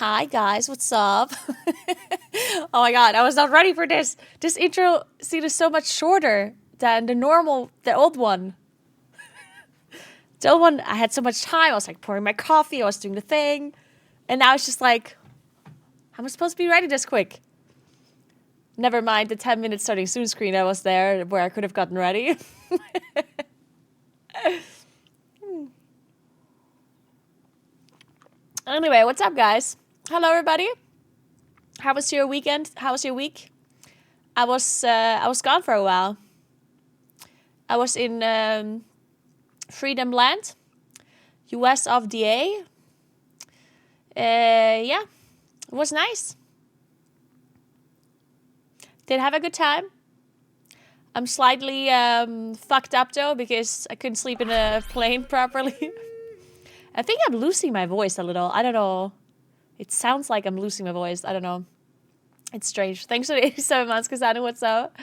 Hi guys, what's up? Oh my god, I was not ready for this. This intro scene is so much shorter than the old one. The old one, I had so much time. I was like pouring my coffee, I was doing the thing. And now it's just like, how am I supposed to be ready this quick? Never mind the 10 minutes starting soon screen I was there where I could have gotten ready. Anyway, what's up guys? Hello everybody. How was your weekend? How was your week? I was gone for a while. I was in Freedom Land, US of DA. Yeah, it was nice. Did have a good time. I'm slightly fucked up though because I couldn't sleep in a plane properly. I think I'm losing my voice a little. I don't know. It sounds like I'm losing my voice. I don't know. It's strange. Thanks for the 87 months, Kasanu. What's up?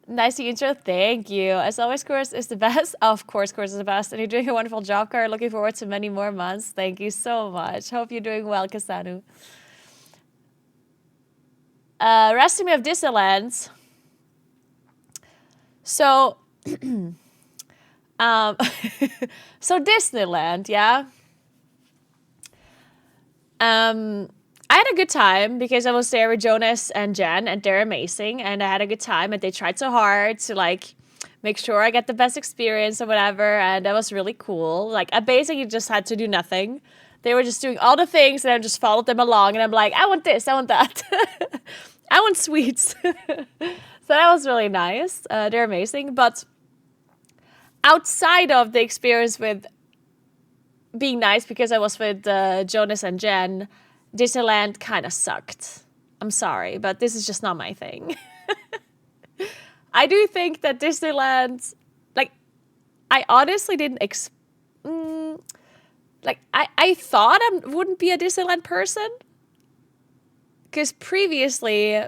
Nice intro. Thank you. As always, Course is the best. Of course, Course is the best. And you're doing a wonderful job, Car. Looking forward to many more months. Thank you so much. Hope you're doing well, Kasanu. Resting me of Disneyland. So, so Disneyland, yeah. I had a good time because I was there with Jonas and Jen, and they're amazing. And I had a good time, and they tried so hard to like make sure I get the best experience or whatever. And that was really cool. Like I basically just had to do nothing. They were just doing all the things, and I just followed them along. And I'm like, I want this, I want that, I want sweets. So that was really nice. They're amazing, but outside of the experience with being nice because I was with Jonas and Jen, Disneyland kind of sucked. I'm sorry, but this is just not my thing. I do think that Disneyland, like, I honestly didn't I thought I wouldn't be a Disneyland person. Because previously,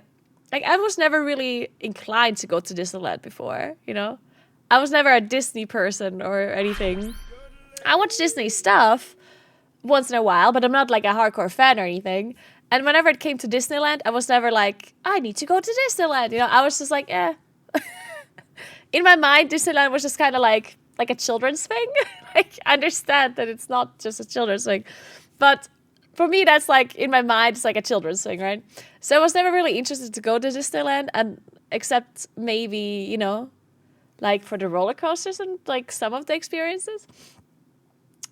like, I was never really inclined to go to Disneyland before, you know? I was never a Disney person or anything. I watch Disney stuff once in a while, but I'm not like a hardcore fan or anything. And whenever it came to Disneyland, I was never like, I need to go to Disneyland. You know, I was just like, eh. In my mind, Disneyland was just kind of like a children's thing. Like, I understand that it's not just a children's thing. But for me, that's like, in my mind, it's like a children's thing, right? So I was never really interested to go to Disneyland, and except maybe, you know, like for the roller coasters and like some of the experiences.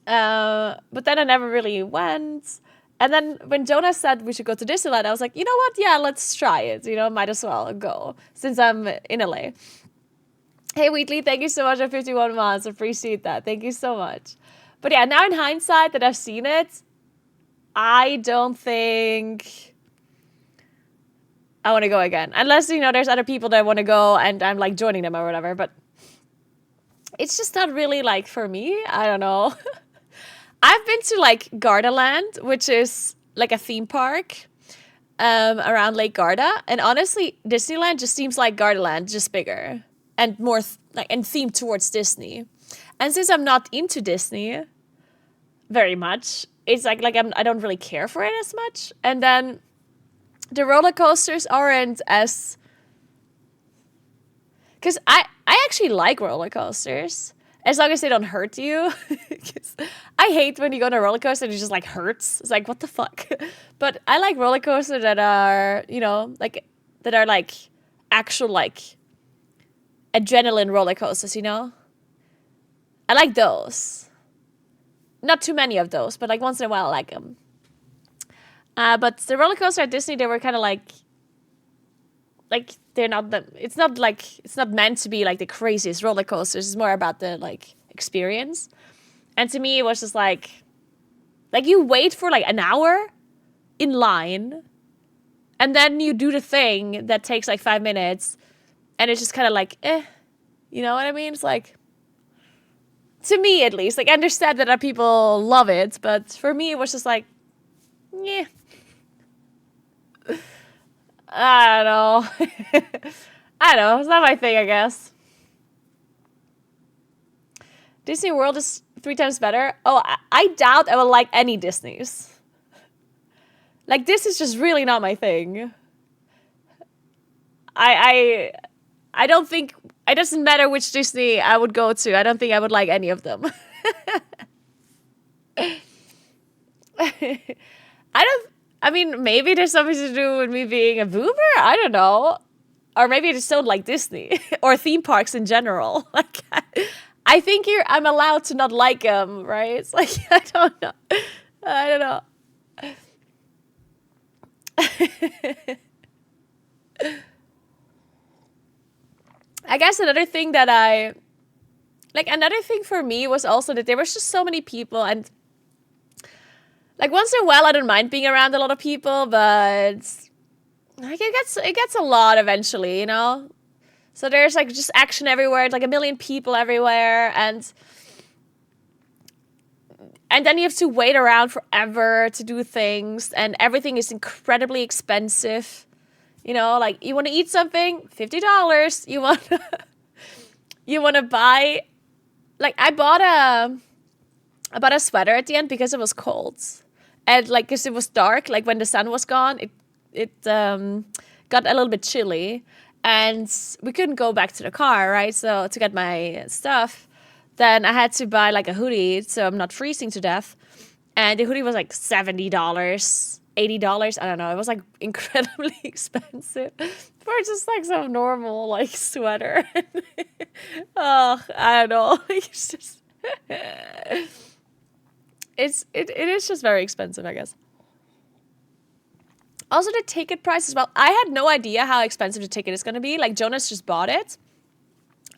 But then I never really went. And then when Jonas said we should go to Disneyland, I was like, you know what? Yeah, let's try it. You know, might as well go since I'm in LA. Hey, Wheatley, thank you so much for 51 months. Appreciate that. Thank you so much. But yeah, now in hindsight that I've seen it, I don't think I want to go again. Unless, you know, there's other people that want to go and I'm like joining them or whatever. But it's just not really like for me. I don't know. I've been to like Gardaland, which is like a theme park around Lake Garda. And honestly, Disneyland just seems like Gardaland, just bigger and more and themed towards Disney. And since I'm not into Disney very much, it's like I don't really care for it as much. And then the roller coasters aren't as... Because I actually like roller coasters. As long as they don't hurt you. I hate when you go on a roller coaster and it just like hurts. It's like, what the fuck? But I like roller coasters that are, you know, like, that are like actual like adrenaline roller coasters, you know? I like those. Not too many of those, but like once in a while I like them. But the roller coaster at Disney, they were kind of like they're not it's not meant to be like the craziest roller coasters. It's more about the like experience. And to me, it was just like you wait for like an hour in line, and then you do the thing that takes like 5 minutes, and it's just kind of like, you know what I mean? It's like, to me at least, like I understand that other people love it, but for me it was just like, yeah. I don't know. I don't know. It's not my thing, I guess. Disney World is 3 times better. Oh, I doubt I will like any Disney's. Like, this is just really not my thing. I don't think it doesn't matter which Disney I would go to. I don't think I would like any of them. I mean, maybe there's something to do with me being a boomer. I don't know. Or maybe I just don't like Disney or theme parks in general. Like, I think I'm allowed to not like them, right? It's like, I don't know. I don't know. I guess another thing for me was also that there was just so many people, and like once in a while I don't mind being around a lot of people, but like it gets a lot eventually, you know? So there's like just action everywhere, like a million people everywhere, and then you have to wait around forever to do things, and everything is incredibly expensive. You know, like you want to eat something, $50. You want to buy, like I bought a sweater at the end because it was cold, and like because it was dark, like when the sun was gone, it got a little bit chilly, and we couldn't go back to the car, right? So to get my stuff, then I had to buy like a hoodie so I'm not freezing to death, and the hoodie was like $70, $80. I don't know. It was like incredibly expensive for just like some normal like sweater. Oh, I don't know. It's just it is just very expensive, I guess. Also, the ticket price as well. I had no idea how expensive the ticket is going to be. Like, Jonas just bought it.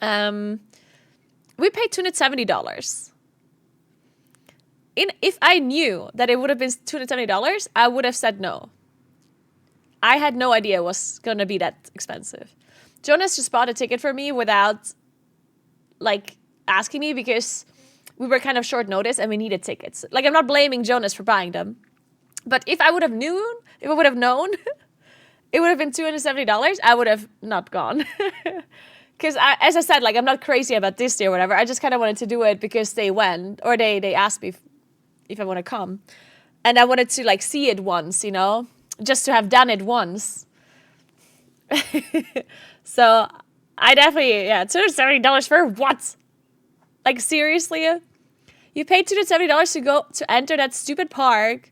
We paid $270. If I knew that it would have been $270, I would have said no. I had no idea it was going to be that expensive. Jonas just bought a ticket for me without, like, asking me because we were kind of short notice and we needed tickets. Like, I'm not blaming Jonas for buying them. But if I would have known, it would have been $270, I would have not gone. Because as I said, like, I'm not crazy about Disney or whatever. I just kind of wanted to do it because they went, or they asked me if I want to come. And I wanted to, like, see it once, you know, just to have done it once. So I definitely, $270 for what? Like, seriously? You paid $270 to enter that stupid park,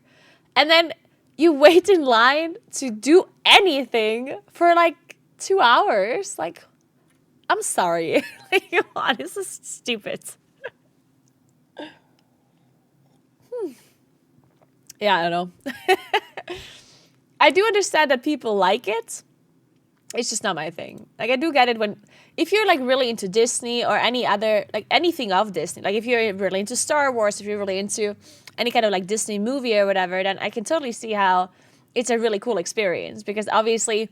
and then you wait in line to do anything for like 2 hours. Like, I'm sorry. Like, come on, this is stupid. Yeah, I don't know. I do understand that people like it. It's just not my thing. Like, I do get it if you're like really into Disney or any other, like anything of Disney, like if you're really into Star Wars, if you're really into any kind of like Disney movie or whatever, then I can totally see how it's a really cool experience, because obviously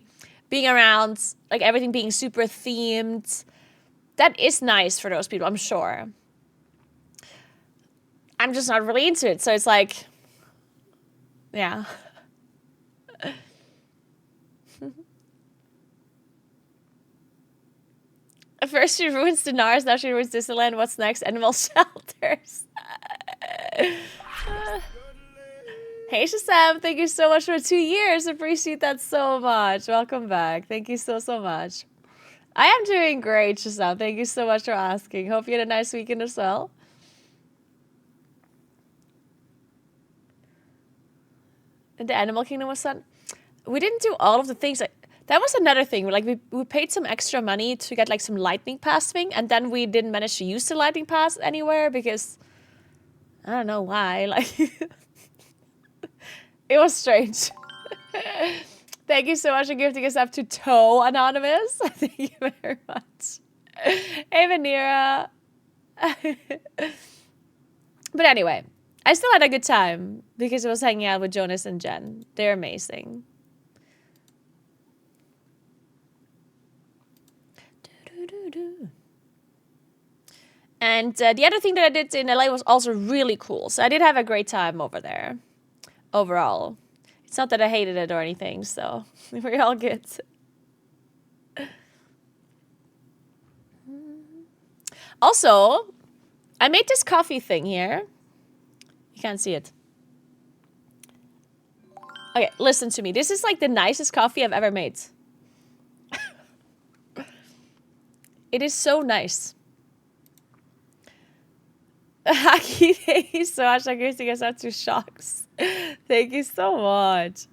being around, like everything being super themed, that is nice for those people, I'm sure. I'm just not really into it. So it's like, yeah. First she ruins Dinars, now she ruins Disneyland. What's next? Animal shelters. Hey Shazam, thank you so much for 2 years. Appreciate that so much. Welcome back. Thank you so much. I am doing great, Shazam. Thank you so much for asking. Hope you had a nice weekend as well. And the Animal Kingdom was fun. We didn't do all of the things. That was another thing. Like, we paid some extra money to get like some lightning pass thing, and then we didn't manage to use the lightning pass anywhere because I don't know why. Like, it was strange. Thank you so much for gifting us up to Toe Anonymous. Thank you very much. Hey, Vanira. But anyway, I still had a good time because I was hanging out with Jonas and Jen. They're amazing. And the other thing that I did in LA was also really cool. So I did have a great time over there. Overall. It's not that I hated it or anything, so we're all good. Also, I made this coffee thing here. You can't see it. Okay, listen to me. This is like the nicest coffee I've ever made. It is so nice. Haki, thank you so much for giving us out to shocks. Thank you so much.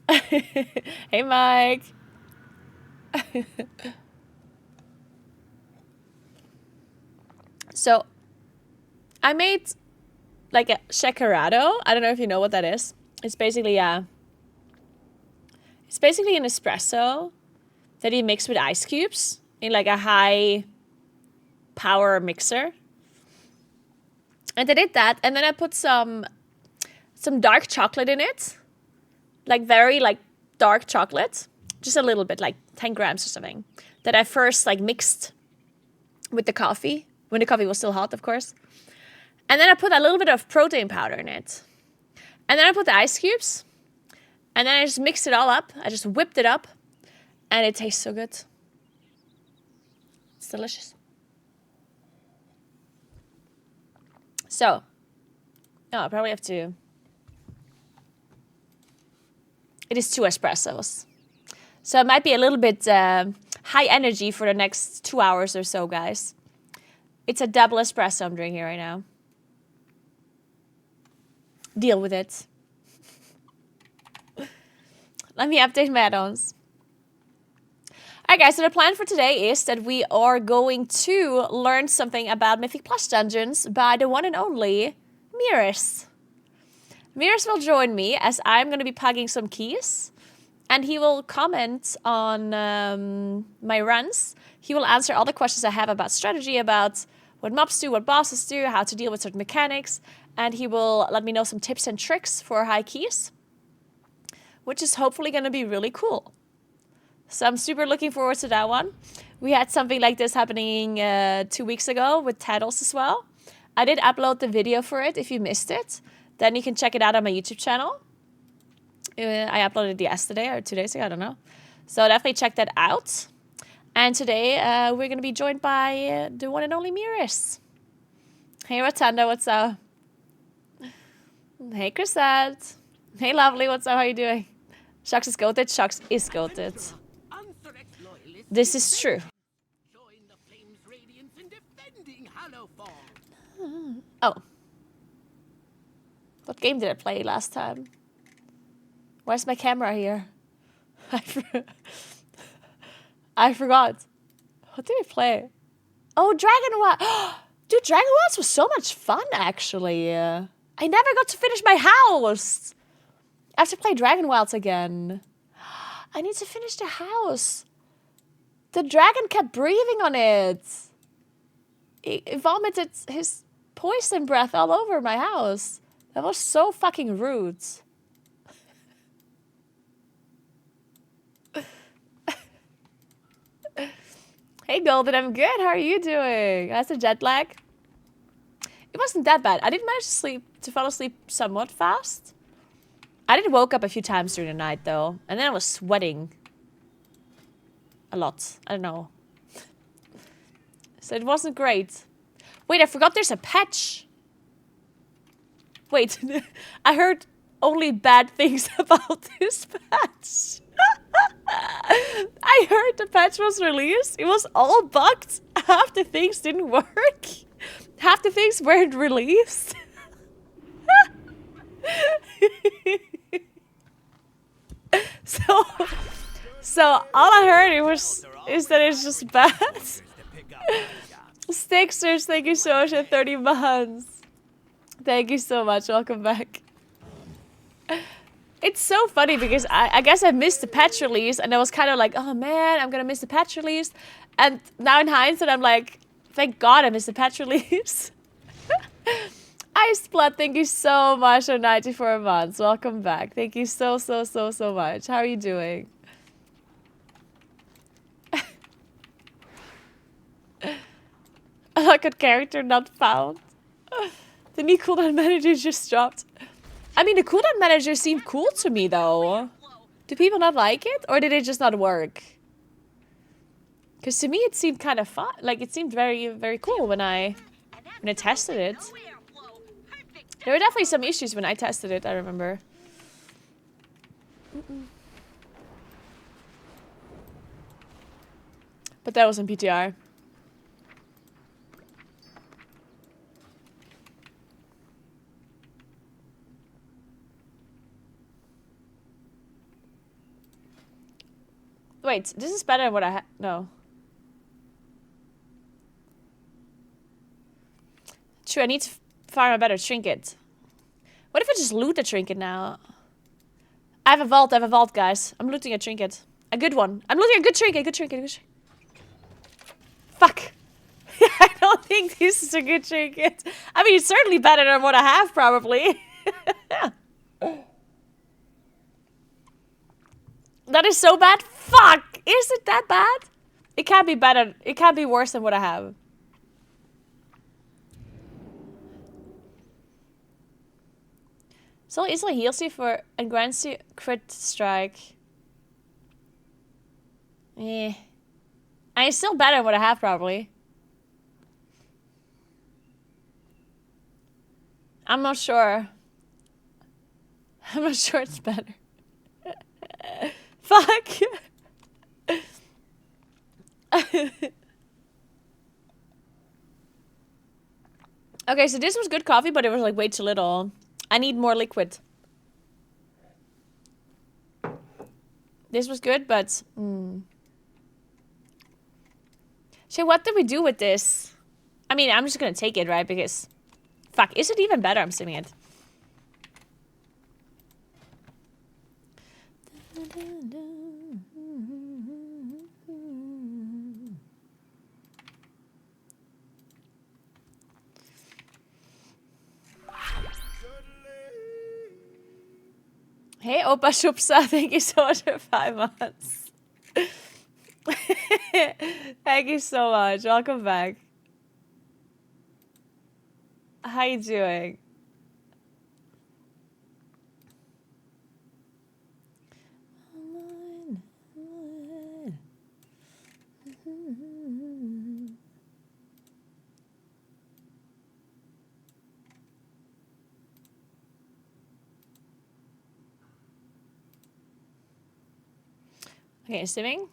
Hey, Mike. So, I made like a shakerado. I don't know if you know what that is. It's basically an espresso that you mix with ice cubes in like a high power mixer. And I did that, and then I put some dark chocolate in it. Like very like dark chocolate. Just a little bit, like 10 grams or something. That I first like mixed with the coffee. When the coffee was still hot, of course. And then I put a little bit of protein powder in it. And then I put the ice cubes. And then I just mixed it all up. I just whipped it up. And it tastes so good. It's delicious. So, I probably have to... It is 2 espressos. So it might be a little bit high energy for the next 2 hours or so, guys. It's a double espresso I'm drinking right now. Deal with it. Let me update my add-ons. Alright guys, so the plan for today is that we are going to learn something about Mythic Plus Dungeons by the one and only Meeres. Meeres will join me as I'm going to be plugging some keys. And he will comment on my runs. He will answer all the questions I have about strategy, about what mobs do, what bosses do, how to deal with certain mechanics. And he will let me know some tips and tricks for high keys, which is hopefully going to be really cool. So I'm super looking forward to that one. We had something like this happening 2 weeks ago with titles as well. I did upload the video for it. If you missed it, then you can check it out on my YouTube channel. I uploaded it yesterday or 2 days ago, I don't know. So definitely check that out. And today we're going to be joined by the one and only Meeres. Hey Rotunda, what's up? Hey Chrisette. Hey Lovely, what's up? How are you doing? Shucks is goated. Shucks is goated. This is true. Oh. What game did I play last time? Where's my camera here? I forgot. What did I play? Oh, Dragon Wilds. Dude, Dragon Wilds was so much fun, actually. I never got to finish my house. I have to play Dragon Wilds again. I need to finish the house. The dragon kept breathing on it. It vomited his poison breath all over my house. That was so fucking rude. Hey Golden, I'm good. How are you doing? How's the jet lag? It wasn't that bad. I did manage to fall asleep somewhat fast. I did woke up a few times during the night though, and then I was sweating a lot. I don't know. So it wasn't great. Wait, I forgot there's a patch. Wait, I heard only bad things about this patch. I heard the patch was released. It was all bugged. Half the things didn't work. Half the things weren't released. So all I heard is that it's just bad. Sticksters, thank you so much for 30 months. Thank you so much. Welcome back. It's so funny because I guess I missed the patch release and I was kind of like, oh man, I'm gonna miss the patch release. And now in hindsight, I'm like, thank God I missed the patch release. Ice Blood, thank you so much for 94 months. Welcome back. Thank you so much. How are you doing? A good character not found. The new cooldown manager just dropped. I mean, the cooldown manager seemed cool to me, though. Do people not like it? Or did it just not work? Because to me, it seemed kind of fun. Like, it seemed very, very cool when I tested it. There were definitely some issues when I tested it, I remember. But that was in PTR. Wait, this is better than what I had. No. True, I need to farm a better trinket. What if I just loot the trinket now? I have a vault, guys. I'm looting a trinket. A good one. I'm looting a good trinket, good trinket. Fuck. I don't think this is a good trinket. I mean, it's certainly better than what I have, probably. That is so bad. Fuck! Is it that bad? It can't be better. It can't be worse than what I have. So easily heals you for and grants you crit strike. Eh. And it's still better than what I have, probably. I'm not sure. I'm not sure it's better. Fuck. Okay, so this was good coffee, but it was like way too little. I need more liquid. This was good, but... So what did we do with this? I mean, I'm just gonna take it, right? Because... Fuck, is it even better? I'm assuming it. Hey, Opa Shupsa, thank you so much for 5 months. Thank you so much. Welcome back. How you doing? Okay, stimming.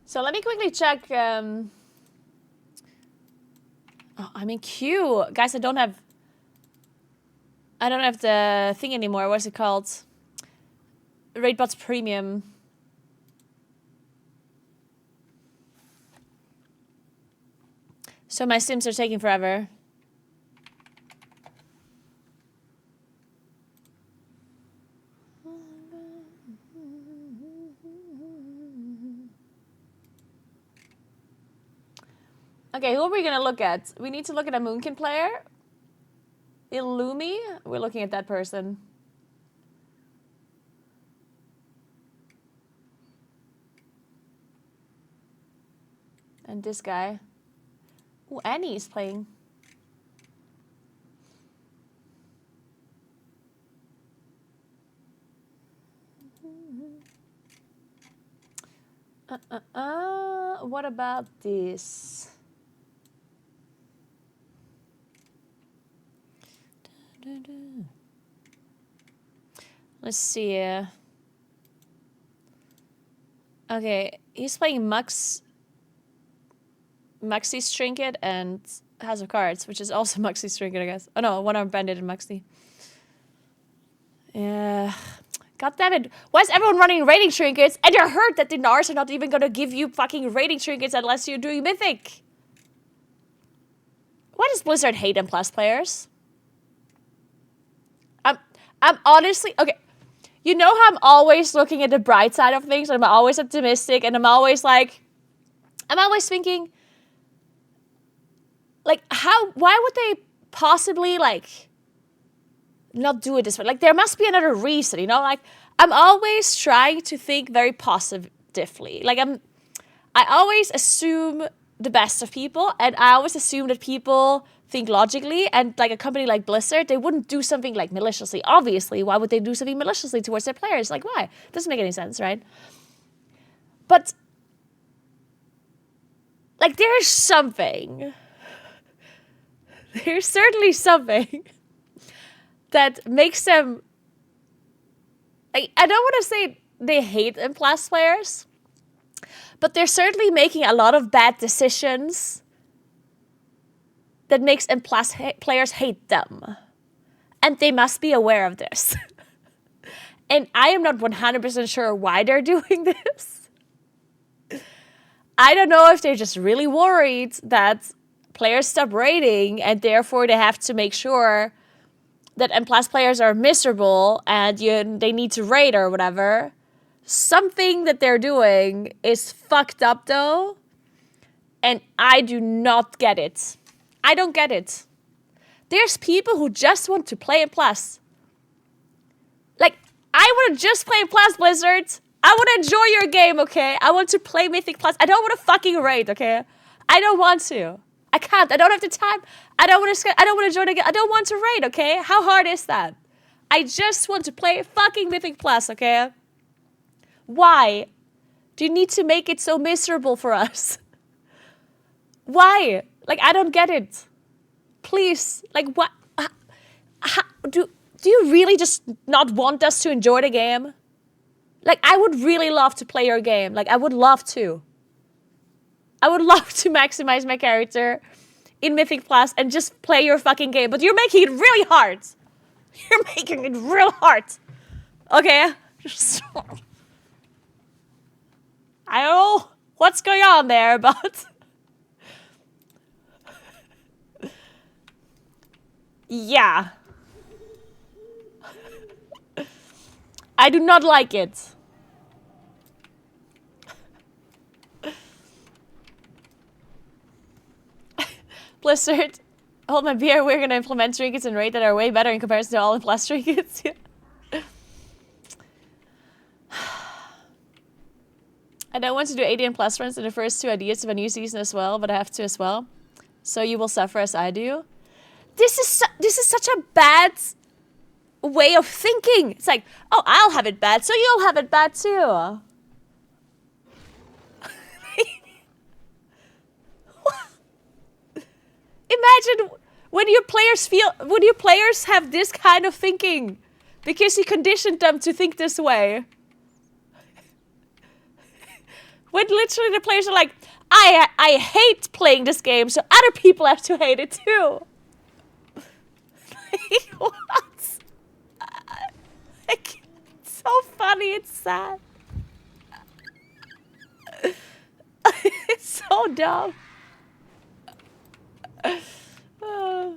So let me quickly check. Oh, I'm in queue, guys. I don't have the thing anymore. What's it called? Raidbots Premium. So my sims are taking forever. Okay, who are we gonna look at? We need to look at a Moonkin player. Illumi? We're looking at that person. And this guy. Ooh, Annie's playing. What about this? Let's see. Okay, he's playing Muxie's Trinket and House of Cards, which is also Muxie's Trinket, I guess. Oh no, one-armed bandit and Muxie. Yeah. God damn it. Why is everyone running rating trinkets? And you're hurt that the Nars are not even gonna give you fucking rating trinkets unless you're doing Mythic. Why does Blizzard hate M+ players? I'm honestly... Okay. You know how I'm always looking at the bright side of things, and I'm always optimistic, and I'm always like... I'm always thinking... Like, why would they possibly, like... not do it this way? Like, there must be another reason, you know? Like, I'm always trying to think very positively. Like I always assume the best of people, and I always assume that people think logically, and like a company like Blizzard, they wouldn't do something like maliciously. Obviously, why would they do something maliciously towards their players? Like, why? Doesn't make any sense, right? But like there's something. There's certainly something that makes them, I don't want to say they hate Implast players, but they're certainly making a lot of bad decisions that makes Implast players hate them. And they must be aware of this. And I am not 100% sure why they're doing this. I don't know if they're just really worried that players stop raiding and therefore they have to make sure that Implast players are miserable and they need to raid or whatever. Something that they're doing is fucked up though. And I do not get it. I don't get it. There's people who just want to play Implast. Like, I want to just play Implast, Blizzard. I want to enjoy your game, okay? I want to play Mythic Plus. I don't want to fucking raid, okay? I don't want to. I can't. I don't have the time. I don't want to join again. I don't want to raid, okay? How hard is that? I just want to play fucking Mythic Plus, okay? Why do you need to make it so miserable for us? Why? Like, I don't get it. Please. Like, what? Do you really just not want us to enjoy the game? Like, I would really love to play your game. Like, I would love to. I would love to maximize my character in Mythic Plus and just play your fucking game. But you're making it really hard. You're making it real hard. Okay? I don't know what's going on there, but... yeah. I do not like it. Blizzard, hold my beer. We're gonna implement trinkets and rate that are way better in comparison to all Implast trinkets. I don't want to do 80 Implast runs in the first 2 ideas of a new season as well, but I have to as well. So you will suffer as I do. This is such a bad way of thinking. It's like, oh, I'll have it bad, so you'll have it bad too. Imagine when your players have this kind of thinking because you conditioned them to think this way. When literally the players are like, I hate playing this game, so other people have to hate it too. Like, what? Like, it's so funny, it's sad. It's so dumb. I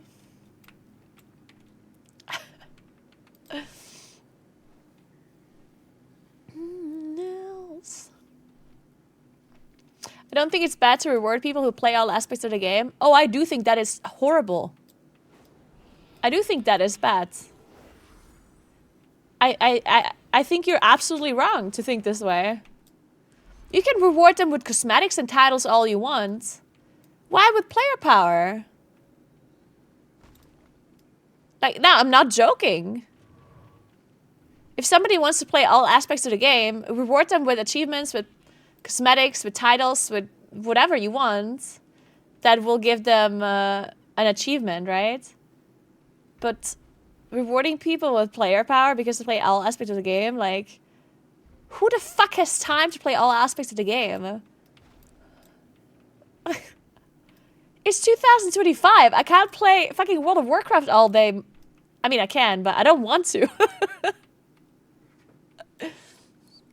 don't think it's bad to reward people who play all aspects of the game. Oh, I do think that is horrible. I do think that is bad. I think you're absolutely wrong to think this way. You can reward them with cosmetics and titles all you want. Why with player power? Like, no, I'm not joking. If somebody wants to play all aspects of the game, reward them with achievements, with cosmetics, with titles, with whatever you want. That will give them an achievement, right? But rewarding people with player power because they play all aspects of the game, like, who the fuck has time to play all aspects of the game? It's 2025. I can't play fucking World of Warcraft all day. I mean, I can, but I don't want to.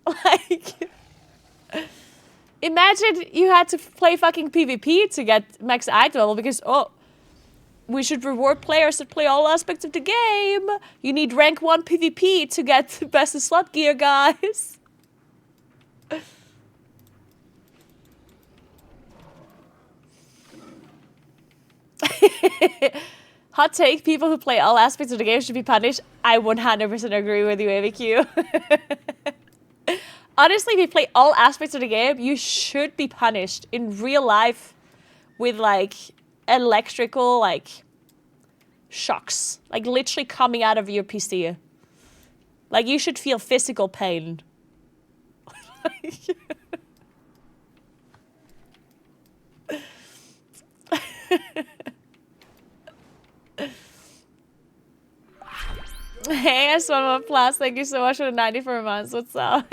Like, imagine you had to play fucking PvP to get max item level because, oh, we should reward players that play all aspects of the game. You need rank 1 PvP to get the best slot gear, guys. Hot take, people who play all aspects of the game should be punished. I 100% agree with you, AVQ. Honestly, if you play all aspects of the game, you should be punished in real life with, like, electrical, like, shocks. Like, literally coming out of your PC. Like, you should feel physical pain. Hey, S11 Plus, thank you so much for the 94 months. What's up?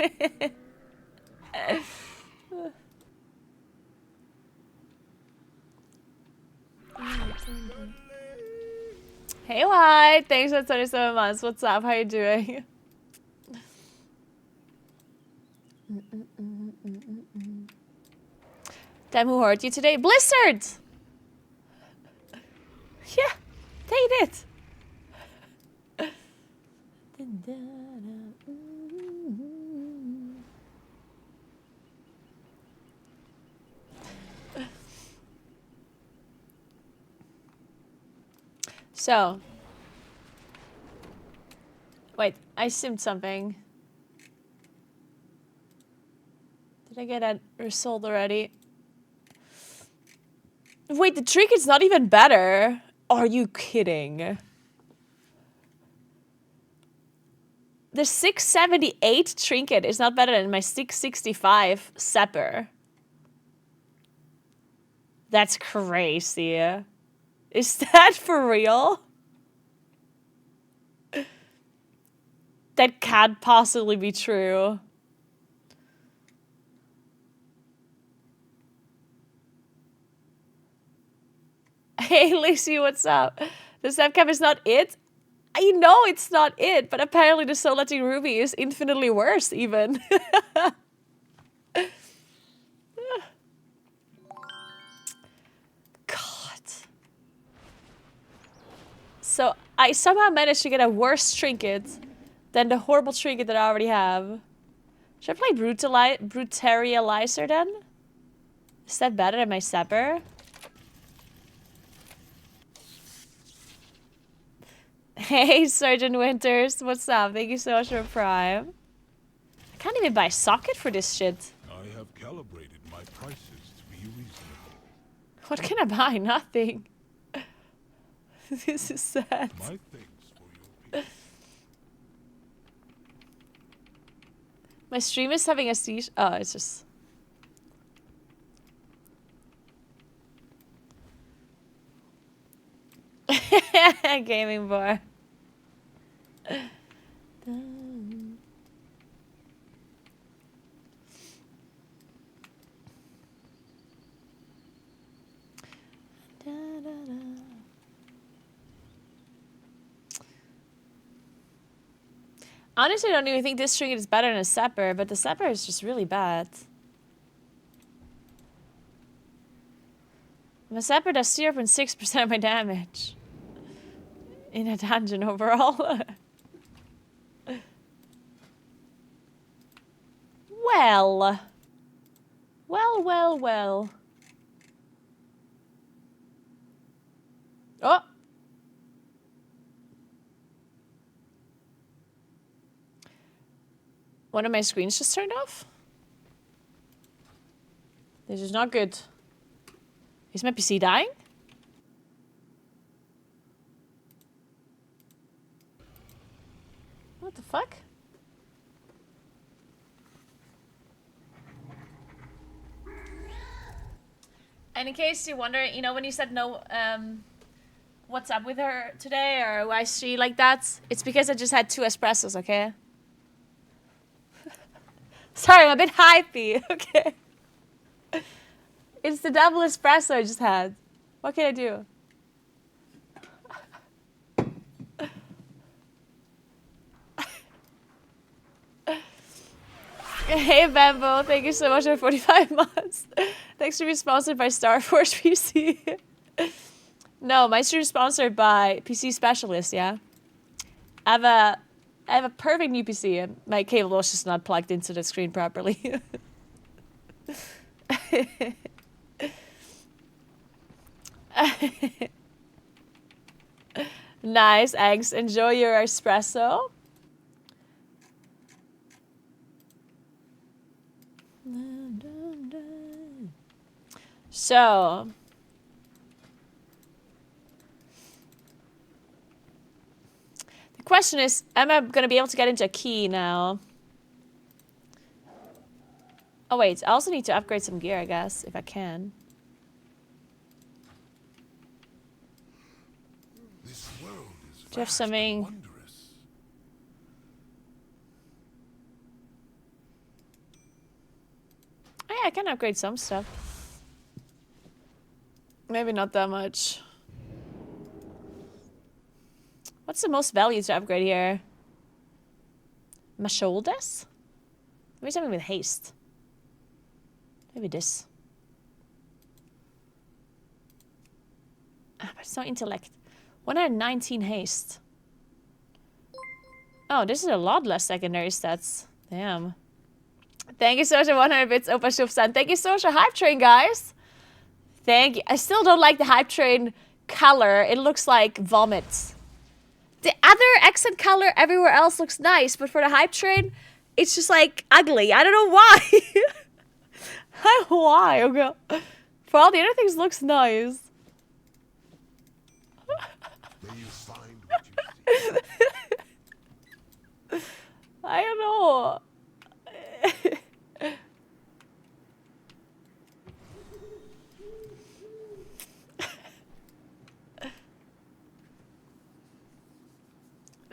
Hey, White, thanks for 27 months. What's up? How you doing? Damn, who hurt you today? Blizzard! Yeah, they did. So, wait, I simmed something. Did I get that result already? Wait, the trinket's not even better. Are you kidding? The 678 trinket is not better than my 665 Sepper. That's crazy. Is that for real? That can't possibly be true. Hey, Lucy, what's up? The Sepcam is not it? I know it's not it, but apparently the Soul Letting Ruby is infinitely worse, even. God. So, I somehow managed to get a worse trinket than the horrible trinket that I already have. Should I play Brutarializer then? Is that better than my Sepper? Hey, Sergeant Winters, what's up? Thank you so much for Prime. I can't even buy a socket for this shit. I have calibrated my prices to be reasonable. What can I buy? Nothing. This is sad. My thanks for your patience. My stream is having a siege. Oh, it's just... Gaming bar. Honestly, I don't even think this trinket is better than a Sepper, but the Sepper is just really bad. My Sepper does 0.6% of my damage. In a dungeon overall. Well. Well. Oh! One of my screens just turned off? This is not good. Is my PC dying? What the fuck? And in case you wonder, you know, when you said no, what's up with her today, or why is she like that? It's because I just had 2 espressos, okay? Sorry, I'm a bit hypey, okay? It's the double espresso I just had. What can I do? Hey Bambo, thank you so much for 45 months. Thanks for being sponsored by Star Force PC. No, my stream is sponsored by PC Specialist, yeah? I have a perfect new PC and my cable was just not plugged into the screen properly. Nice, eggs. Enjoy your espresso. So, the question is, am I going to be able to get into a key now? Oh, wait. I also need to upgrade some gear, I guess, if I can. This world is Do you have vast something? and wondrous. Oh, yeah, I can upgrade some stuff. Maybe not that much. What's the most value to upgrade here? My shoulders? Maybe something with haste. Maybe this. Ah, but it's not intellect. 119 haste. Oh, this is a lot less secondary stats. Damn. Thank you so much for 100 bits, Opa Shufsan. Thank you so much for Hype Train, guys. Thank you. I still don't like the Hype Train color. It looks like vomit. The other accent color everywhere else looks nice, but for the Hype Train, it's just like ugly. I don't know why. I don't know why. Okay. For all the other things, looks nice. May you find what you seek. I don't know.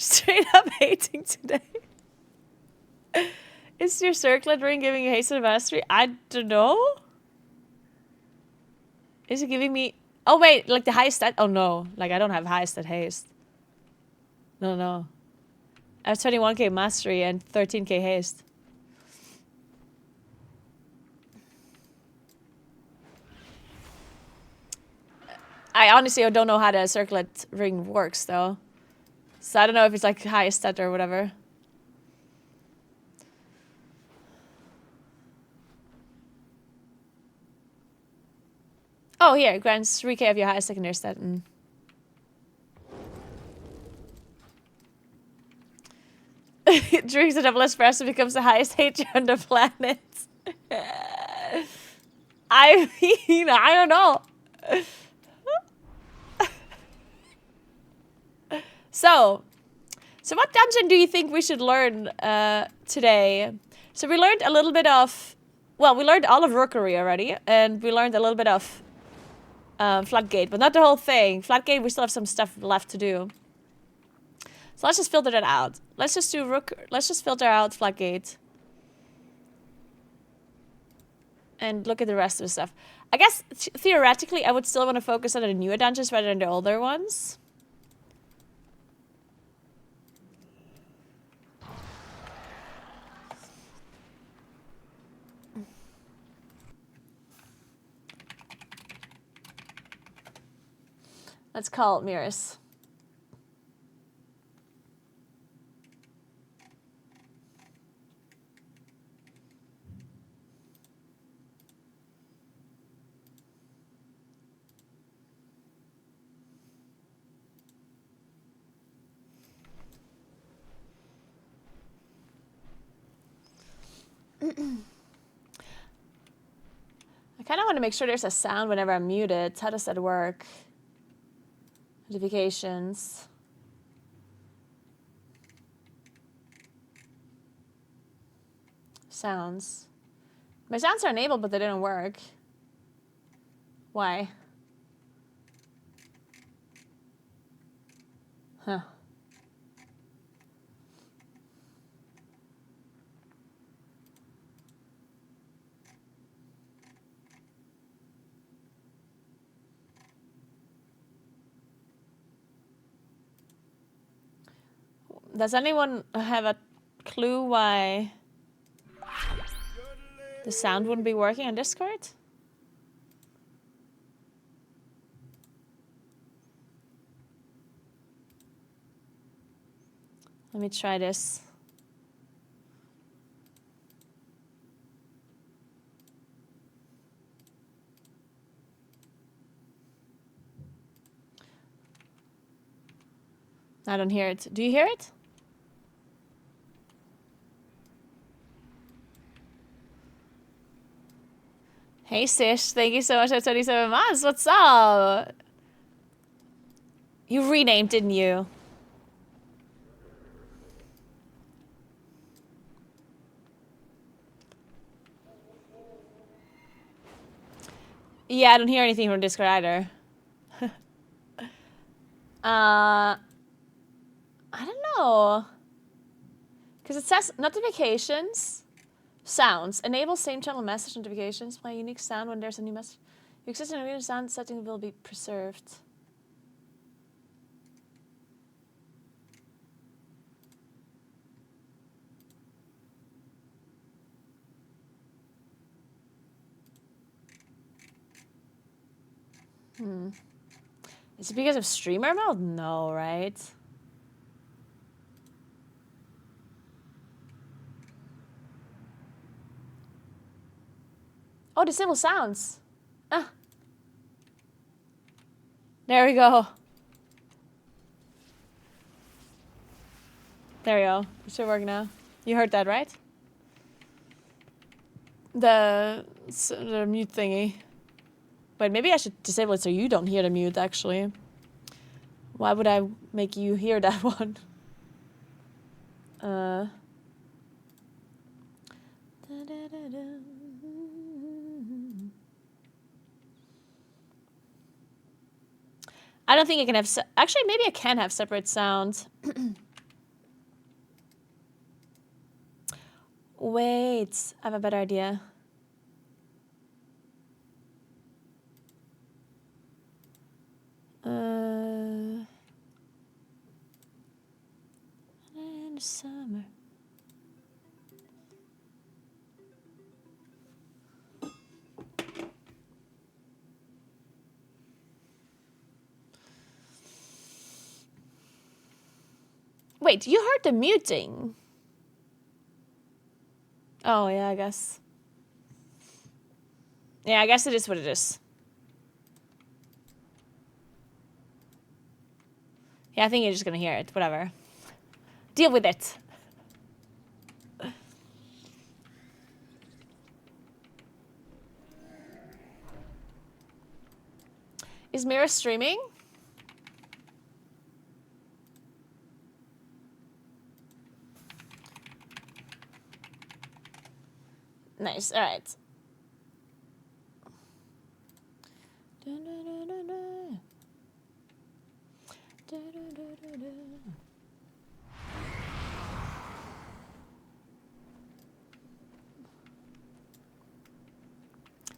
Straight up hating today. Is your circlet ring giving you haste and mastery? I don't know. Is it giving me... Oh, wait. Like the highest stat... Oh, no. Like, I don't have highest at haste. No, no. I have 21k mastery and 13k haste. I honestly don't know how the circlet ring works, though. So I don't know if it's like highest stat or whatever. Oh, here. Grants 3k of your highest secondary stat. Drinks a double espresso becomes the highest hater on the planet. I mean, I don't know. So what dungeon do you think we should learn today? So we learned a little bit of... Well, we learned all of Rookery already, and we learned a little bit of Floodgate, but not the whole thing. Floodgate, we still have some stuff left to do. So let's just filter that out. Let's just do let's just filter out Floodgate. And look at the rest of the stuff. I guess, theoretically, I would still want to focus on the newer dungeons rather than the older ones. Let's call it Meeres. I kind of want to make sure there's a sound whenever I'm muted. How does that work? Notifications. Sounds. My sounds are enabled, but they didn't work. Why? Huh. Does anyone have a clue why the sound wouldn't be working on Discord? Let me try this. I don't hear it. Do you hear it? Hey, Sish. Thank you so much for 27 months. What's up? You renamed, didn't you? Yeah, I don't hear anything from Discord either. I don't know. Because it says notifications, sounds. Enable same channel message notifications. Play a unique sound when there's a new message. Your existing radio sound setting will be preserved. Is it because of streamer mode? No, right? Oh, disable sounds. Ah. There we go. There we go. It should work now. You heard that, right? The mute thingy. Wait, maybe I should disable it so you don't hear the mute, actually. Why would I make you hear that one? I don't think I can have... Actually, maybe I can have separate sounds. Wait, I have a better idea. In the summer. Wait, you heard the muting? Oh, yeah, I guess. Yeah, I guess it is what it is. Yeah, I think you're just gonna hear it. Whatever. Deal with it. Is Meeres streaming? Nice, alright.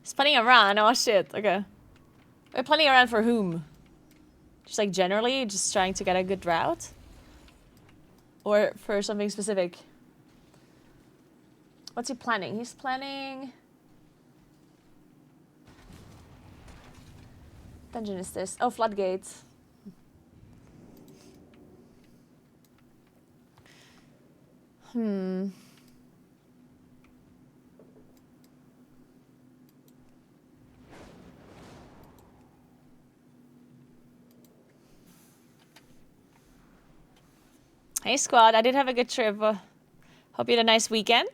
He's planning around. Oh shit, okay. We're planning around for whom? Just like generally, just trying to get a good route? Or for something specific? What's he planning? He's planning... Dungeon is this? Oh, floodgates. Hey squad, I did have a good trip. Hope you had a nice weekend.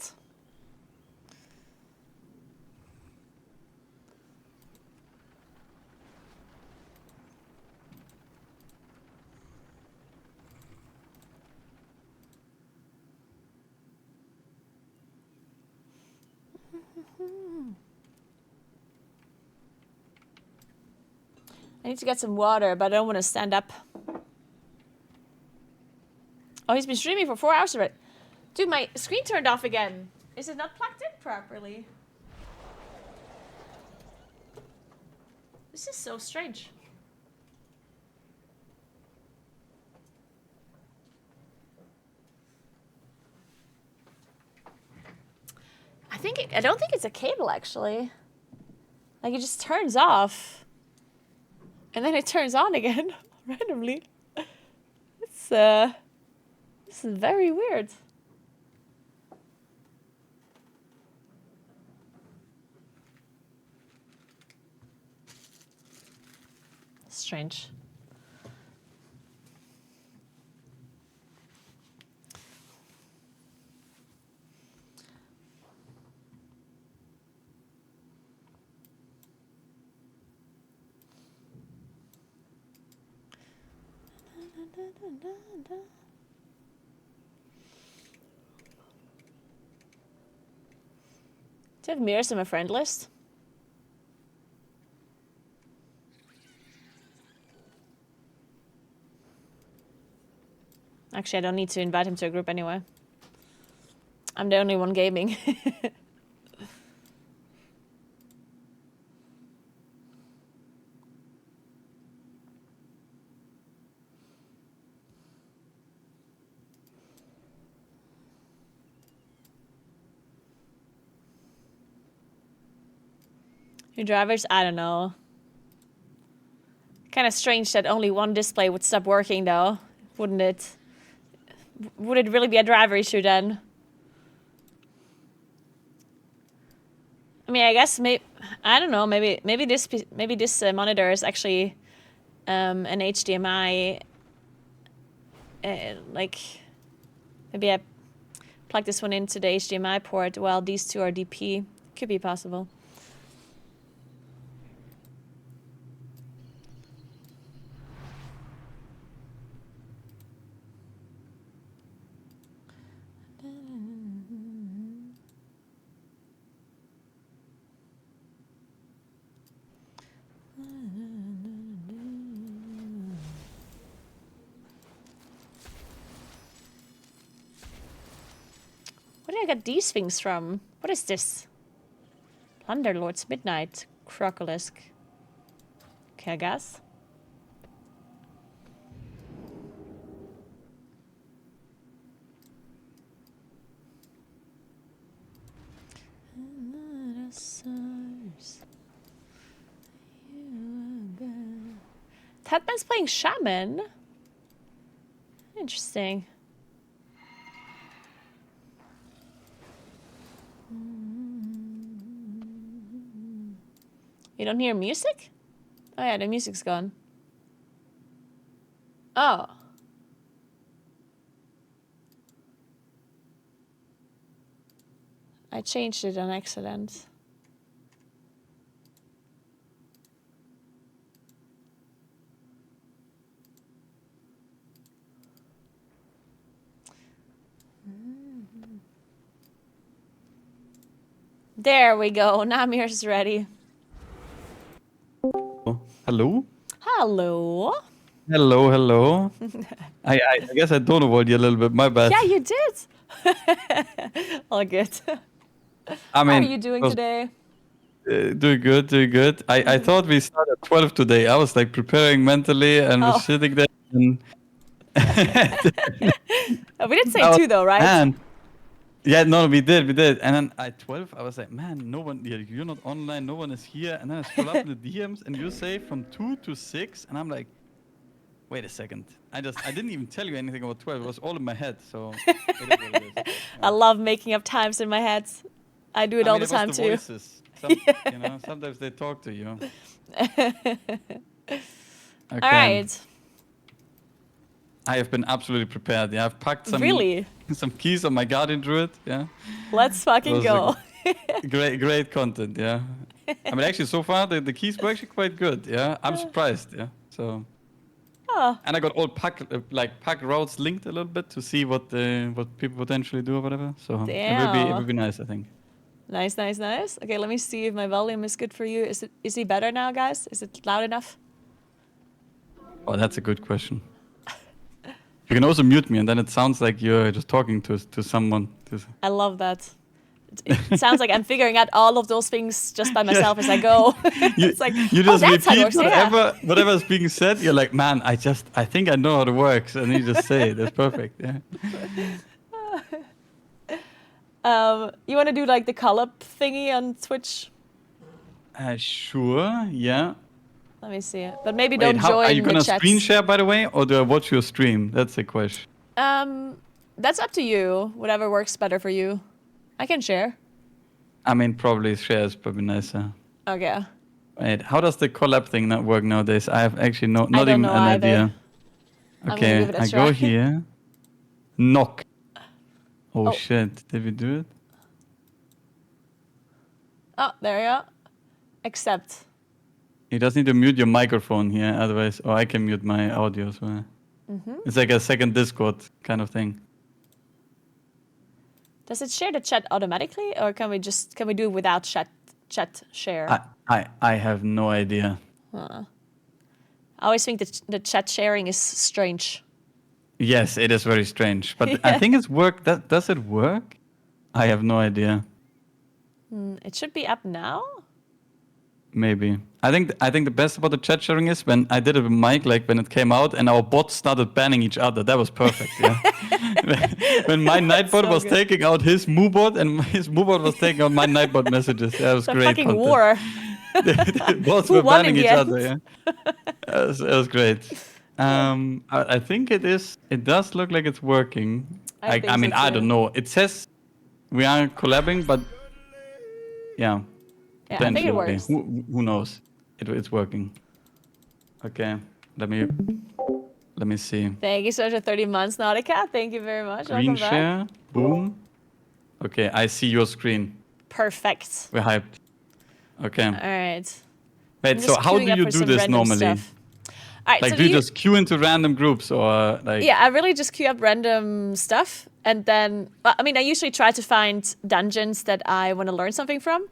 I need to get some water, but I don't want to stand up. Oh, he's been streaming for 4 hours already. Dude, my screen turned off again. Is it not plugged in properly? This is so strange. I don't think it's a cable, actually. Like, it just turns off. And then it turns on again, randomly. This is very weird. Strange. Do you have Meeres on my friend list? Actually, I don't need to invite him to a group anyway. I'm the only one gaming. New drivers? I don't know. Kind of strange that only one display would stop working though, wouldn't it? Would it really be a driver issue then? I mean, I guess I don't know. Maybe this monitor is actually an HDMI. Like maybe I plug this one into the HDMI port while these two are DP. Could be possible. Where did I get these things from? What is this? Plunderlord's Midnight Crocolisk. Okay, I guess. Tatman's playing Shaman. Interesting. You don't hear music? Oh yeah, the music's gone. Oh. I changed it on accident. There we go. Now Meeres is ready. Hello? Hello. Hello, hello. I guess I don't avoid you a little bit. My bad. Yeah, you did. All good. I mean, How are you doing today? Doing good, doing good. I thought we started at 12 today. I was like preparing mentally and was sitting there. And we did say 2 though, right? Man. Yeah, no, we did. And then at 12, I was like, man, no one, you're not online, no one is here. And then I scroll up in the DMs and you say from 2 to 6. And I'm like, wait a second. I didn't even tell you anything about 12. It was all in my head. So it is what it is. Yeah. I love making up times in my head. I do it all the time too. Voices. You know, sometimes they talk to you. Okay. All right. I have been absolutely prepared. Yeah, I've packed some some keys on my Guardian Druid. Yeah. Let's fucking go. Great content. Yeah. I mean, actually, so far the keys were actually quite good. Yeah, I'm surprised. Yeah. So. Oh. And I got all pack routes linked a little bit to see what people potentially do or whatever. So it would be nice, I think. Nice. Okay, let me see if my volume is good for you. Is he better now, guys? Is it loud enough? Oh, that's a good question. You can also mute me, and then it sounds like you're just talking to someone. I love that. It sounds like I'm figuring out all of those things just by myself as I go. It's like, you just repeat works, whatever's being said. You're like, man, I think I know how it works, and you just say it. That's perfect. Yeah. You want to do like the call-up thingy on Twitch? Sure. Yeah. Let me see it, but maybe don't join the chats. Are you gonna screen share, by the way, or do I watch your stream? That's the question. That's up to you. Whatever works better for you. I can share. I mean, probably share is probably nicer. Okay. Wait, how does the collab thing not work nowadays? I have actually not even an either. idea. Okay, I go here. Knock. Oh shit, did we do it? Oh, there you go. Accept. You just need to mute your microphone here, otherwise, or I can mute my audio as well. It's like a second Discord kind of thing. Does it share the chat automatically, or can we do it without chat share? I have no idea. I always think that the chat sharing is strange. Yes, it is very strange, but Yeah. I think it's work. Does it work? I have no idea. It should be up now. Maybe. I think the best about the chat sharing is when I did it with Mike, like when it came out and our bots started banning each other. That was perfect. Yeah. When my Nightbot so was good. taking out his Moobot and his Moobot was taking out my Nightbot messages. That was It's a great. fucking content. war. The bots Who were won banning in each the other. end? Yeah. It was great. I think it is. It does look like it's working. I think I mean, so I too. don't know. It says we are collabing, but yeah. Yeah, I think it works. Who knows? It's working. Okay, let me see. Thank you so much for 30 months, Nautica. Thank you very much. Screen Welcome back. share. Boom. Okay, I see your screen. Perfect. We're hyped. Okay. All right. Wait. I'm So just how queuing do up you for do some this random normally? stuff. All right, Like, so do you just queue into random groups or like? Yeah, I really just queue up random stuff, and then I mean, I usually try to find dungeons that I want to learn something from,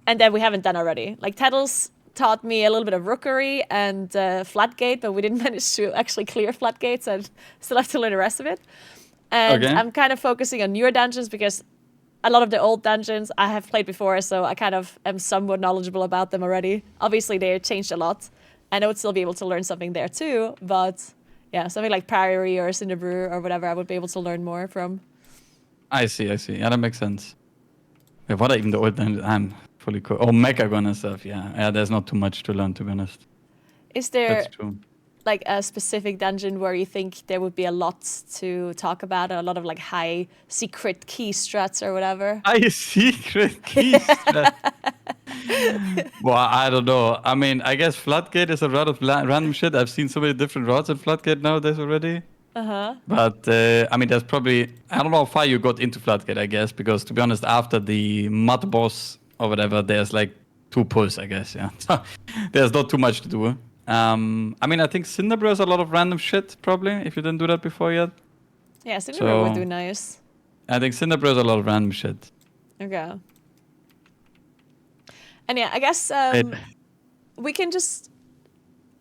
and that we haven't done already. Like Tettles taught me a little bit of Rookery and Flatgate, but we didn't manage to actually clear Flatgate, so I still have to learn the rest of it. And Okay. I'm kind of focusing on newer dungeons because a lot of the old dungeons I have played before, so I kind of am somewhat knowledgeable about them already. Obviously, they changed a lot. I would still be able to learn something there too, but yeah, something like Priory or Cinderbrew or whatever, I would be able to learn more from. I see. Yeah, that makes sense. Wait, what are even the old dungeons? I'm fully Oh, Mechagon and stuff. Yeah. There's not too much to learn, to be honest. Is there That's true. like a specific dungeon where you think there would be a lot to talk about, or a lot of like high secret key struts or whatever? I secret keys. Well, I don't know. I mean, I guess Floodgate is a lot of random shit. I've seen so many different routes in Floodgate nowadays already. But I mean, there's probably I don't know how far you got into Floodgate. I guess because to be honest, after the mud boss or whatever, there's like 2 pulls. I guess yeah. So there's not too much to do. I mean, I think Cinderbrew has a lot of random shit probably if you didn't do that before yet. Yeah, Cinderbrew would So- do nice. I think Cinderbrew has a lot of random shit. Okay. And yeah, I guess we can just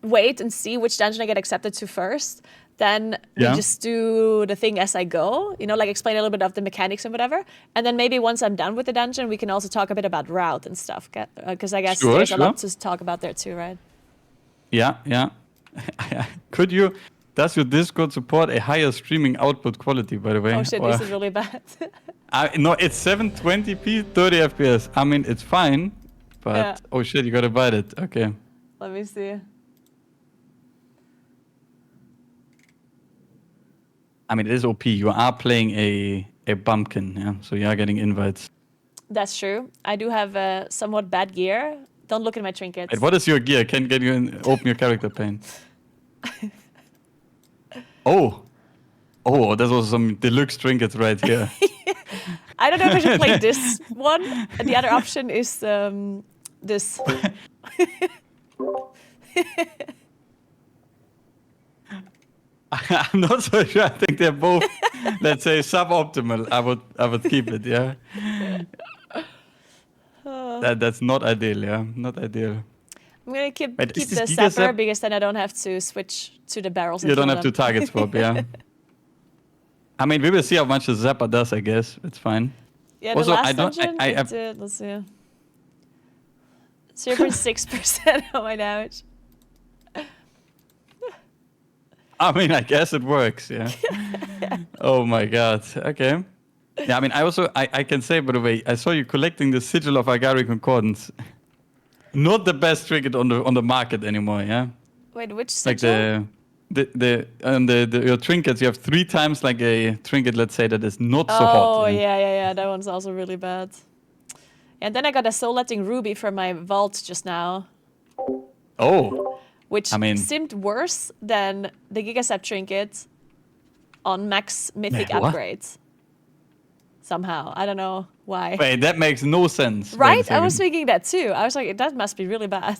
wait and see which dungeon I get accepted to first. Then we Yeah. just do the thing as I go, like explain a little bit of the mechanics and whatever. And then maybe once I'm done with the dungeon, we can also talk a bit about route and stuff. Because I guess Sure, there's a lot sure. to talk about there too, right? Yeah. Does your Discord support a higher streaming output quality, by the way? Oh shit, Or- this is really bad. No, it's 720p, 30 FPS. I mean, it's fine, but Yeah. oh shit, you gotta buy it. Okay. Let me see. I mean, it is OP. You are playing a bumpkin, yeah. So you are getting invites. That's true. I do have somewhat bad gear. Don't look at my trinkets. Wait, what is your gear? Can get you open your character pane. Oh, there's also some deluxe trinkets right here. I don't know if I should play this one. And the other option is this. I'm not so sure. I think they're both, let's say, suboptimal. I would keep it. Yeah. That's not ideal. Yeah, not ideal. I'm gonna keep Wait, is the this Giga sapper Zap? because then I don't have to switch to the barrels. You and don't kill have to them. target swap. Yeah. I mean, we will see how much the Zapper does. I guess it's fine. Yeah, Also, the last I don't- dungeon. I- it did, let's see. 0.6% of my damage. I mean, I guess it works. Yeah. Oh my god. Okay. Yeah. I mean, I can say, by the way, I saw you collecting the Sigil of Agari Concordance. Not the best trinket on the market anymore. Yeah. Wait, which Like sigil? your trinkets, you have 3 times like a trinket, let's say, that is not so hot. Oh yeah. That one's also really bad. And then I got a soul letting ruby from my vault just now, Oh, which I mean- seemed worse than the Gigasap trinket on max mythic Wait, what? upgrades. Somehow, I don't know why. wait, that makes no sense. Wait a Right? I was second. thinking that too. I was like, that must be really bad.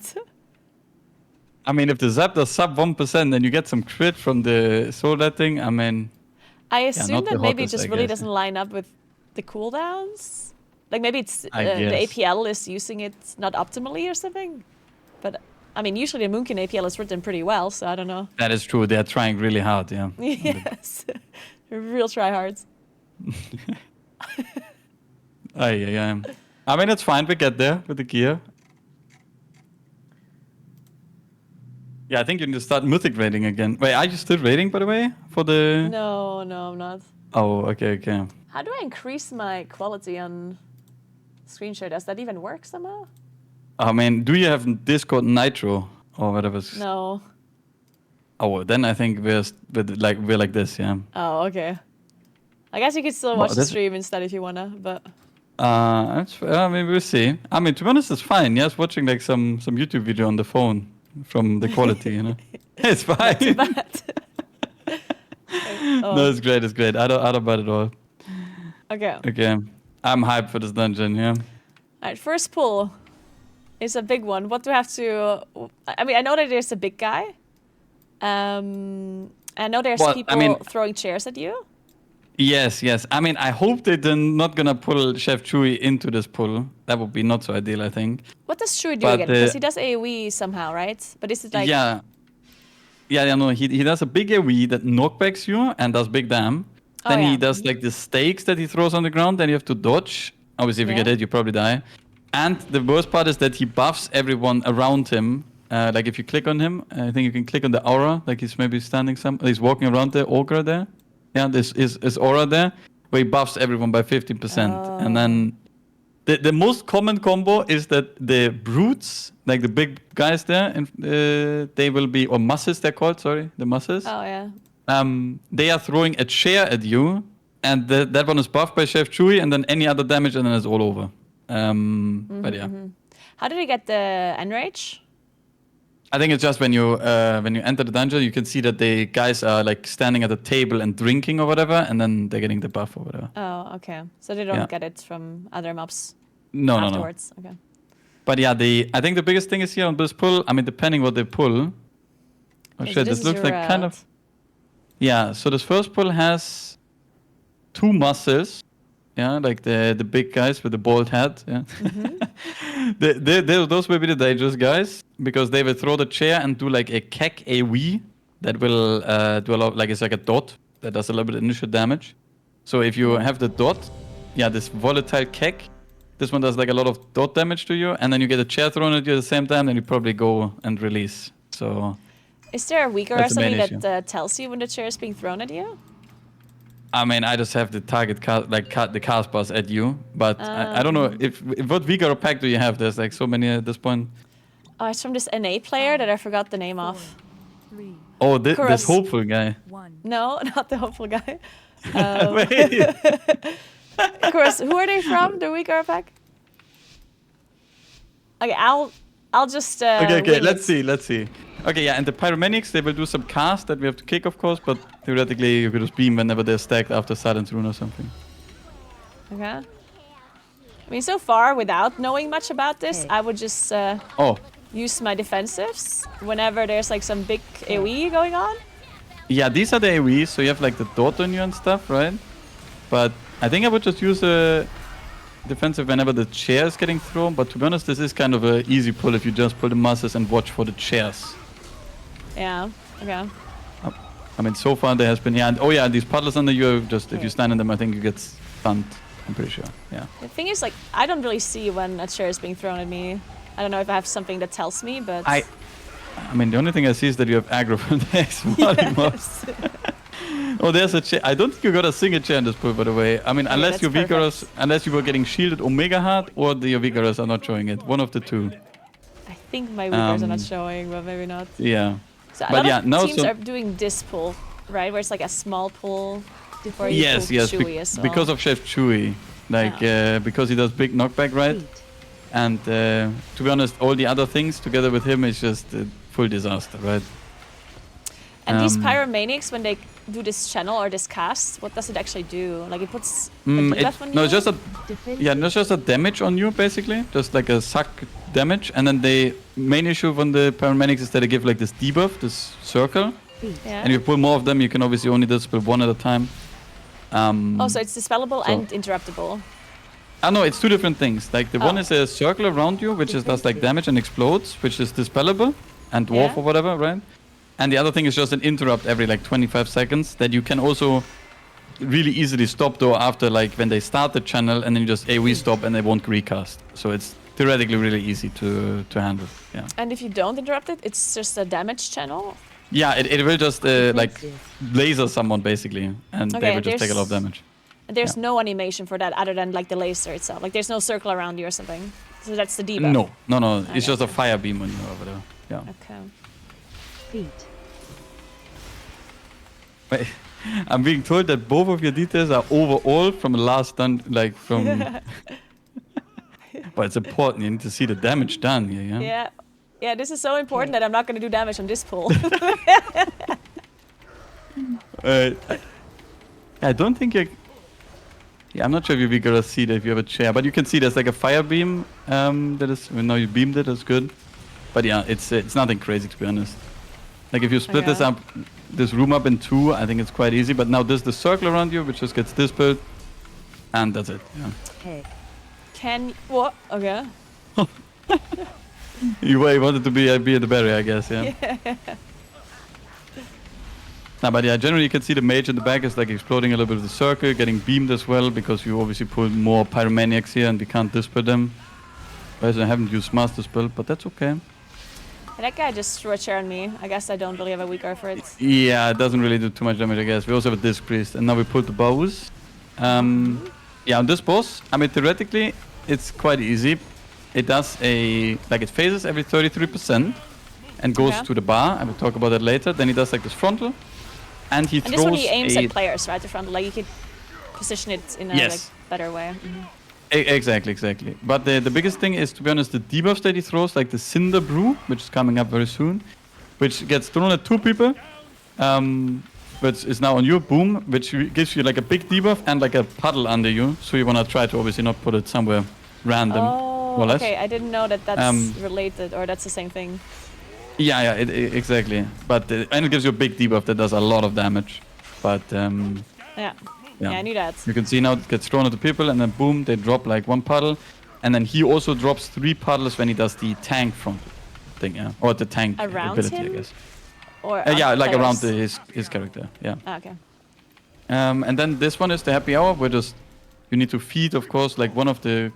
I mean, if the zap does sub 1%, then you get some crit from the solar thing. I mean, I assume not that the maybe it hottest, just I really guess. doesn't line up with the cooldowns. Like maybe it's I the guess. APL is using it not optimally or something. But I mean, usually the Moonkin APL is written pretty well, so I don't know. That is true. They're trying really hard, yeah. Yes, real tryhards. Yeah. I mean, it's fine. We get there with the gear. Yeah, I think you need to start mythic rating again. Wait, are you still rating, by the way, for the? No, I'm not. Oh, okay. How do I increase my quality on screen share? Does that even work somehow? I mean, do you have Discord Nitro or whatever? No. Oh, then I think we're like this, yeah. Oh, okay. I guess you could still Well, watch the that's- stream instead if you wanna, but I mean, we'll see. I mean, to be honest, it's fine. Yes, watching like some YouTube video on the phone from the quality, you know, it's fine. too bad. Oh, No, it's great. It's great. I don't bad at all. okay. Okay, I'm hyped for this dungeon. Yeah. Alright, first pull is a big one. What do I have to... I mean, I know that there's a big guy. I know there's Well, people I mean- throwing chairs at you. Yes. I mean, I hope they're not gonna pull Chef Chewy into this pull. That would be not so ideal, I think. What does Shui do But, again? Because he does AoE somehow, right? But is it like... Yeah. No, he does a big AoE that knockbacks you and does big dam. Oh, Then yeah. he does like the stakes that he throws on the ground, then you have to dodge. Obviously, if you Yeah. get hit, you probably die. And the worst part is that he buffs everyone around him. Like if you click on him, I think you can click on the aura, like he's maybe standing he's walking around the ogre there. Yeah, this is aura there, where he buffs everyone by 50%. And then the most common combo is that the brutes, like the big guys there, and they will be, or musses they're called, sorry, the musses. Oh, yeah. They are throwing a chair at you, and that one is buffed by Chef Chewy, and then any other damage, and then it's all over. But yeah. How did he get the Enrage? I think it's just when you enter the dungeon, you can see that the guys are like standing at a table and drinking or whatever, and then they're getting the buff or whatever. Oh, okay. So they don't Yeah. get it from other mobs No. afterwards. Okay. But yeah, I think the biggest thing is here on this pull. I mean, depending what they pull. Oh Okay, so shit, this this is looks your like kind route. of. Yeah, so this first pull has 2 muscles. Yeah, like the big guys with the bald head. Yeah. Those will be the dangerous guys because they will throw the chair and do like a keck AoE that will do a lot, like it's like a dot that does a little bit of initial damage. So if you have the dot, yeah, this volatile keck, this one does like a lot of dot damage to you, and then you get a chair thrown at you at the same time, then you probably go and release. So Is there a weaker or That's the main something that issue. tells you when the chair is being thrown at you? I mean, I just have the target the cast bars at you, but I don't know if what Vigor pack do you have? There's like so many at this point. Oh, it's from this NA player that I forgot the name of. 3, Oh, this Chorus. hopeful guy. 1. No, not the hopeful guy. Wait. Of course, who are they from? The weaker pack? Okay, I'll just Okay, wing let's it. see. Okay, yeah, and the pyromanics, they will do some cast that we have to kick, of course, but theoretically you could just beam whenever they're stacked after Silence Rune or something. Okay. I mean, so far, without knowing much about this, I would just Oh, use my defensives whenever there's like some big AoE going on. yeah, these are the AoEs, so you have like the dot on you and stuff, right? But I think I would just use a defensive whenever the chair is getting thrown, but to be honest, this is kind of an easy pull if you just pull the muscles and watch for the chairs. Yeah, okay. I mean, so far there has been, yeah, and, oh yeah, these puddles under you, just if you stand in them, I think you get stunned. I'm pretty sure, yeah. The thing is, like, I don't really see when a chair is being thrown at me. I don't know if I have something that tells me, but... I mean, the only thing I see is that you have aggro from the X-Body mobs. Oh, there's a chair. I don't think you got a single chair in this pool, by the way. I mean, Okay, unless that's your Vigorous, perfect. unless you were getting shielded Omega hard, or your Vigorous are not showing it. One of the two. I think my weakers are not Um, showing, but maybe not. Yeah. So a but lot yeah, of no, teams so- are doing this pull, right? Where it's like a small pull before you Yes, pull yes. Chewy as well. Because of Chef Chewy. Like, because he does big knockback, right? And to be honest, all the other things together with him is just a full disaster, right? And these pyromaniacs, when they do this channel or this cast, what does it actually do? Like it puts a debuff on you? No, it's just a damage on you basically, just like a suck damage. And then the main issue from the pyromaniacs is that they give like this debuff, this circle. Yeah. And if you pull more of them, you can obviously only dispel one at a time. So it's dispellable and interruptible. No, it's two different things. Like the one is a circle around you, which does like damage and explodes, which is dispellable and dwarf or whatever, right? And the other thing is just an interrupt every like 25 seconds that you can also really easily stop though after like when they start the channel, and then you just AoE stop and they won't recast. So it's theoretically really easy to handle. Yeah. And if you don't interrupt it, it's just a damage channel? Yeah, it will just like laser someone basically, and they will just take a lot of damage. There's no animation for that other than like the laser itself. Like there's no circle around you or something. So that's the debuff. No. It's just a fire beam when you're over there. Yeah. Okay. Feet. Wait, I'm being told that both of your details are overall from the last done, like from. But it's important. You need to see the damage done here. Yeah. Yeah. Yeah. This is so important that I'm not going to do damage on this pull. I don't think you. Yeah, I'm not sure if you're gonna see that if you have a chair, but you can see there's like a fire beam. That is. Now you beamed it. That's good. But yeah, it's nothing crazy to be honest. Like if you split this room up in two, I think it's quite easy. But now there's the circle around you, which just gets dispelled, and that's it. Yeah. Hey. Can what? Okay. You wanted to be at the barrier, I guess. Yeah. Nah, but yeah, generally you can see the mage in the back is like exploding a little bit of the circle, getting beamed as well because you obviously pulled more pyromaniacs here and we can't dispel them. Whereas I haven't used master spell, but that's okay. That guy just threw a chair on me. I guess I don't really have a weak for it. Yeah, it doesn't really do too much damage, I guess. We also have a disc priest, and now we pulled the bows. Yeah, on this boss, I mean, theoretically, it's quite easy. It does it phases every 33% and goes to the bar. I will talk about that later. Then he does like this frontal, and he throws this one he aims at players, right? The frontal, like you could position it in a like, better way. Exactly. But the biggest thing is, to be honest, the debuffs that he throws, like the Cinder Brew, which is coming up very soon, which gets thrown at two people, but is now on you, boom, which gives you like a big debuff and like a puddle under you. So you want to try to obviously not put it somewhere random. Oh, okay. I didn't know that that's related, or that's the same thing. Yeah, exactly. But and it gives you a big debuff that does a lot of damage. But yeah, I knew that. You can see now it gets thrown at the people, and then boom, they drop like one puddle, and then he also drops 3 puddles when he does the tank front thing, or the tank around ability, him? I guess. Or yeah, like players? around his character. Yeah. Okay. And then this one is the happy hour, where you need to feed, of course, like one of the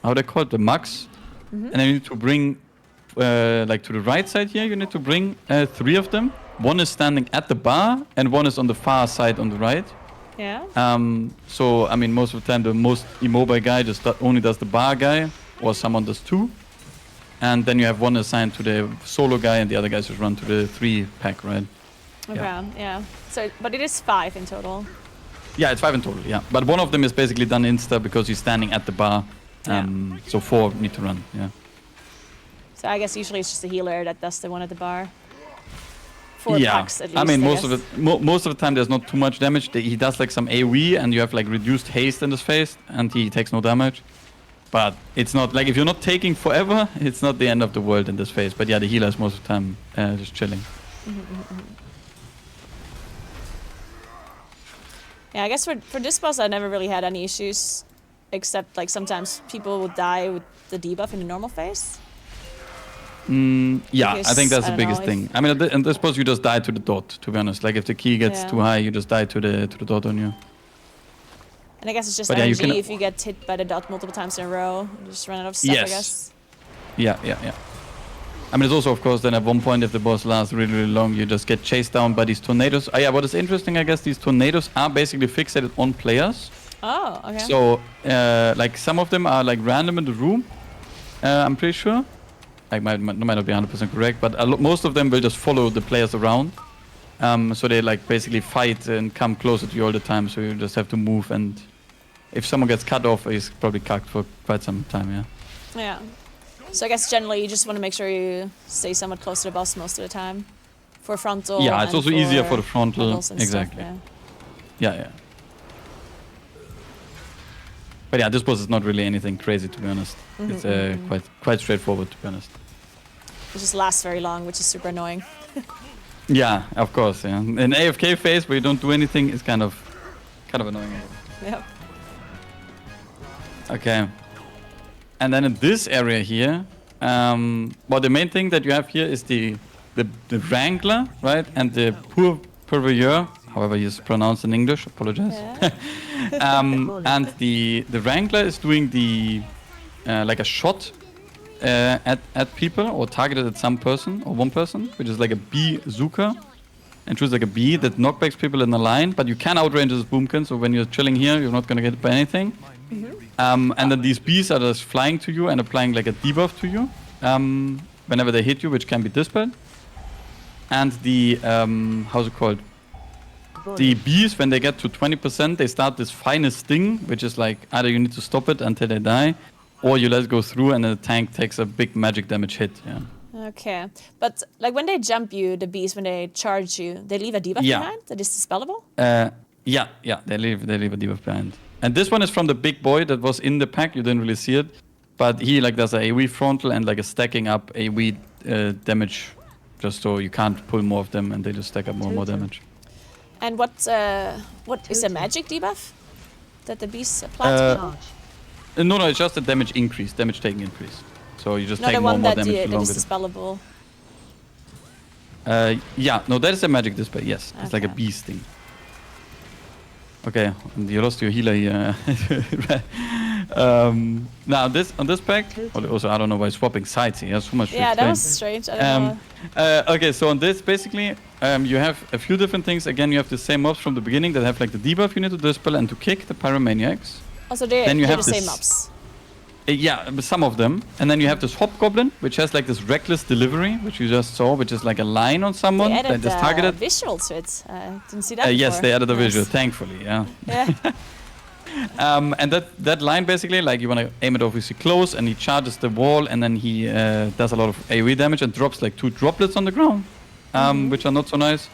how they call it, the mugs, and then you need to bring like to the right side here. You need to bring 3 of them. One is standing at the bar, and one is on the far side on the right. Yeah. So I mean, most of the time, the most immobile guy just only does the bar guy, or someone does 2, and then you have one assigned to the solo guy, and the other guys just run to the 3-pack, right? Okay. Yeah. So, but it is 5 in total. Yeah, it's 5 in total. Yeah, but one of them is basically done insta because he's standing at the bar. So 4 need to run. Yeah. So I guess usually it's just the healer that does the one at the bar. 4 packs at least. I mean, most of the time there's not too much damage. He does like some AoE, and you have like reduced haste in his face, and he takes no damage. But it's not like if you're not taking forever, it's not the end of the world in this phase. But yeah, the healer is most of the time just chilling. Yeah, I guess for this boss I never really had any issues, except like sometimes people would die with the debuff in the normal phase. Yeah, Because, I think that's I the don't biggest know thing. I mean, and I suppose you just die to the dot, to be honest. Like if the key gets too high, you just die to the dot on you. And I guess it's just But yeah, energy if you get hit by the dot multiple times in a row. You just run out of stuff, I guess. Yeah. I mean, it's also, of course, then at one point, if the boss lasts really, really long, you just get chased down by these tornadoes. Oh, yeah, what is interesting, I guess, these tornadoes are basically fixated on players. Oh, okay. So, like, some of them are, like, random in the room, I'm pretty sure. Like, might not be 100% correct, but most of them will just follow the players around. So they, like, basically fight and come closer to you all the time, so you just have to move, and if someone gets cut off, he's probably cucked for quite some time, yeah. Yeah. So I guess generally you just want to make sure you stay somewhat close to the boss most of the time For frontal. Yeah, it's and also easier for the frontal. models and Exactly. Stuff, yeah. Yeah. But yeah, this boss is not really anything crazy, to be honest. It's quite straightforward, to be honest. It just lasts very long, which is super annoying. Yeah, of course. Yeah, an AFK phase where you don't do anything is kind of annoying. Yep. Okay. And then in this area here, well, the main thing that you have here is the Wrangler, right, and the Purveyor, however you pronounce in English. Apologize. Yeah. And the Wrangler is doing the like a shot at people or targeted at some person or one person, which is like a bee Zuka, and choose like a bee that knockbacks people in a line. But you can outrange this boomkin, so when you're chilling here, you're not gonna get hit by anything. And then these bees are just flying to you and applying like a debuff to you whenever they hit you, which can be dispelled. And the how's it called? The bees, when they get to 20%, they start this finest sting, which is like either you need to stop it until they die, or you let it go through and the tank takes a big magic damage hit. Yeah. Okay. But like when they jump you, the bees, when they charge you, they leave a debuff behind that is dispellable? Yeah, they leave a debuff behind. And this one is from the big boy that was in the pack. You didn't really see it, but he like does a AoE frontal and like a stacking up AoE damage, just so you can't pull more of them and they just stack up more and more damage. And what is a magic debuff that the bees apply to people? No, it's just a damage increase, damage taking increase. So you just Not take the more one and more that, damage. that is dispellable. Yeah, no, that is a magic dispel. Yes, it's like a bee sting. Okay, and you lost your healer here. Now on this pack, also I don't know why swapping sides here. So much. Yeah, that was strange. I don't know. Okay, so on this basically, you have a few different things. Again, you have the same mobs from the beginning that have like the debuff you need to dispel and to kick the pyromaniacs. Also, they're the same mobs. Yeah, some of them. And then you have this hobgoblin, which has like this reckless delivery, which you just saw, which is like a line on someone that is targeted. Visual to it. Didn't see that before. Yes, they added a visual, thankfully. Yeah. And that line basically, like you want to aim it obviously close, and he charges the wall, and then he does a lot of AoE damage and drops like 2 droplets on the ground, which are not so nice.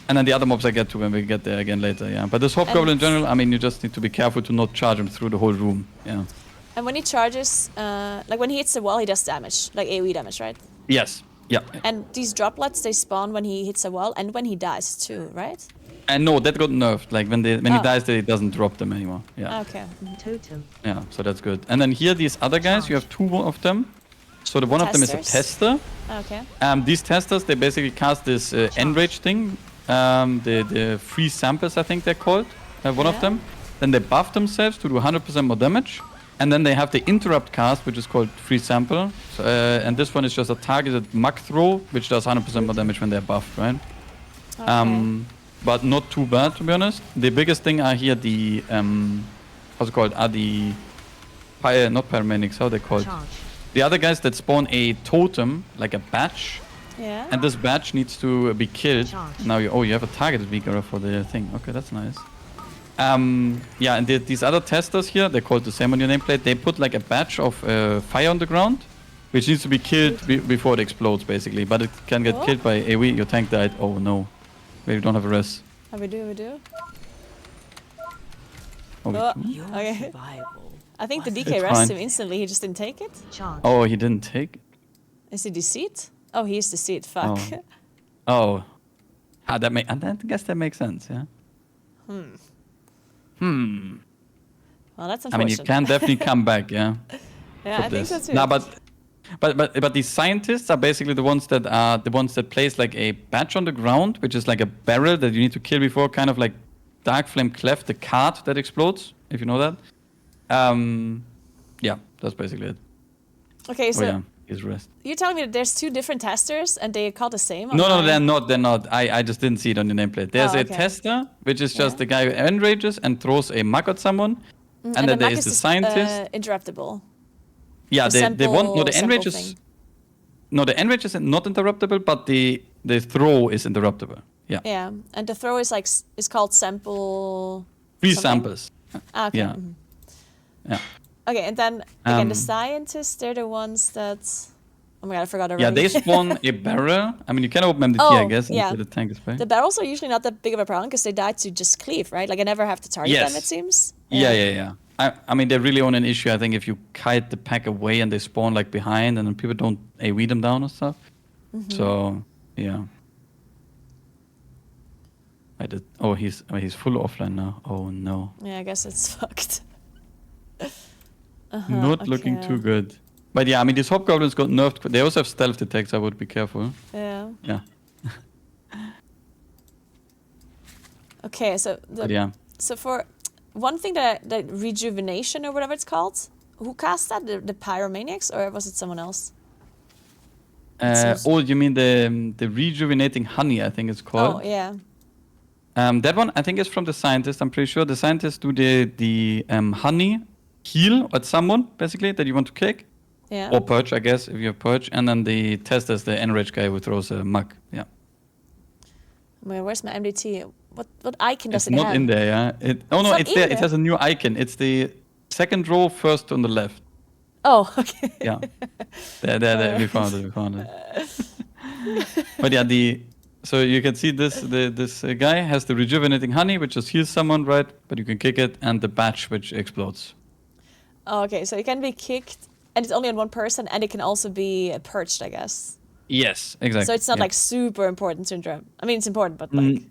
And then the other mobs I get to when we get there again later. Yeah. But this hobgoblin in general, I mean, you just need to be careful to not charge him through the whole room. Yeah. And when he charges, like when he hits the wall, he does damage, like AoE damage, right? Yes. Yeah. And these droplets, they spawn when he hits a wall and when he dies too, right? And no, that got nerfed. Like when he dies, it doesn't drop them anymore. Yeah. Okay. Totem. Yeah, so that's good. And then here, these other guys, you have 2 of them. So the one of them is a tester. Okay. These testers, they basically cast this enrage thing. The free samples, I think they're called. One of them. Then they buff themselves to do 100% more damage. And then they have the interrupt cast, which is called free sample. So, and this one is just a targeted muck throw, which does 100% more damage when they're buffed, right? Okay. But not too bad, to be honest. The biggest thing are here the how's it called? Are the not pyromaniacs? How are they called? Charge. The other guys that spawn a totem, like a badge. Yeah. And this badge needs to be killed. Charge. Now you have a targeted Vigor for the thing. Okay, that's nice. Yeah, and these other testers here, they're called the same on your nameplate. They put like a badge of fire on the ground, which needs to be killed before it explodes, basically. But it can get killed by AoE. Your tank died. Oh no, we don't have a res. We do. Oh, Okay. Survival. I think the DK It's rests fine. him instantly. He just didn't take it. Charge. Oh, he didn't take. Is he deceit? Oh, he is deceit. Fuck. Oh. I guess that makes sense. Yeah. Well, that's unfortunate. I mean, you can definitely come back. Yeah. Yeah, I think so too. No, but these scientists are basically the ones that place like a badge on the ground, which is like a barrel that you need to kill before, kind of like Dark Flame Cleft, the card that explodes, if you know that. Yeah, that's basically it. Okay, so he's rest. you're telling me that there's 2 different testers and they call the same? No, they're not. I just didn't see it on the nameplate. There's a tester, which is just the guy who enrages and throws a mug at someone, and then there is the scientist. Interruptible. Yeah, they want the enrage is thing. no, the enrage is not interruptible, but the throw is interruptible. Yeah. Yeah, and the throw is like is called sample. Free something? samples. Okay. Yeah. Yeah. Okay, and then again, the scientists, they're the ones that. Oh my god, I forgot already. Yeah, they spawn a barrel. I mean, you can open MDT, I Oh, guess, yeah. until the tank is back. The barrels are usually not that big of a problem because they die to just cleave, right? Like I never have to target them, it Yes. seems. Yeah. I mean, they're really on an issue, I think, if you kite the pack away and they spawn like behind and then people don't AoE them down and stuff. So, yeah. He's full offline now. Oh no. Yeah, I guess it's fucked. Not looking too good. But yeah, I mean, these hobgoblins got nerfed. They also have stealth attacks, I would be careful. Yeah. Yeah. Okay, so But yeah. so for one thing that rejuvenation or whatever it's called, who cast that? The pyromaniacs, or was it someone else? You mean the rejuvenating honey, I think it's called. Oh yeah. That one I think is from the scientist. I'm pretty sure the scientists do the honey heal at someone basically that you want to kick, Yeah. or purge, I guess, if you have purge, and then the test is the enrage guy who throws a mug. Yeah. Where's my MDT? What icon does It's it not have? in there, yeah. not It's in there. there? It has a new icon. It's the second row first on the left. Oh, okay. Yeah. There. We found it. But yeah, so you can see this guy has the rejuvenating honey, which just heals someone, right? But you can kick it, and the batch, which explodes. Oh, okay, so it can be kicked, and it's only on one person, and it can also be purged, I guess. Yes, exactly. So it's not yeah. like super important syndrome. I mean, it's important, but like.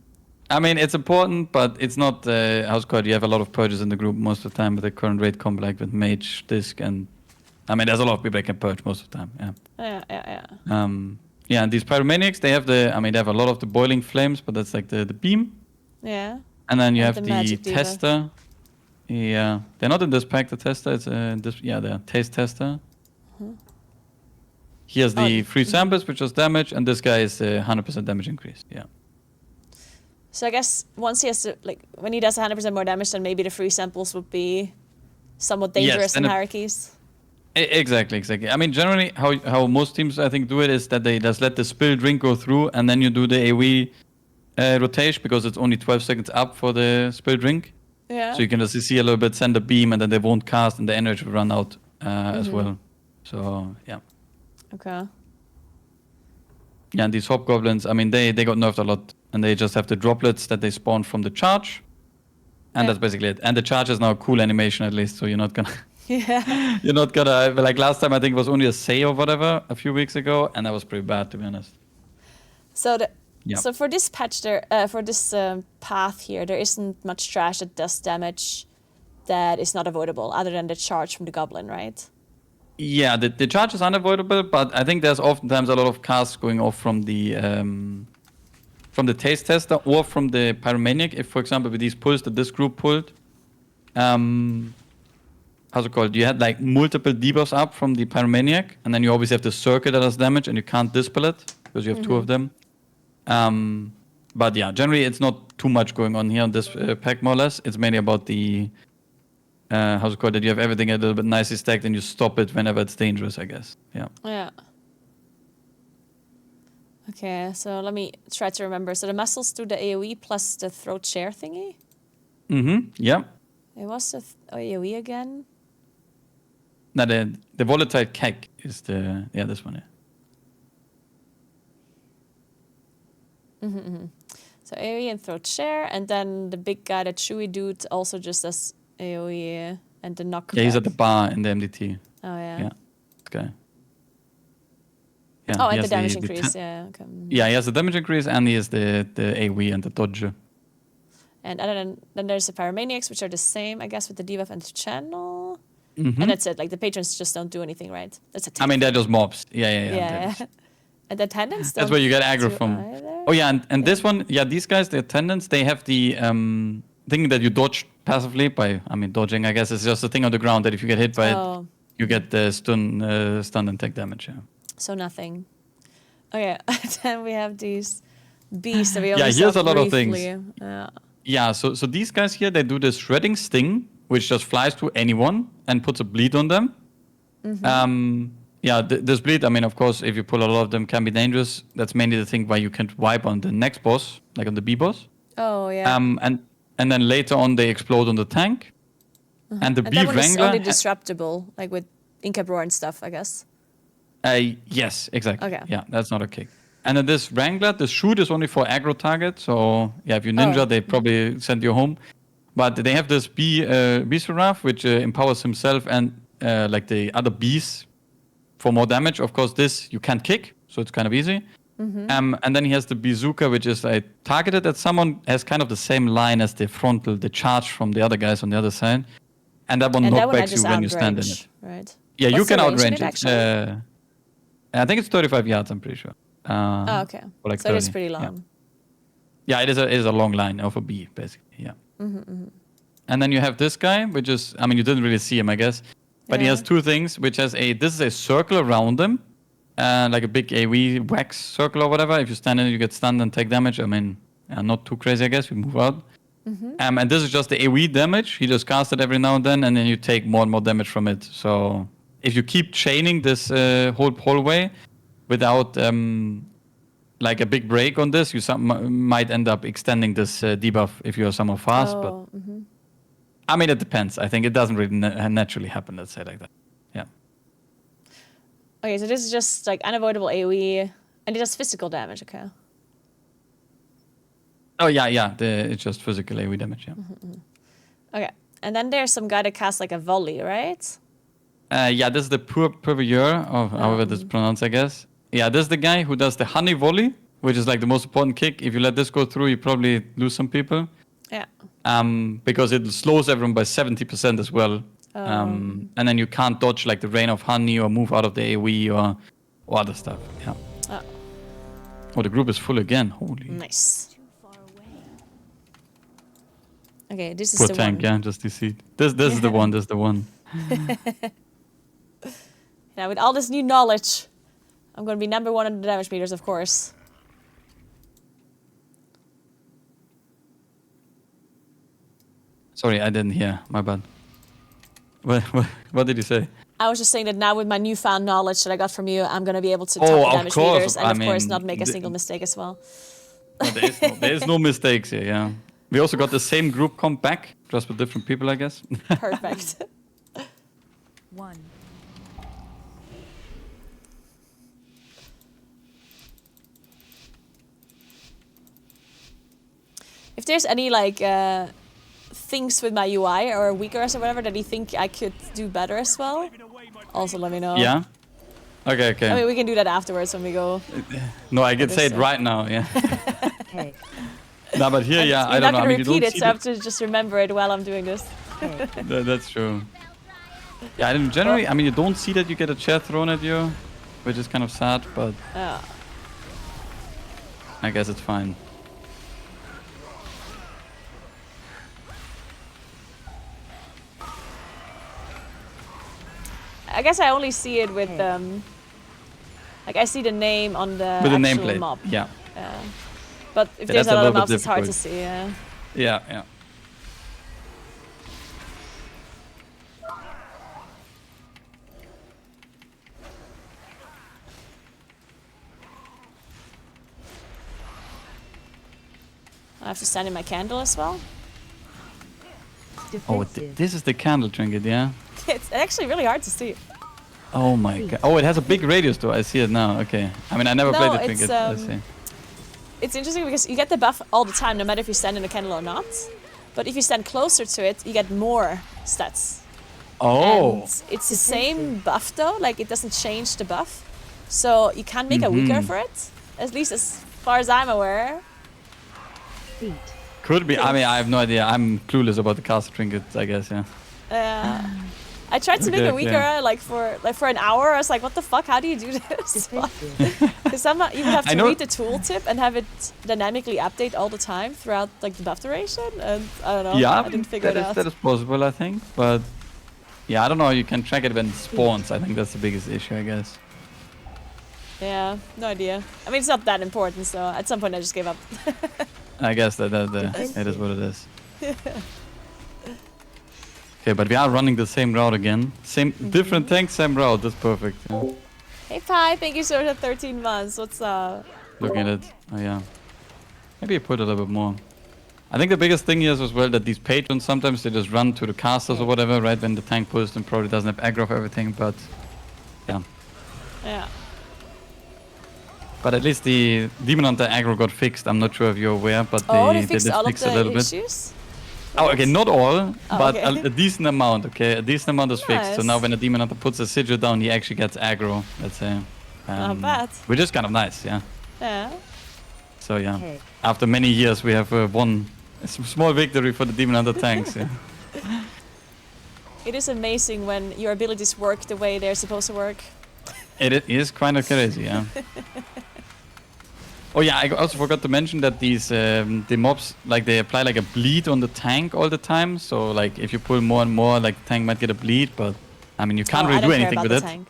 I mean, it's important, but it's not. How's it called? You have a lot of purges in the group most of the time with the current raid comp, like with Mage, Disc, and I mean, there's a lot of people that can purge most of the time. Yeah. Yeah. Yeah, and these pyromaniacs, they have they have a lot of the boiling flames, but that's like the beam. Yeah. And then you And have the the magic debuff. tester. Yeah, they're not in this pack. The tester, it's they're taste tester. He has the free samples, which does damage, and this guy is 100% damage increase. Yeah. So I guess once he has to, like, when he does 100% more damage, then maybe the free samples would be somewhat dangerous in hierarchies. Exactly. I mean, generally, how most teams I think do it is that they just let the spill drink go through, and then you do the AoE rotation because it's only 12 seconds up for the spill drink. Yeah. So you can just see a little bit, send a beam, and then they won't cast, and the energy will run out as well. So yeah. Okay. Yeah, and these hobgoblins, I mean, they got nerfed a lot, and they just have the droplets that they spawn from the charge, and that's basically it. And the charge is now a cool animation at least, so you're not gonna. Yeah. You're not gonna, like last time I think it was only a say or whatever a few weeks ago, and that was pretty bad to be honest. So so for this patch for this path here, there isn't much trash that does damage that is not avoidable, other than the charge from the goblin, right? Yeah, the charge is unavoidable, but I think there's oftentimes a lot of casts going off from the taste tester or from the pyromaniac. If, for example, with these pulls that this group pulled, how's it called? You had like multiple debuffs up from the pyromaniac, and then you always have the circuit that does damage, and you can't dispel it because you have two of them. But yeah, generally it's not too much going on here on this pack, more or less. It's mainly about the how's it called? That you have everything a little bit nicely stacked, and you stop it whenever it's dangerous, I guess. Yeah. Yeah. Okay, so let me try to remember. So the muscles do the AoE plus the throat share thingy. Yeah. It was the AoE again. No, the volatile keg is this one. Yeah. So AoE and throat share, and then the big guy, that Chewy dude, also just does AoE and the knockback. Yeah, he's at the bar in the MDT. Oh yeah. Yeah, this guy. Yeah, Oh, he and the has damage increase. Yeah. Okay. Yeah, he has the damage increase, and he has the AoE and the dodge. And other then there's the pyromaniacs, which are the same, I guess, with the debuff and the channel. And that's it. Like the patrons just don't do anything, right? That's a. I mean, they're just mobs. Yeah. And the attendants. That's where you get aggro from. Either. Oh yeah, and this one, these guys, the attendants, they have the thing that you dodge passively by. I mean, dodging, I guess, is just a thing on the ground that if you get hit by it, you get the stun and take damage. Yeah. So nothing. Okay, then we have these beasts that we only here's saw a lot of briefly. things. Yeah, so these guys here, they do this shredding sting, which just flies to anyone and puts a bleed on them. This bleed, I mean, of course, if you pull a lot of them, can be dangerous. That's mainly the thing why you can't wipe on the next boss, like on the B boss. Oh, yeah. And then later on, they explode on the tank. And the and B that one is Wrangler... only disruptible, like with Incap Roar and stuff, I guess. Yes, exactly. Okay. Yeah, that's not a kick. And then this Wrangler, the shoot is only for aggro target. So yeah, if you ninja, Oh. they probably send you home. But they have this bee seraph, which empowers himself and like the other bees for more damage. Of course, this you can't kick, so it's kind of easy. And then he has the bazooka, which is targeted at someone, has kind of the same line as the frontal, the charge from the other guys on the other side. And that one And that one I knockbacks you just when you stand in outrange, it. right? Yeah, you What's the can range in outrange it, actually? I think it's 35 yards, I'm pretty sure. Oh, okay. Or like So it is 30, pretty yeah. long. Yeah, it is a long line of a bee, basically. Yeah. And then you have this guy, which is, I mean, you didn't really see him, I guess, but he Yeah. has two things, which has this is a circle around him, like a big AoE wax circle or whatever. If you stand in it, you get stunned and take damage. I mean, not too crazy, I guess. We move out. And this is just the AoE damage. He just casts it every now and then you take more and more damage from it. So if you keep chaining this whole hallway without like a big break on this, you might end up extending this debuff if you're somehow fast. But I mean, it depends. I think it doesn't really naturally happen, let's say like that. Yeah. Okay, so this is just like unavoidable AoE, and it does physical damage, okay? Oh, yeah. It's just physical AoE damage, yeah. Okay, and then there's some guy that casts like a volley, right? Yeah, this is the Purveyor, or however this is pronounced, I guess. Yeah, this is the guy who does the honey volley, which is like the most important kick. If you let this go through, you probably lose some people. Yeah. Because it slows everyone by 70% as well. And then you can't dodge like the rain of honey or move out of the AoE or other stuff. Yeah. Oh, the group is full again. Holy. Nice. Okay, this is Poor the tank, one. yeah, just DC. This is the one, this is the one. Now, with all this new knowledge, I'm going to be number one on the damage meters, of course. Sorry, I didn't hear. My bad. What did you say? I was just saying that now with my newfound knowledge that I got from you, I'm going to be able to Oh, top the of damage course. meters and, I of course, mean, not make a single mistake as well. No, there is no mistakes here, yeah. We also got the same group comp back, just with different people, I guess. Perfect. One. If there's any, like, things with my UI or weakers or whatever that you think I could do better as well, also let me know. Yeah? Okay. I mean, we can do that afterwards when we go. No, I can say it Understand. right now, yeah. Okay. No, but here, yeah, I You're don't not know. I going mean, to you don't repeat it, see so I have to just remember it while I'm doing this. Okay. That's true. Yeah, and generally, I mean, you don't see that you get a chair thrown at you, which is kind of sad, but I guess it's fine. I guess I only see it with like I see the name on the With the actual nameplate, mob. yeah. But if Yeah, there's that's a a lot of little bit mobs, it's hard to difficult. see. Yeah. Yeah. I have to stand in my candle as well. Oh, Defensive. this is the candle trinket, yeah? It's actually really hard to see. Oh my god. Oh, it has a big radius though. I see it now. Okay. I mean, I never No, played the it's, trinket. I see. It's interesting because you get the buff all the time, no matter if you stand in a candle or not. But if you stand closer to it, you get more stats. Oh. And it's the same buff though, like it doesn't change the buff. So you can't make a weaker for it, at least as far as I'm aware. Feet. Could be. I mean, I have no idea. I'm clueless about the caster trinkets, I guess, yeah. I tried to make Okay, a weaker yeah. like for an hour. I was like, what the fuck? How do you do this? Defensive. Because somehow you would have I to know- read the tooltip and have it dynamically update all the time throughout like the buff duration. And I don't know. Yeah, I didn't figure it out. that is possible, I think. But yeah, I don't know. You can track it when it spawns. I think that's the biggest issue, I guess. Yeah, no idea. I mean, it's not that important. So at some point, I just gave up. I guess that it is what it is. Okay, but we are running the same route again. Different tank, same route. That's perfect. Yeah. Hey, Pi, thank you so much for 13 months. What's up? Looking at it. Oh yeah. Maybe I put a little bit more. I think the biggest thing here is as well that these patrons sometimes they just run to the casters or whatever, right? When the tank pushed and probably doesn't have aggro for everything, but yeah. Yeah. But at least the Demon Hunter aggro got fixed. I'm not sure if you're aware, but They they fixed did all of fix a little the bit. issues? Oh, okay, not all, Oh, but okay. a decent amount, okay? A decent amount is fixed. So Nice. now when a Demon Hunter puts a sigil down, he actually gets aggro, let's say. Not bad. Which is kind of nice, yeah. Yeah. So yeah, Okay. after many years, we have won a small victory for the Demon Hunter tanks, yeah. It is amazing when your abilities work the way they're supposed to work. It is kind of crazy, yeah. Oh yeah, I also forgot to mention that these the mobs, like they apply like a bleed on the tank all the time. So like if you pull more and more, like the tank might get a bleed, but I mean you can't I really don't do care anything about with the it. tank.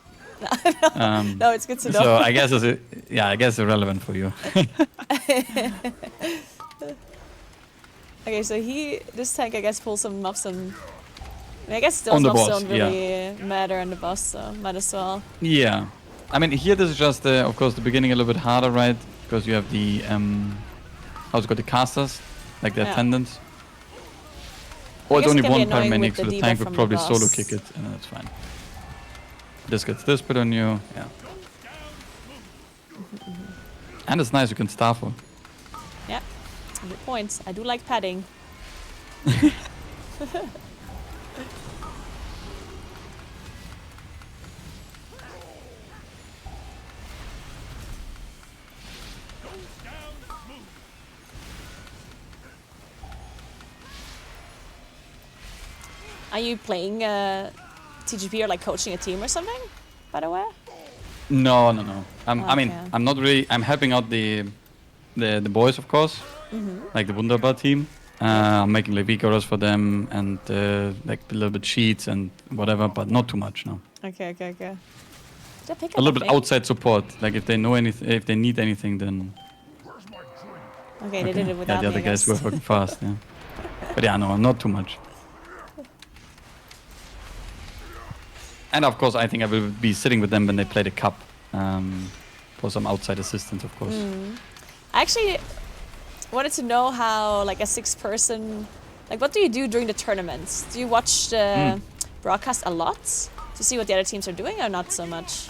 No, it's good to know. So I guess I guess irrelevant for you. Okay, so this tank I guess pulls some mobs and I guess those On the mobs boss, don't really matter on the boss, so might as well. Yeah, I mean here this is just of course the beginning a little bit harder, right? Because you have the how's it called, the casters, like the Yeah. attendants. I Or it's guess it only can be one annoying paramedic, with so the the tank debuff would from the probably solo boss. kick it, and that's fine. This gets this put on you, yeah. And it's nice, you can starful. Yeah, good point. I do like padding. Are you playing TGP or like coaching a team or something, by the way? No. I mean, Okay. I'm not really. I'm helping out the boys, of course, like the Wunderbar team. I'm making like VODs for them and like a little bit sheets and whatever, but not too much. No, Okay. Did I pick up a little bit thing? outside support. Like if they know anything, if they need anything, then Okay, they did it yeah, without the me, other I guys guess. were working fast. Yeah, but yeah, no, not too much. And of course, I think I will be sitting with them when they play the cup for some outside assistance, of course. I actually wanted to know how, like, a 6-person, like, what do you do during the tournaments? Do you watch the broadcast a lot to see what the other teams are doing, or not so much?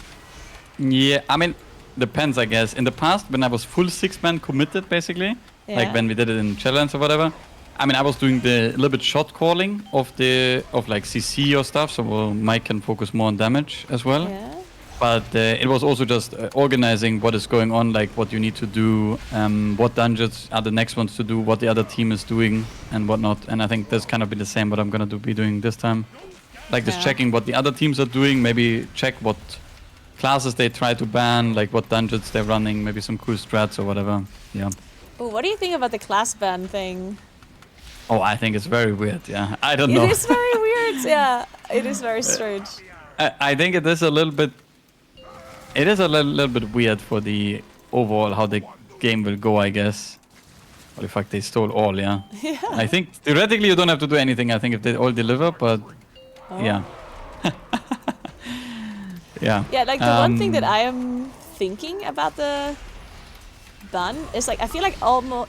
Yeah, I mean, depends, I guess. In the past, when I was full 6-man committed, basically, like Yeah. when we did it in challenge or whatever, I mean, I was doing the little bit shot calling of like CC or stuff, so Mike can focus more on damage as well. Yeah. But it was also just organizing what is going on, like what you need to do, what dungeons are the next ones to do, what the other team is doing, and whatnot. And I think that's kind of be the same what I'm gonna be doing this time. Like just Yeah. checking what the other teams are doing, maybe check what classes they try to ban, like what dungeons they're running, maybe some cool strats or whatever. Yeah. Ooh, what do you think about the class ban thing? Oh, I think it's very weird. Yeah, I don't know. It is very weird. Yeah, it is very strange. I think it is a little bit. It is a little bit weird for the overall how the game will go, I guess. Holy fuck, they stole all, yeah. I think theoretically you don't have to do anything. I think if they all deliver, but yeah. Yeah. Yeah, like the one thing that I am thinking about the ban is like I feel like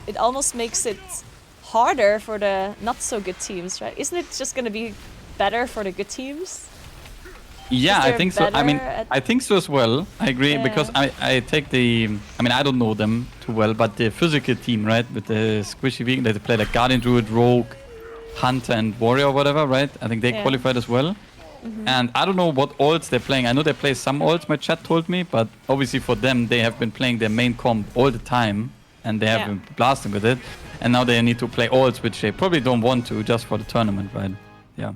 it almost makes it harder for the not so good teams, right? Isn't it just gonna be better for the good teams? Yeah, they're I think so. I mean, better at- I think so as well. I agree Yeah. because I take the. I mean, I don't know them too well, but the physical team, right, with the squishy vegan, they play like Guardian Druid, Rogue, Hunter, and Warrior, or whatever, right? I think they Yeah. qualified as well. And I don't know what alts they're playing. I know they play some alts. My chat told me, but obviously for them, they have been playing their main comp all the time, and they have Yeah. been blasting with it. And now they need to play alts, which they probably don't want to just for the tournament, right? Yeah.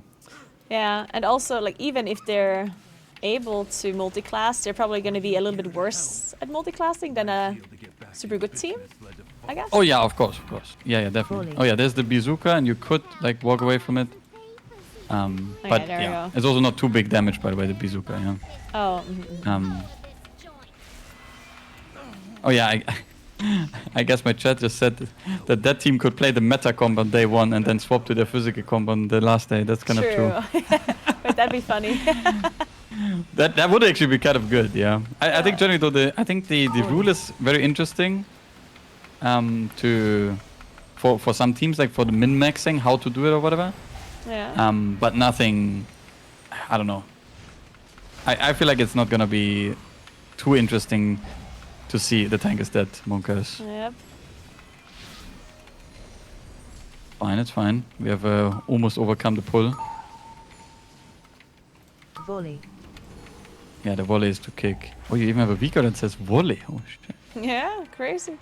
Yeah, and also like even if they're able to multi-class, they're probably gonna be a little bit worse at multi-classing than a super good team, I guess. Oh yeah, of course. Yeah, definitely. Rolling. Oh yeah, there's the bazooka, and you could like walk away from it. But there we yeah, go. it's also not too big damage, by the way, the bazooka. Yeah. Oh, Oh yeah, I guess my chat just said that team could play the meta comp on day 1 and then swap to their physical comp on the last day. That's kind of true. But that'd be funny. That would actually be kind of good. Yeah. I think generally though the rule is very interesting. For some teams, like for the min maxing, how to do it or whatever. Yeah. But nothing. I don't know. I feel like it's not gonna be too interesting to see. The tank is dead, Monkers. Yep. Fine, it's fine. We have almost overcome the pull. Volley. Yeah, the volley is to kick. Oh, you even have a Vika that says volley. Oh, shit. Yeah, crazy.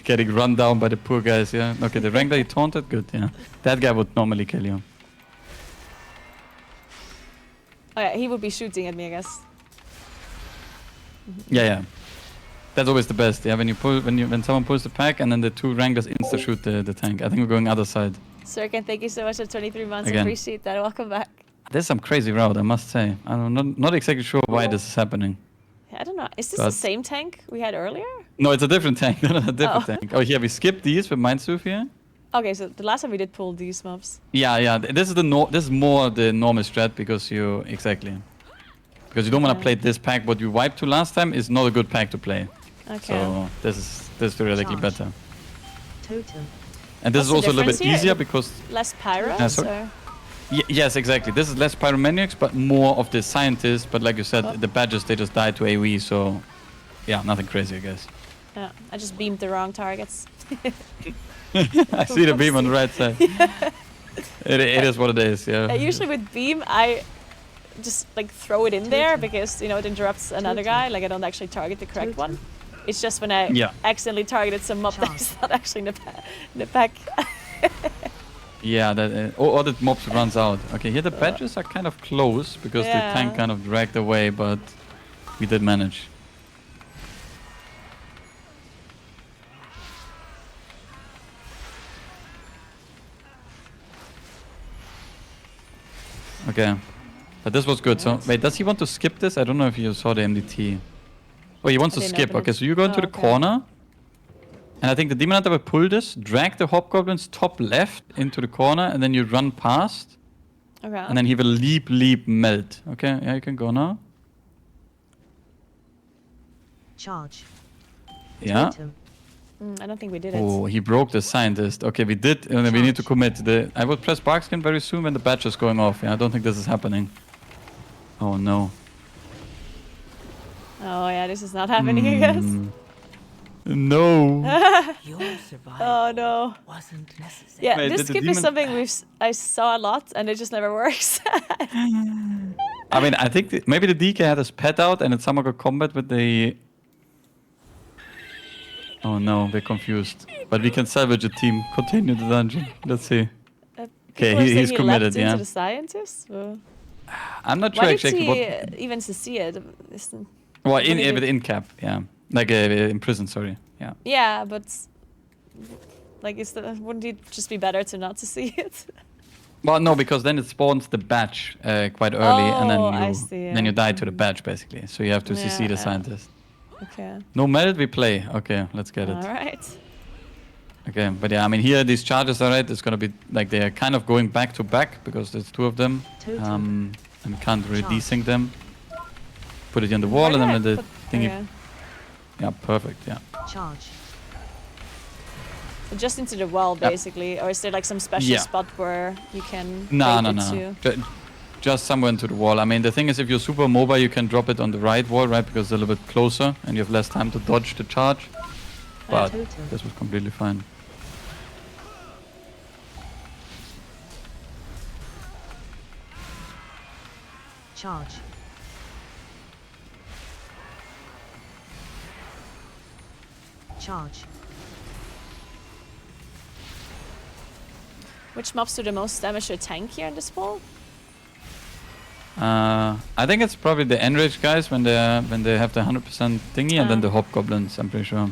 Getting run down by the poor guys, yeah. Okay, the Wrangler he taunted, good, yeah. That guy would normally kill you. Oh yeah, he would be shooting at me, I guess. Yeah. That's always the best, yeah. When someone pulls the pack and then the two Wranglers insta shoot the tank. I think we're going other side. Sirkin, thank you so much for 23 months. Again. Appreciate that. Welcome back. There's some crazy route, I must say. I'm not exactly sure why this is happening. I don't know. Is this But- the same tank we had earlier? No, it's a different tank. No, a different Oh. tank. Oh, yeah, we skipped these with Mindstooth here. Okay, so the last time we did pull these mobs. Yeah. This is more the normal strat because you because you don't want to play this pack. What you wiped to last time is not a good pack to play. Okay. So this is theoretically Charge. better. Totem. And this What's is also the a little bit difference here? easier because Less pyros? sorry? Or? yes, exactly. This is less pyromaniacs, but more of the scientists. But like you said, Oh. the badges they just die to AoE. So yeah, nothing crazy, I guess. Yeah, I just beamed the wrong targets. I see the beam on the right side. It is what it is. Yeah. Usually with beam, I just like throw it in there because you know it interrupts another guy. Like I don't actually target the correct one. It's just when I Yeah. accidentally targeted some mob that's not actually in the pack. Yeah, that or the mobs runs out. Okay, here the badges are kind of close because the tank Yeah. kind of dragged away, but we did manage. Okay, but this was good. So wait, does he want to skip this? I don't know if you saw the MDT. Oh, he wants I to didn't skip. open Okay, it. so you go into Oh, the okay. corner. And I think the Demon Hunter will pull this, drag the Hobgoblins top left into the corner, and then you run past. Okay. And then he will leap, melt. Okay, yeah, you can go now. Charge. Yeah. Totem. I don't think we did it. Oh, he broke the scientist. Okay, we did, and we need to commit. I will press Barkskin very soon when the badge is going off. Yeah, I don't think this is happening. Oh no. Oh yeah, this is not happening, I guess. No. Your survival Oh no. wasn't necessary. Yeah, Wait, this did the skip is demon- something I saw a lot, and it just never works. I mean, I think maybe the DK had his pet out, and it somehow got combat with the. Oh no, they're confused. But we can salvage a team. Continue the dungeon. Let's see. People Okay, are saying he's he committed. leapt Yeah. into the scientist. Well, I'm not sure why did exactly he what. even see it? Isn't- Well, what did he with do? in cap, yeah, like in prison. Sorry, yeah. Yeah, but like, wouldn't it just be better to not to see it? Well, no, because then it spawns the badge quite early, and Oh, I then see, then you yeah. die to the badge basically. So you have to CC the Yeah. scientist. Okay. No melt, we play. Okay, let's get it. All right. Okay, but yeah, I mean here these charges are right. It's gonna be like they're kind of going back to back because there's two of them, and we can't really desync them. Put it on the wall, and then when the thingy. Okay. Yeah, perfect. Yeah. Charge. So just into the wall, Yep. basically, or is there like some special Yeah. spot where you can? No, bait no, it no. to? Just somewhere into the wall. I mean, the thing is, if you're super mobile, you can drop it on the right wall, right? Because it's a little bit closer, and you have less time to dodge the charge. But Totem. this was completely fine. Charge. Charge. Which mobs do the most damage to a tank here in this pool? I think it's probably the enraged guys when they have the 100% thingy, and then the hobgoblins. I'm pretty sure.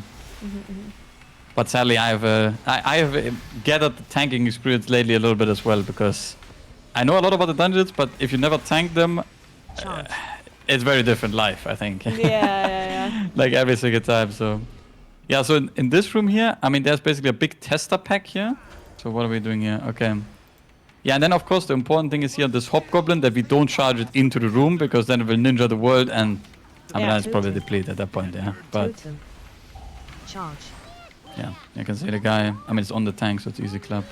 But sadly, I have gathered the tanking experience lately a little bit as well, because I know a lot about the dungeons, but if you never tank them, Charge. it's very different life, I think. Yeah. Like every single time. So yeah, so in this room here, I mean, there's basically a big tester pack here. So what are we doing here? Okay. Yeah, and then of course the important thing is here this hobgoblin, that we don't charge it into the room, because then it will ninja the world, and I mean Yeah. that's probably depleted at that point, yeah. But Totem. Charge. yeah, you can see the guy. I mean, it's on the tank, so it's easy clap.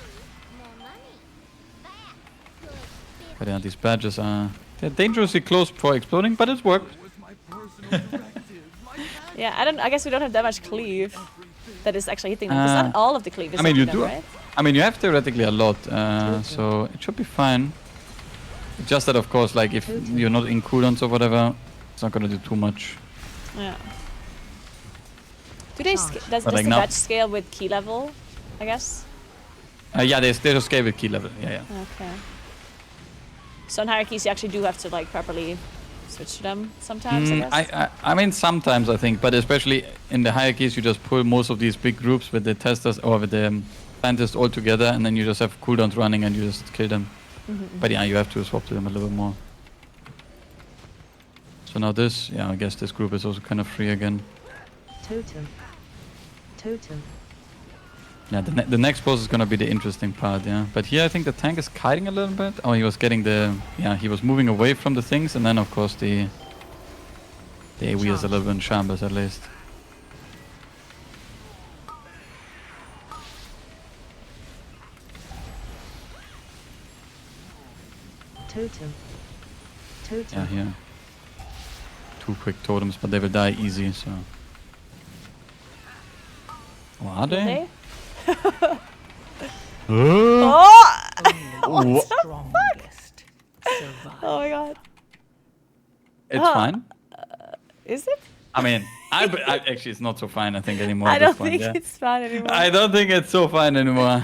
But yeah, these badges are They're dangerously close before exploding, but it's worked. Yeah, I guess we don't have that much cleave that is actually hitting them. Because not all of the cleave is I mean, hitting you them, do. right? I mean, you have theoretically a lot, so it should be fine. Just that, of course, like if you're not in cooldowns or whatever, it's not gonna do too much. Yeah. Do they does But like the now- batch scale with key level? I guess. Yeah, they just scale with key level. Yeah. Okay. So in hierarchies, you actually do have to like properly switch to them sometimes. I guess. I mean, sometimes I think, but especially in the hierarchies, you just pull most of these big groups with the testers or with the scientists all together, and then you just have cooldowns running and you just kill them. But yeah, you have to swap to them a little bit more. So now this, yeah, I guess this group is also kind of free again. Totem. Totem. Yeah, the next boss is gonna be the interesting part, yeah. But here I think the tank is kiting a little bit. Oh, he was getting he was moving away from the things, and then of course the AoE is a little bit in shambles at least. Totem. Totem. Yeah, here. 2 quick totems, but they will die easy, so. Oh, are Will they? they? Oh! Only the strongest survive. Oh my god. It's fine. Is it? I mean, I actually it's not so fine. I think anymore. I at this don't point, think yeah. it's fun anymore. I don't think it's so fine anymore.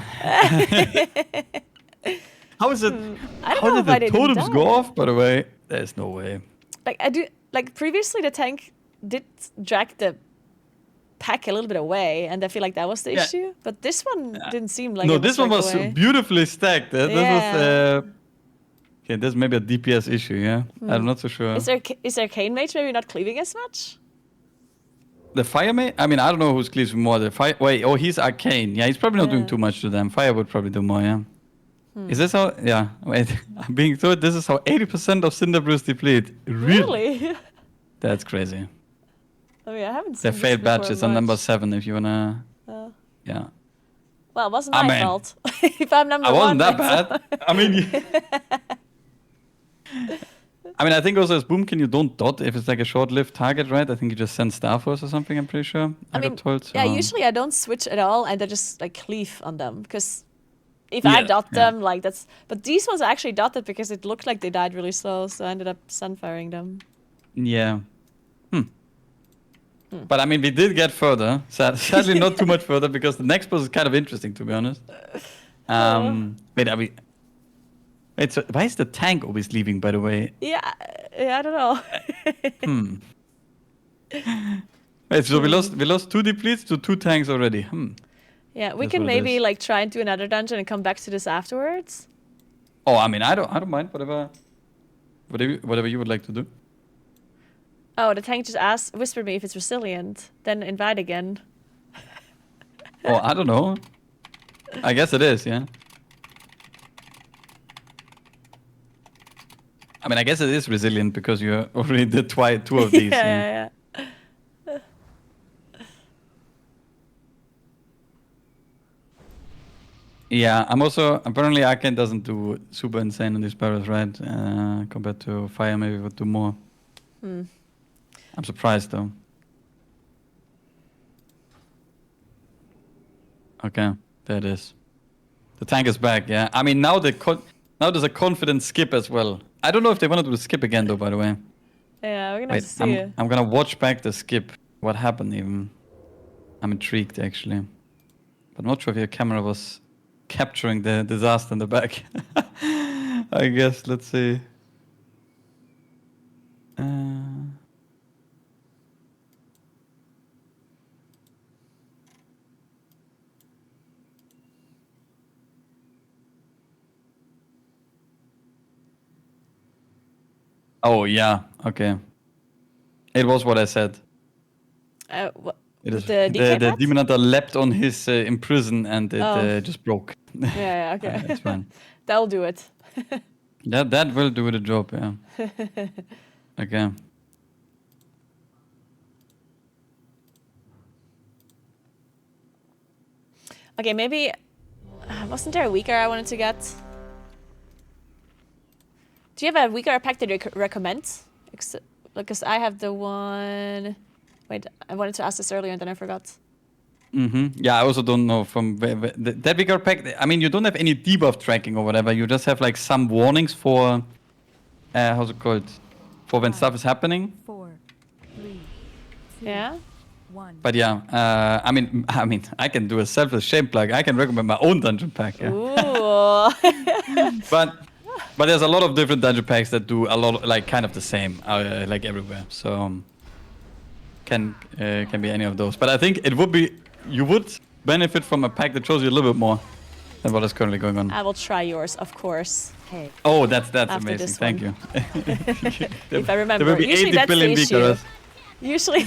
How is it? I don't How know did why the they totems didn't go die. off? By the way, there's no way. Like I do. Like previously, the tank did drag the pack a little bit away, and I feel like that was the Yeah. issue. But this one didn't seem like. No, it this one dragged was away. beautifully stacked. This Yeah. was. Okay, there's maybe a DPS issue. Yeah, I'm not so sure. Is there Cane Mage maybe not cleaving as much? The fire mate? I mean, I don't know who's cleaves more. The fire. Wait, oh, he's arcane. Yeah, he's probably not doing Yeah. too much to them. Fire would probably do more. Yeah. Is this how? Yeah. Wait, I'm being told this is how 80% of Cinder Brews deplete. Really? That's crazy. I mean, I haven't seen They're this failed before batches on number much. 7 if you wanna. Uh, Yeah. well, it wasn't I my mean, fault. If I'm number I one. wasn't that it's- bad. I mean. I mean, I think also as Boomkin, you don't dot if it's like a short-lived target, right? I think you just send Star Force or something, I'm pretty sure. I mean, got told, so. yeah, usually I don't switch at all, and I just like cleave on them because if Yeah, I dot yeah. them, like that's. But these ones are actually dotted because it looked like they died really slow, so I ended up sunfiring them. Yeah. But I mean, we did get further. Sadly, not too much further because the next boss is kind of interesting, to be honest. Wait, are we? Wait, so why is the tank always leaving? By the way. Yeah, I don't know. Wait, so we lost 2 depletes to 2 tanks already. Yeah, we That's can what it maybe is. like try and do another dungeon and come back to this afterwards. Oh, I mean, I don't mind whatever you would like to do. Oh, the tank just whispered me if it's resilient. Then invite again. Oh, I don't know. I guess it is, yeah. I mean, I guess it is resilient because you already did 2 of these. yeah. Yeah, I'm also apparently Arcane doesn't do super insane on these barrels, right? Compared to Fire, maybe would do more. I'm surprised though. Okay, there it is. The tank is back. Yeah, I mean now now there's a confident skip as well. I don't know if they want to do the skip again though. By the way, Yeah, we're gonna wait, have to see it. I'm gonna watch back the skip. What happened even? I'm intrigued actually, but not sure if your camera was capturing the disaster in the back. I guess. Let's see. Oh yeah. Okay. It was what I said. What? It is The the DK pad? demon hunter leapt on his in prison and it Oh. just broke. Yeah, okay. It's fine. That'll do it. That will do the job, yeah. Okay. Okay, maybe wasn't there a weaker I wanted to get? Do you have a weaker pack that you recommend? Because I have the one. Wait, I wanted to ask this earlier and then I forgot. Yeah, I also don't know from that bigger pack. I mean, you don't have any debuff tracking or whatever. You just have like some warnings for how's it called? For when stuff is happening. 4, 3, 2, Yeah. 1. But yeah, I mean, I can do a selfless shame plug. I can recommend my own dungeon pack. Yeah. Ooh. But there's a lot of different dungeon packs that do a lot, like kind of the same, like everywhere. So can be any of those. But I think it would be you would benefit from a pack that shows you a little bit more than what is currently going on. I will try yours, of course. Hey. Oh, that's After amazing. this Thank one. you. If I remember. There will be Usually 80 that's the billion issue. beakers. Usually,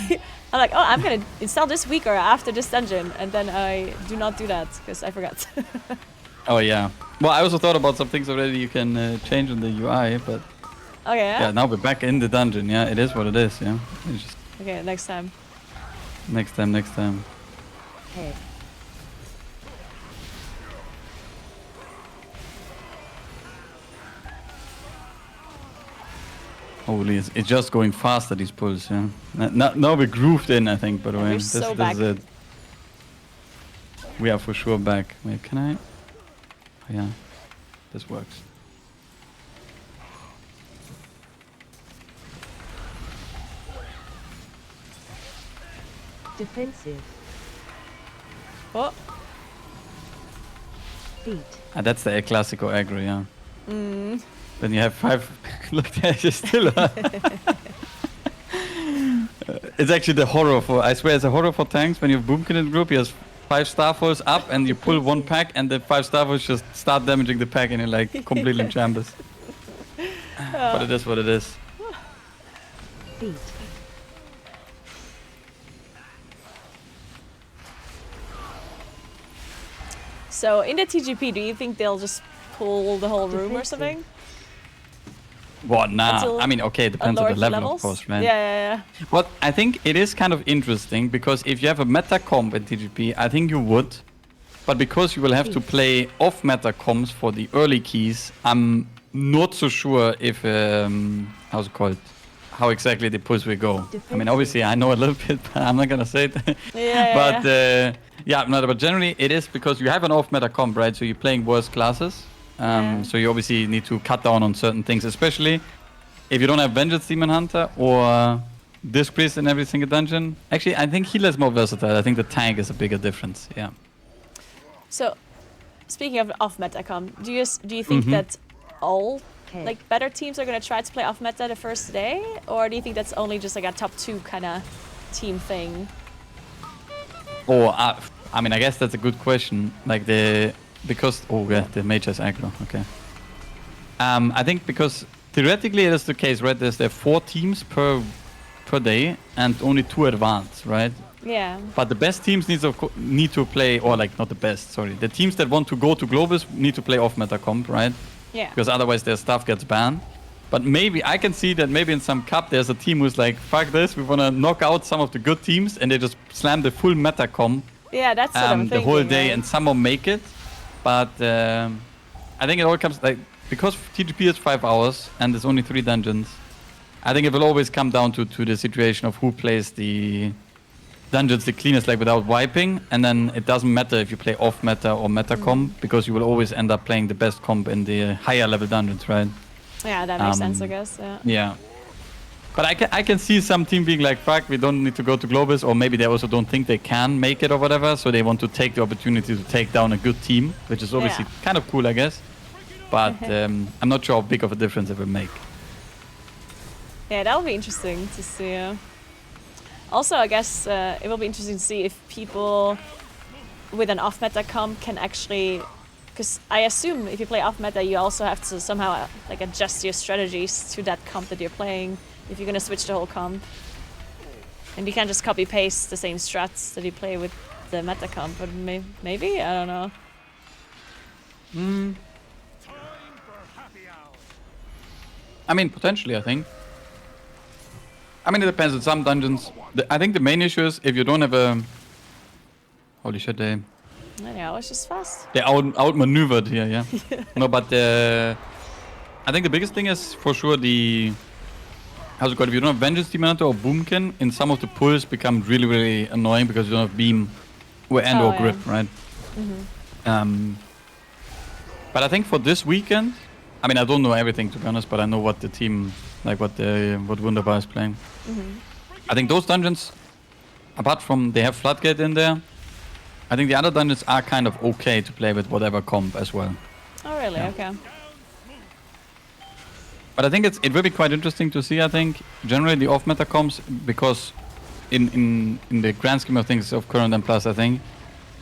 I'm like, oh, I'm gonna install this week or after this dungeon, and then I do not do that because I forgot. Oh yeah. Well, I also thought about some things already you can change in the UI, but Okay. yeah, now we're back in the dungeon. Yeah, it is what it is. Yeah. It's just Okay, next time. next time. Hey. Holy, it's just going faster, these pulls, yeah. Now we're grooved in, I think, by the Yeah, way. we're This so back. is it. We are for sure back. Wait, can I? Oh, yeah, this works. Defensive. Oh, Feet. That's the El Clasico aggro, yeah. Then you have 5. Look, there's still. It's actually the horror for. I swear, it's a horror for tanks. When you have Boomkin in the group, he has 5 Starfalls up, and you pull one pack, and the 5 Starfalls just start damaging the pack, and you're like completely in shambles. But it is what it is. Feet. so in the TGP, do you think they'll just pull the whole room or Defensive. something? What? Nah. Until I mean, okay, it depends on lower the level, levels? of course, right? Yeah. But I think it is kind of interesting because if you have a meta comp in TGP, I think you would. But because you will have to play off meta comps for the early keys, I'm not so sure if how's it called? How exactly the pulls will go. I mean, obviously I know a little bit, but I'm not gonna say it. Yeah. But no, but generally it is because you have an off meta comp, right? So you're playing worse classes. So you obviously need to cut down on certain things, especially if you don't have Vengeance Demon Hunter or Disc Priest in every single dungeon. Actually, I think Healer is more versatile. I think the tank is a bigger difference. Yeah. So, speaking of off meta comp, do you think that all Hey. like better teams are gonna try to play off meta the first day, or do you think that's only just like a top 2 kind of team thing? Or I mean, I guess that's a good question. Like the mage has aggro. Okay. I think because theoretically it is the case, right? There are 4 teams per day and only 2 advance, right? Yeah. But the best teams need to play, or like not the best, sorry. The teams that want to go to Globus need to play off meta comp, right? Yeah. Because otherwise their stuff gets banned. But maybe I can see that maybe in some cup there's a team who's like, fuck this, we want to knock out some of the good teams, and they just slam the full meta comp Yeah, that's what I'm thinking. the whole day, right? and some will make it. But I think it all comes like because TGP is 5 hours and there's only 3 dungeons. I think it will always come down to the situation of who plays the dungeons the cleanest, like without wiping, and then it doesn't matter if you play off meta or meta comp because you will always end up playing the best comp in the higher level dungeons, right? Yeah, that makes sense, I guess. Yeah. Yeah. But I can see some team being like, fuck, we don't need to go to Globus, or maybe they also don't think they can make it or whatever, so they want to take the opportunity to take down a good team, which is obviously kind of cool, I guess. But I'm not sure how big of a difference it will make. Yeah, that'll be interesting to see. Also, I guess it will be interesting to see if people with an off-meta comp can actually... Because I assume if you play off-meta, you also have to somehow like adjust your strategies to that comp that you're playing if you're going to switch the whole comp. And you can't just copy-paste the same strats that you play with the meta comp, but maybe? I don't know. I mean, potentially, I think. I mean, it depends on some dungeons. I think the main issue is if you don't have a... Holy shit, they Yeah, it's just fast. outmaneuvered here, yeah. No, but I think the biggest thing is for sure the how's it called? If you don't have Vengeance Demon Hunter or Boomkin, in some of the pulls become really, really annoying because you don't have Beam or and or yeah. Grip, right? But I think for this weekend, I mean I don't know everything to be honest, but I know what the team like what Wunderbar is playing. I think those dungeons, apart from they have Floodgate in there, I think the other dungeons are kind of okay to play with whatever comp as well. Oh, really? Yeah. Okay. But I think it will be quite interesting to see. I think generally the off meta comps, because in the grand scheme of things of current and plus, I think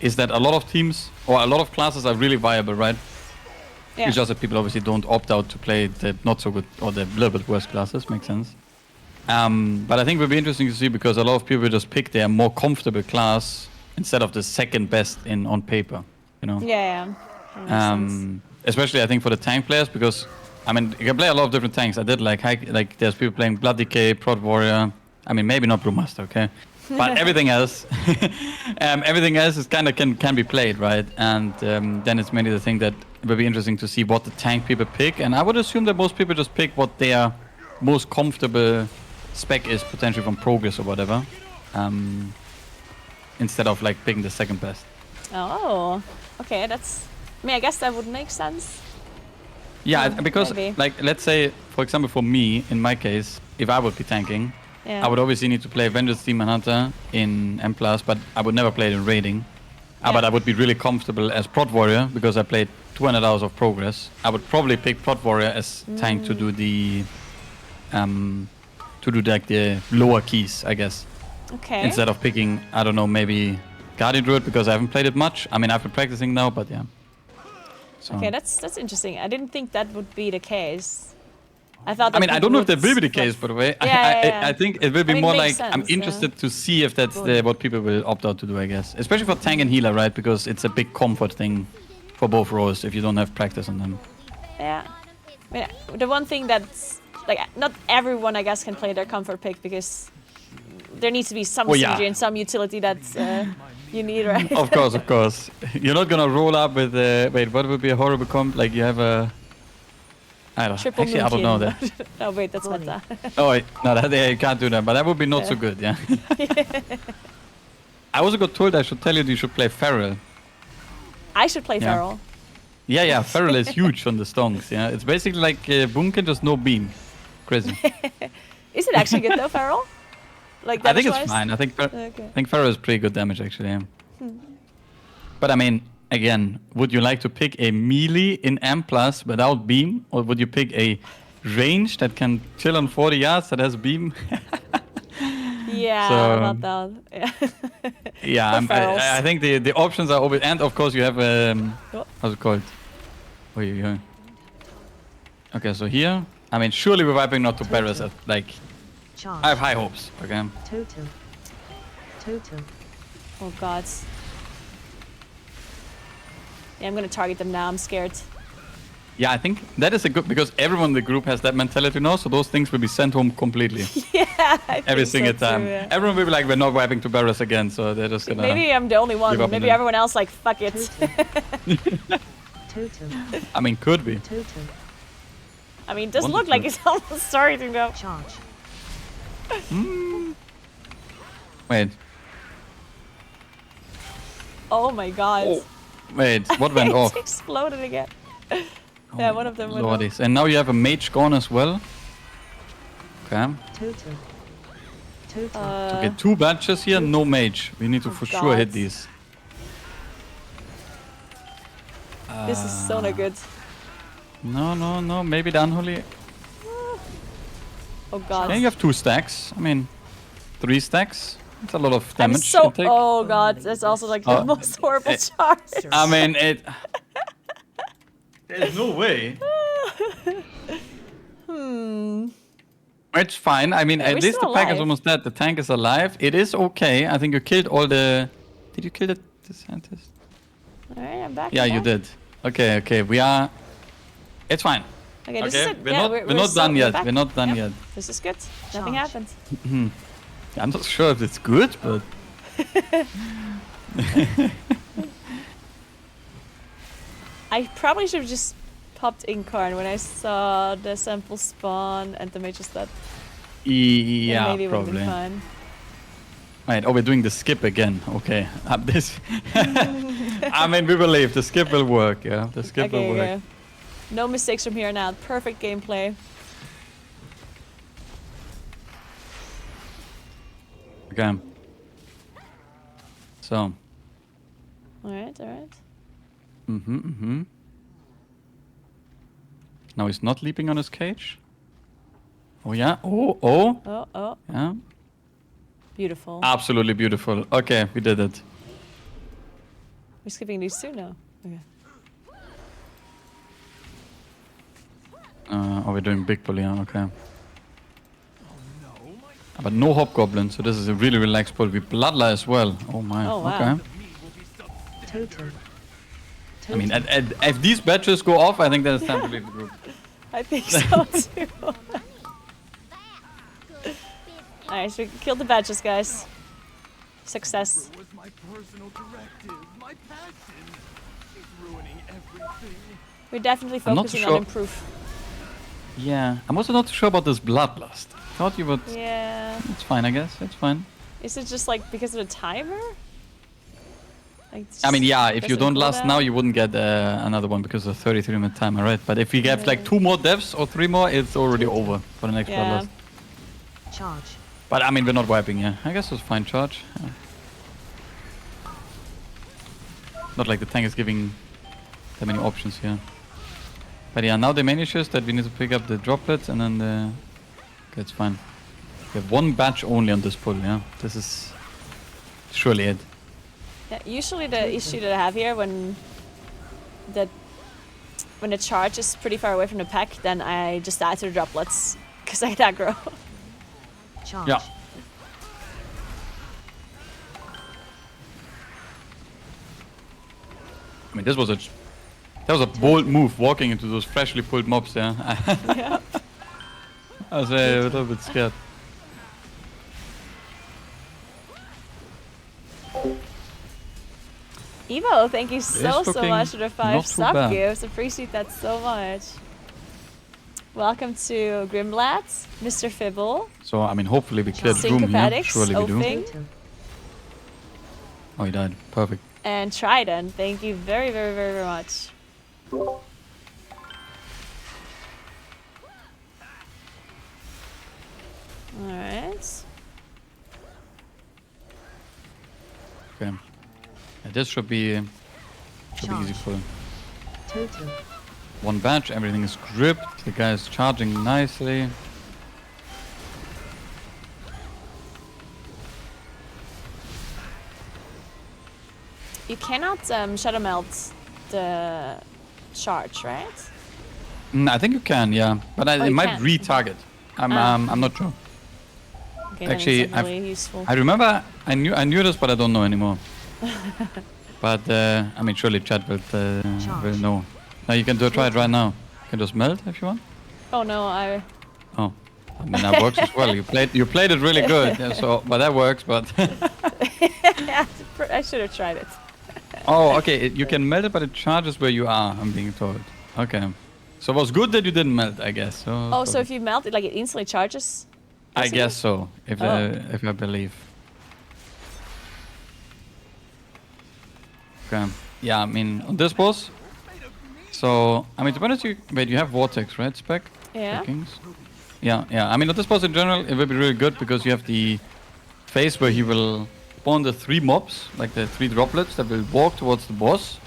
is that a lot of teams or a lot of classes are really viable, right? Yeah. It's just that people obviously don't opt out to play the not so good or the little bit worse classes. Makes sense. But I think it will be interesting to see because a lot of people just pick their more comfortable class instead of the second best on paper. You know. Yeah. That makes sense. Especially I think for the tank players because I mean you can play a lot of different tanks. I did like there's people playing Blood Decay, Prod Warrior. I mean maybe not Brewmaster, okay, but everything else, is kind of can be played, right? And then it's mainly the thing that it will be interesting to see what the tank people pick. And I would assume that most people just pick what their most comfortable spec is potentially from Progress or whatever, instead of like picking the second best. Oh, okay. That's. I mean, I guess that would make sense. Yeah, because maybe. like let's say for example for me in my case, if I would be tanking, Yeah. I would obviously need to play Vengeance Demon Hunter in M+, but I would never play it in raiding. But I would be really comfortable as Prod Warrior because I played 200 hours of Progress. I would probably pick Prod Warrior as tank to do the like the lower keys, I guess. Okay. Instead of picking, I don't know, maybe Guardian Druid because I haven't played it much. I mean, I've been practicing now, but yeah. So. Okay, that's interesting. I didn't think that would be the case. I thought. I mean, I don't know if that people will be would, the case, by the way. Yeah. I think it will be I mean, more makes like I'm sense, yeah. interested to see if that's what people will opt out to do, I guess. Especially for tank and healer, right? Because it's a big comfort thing for both roles if you don't have practice on them. Yeah. I mean, the one thing that's like not everyone I guess can play their comfort pick because there needs to be some synergy and some utility that you need, right? Of course. You're not gonna roll up with wait, what would be a horrible comp? Like you have a I don't Triple actually I don't know that. Oh wait, that's Volley. meta. Oh wait, no, you can't do that. But that would be not so good, yeah. I also got told I should tell you should play Feral. I should play Yeah. Feral. Yeah, Feral is huge on the stonks. Yeah, it's basically like Boomkin, just no beam. Crazy. Is it actually good though, Feral? Like I think it's damage-wise? fine. I Okay. think Feral is pretty good damage actually. Yeah. But I mean, again, would you like to pick a melee in M+ without beam, or would you pick a range that can chill on 40 yards that has beam? Yeah, So, about that. Yeah. Yeah, For Ferals. I think the options are always, and of course you have Oh. how's it called? Okay, so here, I mean, surely we're wiping not to Barris at like. Charge. I have high hopes. Okay. Totem. Oh god. Yeah, I'm gonna target them now. I'm scared. Yeah, I think that is a good because everyone in the group has that mentality now, so those things will be sent home completely Yeah. I every think single so time. too, yeah. Everyone will be like, we're not wiping to Barris again, so they're just gonna. Maybe I'm the only one. give up on Maybe it. everyone else like fuck it. Totem. I mean, could be. Totem. I mean, it does Wanted look like to. it's almost starting though. Charge. Wait, Oh my god. Oh. wait, what went It off? exploded again. Yeah, one of them went off. Lordies. And now you have a mage gone as well. Okay. Totem. Totem. Okay, 2 batches here, no mage. We need to for sure hit God. these. This is so not good. No. Maybe the unholy. Oh god. Yeah, you have 2 stacks. I mean, 3 stacks. It's a lot of I'm damage. so. you take. Oh god, that's also like the Oh. most horrible charge. I mean, it. There's no way. It's fine. I mean, Yeah, we're at least still the pack is alive. almost dead. The tank is alive. It is okay. I think you killed all the. Did you kill the scientist? Alright, I'm back. Yeah, I'm you back. did. Okay. We are. It's fine. Okay, this is Okay, it. we're Yeah, not. We're not so- done yet. back. We're not done Yep. yet. This is good. Nothing Charge. happened. I'm not sure if it's good, but. I probably should have just popped Incarn when I saw the sample spawn and the mage is dead. Yeah, Maybe it would have probably. been fine. Right. Oh, we're doing the skip again. Okay. This. I mean, we believe the skip will work. Yeah, the skip will work. Okay. No mistakes from here on out. Perfect gameplay. Okay. So. Alright. Mm-hmm. Now he's not leaping on his cage. Oh yeah. Oh. Oh. Yeah. Beautiful. Absolutely beautiful. Okay, we did it. We're skipping these two now. Okay. Oh, we're doing big pull, yeah, okay. But no hobgoblin, so this is a really relaxed pull. We bloodline as well. Oh my. Oh, wow. Okay. Totem. I mean, if these badges go off, I think that it's time to leave the group. I think so too. Alright, so we killed the badges, guys. Success. Was my personal directive, my passion. She's ruining everything. We're definitely I'm not focusing sure- on improve. Yeah, I'm also not sure about this bloodlust. Thought you would. Yeah. It's fine, I guess. It's fine. Is it just like because of the timer? Like I mean, yeah, if you doesn't don't go last down? now, you wouldn't get another one because of 33-minute timer, right? But if we get like 2 more deaths or 3 more, it's already over for the next Yeah. bloodlust. Charge. But I mean, we're not wiping, yeah. I guess it's fine charge. Yeah. Not like the tank is giving that many options here. But yeah, now the main issue is that we need to pick up the droplets and then the... Okay, it's fine. We have 1 batch only on this pull, yeah. This is surely it. Yeah, usually the issue that I have here when the charge is pretty far away from the pack, then I just add to the droplets because I get aggro. Charge. Yeah. I mean, that was a bold move, walking into those freshly pulled mobs there. Yeah. I was a little bit scared. Evo, thank you so looking much for the 5 not too sub bad. gifts. Appreciate that so much. Welcome to Grimblad, Mr. Fibble, So, I mean, hopefully we cleared the room here. Syncopatics, Surely we do. Ophing, Totem. Oh, he died. Perfect. and Trident. Thank you very, very, very, very much. Alright. Okay. Yeah, this should be easy Charge. pull. Totem. 1 batch, everything is gripped. The guy is charging nicely. You cannot shadow melt the charge, right? I think you can, yeah. But Oh, it you might can. retarget. I'm not sure. Okay, then Actually, it's definitely useful. I remember I knew this, but I don't know anymore. But I mean, surely Chad will know. Now you can try it right now. You can just melt if you want. Oh no, I Oh, I mean that works as well. You played it really good. Yeah, so, but that works. But I should have tried it. oh, okay. You can melt it, but it charges where you are. I'm being told. Okay. So it was good that you didn't melt, I guess. Oh, so if you melt it, like it instantly charges? I basically? guess so. If I believe. Okay. Yeah, I mean on this boss. So I mean to be honest, you have vortex, right, spec? Yeah. For Kings? Yeah. I mean on this boss in general, it will be really good because you have the phase where he will spawn the 3 mobs, like the 3 droplets that will walk towards the boss.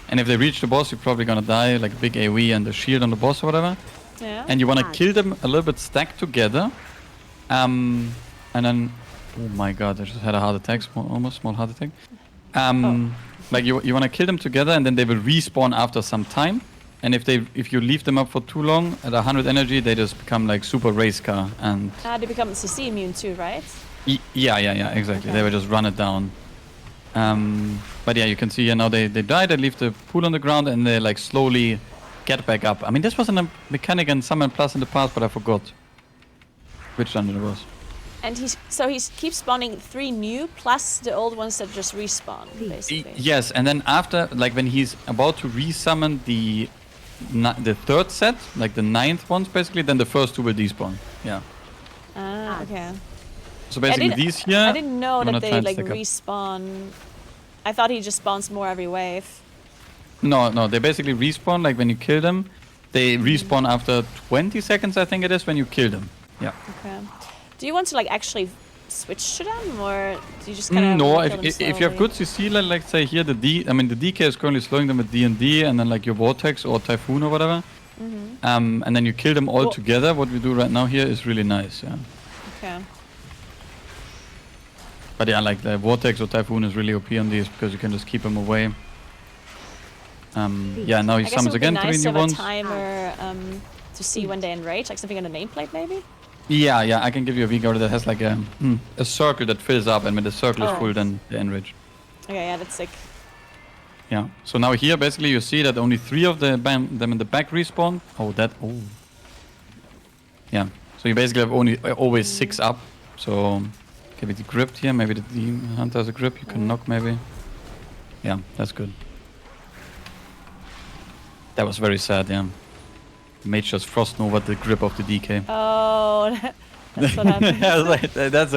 And if they reach the boss, you're probably gonna die, like a big AoE and the shield on the boss or whatever. Yeah. And you wanna kill them a little bit stacked together. And then, oh my god, I just had a heart attack, small heart attack. Like you wanna kill them together, and then they will respawn after some time. And if you leave them up for too long at 100 energy, they just become like super race car. And They become CC immune too, right? yeah, exactly. Okay. They will just run it down. But yeah, you can see here now they die, they leave the pool on the ground, and they like slowly get back up. I mean, this was a mechanic in Summon Plus in the past, but I forgot which dungeon it was. And he keeps spawning 3 new plus the old ones that just respawn, basically. Yes, and then after, like when he's about to resummon the the third set, like the 9th ones basically, then the first 2 will despawn. Yeah. Ah, okay. So basically didn't- these here. I didn't know you wanna that try they and like stack up. respawn. I thought he just spawns more every wave. No, they basically respawn like when you kill them. They respawn after 20 seconds, I think it is, when you kill them. Yeah. Okay. Do you want to like actually switch to them, or do you just kind of No, kill them if you have slowly? good CC, like say here I mean the DK is currently slowing them with D&D and then like your Vortex or Typhoon or whatever. And then you kill them all Well- together. What we do right now here is really nice, yeah. Okay. But yeah, like the Vortex or Typhoon is really OP on these because you can just keep them away. Yeah, now he I guess it summons would be again nice 3 to new have ones. a timer to see when they enrage, like something on the nameplate maybe. Yeah, I can give you a V-guard that has like a circle that fills up, and when the circle is Oh. full, then they enrage. Okay, yeah, that's sick. Yeah. So now here, basically, you see that only 3 of them in the back respawn. Oh. Yeah. So you basically have only always 6 up. So give it the grip here. Maybe the Demon Hunter has a grip. You can knock maybe. Yeah, that's good. That was very sad. Yeah. The mage just frost over the grip of the DK. Oh, that's what happened. Yeah, like, that's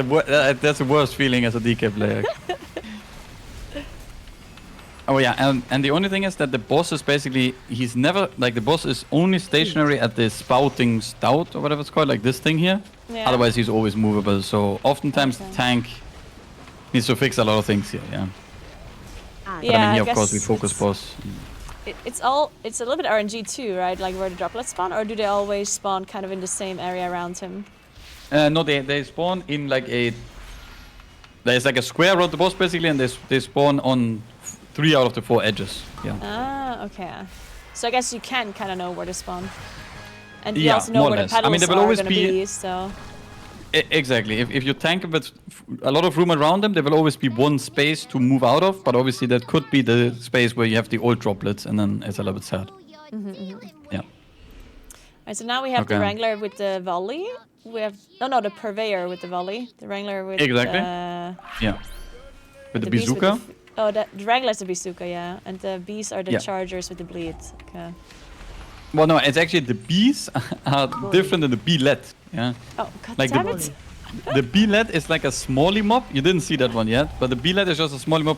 the worst feeling as a DK player. Oh yeah, and the only thing is that the boss is basically, he's never, like the boss is only stationary at the spouting stout or whatever it's called, like this thing here. Yeah. Otherwise he's always movable, so oftentimes the tank needs to fix a lot of things here, yeah. Add. But Yeah, I mean I here of course we guess focus it's- boss. It's a little bit RNG too, right? Like where the droplets spawn, or do they always spawn kind of in the same area around him? No, they spawn in like there's like a square around the boss basically, and they spawn on 3 out of the 4 edges, yeah. Ah, okay. So I guess you can kind of know where to spawn, and you Yeah, also know more or where the less. I pedals mean, there will are always gonna be- be. So Exactly. If you tank with a lot of room around them, there will always be one space to move out of. But obviously, that could be the space where you have the old droplets, and then it's a little bit sad. Yeah. Alright, so now we have the Okay. Wrangler with the volley. We have no, the Purveyor with the volley. The Wrangler with Exactly. Yeah. With the bees with bazooka. the Wrangler's the bazooka, yeah, and the bees are the Yeah. chargers with the bleed. Okay. Well, no, it's actually the bees are different than the bee-led. Yeah. Oh god Like damn the- it! The bee-led is like a smallie mob. You didn't see that one yet, but the bee-led is just a smallie mob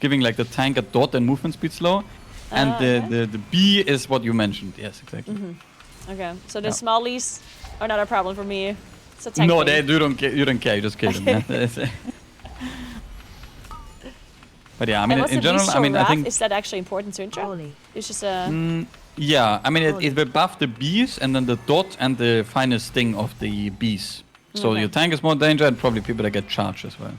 giving like the tank a dot and movement speed slow. And the bee is what you mentioned. Yes, exactly. Okay, so the Yeah. smallies are not a problem for me. It's a tank No, thing. you don't care. You don't care. You just kill them. Yeah. But yeah, I mean, And what's in the general, bestial I wrath? think Is that actually important to intro? Volley. It's just a yeah, I mean, it will buff the bees and then the dot and the final sting of the bees. So Okay. your tank is more danger and probably people that get charged as well.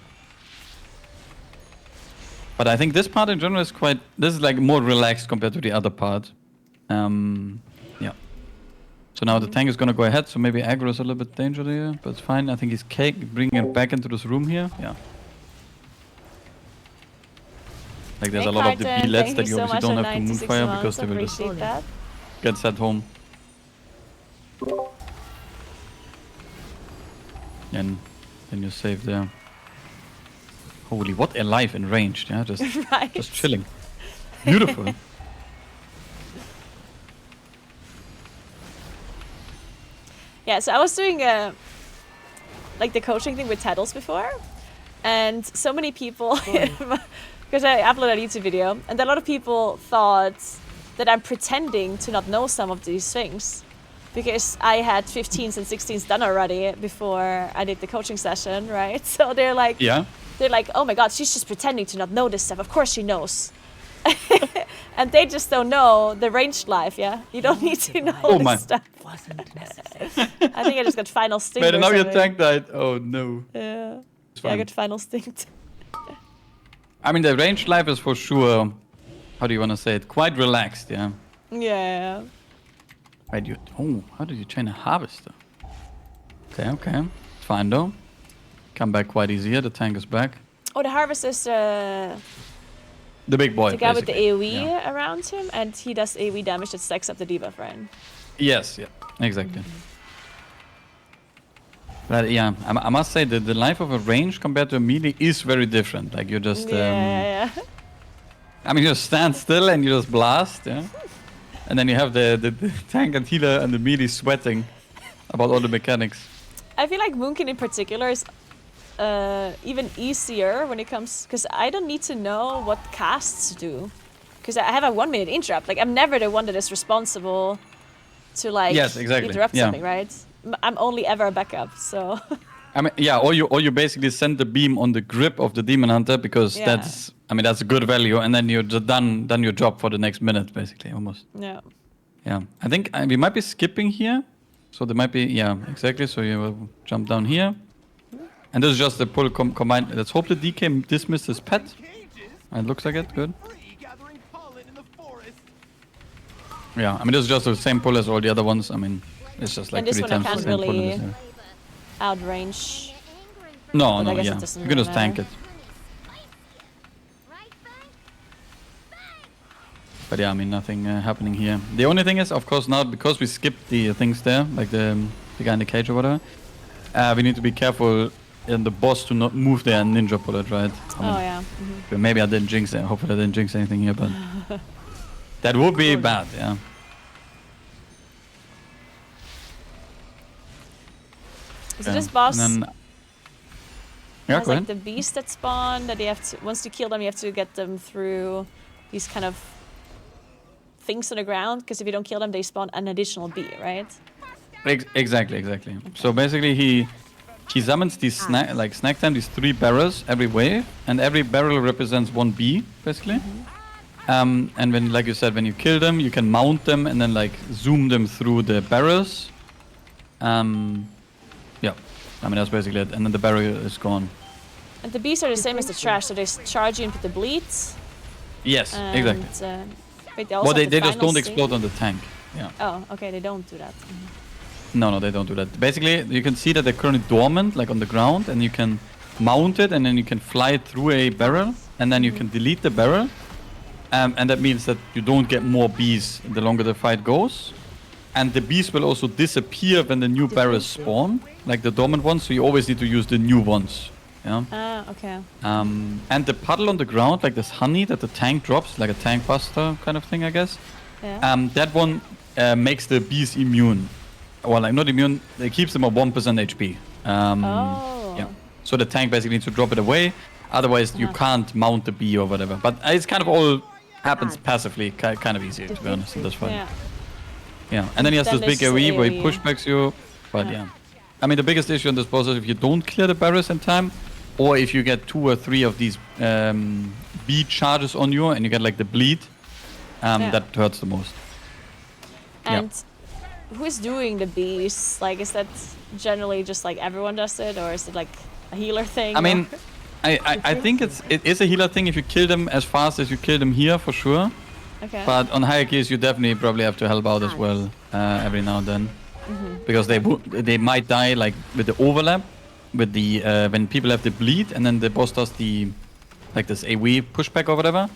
But I think this part in general is quite. This is like more relaxed compared to the other part. Yeah. So now the tank is gonna go ahead. So maybe aggro is a little bit danger there, but it's fine. I think he's bringing it back into this room here. Yeah. Like there's a lot of the Carton, bee-leds thank that you so obviously much don't for have to move 96 fire months, because they will just appreciate that. get sent home. And then you're safe there. Holy, what a life in ranged, yeah? Right. Just chilling. Beautiful. Yeah, so I was doing like the coaching thing with titles before, and so many people, because I uploaded a YouTube video, and a lot of people thought that I'm pretending to not know some of these things, because I had 15s and 16s done already before I did the coaching session, right? So they're like, Yeah. oh my god, she's just pretending to not know this stuff. Of course she knows. And they just don't know the ranged life, yeah? You don't need to know Oh this my. stuff. Wasn't necessary. I think I just got final sting. Man, or and now your something. tank died. Oh no. Yeah. It's Yeah, I fine. got final stinged. I mean, the ranged life is for sure, how do you want to say it? Quite relaxed, yeah? Yeah. Wait, how did you chain a harvester? Okay. Fine though. Come back quite easy here. The tank is back. Oh, the harvest is The big boy. the guy with the basically. AoE Yeah. around him, and he does AoE damage that stacks up the debuff, right? Yes, yeah, exactly. But yeah, I must say that the life of a range compared to a melee is very different. Like you just, Yeah. I mean, you just stand still and you just blast, yeah. And then you have the tank and healer and the melee sweating about all the mechanics. I feel like Moonkin in particular is even easier when it comes, because I don't need to know what casts do, because I have a 1 minute interrupt. Like I'm never the one that is responsible to like Yes, exactly. interrupt Yeah. something, right? I'm only ever a backup, so I mean, yeah, or you basically send the beam on the grip of the demon hunter because Yeah. that's a good value, and then you're just done your job for the next minute, basically, almost. yeah. Yeah, I think we might be skipping here, so there might be exactly. So you will jump down here, and this is just the pull combined. Let's hope the DK dismissed his pet. Cages. It looks like it. Good. Free gathering pollen in the forest. Yeah, I mean this is just the same pull as all the other ones. I mean it's just like And this 3 one I times the can't same pull. really- in this, Outrange. No, But I no, guess it yeah, doesn't you can really just tank matter. it. But yeah, I mean nothing happening here. The only thing is, of course, now because we skipped the things there, like the guy in the cage or whatever, we need to be careful in the boss to not move there and ninja pull it, right? I mean, Oh yeah. Mhm. maybe I didn't jinx it. Hopefully I didn't jinx anything here, but that would be bad, yeah. So Yeah. this boss And then, yeah, has go like ahead. the beast that spawn that you have to, once you kill them, you have to get them through these kind of things on the ground, because if you don't kill them, they spawn an additional bee, right? Exactly. So basically, he summons these snack time, these 3 barrels every wave, and every barrel represents 1 bee, basically. And when, like you said, when you kill them, you can mount them and then like zoom them through the barrels. Yeah, I mean that's basically it. And then the barrel is gone. And the bees are the same as the trash, so they charge you and put the bleed. Yes, And, exactly. Wait, they also Well, have the they just final don't sting? explode on the tank. Yeah. Oh, okay, they don't do that. No, they don't do that. Basically, you can see that they're currently dormant, like on the ground, and you can mount it, and then you can fly it through a barrel, and then you can delete the barrel. And that means that you don't get more bees the longer the fight goes. And the bees will also disappear when the new barrels spawn, like the dormant ones, so you always need to use the new ones. Yeah. Ah, okay. And the puddle on the ground, like this honey that the tank drops, like a tank buster kind of thing, I guess. Yeah. That one makes the bees immune. Well, like not immune, it keeps them at 1% HP. Oh. Yeah. So the tank basically needs to drop it away. Otherwise, you can't mount the bee or whatever. But it's kind of all happens passively, kind of easy, to be honest, in this fight. Yeah. Yeah. And then he has Then this big there's AoE where he AoE. pushbacks you. But Yeah. yeah. I mean, the biggest issue in this boss is if you don't clear the barriers in time, or if you get 2 or 3 of these bee charges on you and you get like the bleed, Yeah. that hurts the most. And who is doing the bees? Like, is that generally just like everyone does it, or is it like a healer thing? I mean, or- I think it is a healer thing if you kill them as fast as you kill them here, for sure. okay. But on higher keys, you definitely probably have to help out as well every now and then. Because they might die like with the overlap, with the when people have the bleed, and then the boss does the like this AoE pushback or whatever.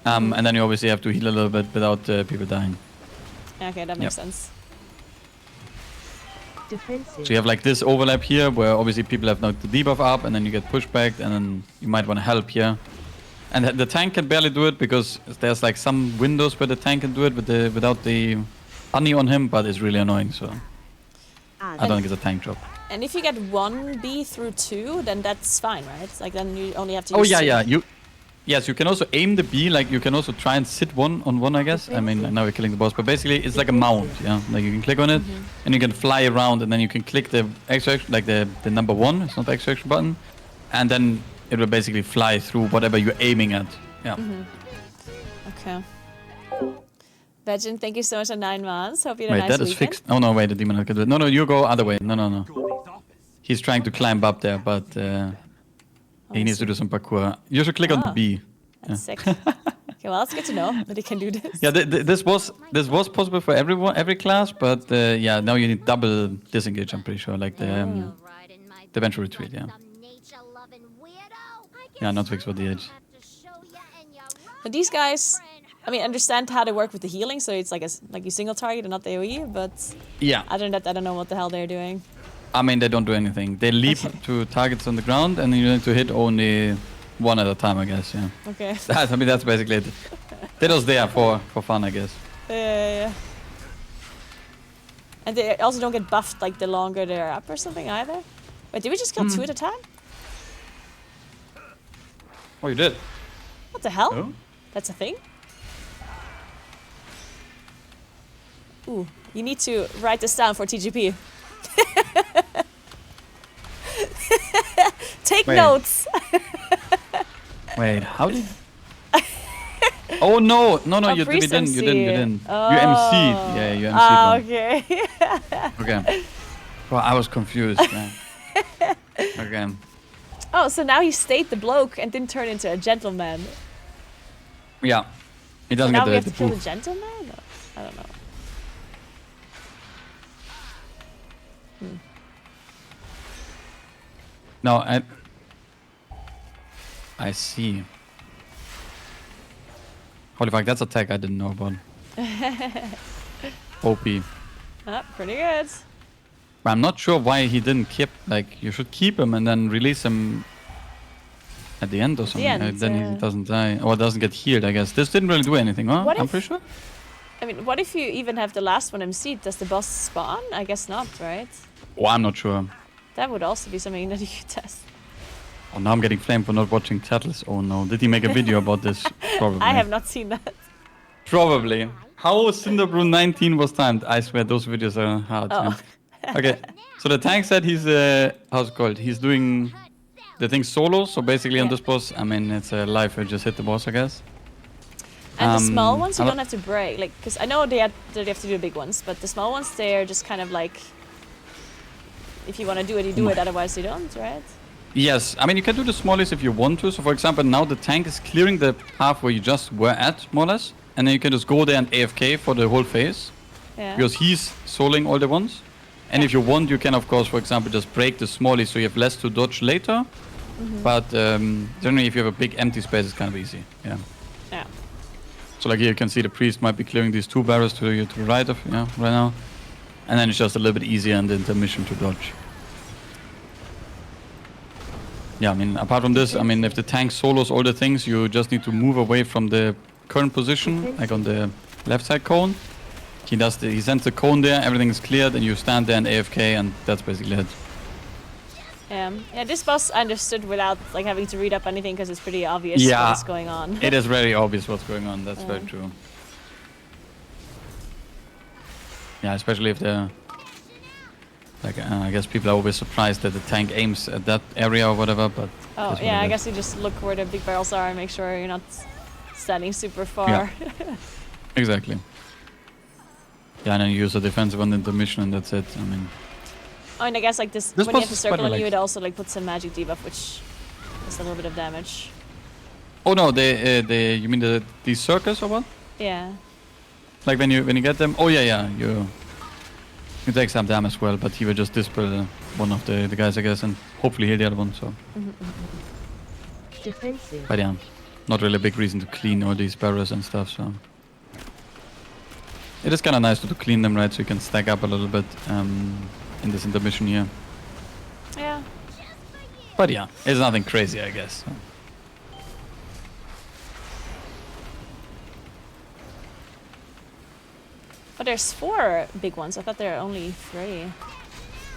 And then you obviously have to heal a little bit without people dying. Okay, that makes Yep. sense. Defensive. So you have like this overlap here, where obviously people have now the debuff up, and then you get pushback, and then you might want to help here. And the tank can barely do it because there's like some windows where the tank can do it without the honey on him, but it's really annoying. So I don't think it's a tank job. And if you get 1 bee through 2, then that's fine, right? Like then you only have to. Oh use yeah, 2. yeah. Yes, you can also aim the bee. Like you can also try and sit one on one, I guess. I mean, now we're killing the boss, but basically it's like a mount. Yeah, like you can click on it, and you can fly around, and then you can click the extraction, like the number 1. It's not the extraction button, and then it will basically fly through whatever you're aiming at. Yeah. Okay. Legend, thank you so much for 9 months. Hope you had a Wait, nice that is weekend. fixed. Oh no, wait, the demon can do it. No, you go other way. No. Goldie's office. He's trying to climb up there, but he needs to do some parkour. You should click on the Ah. bee. That's sick. Okay, well, it's good to know that he can do this. Yeah, this was possible for every class, but yeah, now you need double disengage. I'm pretty sure, like the ventral retreat. Yeah, yeah, not fixed for the edge. But these guys, I mean, understand how they work with the healing, so it's like like you single target and not the AoE. But Yeah, other than that, I don't know what the hell they're doing. I mean they don't do anything. They leap Okay. to targets on the ground, and you need to hit only one at a time, I guess. Yeah, Okay. I mean that's basically it. They're just there for fun, I guess. Yeah. And they also don't get buffed like the longer they're up or something either. Wait, did we just kill 2 at a time? Oh, you did? What the hell? Oh? That's a thing? Ooh, you need to write this down for TGP. Take Wait. notes. Wait, how did... Oh, no. No, Oh, you priest didn't. You MC. didn't. You didn't. Oh. You MC'd. Yeah, you MC'd Ah, one. okay. Okay. Well, I was confused, man. Okay. Oh, so now he stayed the bloke and didn't turn into a gentleman. Yeah. He So doesn't now get we have the to kill the boost. gentleman? I don't know. No, I see. Holy fuck, that's a tag I didn't know about. OP. Ah, pretty good. But I'm not sure why he didn't keep, like, you should keep him and then release him at the end or something. end, Then yeah. he doesn't die, or doesn't get healed, I guess. This didn't really do anything, huh? What I'm if- pretty sure. I mean, what if you even have the last one MC'd? Does the boss spawn? I guess not, right? Oh, I'm not sure. That would also be something that you could test. Oh, now I'm getting flamed for not watching Tattles. Oh no. Did he make a video about this? Probably. I have not seen that. Probably. How Cinderbrew 19 was timed? I swear those videos are hard. Oh. man. Okay. So the tank said he's how's it called? He's doing the thing solo. So basically on Yeah. this boss, I mean it's a life where you just hit the boss, I guess. And the small ones you I don't have to break, like, because I know they have to do the big ones, but the small ones they're just kind of like, if you want to do it, you do it. Otherwise, you don't, right? Yes, I mean you can do the smallest if you want to. So for example, now the tank is clearing the path where you just were at, more or less, and then you can just go there and AFK for the whole phase. Yeah. Because he's soloing all the ones. And if you want, you can, of course, for example, just break the smallie so you have less to dodge later. But generally, if you have a big empty space, it's kind of easy. Yeah. Yeah. So like here, you can see the priest might be clearing these 2 barrels to the right of, right now. And then it's just a little bit easier in the intermission to dodge. Yeah, I mean, apart from this, I mean, if the tank solos all the things, you just need to move away from the current position, like on the left side cone. He sends the cone there, everything is cleared, and you stand there and AFK, and that's basically it. Yeah, this boss I understood without like having to read up anything because it's pretty obvious Yeah. what's going on. It is very obvious what's going on, that's very true. Yeah, especially if they're... Like, I guess people are always surprised that the tank aims at that area or whatever, but... Oh, that's what yeah, it I is. guess you just look where the big barrels are and make sure you're not standing super far. Yeah. Exactly. Yeah, and then you use a defensive on the intermission and that's it. I mean... Oh, and I guess like this This when you boss have the is quite circle on you, relaxed. it also like puts some magic debuff, which does a little bit of damage. Oh no, you mean these circles or what? Yeah. Like when you get them? Oh yeah, you take some damage as well, but he will just dispel one of the guys, I guess, and hopefully heal the other one, so... Defensive. But yeah, not really a big reason to clean all these barrels and stuff, so... It is kind of nice to clean them, right, so you can stack up a little bit in this intermission here. Yeah. But yeah, it's nothing crazy, I guess. So. But there's 4 big ones. I thought there are only 3.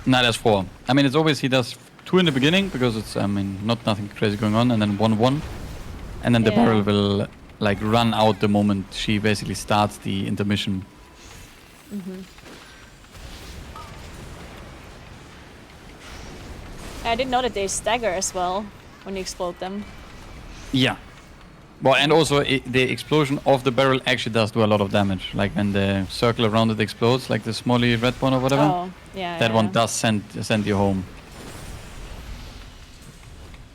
No, there's 4. I mean, it's always he does 2 in the beginning because it's, I mean, nothing crazy going on, and then 1-1. And then the Yeah. barrel will, like, run out the moment she basically starts the intermission. I didn't know that they stagger as well when you explode them. Yeah. Well, and also the explosion of the barrel actually does do a lot of damage. Like when the circle around it explodes, like the smally red one or whatever. Oh, yeah. That yeah. one does send you home.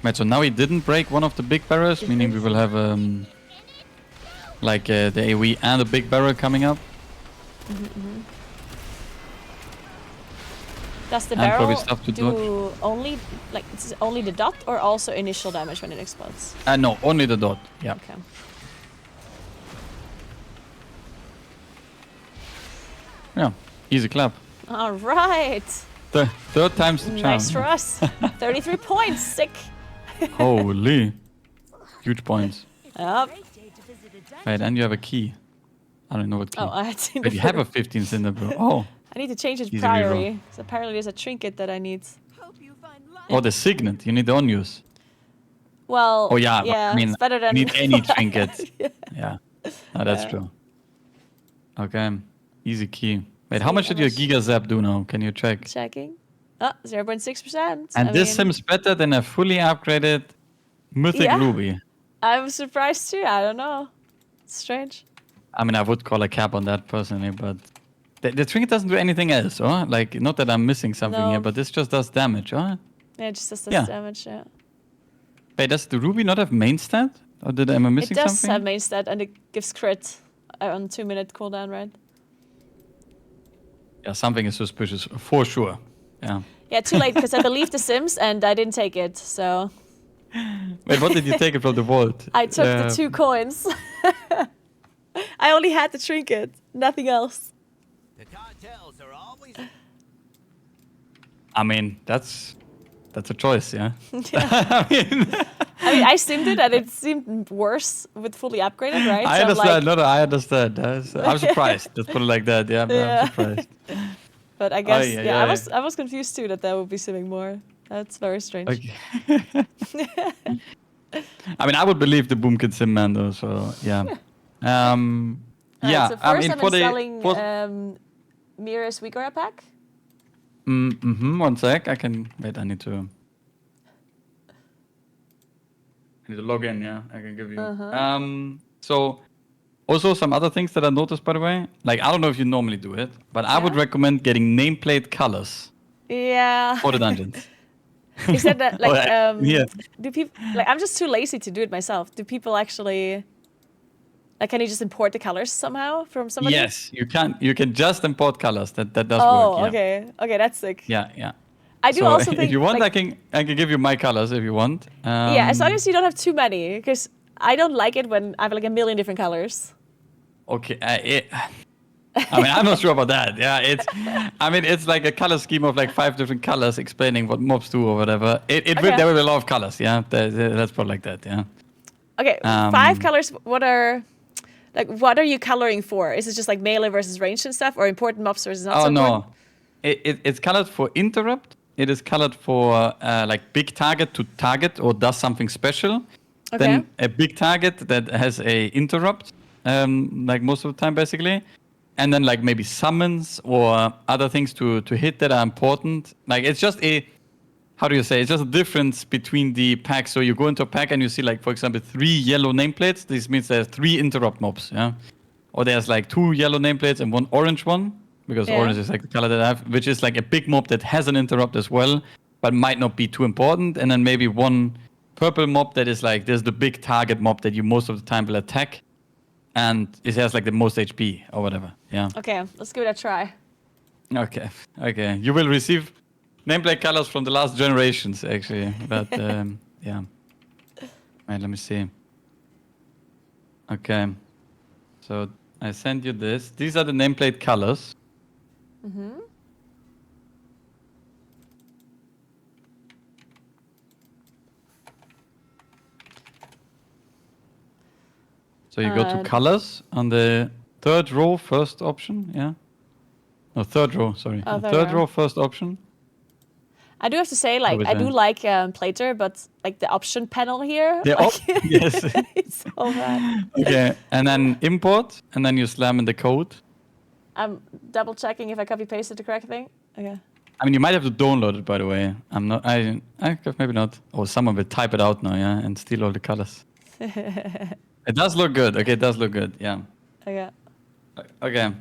Right, so now he didn't break one of the big barrels, meaning we will have like the AoE and a big barrel coming up. Does the And probably barrel stuff to do only like it's only the dot or also initial damage when it explodes? No, only the dot. Yeah. Okay. Yeah. Easy clap. All right. Third time's the charm. Nice for us. 33 points. Sick. Holy. Huge points. Yep. Right, and you have a key. I don't know what key. Oh, I had seen But the you have a photo. 15 cinder brew. Oh. I need to change it Easy priory. So apparently there's a trinket that I need. Oh, the signet. You need the unused. Well, Oh, yeah. yeah, I mean, it's better you than need any what I trinket. had. Yeah. No, that's Yeah. true. Okay. Easy key. Wait, See, how much how did your much- Giga Zap do now? Can you check? Checking. Oh, 0.6%. And I this mean, seems better than a fully upgraded Mythic Yeah. Ruby. I'm surprised too. I don't know. It's strange. I mean, I would call a cap on that personally, but the trinket doesn't do anything else, oh? Like, not that I'm missing something No. here, but this just does damage, oh? Yeah, it just does this Yeah. damage. Yeah. Wait, does the Ruby not have main stat? Or am I It missing does something? have main stat and it gives crit on 2-minute cooldown, right? Yeah, something is suspicious, for sure. Yeah. Yeah, too late because I believe the Sims and I didn't take it. So Wait, what did you take it from the vault? I took the 2 coins. I only had the trinket, nothing else. The cartels are always. I mean, that's a choice, yeah. I mean, I simmed it and it seemed worse with fully upgraded, right? I So I'm understand. like- No, I understand. I'm surprised. Let's put it like that. Yeah, Yeah. I'm surprised. But I guess, yeah, yeah, yeah. I was confused too that would be simming more. That's very strange. Okay. I mean, I would believe the Boomkit Sim man though. So yeah. Alright, Yeah. so first I mean, I'm for installing the Meeres Vigora pack. one sec. I can wait. I need to log in. Yeah, I can give you. So also some other things that I noticed, by the way. Like, I don't know if you normally do it, but I would Yeah. recommend getting nameplate colors Yeah. for the dungeons. Is that like yeah. do people like I'm just too lazy to do it myself. Do people actually like can you just import the colors somehow from somebody? Yes, you can. You can just import colors. That does Oh, work. Yeah. okay. Okay, that's sick. Yeah, yeah. I do So also think if you want, like, I can give you my colors if you want. yeah, as long as you don't have too many, because I don't like it when I have like a million different colors. Okay. I mean, I'm not sure about that. Yeah, it's like a color scheme of like 5 different colors explaining what mobs do or whatever. Okay. There will be a lot of colors. Yeah, let's put it like that. Yeah. Okay, 5 colors. What are you coloring for? Is it just like melee versus ranged and stuff, or important mobs versus not so Oh no, important? it's colored for interrupt. It is colored for like big target to target or does something special. Okay. Then a big target that has a interrupt, like most of the time basically. And then like maybe summons or other things to hit that are important. Like it's just how do you say? It's just a difference between the packs. So you go into a pack and you see like, for example, 3 yellow nameplates. This means there's 3 interrupt mobs, yeah? Or there's like 2 yellow nameplates and 1 orange one. Because Yeah. orange is like the color that I have, which is like a big mob that has an interrupt as well, but might not be too important. And then maybe 1 purple mob that is like, there's the big target mob that you most of the time will attack. And it has like the most HP or whatever. Yeah. Okay, let's give it a try. Okay. Okay. You will receive nameplate colors from the last generations, actually. But yeah. Right, let me see. Okay. So I sent you this. These are the nameplate colors. So you go to colors on the 3rd row, first option, yeah? No, 3rd row, sorry. Oh, The 3rd third row. row, first option. I do have to say, like, was I do that? like Plater, but like the option panel here, The like, yes. it's so bad. Okay, and then import, and then you slam in the code. I'm double checking if I copy pasted the correct thing. Okay. I mean, you might have to download it, by the way. I'm not. I maybe not. Or someone will type it out now, yeah, and steal all the colors. It does look good. Okay, it does look good. Yeah. Okay. Okay.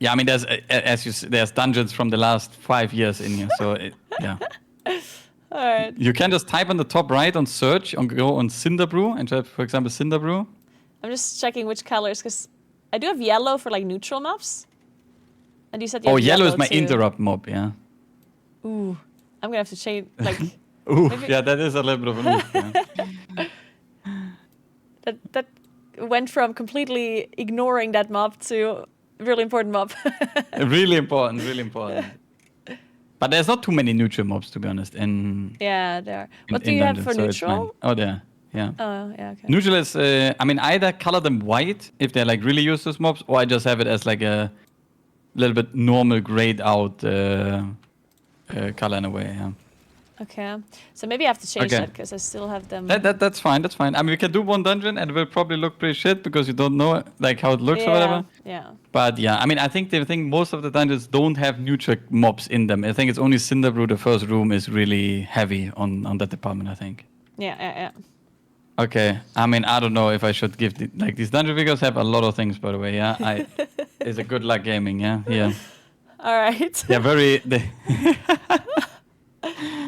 Yeah, I mean, there's dungeons from the last 5 years in here, so yeah. All right. You can just type on the top right on search and go on Cinderbrew and type, for example, Cinderbrew. I'm just checking which colors, because I do have yellow for like neutral mobs. And you said you Oh, have yellow is my too. interrupt mob, yeah. Ooh, I'm gonna have to change. Like Ooh, Maybe- yeah, that is a little bit of a move. Yeah. that went from completely ignoring that mob to really important mob. Really important, really important. But there's not too many neutral mobs, to be honest. Yeah, there are. What do in you have dungeons, for so it's fine. neutral? Oh, there. Yeah. Yeah. Oh, yeah, okay. Neutral is, I mean, either color them white if they're like really useless mobs, or I just have it as like a little bit normal grayed out color in a way. Yeah. Okay. So maybe I have to change Okay. that because I still have them. That's fine. That's fine. I mean, we can do one dungeon and it will probably look pretty shit because you don't know like how it looks or whatever. Yeah. But yeah, I mean, I think most of the dungeons don't have neutral mobs in them. I think it's only Cinderbrew, the first room, is really heavy on that department. I think. Yeah. Okay. I mean, I don't know if I should give like these dungeon figures have a lot of things, by the way. Yeah. It's a good luck gaming. Yeah. Yeah. All right. Yeah. Very.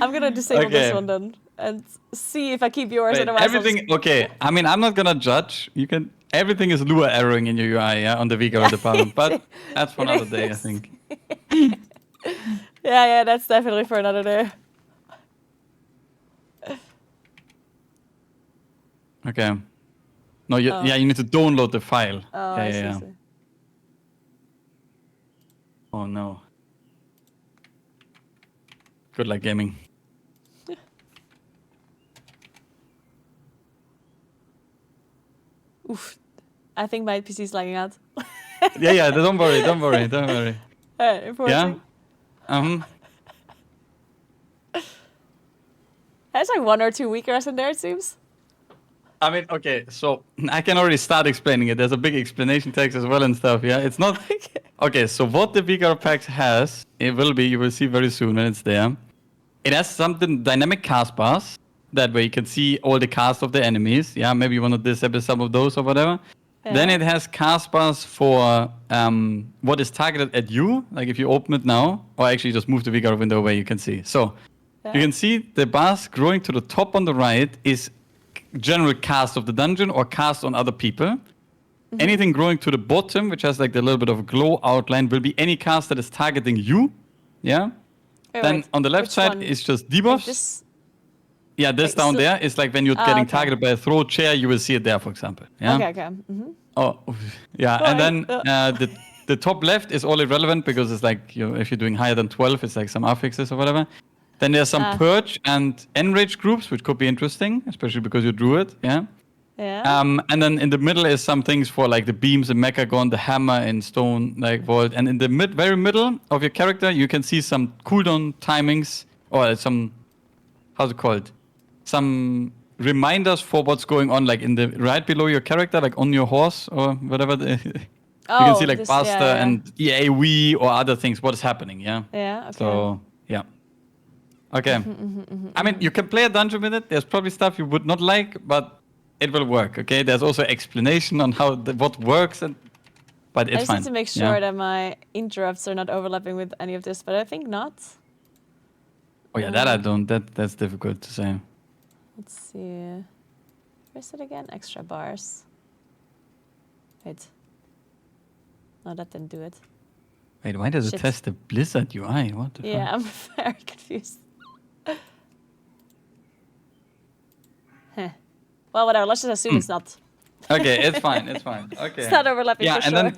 I'm gonna disable this Okay. one then and see if I keep yours. Wait, Otherwise, I'll everything. Okay. I mean, I'm not gonna judge. You can. Everything is Lua erroring in your UI, yeah, on the Vigor department. But that's for It another day, I is. think. Yeah, that's definitely for another day. Okay. No, yeah, you need to download the file. Oh, yeah, I yeah, see, yeah. see. Oh no. Good luck gaming. Oof. I think my PC is lagging out. Yeah. Don't worry. Don't worry. Yeah. There's like 1 or 2 weakers in there, it seems. I mean, okay, so I can already start explaining it. There's a big explanation text as well and stuff, yeah? It's not... Okay, so what the Vigor pack has, it will be, you will see very soon when it's there. It has something, dynamic cast bars, that way you can see all the cast of the enemies, yeah? Maybe you want to disable some of those or whatever. Yeah. Then it has cast bars for what is targeted at you, like if you open it now, or actually just move the Vigor window away, you can see. So, Yeah. you can see the bars growing to the top on the right is general cast of the dungeon or cast on other people. Mm-hmm. Anything growing to the bottom, which has like the little bit of glow outline, will be any cast that is targeting you. Yeah. Then on the left which side one? is just Like debuffs. this? Yeah, this Wait, down so- there is like when you're getting okay. targeted by a throw chair, you will see it there, for example. Yeah. Okay. Mm-hmm. Oh, yeah. Right, And then the top left is all irrelevant because it's like if you're doing higher than 12, it's like some affixes or whatever. Then there's some purge and enrage groups, which could be interesting, especially because you drew it. Yeah. Yeah. And then in the middle is some things for like the beams in Mechagon, the hammer in Stone like Vault, and in the very middle of your character, you can see some cooldown timings or some how's it called? Some reminders for what's going on, like in the right below your character, like on your horse or whatever. You can see like this- Buster yeah. and EAW or other things. What is happening? Yeah. Yeah. Okay. So yeah. Okay. I mean, you can play a dungeon with it. There's probably stuff you would not like, but it will work. Okay. There's also explanation on how what works, but I it's just fine. need to make sure that my interrupts are not overlapping with any of this, but I think not. Oh yeah, that I don't. That's difficult to say. Let's see. Where's it again? Extra bars. Wait. No, that didn't do it. Wait, why does it Shit. test the Blizzard UI? What the Yeah, fuck? I'm very confused. Heh. Well, whatever. Let's just assume it's not. Okay, it's fine. It's fine. Okay. It's not overlapping Yeah, for and sure. then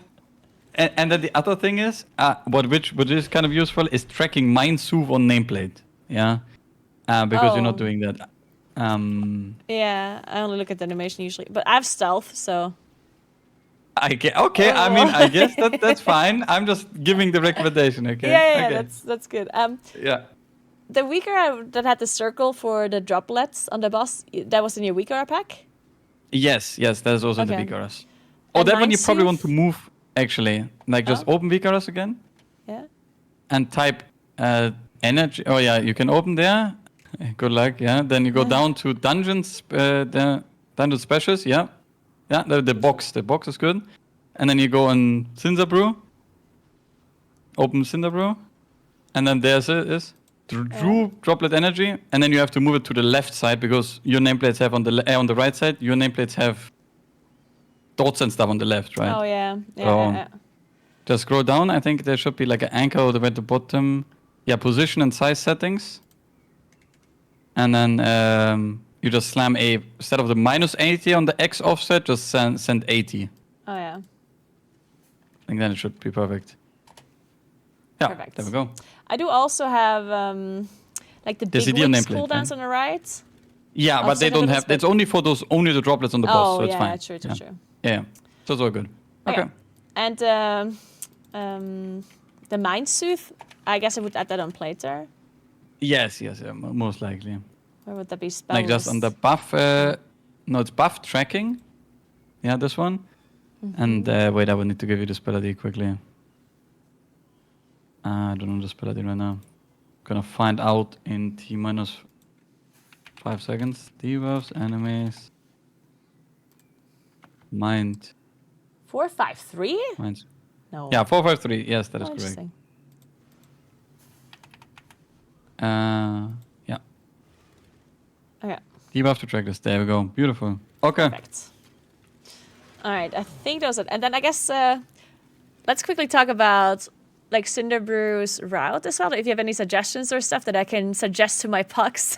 and then the other thing is which is kind of useful is tracking Mind Soothe on nameplate. Yeah, because you're not Oh. doing that. Yeah, I only look at the animation usually, but I have stealth, so Okay. I mean, I guess that's fine. I'm just giving the recommendation. Okay. yeah, Okay. that's good. Yeah. The weaker that had the circle for the droplets on the boss, that was in your weaker pack. Yes, that is also in the Okay. Vicaros. Oh, And that one you Mind probably want to Soothe? move actually. Like just Oh. open Vicaros again Yeah. and type energy. Oh yeah, you can open there. Good luck. Yeah. Then you go down to dungeons. The dungeon specials. Yeah. Yeah. The box. The box is good. And then you go on Cinderbrew. Open Cinderbrew. And then there's it is. Drew droplet energy, and then you have to move it to the left side because your nameplates have on the right side. Your nameplates have dots and stuff on the left, right? Oh yeah. So- Yeah. Just scroll down. I think there should be like an anchor all the way at the bottom. Yeah, position and size settings. And then you just slam instead of the -80 on the X offset, just send 80. Oh yeah. I think then it should be perfect. Yeah, Perfect. there we go. I do also have like the There's big the wings nameplate, cooldowns right? on the right. Yeah, Oh, but they so don't never have. does, It's only for those the droplets on the boss, Oh, so it's yeah, fine. true. Yeah, so it's all good. Okay. And the Mind Sooth, I guess I would add that on Plater. Yes, yeah, most likely. Where would that be spell Like just on the list? buff. No, it's buff tracking. Yeah, this one. And wait, I will need to give you the spell ID quickly. I don't know the spell ID right now. Gonna find out in T minus 5 seconds. Debuffs, enemies. Mind. 453? Mind. No. Yeah, 453. Yes, that is correct. Interesting. Yeah. Okay, Debuff to track this. There we go. Beautiful. Okay. perfect. All right, I think those are, and then I guess let's quickly talk about like Cinderbrew's route as well. If you have any suggestions or stuff that I can suggest to my pucks,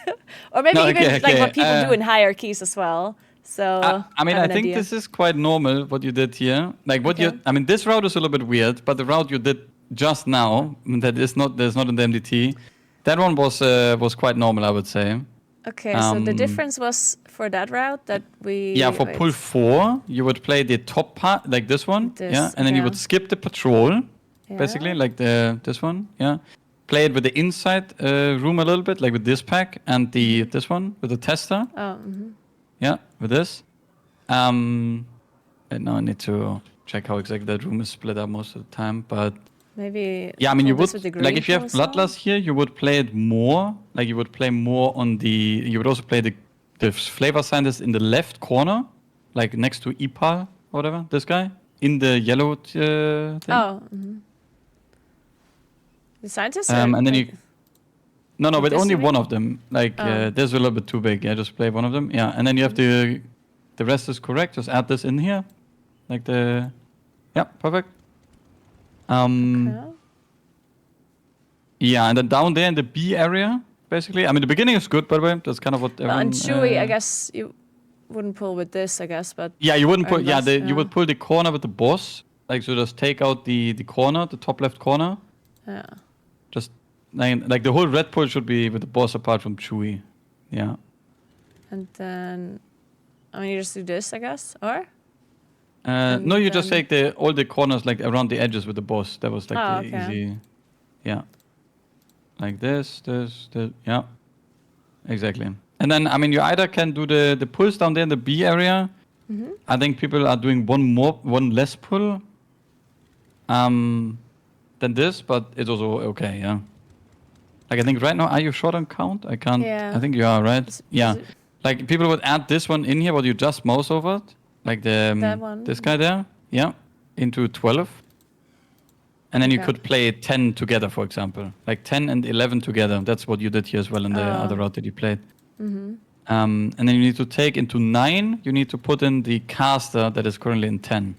or maybe No, even okay, like okay, what people do in hierarchies as well. So I mean, have I an think idea. this is quite normal what you did here. Like what Okay. I mean, this route is a little bit weird, but the route you did just now, there's not in the MDT. That one was quite normal, I would say. Okay, so the Um, difference was for that route that we... Yeah, for wait. pull 4, you would play the top part, like this one, This, yeah, and then you yeah. would skip the patrol, Yeah. basically, like this one, yeah. Play it with the inside room a little bit, like with this pack, and this one with the tester, Oh, yeah, with this. And now I need to check how exactly that room is split up most of the time, but maybe... yeah, I mean, you pull this would, with the like green if you have pull as well? Bloodlust here, you would play it more, like you would play more on you would also play the flavor scientist in the left corner, like next to Ipal or whatever, this guy, in the yellow thing. Oh, the scientist? Or And then like- No, like but this, only you mean? one of them. Like, Oh. this is a little bit too big. Yeah, just play one of them. Yeah, and then you have the rest is correct. Just add this in here. Like yeah, perfect. Okay. Yeah, and then down there in the B area, basically. I mean, the beginning is good, by the way. That's kind of what Well, everyone... and Chewy, I guess you wouldn't pull with this, I guess, but... Yeah, you wouldn't or pull... Yeah, unless- you would pull the corner with the boss. Like, so just take out the corner, the top left corner. Yeah. Just... Like, the whole red pull should be with the boss apart from Chewy. Yeah. And then... I mean, you just do this, I guess, or? No, you just then- take all the corners, like, around the edges with the boss. That was, like, Oh, the okay. easy... Yeah. Like this, yeah. Exactly. And then, I mean, you either can do the pulls down there in the B area. I think people are doing one less pull than this, but it's also okay, yeah. Like, I think right now, are you short on count? I can't... Yeah. I think you are, right? Is Yeah. it- Like, people would add this one in here, what you just mouse over. Like, That one? this guy there. Yeah. Into 12. And then you Okay. could play 10 together, for example. Like 10 and 11 together. That's what you did here as well in the other route that you played. And then you need to take into 9, you need to put in the caster that is currently in 10.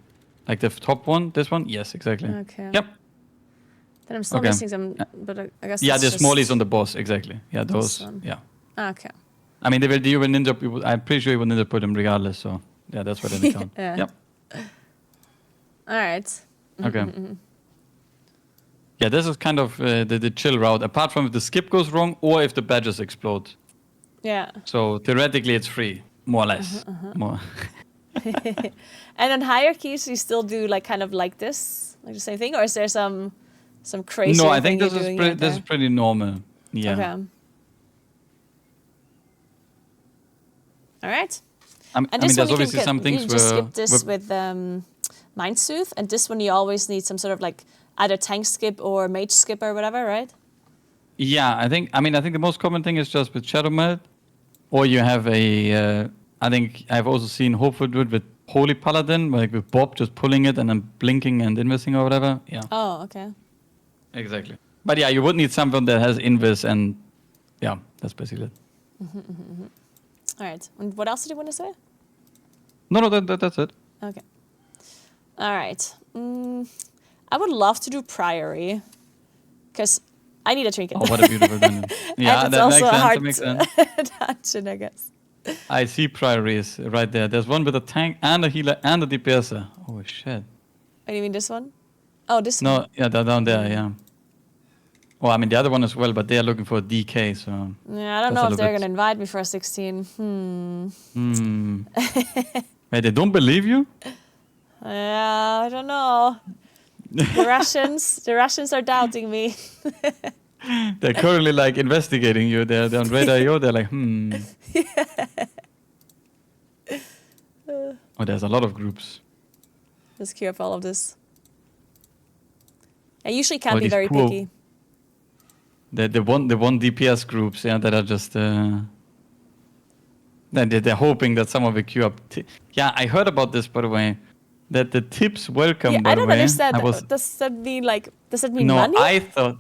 Like the top one, this one? Yes, exactly. Okay. Yep. Then I'm still Okay. missing some, but I guess Yeah, it's the smallies just- on the boss, exactly. Yeah, those. one. Yeah. Okay. I mean, you will ninja. I'm pretty sure you will ninja put them regardless. So yeah, that's why they count. Yeah. Yep. All right. Okay. Yeah, this is kind of the chill route. Apart from if the skip goes wrong or if the badges explode. Yeah. So theoretically, it's free, more or less. More. And then hierarchies, you still do like kind of like this, like the same thing, or is there some crazy? No, I think thing this you're is doing this is pretty normal. Yeah. Okay. All right. I mean, And this there's one you obviously can some things you just where skip this with Mind Sooth, and this one you always need some sort of like either tank skip or mage skip or whatever, right? yeah, I think the most common thing is just with Shadow Meld, or you have a. I think I've also seen Hopeful do it with Holy Paladin, like with Bob just pulling it and then blinking and investing or whatever. Yeah, Oh, okay. exactly. But yeah, you would need something that has invis, and yeah, that's basically it. All right. And what else did you want to say? No, that's it. Okay. All right. I would love to do Priory, because I need a trinket. Oh, what a beautiful dungeon. Yeah, and it's that also makes a sense. hard That makes sense. dungeon, I guess. I see priories right there. There's one with a tank and a healer and a DPSer. Oh shit. Oh, you mean this one? Oh, this one. No, yeah, they're down there, yeah. Well, I mean, the other one as well, but they are looking for a DK, so. Yeah, I don't That's know a if they're little gonna invite me for a 16. Wait, they don't believe you? Yeah, I don't know. The Russians are doubting me. They're currently like investigating you. They're on Radar.io. They're like, Oh, there's a lot of groups. Just queue up all of this. I usually can't All be these very poor- picky. The one DPS groups, yeah, that are just they're hoping that some of the queue up. Yeah, I heard about this, by the way. That the tips welcome, Yeah, by I the don't way. understand. I was Does that mean no, money? I thought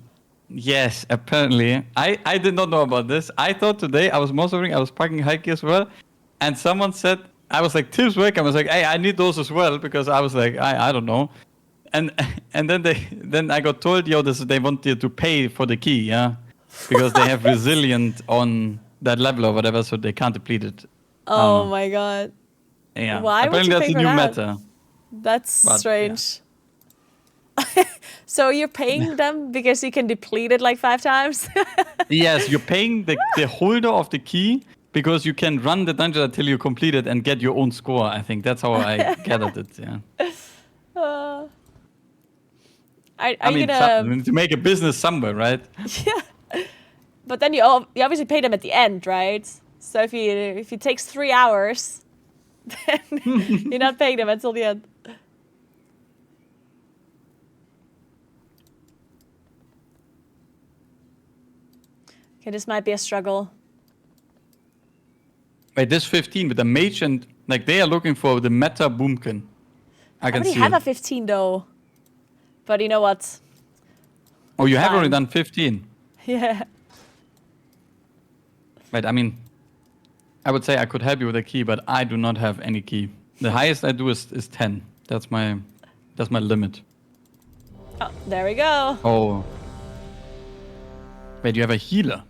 yes. Apparently, I did not know about this. I thought today I was monitoring. I was parking hikey as well, and someone said I was like tips welcome. I was like, hey, I need those as well because I was like I don't know. And then I got told, yo, they want you to pay for the key, yeah, because they have resilient on that level or whatever, so they can't deplete it. Oh my god. Yeah, Why would apparently you that's pay a for new that? meta. That's But, strange. So you're paying them because you can deplete it like 5 times? Yes, you're paying the holder of the key because you can run the dungeon until you complete it and get your own score. I think that's how I gathered it. Yeah. Are I you mean, gonna? to make a business somewhere, right? Yeah. But then you obviously pay them at the end, right? So if it takes 3 hours, then you're not paying them until the end. Okay, this might be a struggle. Wait, this 15 with the mage and like they are looking for the meta boomkin. I I can already see have it. a 15 though. But you know what? Oh, you have already Fine. done 15. Yeah. Wait, I mean, I would say I could help you with a key, but I do not have any key. The highest I do is 10. That's my limit. Oh, there we go. Oh. Wait, you have a healer.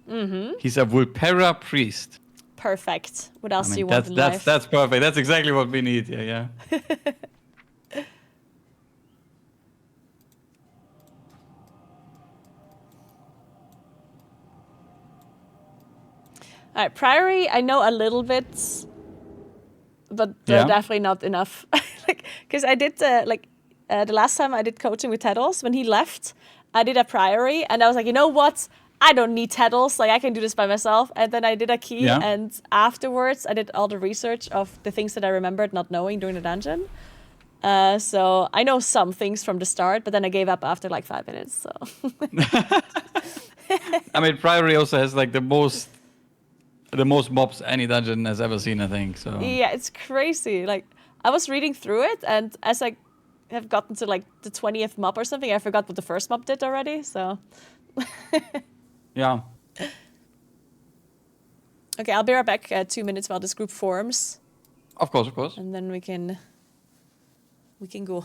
Mm-hmm. He's a Vulpera priest. Perfect. What I else do you mean, want in life? that's perfect. That's exactly what we need. Yeah. All right, Priory, I know a little bit, but Yeah. definitely not enough. Because I did the last time I did coaching with Teddles, when he left, I did a Priory, and I was like, you know what? I don't need Teddles. Like, I can do this by myself. And then I did a key, Yeah. and afterwards, I did all the research of the things that I remembered not knowing during the dungeon. So I know some things from the start, but then I gave up after like 5 minutes. So I mean, Priory also has like the most mobs any dungeon has ever seen, I think. So yeah, it's crazy. Like I was reading through it, and as I have gotten to like the 20th mob or something, I forgot what the first mob did already. So yeah. okay, I'll be right back. 2 minutes while this group forms, Of course. and then we can go.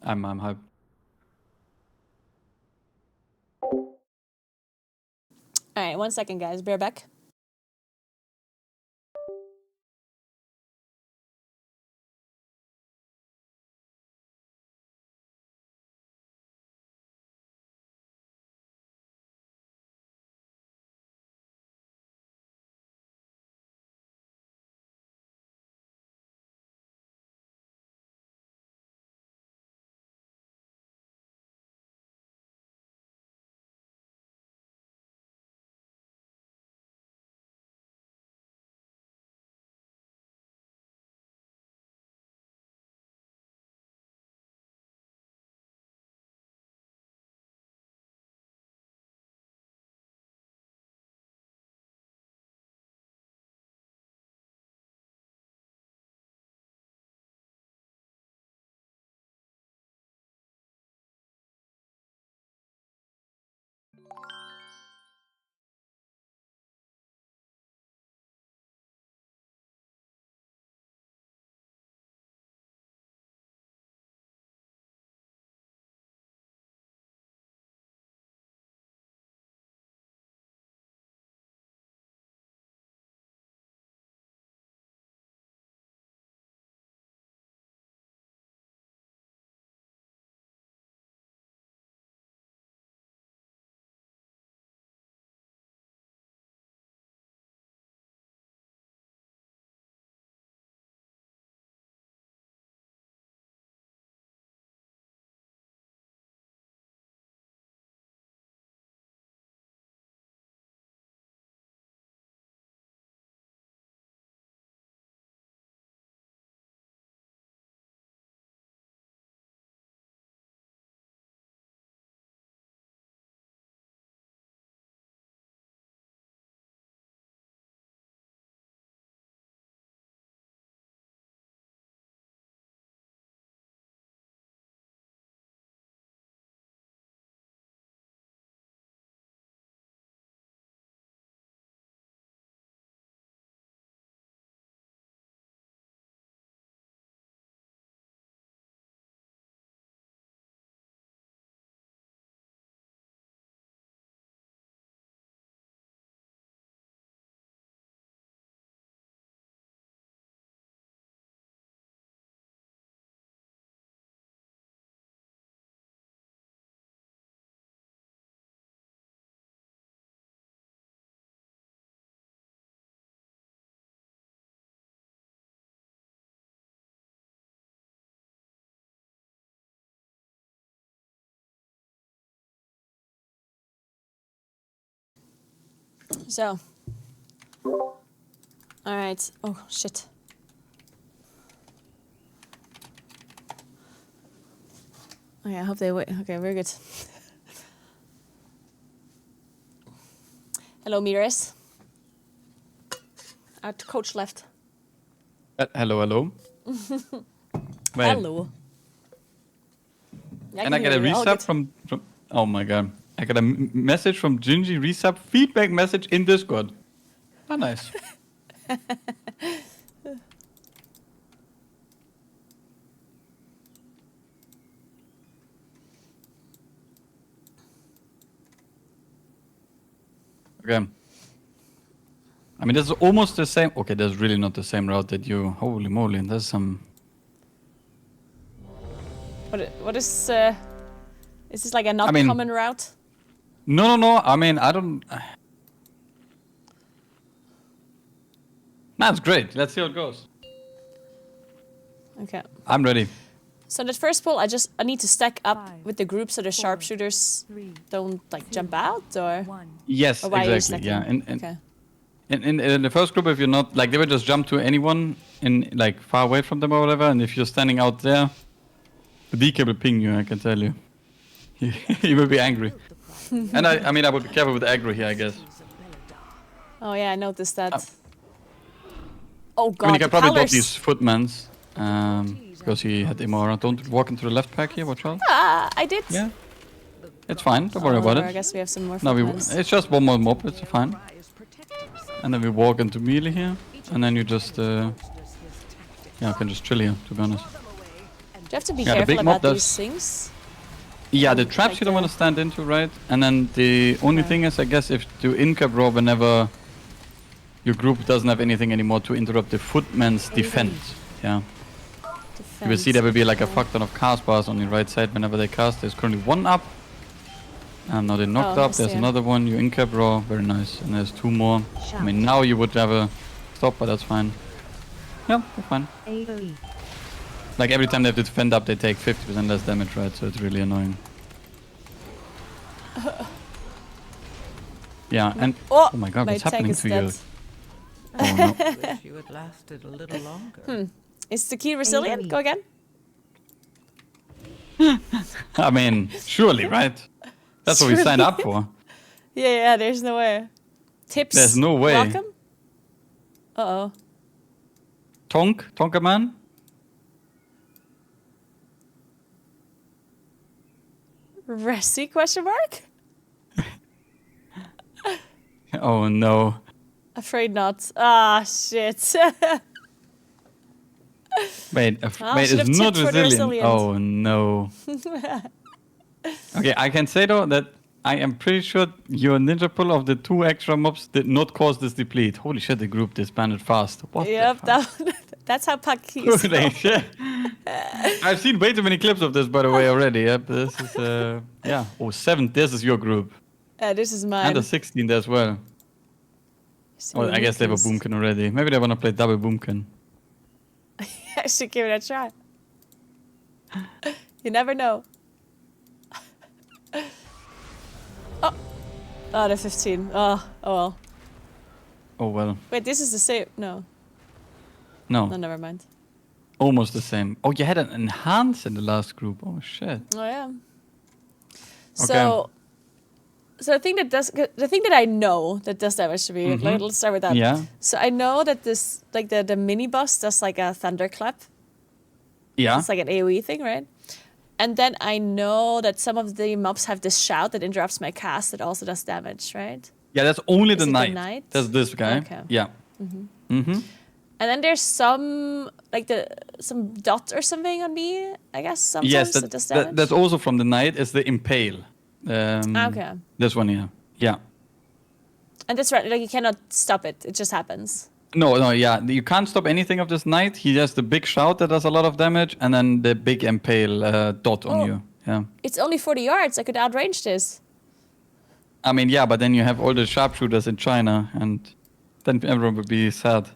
I'm hyped. All right, 1 second, guys. Be right back. So. All right. Oh shit. Okay, I hope they wait. Okay, very good. Hello, Meeres. Our coach left. Hello, hello. Wait, Hello. and I get a resub from. Oh my god. I got a message from Gingy resub feedback message in Discord. Ah, nice. Okay. I mean, this is almost the same. Okay, that's really not the same route that you. Holy moly, there's some. What is this like a not common route? No. I mean, I don't. That's great. Let's see how it goes. Okay. I'm ready. So that first pull, I need to stack up 5, with the group so the 4, sharpshooters 3, don't like 2, jump out, or 1. Yes, or why are you exactly. Yeah, stacking? and Okay. in the first group, if you're not like, they would just jump to anyone in like far away from them or whatever, and if you're standing out there, the DK will ping you. I can tell you, he will be angry. And I mean, I would be careful with the aggro here, I guess. Oh yeah, I noticed that. Oh god, I mean, you can probably colors. drop these footmans because he had Imora. Don't walk into the left pack here. Watch out. Ah, I did. Yeah, it's fine. Don't worry about I it. guess we have some more No, footprints. it's just one more mob. It's fine. And then we walk into melee here, and then you just yeah, you can just chill here. To be honest. Do you have to be Yeah, the careful big mob about these does- things? Yeah, the Like traps you don't the- want to stand into, right? And then the only thing is, I guess, if to incap row whenever your group doesn't have anything anymore to interrupt the footman's defense. Yeah. You will see there will be like a fuck ton of cast bars on the right side whenever they cast. There's currently one up. And now they knocked Oh, I up. There's see. another one. You incap raw. Very nice. And there's two more. I mean, now you would have a stop, but that's fine. Yeah, that's fine. AOE. Like every time they have to defend up, they take 50% less damage, right? So it's really annoying. Yeah, and Oh, oh my god, my what's tank happening is to dead. you? Oh no. Wish you had lasted a little longer. Is the key resilient? AOE. Go again. I mean, surely, right? That's what we signed up for. Yeah, there's no way. Tips. There's no way. Welcome. Uh-oh. Tonka man? Resi question mark? Oh no. Afraid not. Ah, shit. Wait, Well, wait, should it's have not tipped for the resilient. resilient. Oh no. Okay, I can say though that I am pretty sure your ninja pull of the 2 extra mobs did not cause this deplete. Holy shit, the group disbanded fast. What Yep, the fuck? that's how puck keys. Holy shit. I've seen way too many clips of this, by the way, already. Yep, this is, yeah. Oh, 7th, this is your group. This is mine. And the 16th as well. So Oh, I guess they have a weakens. boomkin already. Maybe they want to play double boomkin. I should give it a try. You never know. Oh, the 15. Oh well. Oh well. Wait, this is the same. No, No, never mind. almost the same. Oh, you had an enhance in the last group. Oh shit. Oh yeah. So the thing that I know that does damage to me. Let's start with that. Yeah. So I know that this, like the mini boss does like a thunderclap. Yeah. It's like an AoE thing, right? And then I know that some of the mobs have this shout that interrupts my cast that also does damage, right? Yeah, that's only Is the it the knight. knight? That's this guy. Okay. Yeah. Mm-hmm. And then there's some like some dot or something on me, I guess. Sometimes Yes, that does damage. that's also from the knight. It's the impale. Okay. This one here. Yeah. And that's right. Like you cannot stop it. It just happens. No, yeah. You can't stop anything of this knight. He has the big shout that does a lot of damage, and then the big impale dot on Oh. you. Yeah. It's only 40 yards. I could outrange this. I mean, yeah, but then you have all the sharpshooters in China, and then everyone would be sad.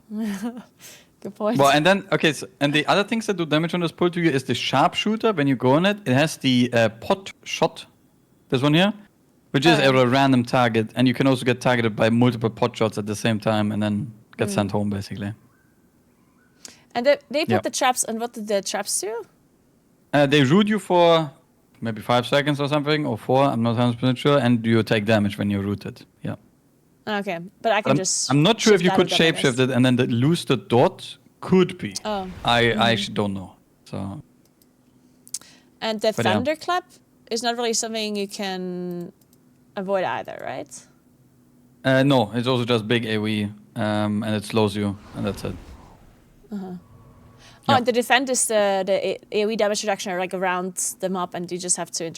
Good point. Well, and then, okay, so, and the other things that do damage on this pull to you is the sharpshooter. When you go on it, it has the pot shot, this one here. which is Oh. a random target, and you can also get targeted by multiple pot shots at the same time, and then get sent home basically. And they put Yep. the traps, and what did the traps do? They root you for maybe 5 seconds or something, or 4. I'm not 100% sure, and you take damage when you're rooted. Yeah. Okay, but I can just. I'm not sure if shift you out could of them, I guess. shapeshift it and then lose the dot. Could be. Oh. I actually don't know. So. And the But yeah. thunderclap is not really something you can avoid either, right? No, it's also just big AoE, and it slows you, and that's it. Oh, Yeah. and the defend is the AoE damage reduction like around the mob, and you just have to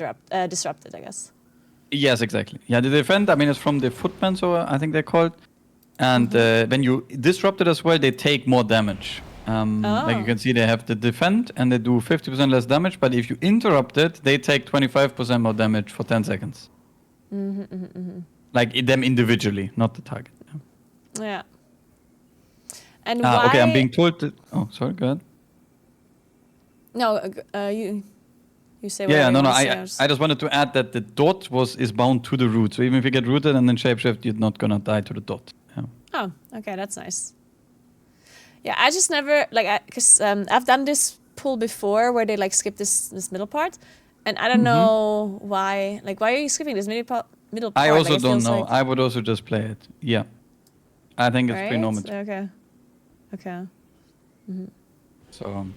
disrupt it, I guess. Yes, exactly. Yeah, the defend, I mean, it's from the footmen, so I think they're called. And when you disrupt it as well, they take more damage. Like you can see, they have the defend, and they do 50% less damage. But if you interrupt it, they take 25% more damage for 10 seconds. Like them individually, not the target. Yeah. And why? Okay, I'm being told that... Oh, sorry, go ahead. No, you say. Yeah, whatever no, you no. wanna say. I just wanted to add that the dot is bound to the root. So even if you get rooted and then shapeshift, you're not gonna die to the dot. Yeah. Oh, okay, that's nice. Yeah, I just never because I've done this pull before where they like skip this middle part, and I don't know why. Like, why are you skipping this middle part? I also Like, it don't feels know. like- I would also just play it. Yeah. I think it's pretty Right? normal. Okay. So,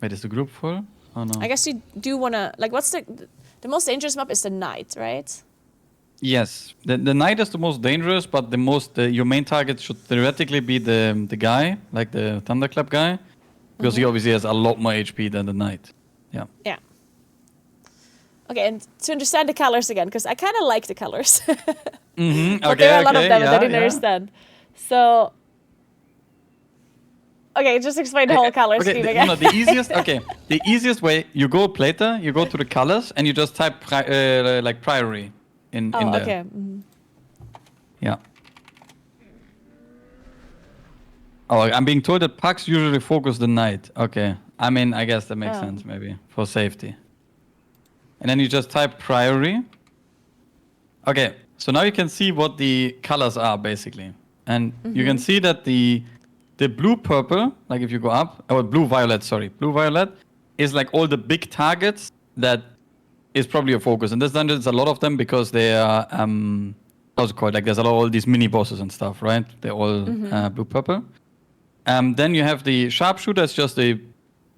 wait, is the group full? Oh no. I guess you do wanna like. What's the most dangerous mob is the knight, right? Yes, the knight is the most dangerous, but your main target should theoretically be the guy, like the thunderclap guy, because he obviously has a lot more HP than the knight. Yeah. Yeah. Okay, and to understand the colors again, because I kind of like the colors, but there are a lot of them that I didn't understand. So, okay, just explain the whole color scheme again. No, the easiest way, you go later, you go to the colors, and you just type like priory in there. Okay. Yeah. Oh, I'm being told that packs usually focus the knight. Okay. I mean, I guess that makes sense, maybe, for safety. And then you just type priory. Okay, so now you can see what the colors are, basically. And you can see that the blue-purple, like if you go up, or blue-violet, sorry. Blue-violet is like all the big targets that is probably a focus. In this dungeon, there's a lot of them because they are, what's it called? Like there's a lot of all these mini-bosses and stuff, right? They're all blue-purple. Then you have the sharpshooter, it's just a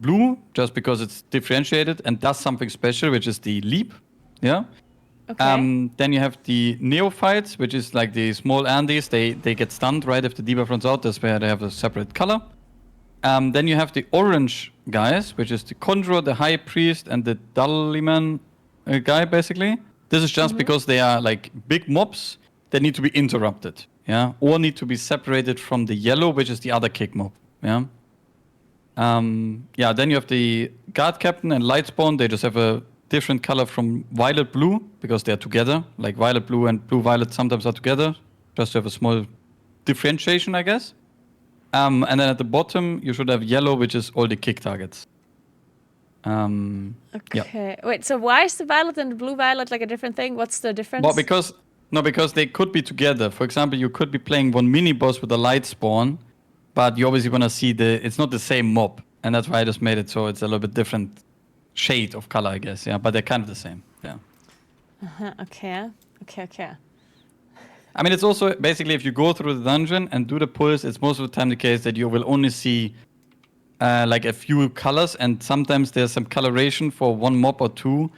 blue, just because it's differentiated and does something special, which is the leap. Yeah. Okay. Then you have the neophytes, which is like the small Andes. They get stunned right if the debuff runs out. That's where they have a separate color. Then you have the orange guys, which is the conjurer, the high priest, and the Daliman guy, basically. This is just because they are like big mobs that need to be interrupted. Yeah. Or need to be separated from the yellow, which is the other kick mob. Yeah. Then you have the guard captain and lightspawn. They just have a different color from violet blue because they're together. Like violet blue and blue violet sometimes are together, just to have a small differentiation, I guess. And then at the bottom you should have yellow, which is all the kick targets. Okay. Wait. So why is the violet and the blue violet like a different thing? What's the difference? Well, because they could be together. For example, you could be playing one mini boss with a light spawn, but you obviously want to see it's not the same mob, and that's why I just made it so it's a little bit different shade of color, I guess. Yeah, but they're kind of the same. Yeah. Okay. I mean, it's also basically if you go through the dungeon and do the pulls, it's most of the time the case that you will only see like a few colors, and sometimes there's some coloration for one mob or two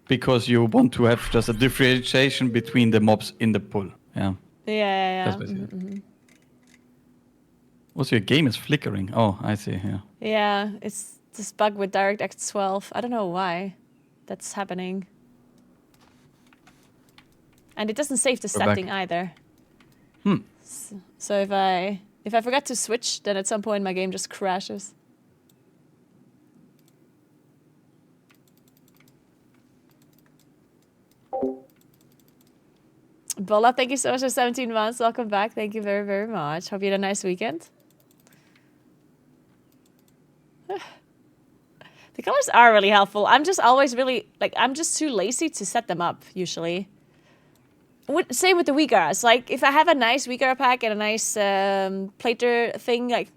because you want to have just a differentiation between the mobs in the pull. Yeah. Yeah. That's basically it. Also, your game is flickering. Oh, I see. Yeah. Yeah, it's this bug with DirectX 12. I don't know why that's happening. And it doesn't save the We're back. setting either. So if I forget to switch, then at some point my game just crashes. Bola, thank you so much for 17 months. Welcome back. Thank you very, very much. Hope you had a nice weekend. The colors are really helpful. I'm just always really, like, I'm just too lazy to set them up, usually. Same with the Uyghurs. Like, if I have a nice Uyghur pack and a nice plater thing, like,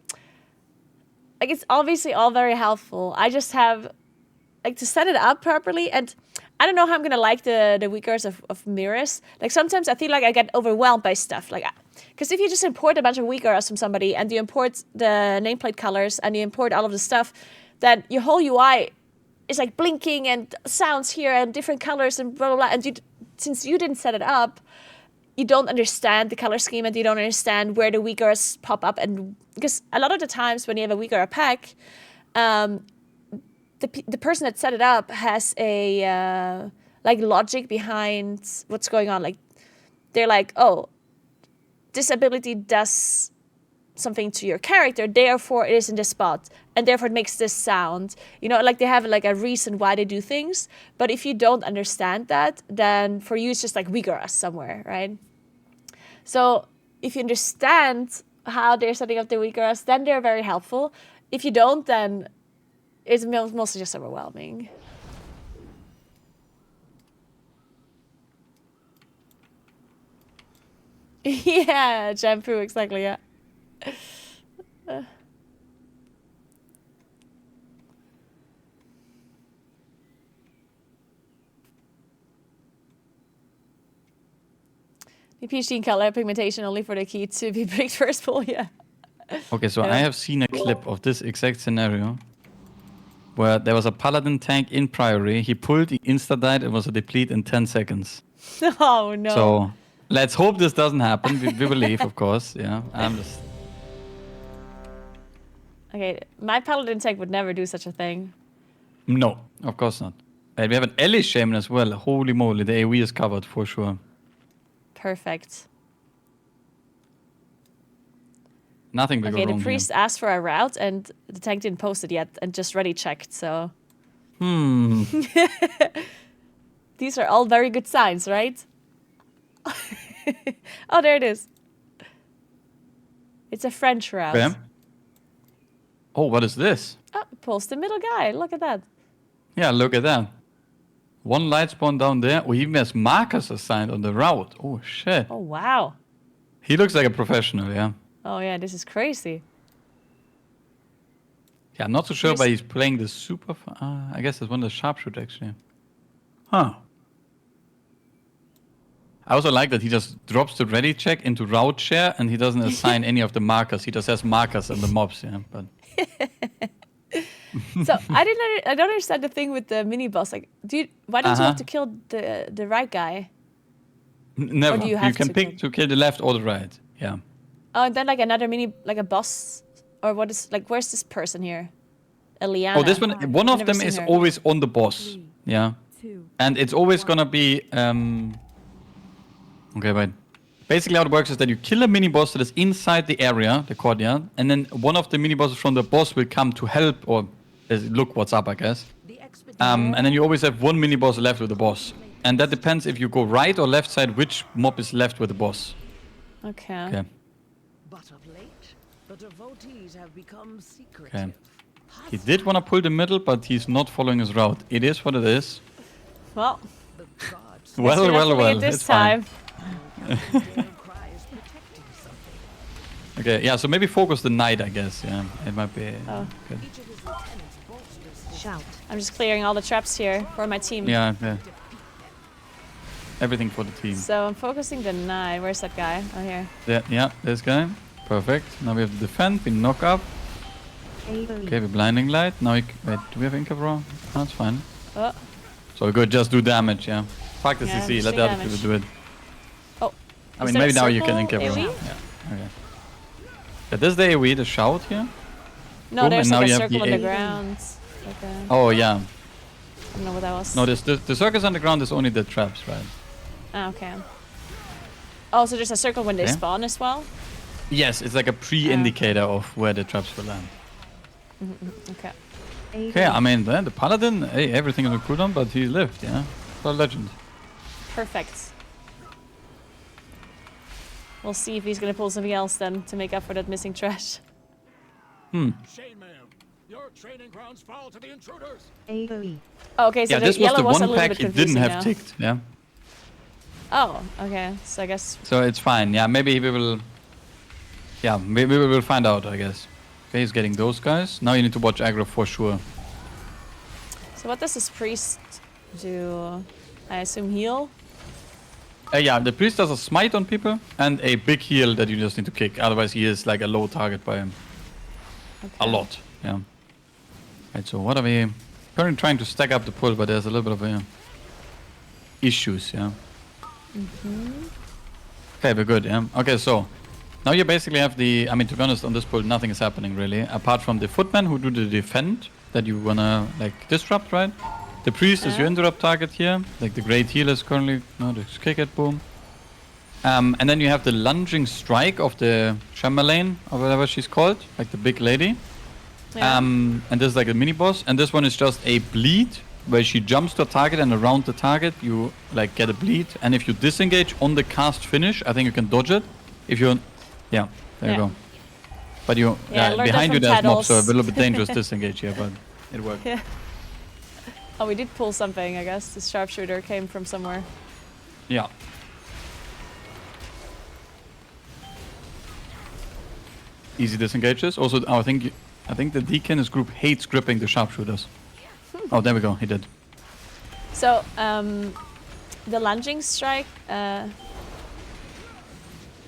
it's obviously all very helpful. I just have, like, to set it up properly, and I don't know how I'm gonna like the Uyghurs of Meeres. Like, sometimes I feel like I get overwhelmed by stuff. Like, because if you just import a bunch of Uyghurs from somebody, and you import the nameplate colors, and you import all of the stuff, then your whole UI is like blinking and sounds here and different colors and blah, blah, blah. And since you didn't set it up, you don't understand the color scheme and you don't understand where the Uyghurs pop up. And because a lot of the times when you have a Uyghur pack, the person that set it up has a like logic behind what's going on. Like, they're like, oh, this ability does something to your character, therefore it is in this spot, and therefore it makes this sound. You know, like, they have like a reason why they do things. But if you don't understand that, then for you it's just like Uyghurs somewhere, right? So if you understand how they're setting up the Uyghurs, then they're very helpful. If you don't, then it's mostly just overwhelming. Yeah, shampoo, exactly, yeah. The PhD in color pigmentation only for the key to be picked first pull, yeah. Okay, so I have seen a clip of this exact scenario where there was a paladin tank in Priory. He pulled, he insta-died, it was a deplete in 10 seconds. Oh, no. So let's hope this doesn't happen. We believe, of course. Yeah, I'm just... Okay, my paladin tank would never do such a thing. No, of course not. We have an Ellie Shaman as well. Holy moly, the AoE is covered for sure. Perfect. Nothing will go Okay, wrong the priest asked for a route, and the tank didn't post it yet, and just ready checked, so... These are all very good signs, right? Oh, there it is. It's a French route. Okay. Oh, what is this? Oh, pulls the middle guy. Look at that. Yeah, look at that. One light spawn down there. Oh, he even has markers assigned on the route. Oh, shit. Oh, wow. He looks like a professional, yeah. Oh, yeah, this is crazy. Yeah, I'm not so sure, but he's playing the super... I guess it's one of the sharpshooter, actually. Huh. I also like that he just drops the ready check into route share, and he doesn't assign any of the markers. He just has markers and the mobs, yeah. But So I don't understand the thing with the mini boss. Like, why don't you have to kill the right guy? Never. Or do you can pick to kill the left or the right. Yeah. Oh, and then like another like a boss, or what is like? Where's this person here? Eliana. Oh, this one. One I've of never them seen is her. always on the boss. Yeah. 2, And it's always gonna be. Okay, wait. Basically, how it works is that you kill a mini boss that is inside the area, the courtyard, and then one of the mini bosses from the boss will come to help or look what's up, I guess. And then you always have one mini boss left with the boss, and that depends if you go right or left side, which mob is left with the boss. Okay. Okay. But of late, the devotees have become secretive. Okay. He did want to pull the middle, but he's not following his route. It is what it is. Well, The gods Well, you're not well, doing well. it this It's fine. time. cry is protecting something. Okay, yeah. So maybe focus the knight, I guess. Yeah, it might be. Oh. Good. Each of his lieutenants bolsters his Shout. I'm just clearing all the traps here for my team. Yeah, yeah. Everything for the team. So I'm focusing the knight. Where's that guy? Oh, here. Yeah, this guy. Perfect. Now we have the defend. We knock up. Okay, we blinding light. Now we wait. Do we have Inkabro? No, it's fine. Oh, So we could just do damage. Yeah. Fuck the Yeah, CC. Let machine the other damage. people do it. oh. I Is mean, there a maybe now you can circle Inkabro. AoE? Yeah. Okay. Yeah, this is the AoE, the shout here. No, Boom, there's and now like a you have circle the on the A- ground. Like a, Oh yeah. I don't know what that was. No, the circus on the ground is only the traps, right? Ah, okay. Oh, so there's a circle when they Okay. spawn as well? Yes, it's like a pre-indicator of where the traps will land. Okay. Okay, I mean, the paladin, hey, everything is on cooldown, but he lived, yeah. For a legend. Perfect. We'll see if he's gonna pull something else then to make up for that missing trash. Shane, ma'am. Your training grounds fall to the intruders. AoE. Oh, okay, so Yeah, the this was yellow the was a one little pack bit he didn't confusing have now. ticked. Yeah. Oh, okay. So I guess. So it's fine. Yeah, maybe we will. Yeah, maybe we will find out. I guess. Okay, he's getting those guys. Now you need to watch aggro for sure. So what does this priest do? I assume heal. Yeah, the priest does a smite on people and a big heal that you just need to kick. Otherwise, he is like a low target by him. Okay. A lot. Yeah. Right. So what are we currently trying to stack up the pull, but there's a little bit of issues. Yeah. Okay, we're good. Yeah. Okay, so now you basically have the. I mean, to be honest, on this pull, nothing is happening really, apart from the footmen who do the defend that you wanna like disrupt, right? The priest is your interrupt target here. Like the great heal is currently no, the kick it, boom. And then you have the lunging strike of the Chamberlain or whatever she's called, like the big lady. Yeah. And this is like a mini boss, and this one is just a bleed where she jumps to a target, and around the target you like get a bleed. And if you disengage on the cast finish, I think you can dodge it. If you, yeah, there you go. But you, Yeah, I learned that behind you from there's mobs, so a Taddles. little bit dangerous disengage here, but it worked. Yeah. Oh, we did pull something, I guess. The sharpshooter came from somewhere. Yeah. Easy disengages. Also, I think the Deacon's group hates gripping the sharpshooters. Oh, there we go. He did. So, the lunging strike,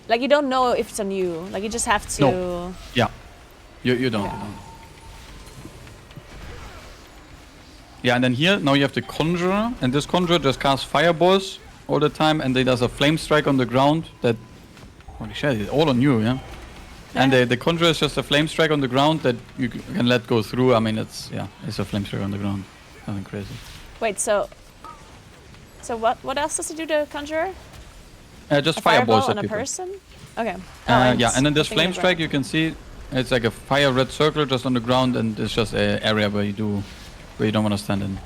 like you don't know if it's on you. Like you just have to. No. Yeah. You don't. Yeah. You don't. Yeah, and then here now you have the Conjurer, and this Conjurer just casts fireballs all the time, and they does a flame strike on the ground that. Holy shit! It's all on you, yeah. And the Conjurer is just a flame strike on the ground that you can let go through. I mean, it's a flame strike on the ground. Nothing crazy. Wait, so what else does it do to Conjurer? Just A fireballs fireball at on a people. person? Okay. Yeah, and then this something flame like strike that. you can see, it's like a fire red circle just on the ground, and it's just an area where you don't want to stand in.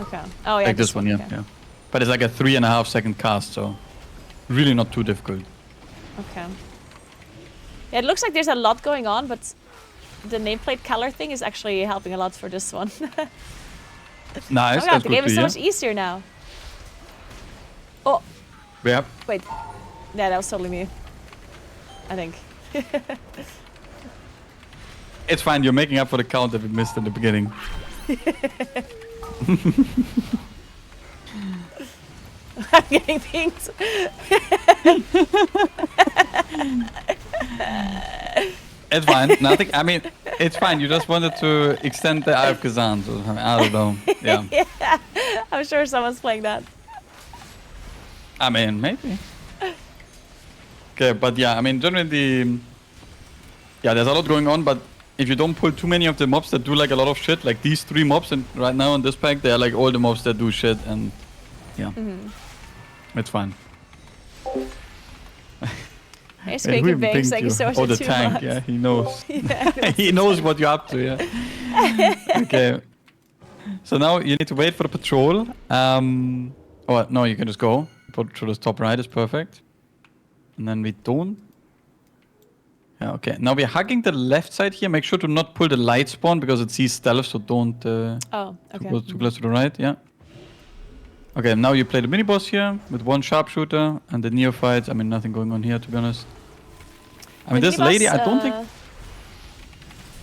Okay. Oh yeah. Like this one, yeah, okay. yeah. But it's like a 3.5 second cast, so really not too difficult. Okay. Yeah, it looks like there's a lot going on, but the nameplate color thing is actually helping a lot for this one. Nice, Oh god, that's the good game to is so hear. much easier now. Oh, Yeah. wait. Yeah, that was totally me. I think. It's fine, you're making up for the count that we missed in the beginning. I'm getting pinged. It's fine, nothing, I mean, it's fine, you just wanted to extend the Eye of Kazan, so I don't know, yeah. I'm sure someone's playing that. I mean, maybe. Okay, but yeah, I mean, generally there's a lot going on, but if you don't pull too many of the mobs that do like a lot of shit, like these 3 mobs and right now in this pack, they are like all the mobs that do shit, and yeah, it's fine. Hey, Who Squeaky even Bangs, pinged thank you so much Oh, for the 2 tank, months. yeah, he knows. Yeah. He knows what you're up to, yeah. Okay. So now you need to wait for the patrol. Oh, no, you can just go. Put through the top right is perfect. And then we don't. Yeah, okay. Now we're hugging the left side here. Make sure to not pull the light spawn because it sees stealth, so don't Oh, okay. too close to the right, yeah. Okay, now you play the mini boss here with 1 sharpshooter and the neophyte. I mean, nothing going on here, to be honest. I mean, The this lady, mini-boss, I don't think.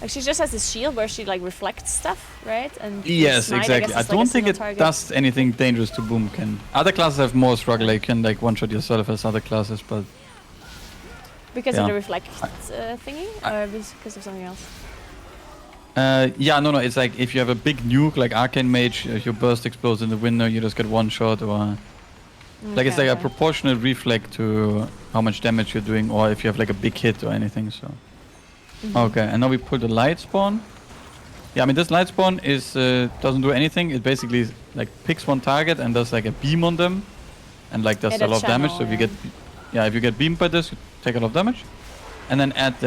Like she just has this shield where she like reflects stuff, right? And the Yes, smite, exactly. guess, I is, like, a don't think single it target. does anything dangerous to Boomkin. Other classes have more struggle. Like, you can like one-shot yourself as other classes, but Because yeah. of the reflect thingy, or because of something else? yeah, no, it's like if you have a big nuke like Arcane Mage, if your burst explodes in the window, you just get 1 shot, or like it's like a proportional reflect to how much damage you're doing, or if you have like a big hit or anything. So okay, and now we pull the light spawn. Yeah, I mean this light spawn is doesn't do anything. It basically like picks 1 target and does like a beam on them, and like does Yeah, a lot of damage. channel, So if you get beamed by this, you take a lot of damage. And then at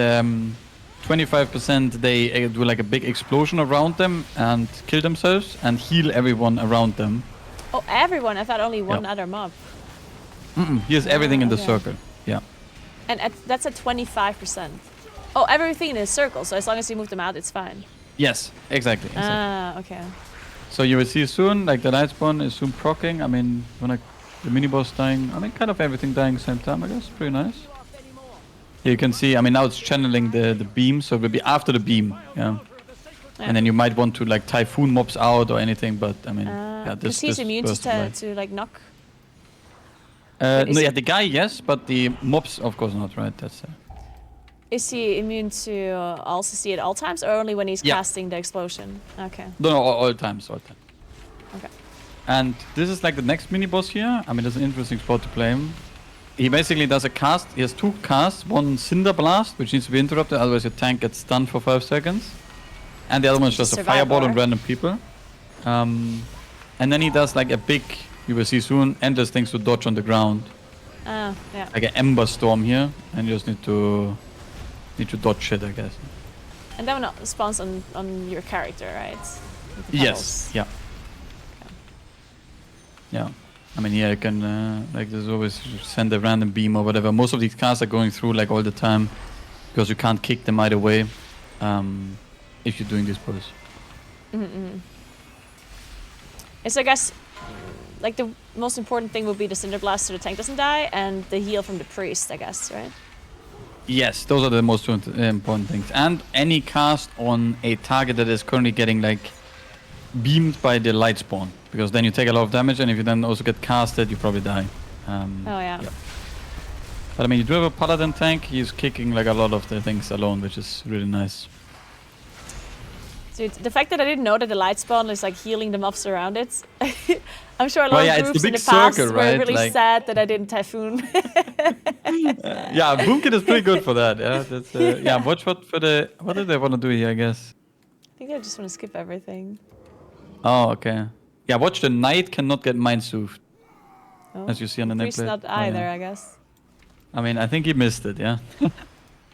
25%, they do like a big explosion around them and kill themselves and heal everyone around them. Oh, everyone! I thought only one Yeah. other mob. Here's everything in the okay. circle. Yeah. And that's at 25%. Oh, everything in a circle. So as long as you move them out, it's fine. Yes, exactly. Ah, okay. So you will see soon, like the light spawn is soon proccing. I mean, when the mini boss dying, I mean, kind of everything dying same time, I guess. Pretty nice. Here you can see, I mean, now it's channeling the beam, so it will be after the beam, yeah. And then you might want to like typhoon mobs out or anything, but I mean, yeah, Because this he's immune burst of light. to like knock. No, is yeah, he- the guy, yes, but the mobs, of course not, right? That's Is he immune to also see at all times, or only when he's Yeah. casting the explosion? Okay. no, all times, all time. Okay. And this is like the next mini boss here. I mean, it's an interesting spot to play him. He basically does a cast. He has two casts. One Cinder Blast, which needs to be interrupted, otherwise your tank gets stunned for 5 seconds. And the other one is just a fireball on random people. And then he does like a big, you will see soon, endless things to dodge on the ground. Yeah. Like an Ember Storm here, and you just need to dodge shit, I guess. And that one spawns on your character, right? With the Yes. pebbles. Yeah. Yeah. I mean, yeah, you can, like, there's always send a random beam or whatever. Most of these casts are going through, like, all the time. Because you can't kick them either way. If you're doing this pose. It's, I guess, like the most important thing would be the Cinder Blast so the tank doesn't die, and the heal from the priest, I guess, right? Yes, those are the most important things. And any cast on a target that is currently getting, like, beamed by the light spawn. Because then you take a lot of damage, and if you then also get casted, you probably die. Oh, yeah. But I mean, you do have a paladin tank. He's kicking, like, a lot of the things alone, which is really nice. Dude, the fact that I didn't know that the light spawn is like healing the mobs around it. I'm sure a lot Well, yeah, of it's the groups in big the past circle, were right? really Like- sad that I didn't typhoon. Yeah, Boomkit is pretty good for that. Yeah, that's yeah. Watch what did they want to do here? I guess. I think I just want to skip everything. Oh, okay. Yeah, watch the knight cannot get mind soothed, Oh. as you see on the Priest nameplate. not Oh, either, yeah. I guess. I mean, I think he missed it. Yeah.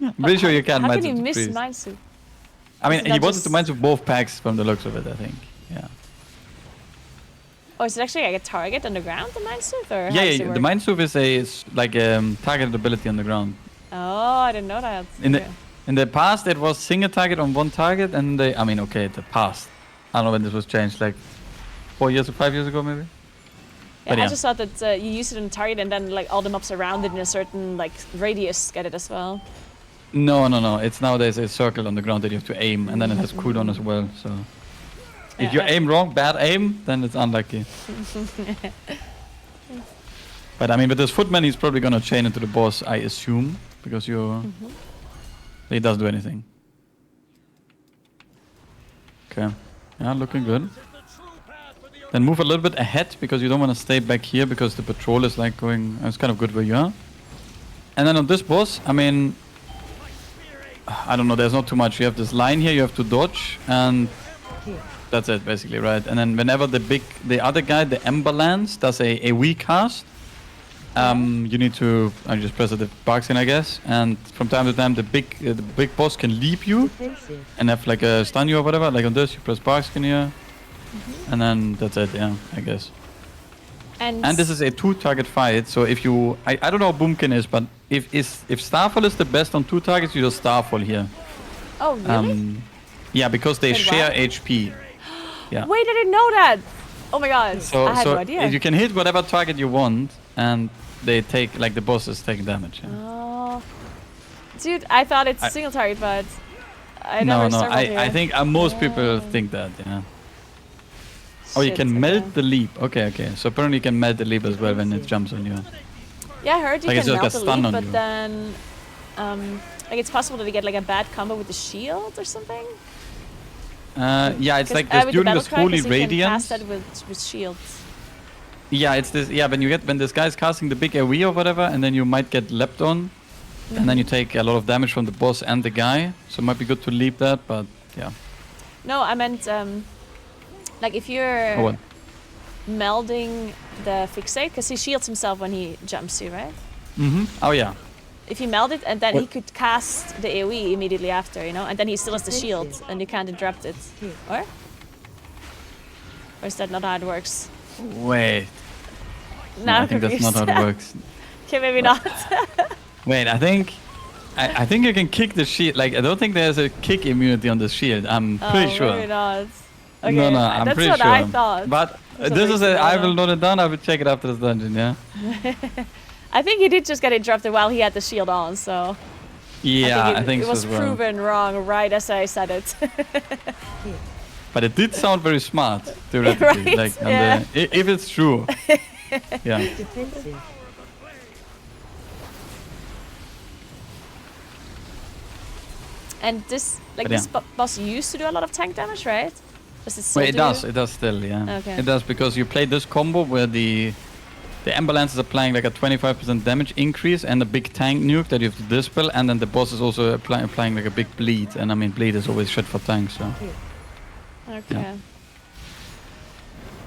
I'm pretty sure you can't How mind can you soothe the miss priest. mind soup? I mean, Is it he not wanted just- to mind soothe both packs from the looks of it. I think. Yeah. Oh, is it actually like a target on the ground, the mind soup? Or how Yeah, does yeah. it The work? mind soothe is like targeted ability on the ground. Oh, I didn't know that. Okay. In the past, it was single target on one target, and I mean, okay, the past. I don't know when this was changed, like 4 years or 5 years ago, maybe. Yeah, But I yeah. just thought that you use it on target and then like all the mobs around it in a certain like radius get it as well. No. It's nowadays a circle on the ground that you have to aim, and then it has cooldown as well. So if you Yeah. aim wrong, bad aim, then it's unlucky. But I mean, with this footman, he's probably gonna chain into the boss, I assume, because he doesn't do anything. Okay, yeah, looking good. Then move a little bit ahead because you don't want to stay back here because the patrol is like going. It's kind of good where you are. And then on this boss, I mean, I don't know. There's not too much. You have this line here. You have to dodge, and that's it basically, right? And then whenever the other guy, the Ember Lance, does a weak cast, you need to just press the Barkskin, I guess. And from time to time, the big boss can leap you Defensive. and have like a stun you or whatever. Like on this, you press Barkskin here, and then that's it. Yeah, I guess. And this is a 2-target fight, so if you... I don't know what Boomkin is, but if Starfall is the best on 2 targets, you just Starfall here. Oh, really? Yeah, because they Wait, share what? HP. Yeah. Wait, I didn't know that. Oh my god, So, I had so no idea. you can hit whatever target you want, and they take, like, the bosses take damage. Yeah. Oh, dude, I thought it's I- single target, but I No, never no, circled here. I think most people think that, yeah. Oh, you Shit, can okay. melt the leap. Okay. So apparently you can melt the leap as well when it jumps on you. Yeah, I heard you Like, it's can just melt a the stun leap, on but you. then, like, it's possible that you get like a bad combo with the shield or something. Yeah, it's 'Cause, like this with during the this battle cry, holy 'cause you can radiance. cast that with shields. Yeah, it's this. Yeah, when this guy is casting the big AoE or whatever, and then you might get leapt on, and then you take a lot of damage from the boss and the guy. So it might be good to leap that, but yeah. No, I meant like if you're Oh, what? melding the fixate, because he shields himself when he jumps you, right? Oh yeah. If you meld it, and then he What? could cast the AoE immediately after, you know, and then he still has the shield, and you can't interrupt it. Or is that not how it works? Wait. Now I I'm think that's not how it confused. works. Okay, maybe not. Wait, I think I think you can kick the shield. Like, I don't think there's a kick immunity on the shield. I'm pretty sure. Maybe not. Okay, No, I'm that's pretty what sure. I thought. But For some this is reason, I will note it down. I will check it after this dungeon, yeah? I think he did just get interrupted while he had the shield on, so Yeah, I think it so was as well. proven wrong right as I said it. But it did sound very smart, theoretically. Right, Like, yeah. if it's true. Yeah. Defensive. And this, like, But this yeah. boss used to do a lot of tank damage, right? Does it still Well, do? it does still, yeah. Okay. It does because you play this combo where the ambulance is applying like a 25% damage increase and a big tank nuke that you have to dispel, and then the boss is also applying like a big bleed, and I mean bleed is always shit for tanks, so. Okay. Yeah.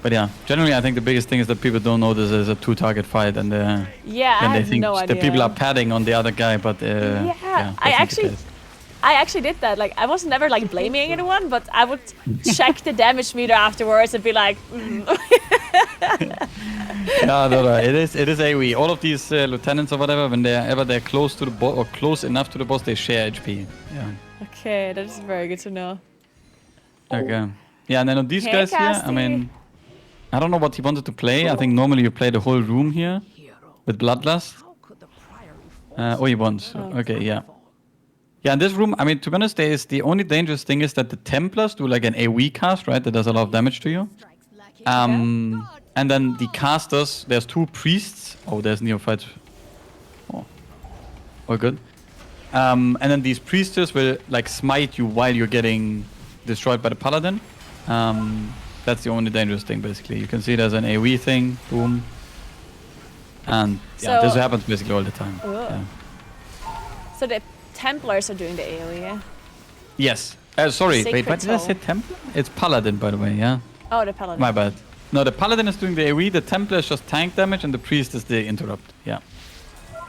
But yeah, generally I think the biggest thing is that people don't know this is a 2-target fight, and Yeah, then I they have think no the idea. people are padding on the other guy, but Yeah, that's I not the case. actually did that. Like, I was never like blaming anyone, but I would check the damage meter afterwards and be like, Yeah, no, it is AoE. All of these lieutenants or whatever, when they're close to the boss or close enough to the boss, they share HP. Yeah. okay, that is very good to know. Okay. Yeah, and then on these Hey, guys here, I Casty. mean, I don't know what he wanted to play. I think normally you play the whole room here with Bloodlust. How could the priory Oh, he wants. Okay, yeah. Yeah, in this room, I mean, to be honest, the only dangerous thing is that the Templars do like an AoE cast, right? That does a lot of damage to you. And then the casters, there's 2 priests. Oh, there's neophytes. Oh, all good. And then these priestess will like smite you while you're getting destroyed by the paladin. That's the only dangerous thing, basically. You can see there's an AoE thing. Boom. And yeah, So- this happens basically all the time. Ugh. Yeah. So the Templars are doing the AoE, yeah? Yes. Sorry, wait, Sacred what did I say? Soul. Templar? It's Paladin, by the way, yeah? Oh, the Paladin. My bad. No, the Paladin is doing the AoE, the Templar is just tank damage, and the Priest is the interrupt. Yeah.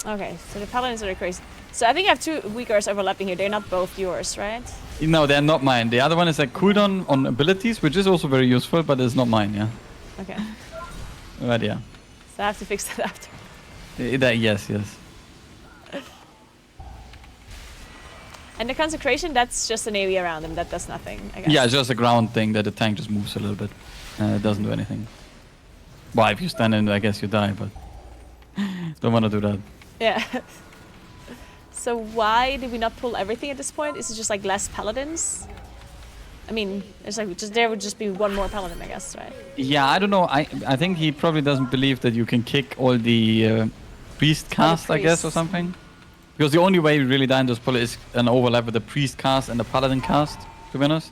Okay, so the Paladins are crazy. So I think I have 2 weakers overlapping here. They're not both yours, right? No, they're not mine. The other one is like cooldown on abilities, which is also very useful, but it's not mine, yeah? Okay, But yeah. so I have to fix that after. Yes. And the Consecration, that's just an AoE around him. That does nothing, I guess. Yeah, it's just a ground thing that the tank just moves a little bit. It doesn't do anything. Well, if you stand in it, I guess you die, but don't want to do that. Yeah. So why did we not pull everything at this point? Is it just like less Paladins? I mean, it's like there would just be 1 more Paladin, I guess, right? Yeah, I don't know. I think he probably doesn't believe that you can kick all the priest cast, I guess, or priests. something. Because the only way you really die in this pull is an overlap with the priest cast and the paladin cast, to be honest.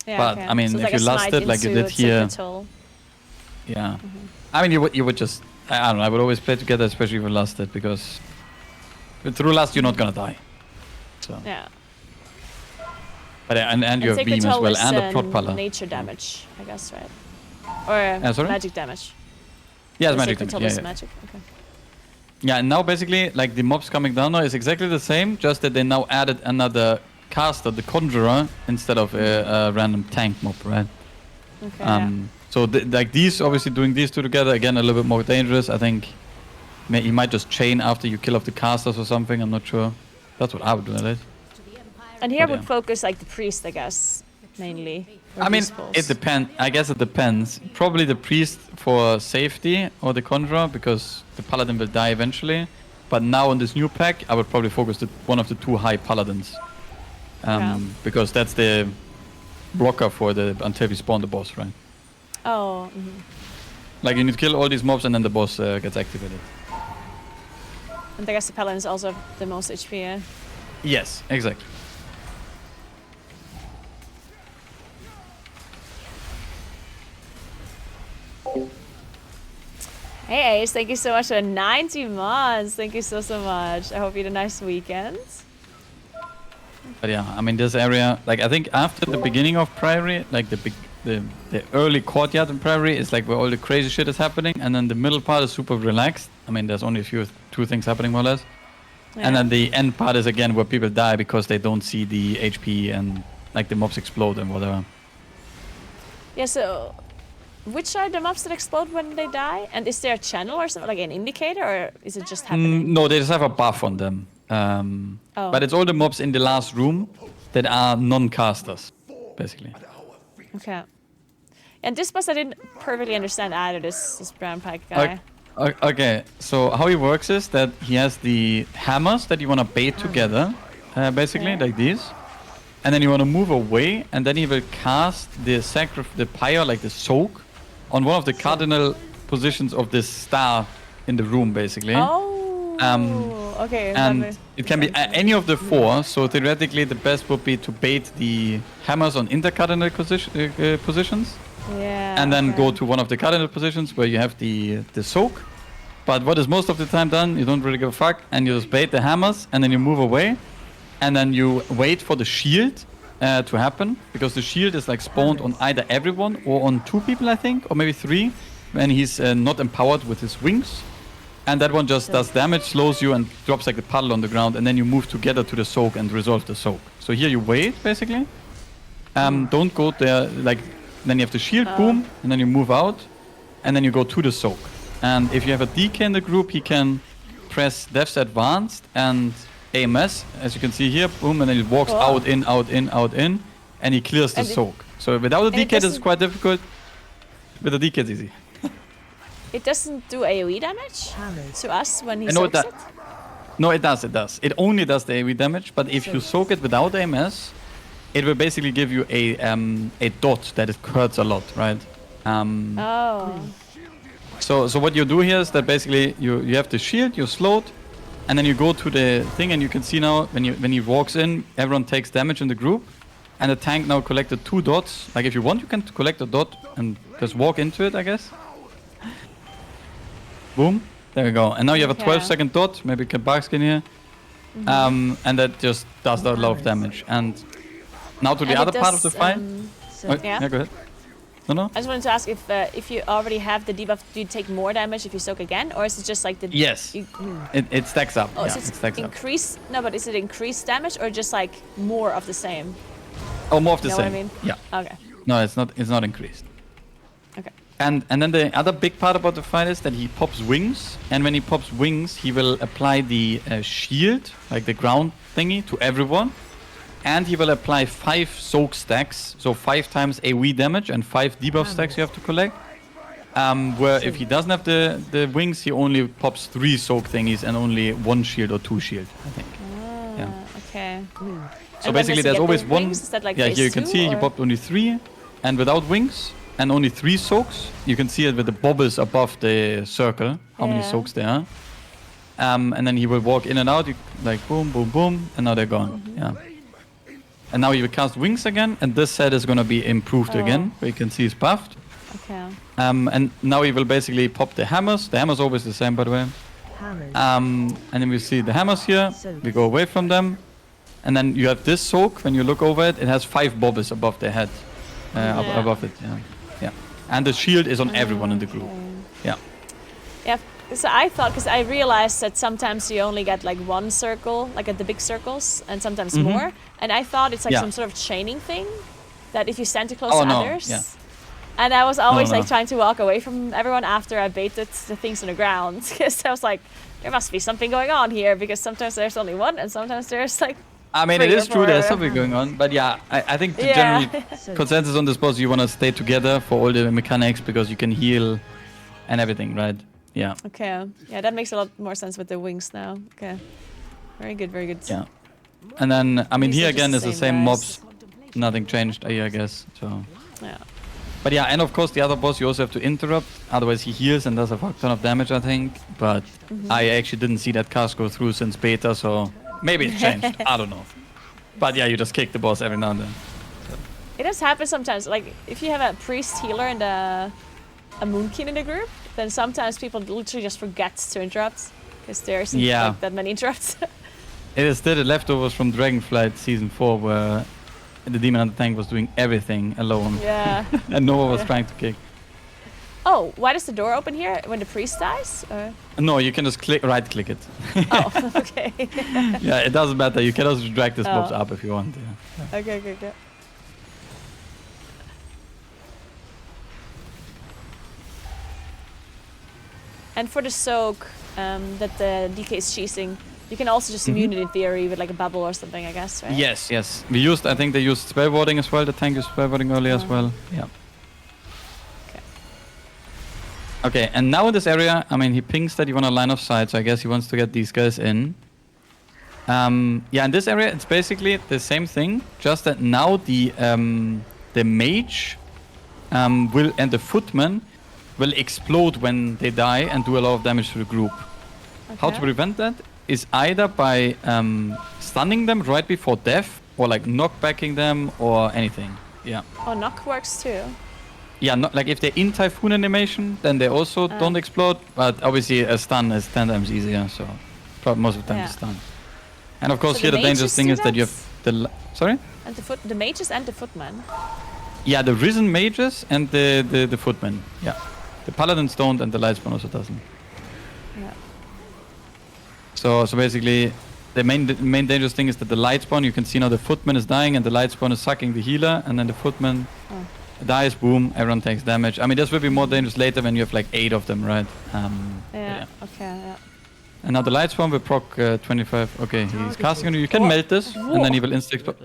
Yeah, But, okay. I mean, So it's if like you a last smite it like you into did here- Sacred Soul. Yeah. I mean, you would just... I don't know, I would always play together, especially if you last it, because through last you're not gonna die. So. Yeah. But and you have Sacred beam as Soul well, is, and a prot pala. nature damage, I guess, right? Or sorry? magic damage. Yeah, it's Or magic Sacred damage. Soul Yeah, is yeah. magic, okay. Yeah, and now basically, like the mobs coming down now is exactly the same, just that they now added another caster, the Conjurer, instead of a random tank mob, right? Okay, yeah. So like these, obviously doing these 2 together, again, a little bit more dangerous. I think you might just chain after you kill off the casters or something, I'm not sure. That's what I would do, right? And here But would yeah. focus like the priest, I guess, mainly. or I mean, these spells. it depends. I guess it depends. Probably the priest for safety or the conjurer, because the paladin will die eventually. But now in this new pack, I would probably focus one of the 2 high paladins, Yeah. because that's the blocker for until we spawn the boss, right? Oh, Like you need to kill all these mobs and then the boss gets activated. and I guess the Paladins also have the most HP, yeah? Yes, exactly. Hey Ace, thank you so much for 90 months. Thank you so much. I hope you had a nice weekend. But yeah, I mean this area, like I think after the beginning of Priory, like the early courtyard in Priory is like where all the crazy shit is happening, and then the middle part is super relaxed. I mean there's only 2 things happening more or less. Yeah. And then the end part is again where people die because they don't see the HP and like the mobs explode and whatever. Yeah, so which are the mobs that explode when they die? And is there a channel or something, like an indicator, or is it just happening? No, they just have a buff on them. But it's all the mobs in the last room that are non-casters, basically. Okay. And this boss I didn't perfectly understand either, this brown pike guy. Okay, so how he works is that he has the hammers that you want to bait together, basically, like these. And then you want to move away, and then he will cast the pyre, like the soak, on one of the cardinal positions of this star in the room, basically. Oh, okay. And it can be any of the four, so theoretically the best would be to bait the hammers on intercardinal positions. Yeah. And then go to one of the cardinal positions where you have the soak. But what is most of the time done, you don't really give a fuck, and you just bait the hammers, and then you move away. And then you wait for the shield to happen, because the shield is like spawned on either everyone or on 2 people, I think, or maybe 3, when he's not empowered with his wings. And that one just does damage, slows you, and drops like a puddle on the ground, and then you move together to the soak and resolve the soak. So here you wait, basically. Don't go there, like, then you have the shield, boom, and then you move out, and then you go to the soak. And if you have a DK in the group, he can press Dev's Advanced and AMS, as you can see here, boom, and then it walks out, in, out, in, out, in, and he clears the soak. So without a DK, this is quite difficult. With a DK, it's easy. It doesn't do AoE damage to us when he No, soaks it? No, it does, it does. It only does the AoE damage, but if you soak it without AMS, it will basically give you a dot that it hurts a lot, right? So what you do here is that basically you have the shield, you slowed, and then you go to the thing, and you can see now when he walks in, everyone takes damage in the group, and the tank now collected 2 dots. Like if you want, you can collect a dot and just walk into it, I guess. Boom, there you go. And now you have a 12-second dot, maybe a bark skin here, and that just does a lot of damage. And now to the other part of the fight. Yeah, go ahead. No. I just wanted to ask if you already have the debuff, do you take more damage if you soak again, or is it just like the? Yes. It stacks up. Oh, yeah, so it stacks up. No, but is it increased damage or just like more of the same? Oh, more of the You know same. what I mean? Yeah. Okay. No, it's not. It's not increased. Okay. And then the other big part about the fight is that he pops wings, and when he pops wings, he will apply the shield, like the ground thingy, to everyone. And he will apply 5 soak stacks, so 5 times AoE damage and 5 debuff stacks you have to collect. Where if he doesn't have the wings, he only pops 3 soak thingies and only 1 shield or 2 shield, I think. Okay. So basically there's always one... Is that like yeah, here you can see he popped only 3, and without wings, and only 3 soaks. You can see it with the bubbles above the circle, how many soaks there are. And then he will walk in and out, like boom, boom, boom, and now they're gone. Yeah. And now you will cast wings again, and this set is gonna be improved again, where you can see it's buffed. Okay. And now he will basically pop the hammers. The hammer's always the same, by the way. And then we see the hammers here. We go away from them. And then you have this soak. When you look over it, it has 5 bobbles above their head. Above it, yeah. And the shield is on everyone in the group. Yeah. Yeah, so I thought, because I realized that sometimes you only get like 1 circle, like at the big circles, and sometimes more. And I thought it's like some sort of chaining thing, that if you stand too close to others. Yeah. And I was always like trying to walk away from everyone after I baited the things on the ground, because I was like, there must be something going on here, because sometimes there's only 1 and sometimes there's like I mean, it is true there's something going on, but yeah, I think the general consensus on this boss, you want to stay together for all the mechanics, because you can heal and everything, right? Yeah. Okay. Yeah, that makes a lot more sense with the wings now. Okay. Very good, very good. Yeah. And then, I mean, These here are just again the is the same same guys. mobs. Nothing changed here, I guess. So. Yeah. But yeah, and of course the other boss you also have to interrupt, otherwise he heals and does a fuck ton of damage, I think. But I actually didn't see that cast go through since beta, so maybe it changed. I don't know. But yeah, you just kick the boss every now and then. So. It does happen sometimes. Like if you have a priest healer and a moonkin in the group, then sometimes people literally just forget to interrupt, because there isn't like that many interrupts. It is still the leftovers from Dragonflight Season 4, where the Demon Hunter tank was doing everything alone. Yeah. And no one was trying to kick. Oh, why does the door open here when the priest dies? No, you can just right click it. Oh, okay. Yeah, it doesn't matter. You can also drag this mobs up if you want. Yeah. Okay. And for the soak that the DK is cheesing, You can also just immune it in theory with like a bubble or something, I guess, right? Yes, yes. I think they used spell warding as well. The tank used spell warding earlier as well. Yeah. Okay. Okay, and now in this area, I mean, he pings that you want a line of sight, so I guess he wants to get these guys in. Yeah, in this area, it's basically the same thing, just that now the mage will and the footman will explode when they die and do a lot of damage to the group. How to prevent that is either by stunning them right before death, or like knockbacking them, or anything. Yeah. Oh, knock works too. Yeah, like if they're in Typhoon animation, then they also don't explode. But obviously a stun is 10 times easier, so probably most of the time it's stun. And of course So here the the dangerous mages thing do is that you that? have sorry? And the mages and the footmen. Yeah, the risen mages and the footmen. Yeah. The paladins don't and the lightspawn also doesn't. Yeah. So basically the main dangerous thing is that the lightspawn, you can see now the footman is dying and the lightspawn is sucking the healer, and then the footman dies, boom, everyone takes damage. I mean, this will be more dangerous later when you have like 8 of them, right? Yeah, okay, yeah. And now the lightspawn will proc 25. Okay, he's casting on you. You can melt this, and then he will insta explode.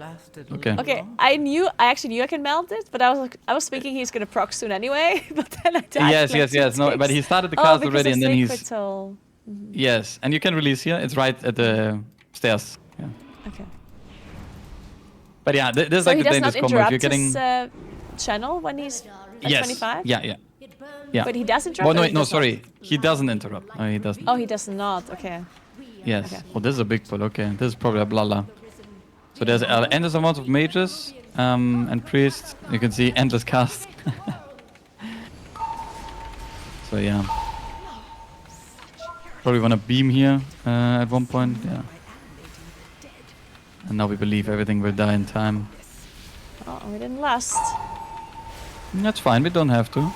Okay. Okay, I actually knew I can melt it, but I was thinking he's gonna proc soon anyway, but then I died. Yes. No, but he started the cast already, and then he's... Yes, and you can release here. It's right at the stairs. Yeah. Okay. But yeah, this is So like he the does not dangerous combo. If interrupt you're getting... his channel when he's at Yes. 25? Yeah. But he does interrupt? Well, or he no, does not? sorry. He doesn't interrupt. No, he doesn't. Oh, he does not. Okay. Yes. Okay. Oh, this is a big pull. Okay, this is probably a blala. So there's endless amounts of mages and priests. You can see endless cast. So yeah. Probably want to beam here at one point. Yeah. And now we believe everything will die in time. Oh, we didn't last. That's fine. We don't have to.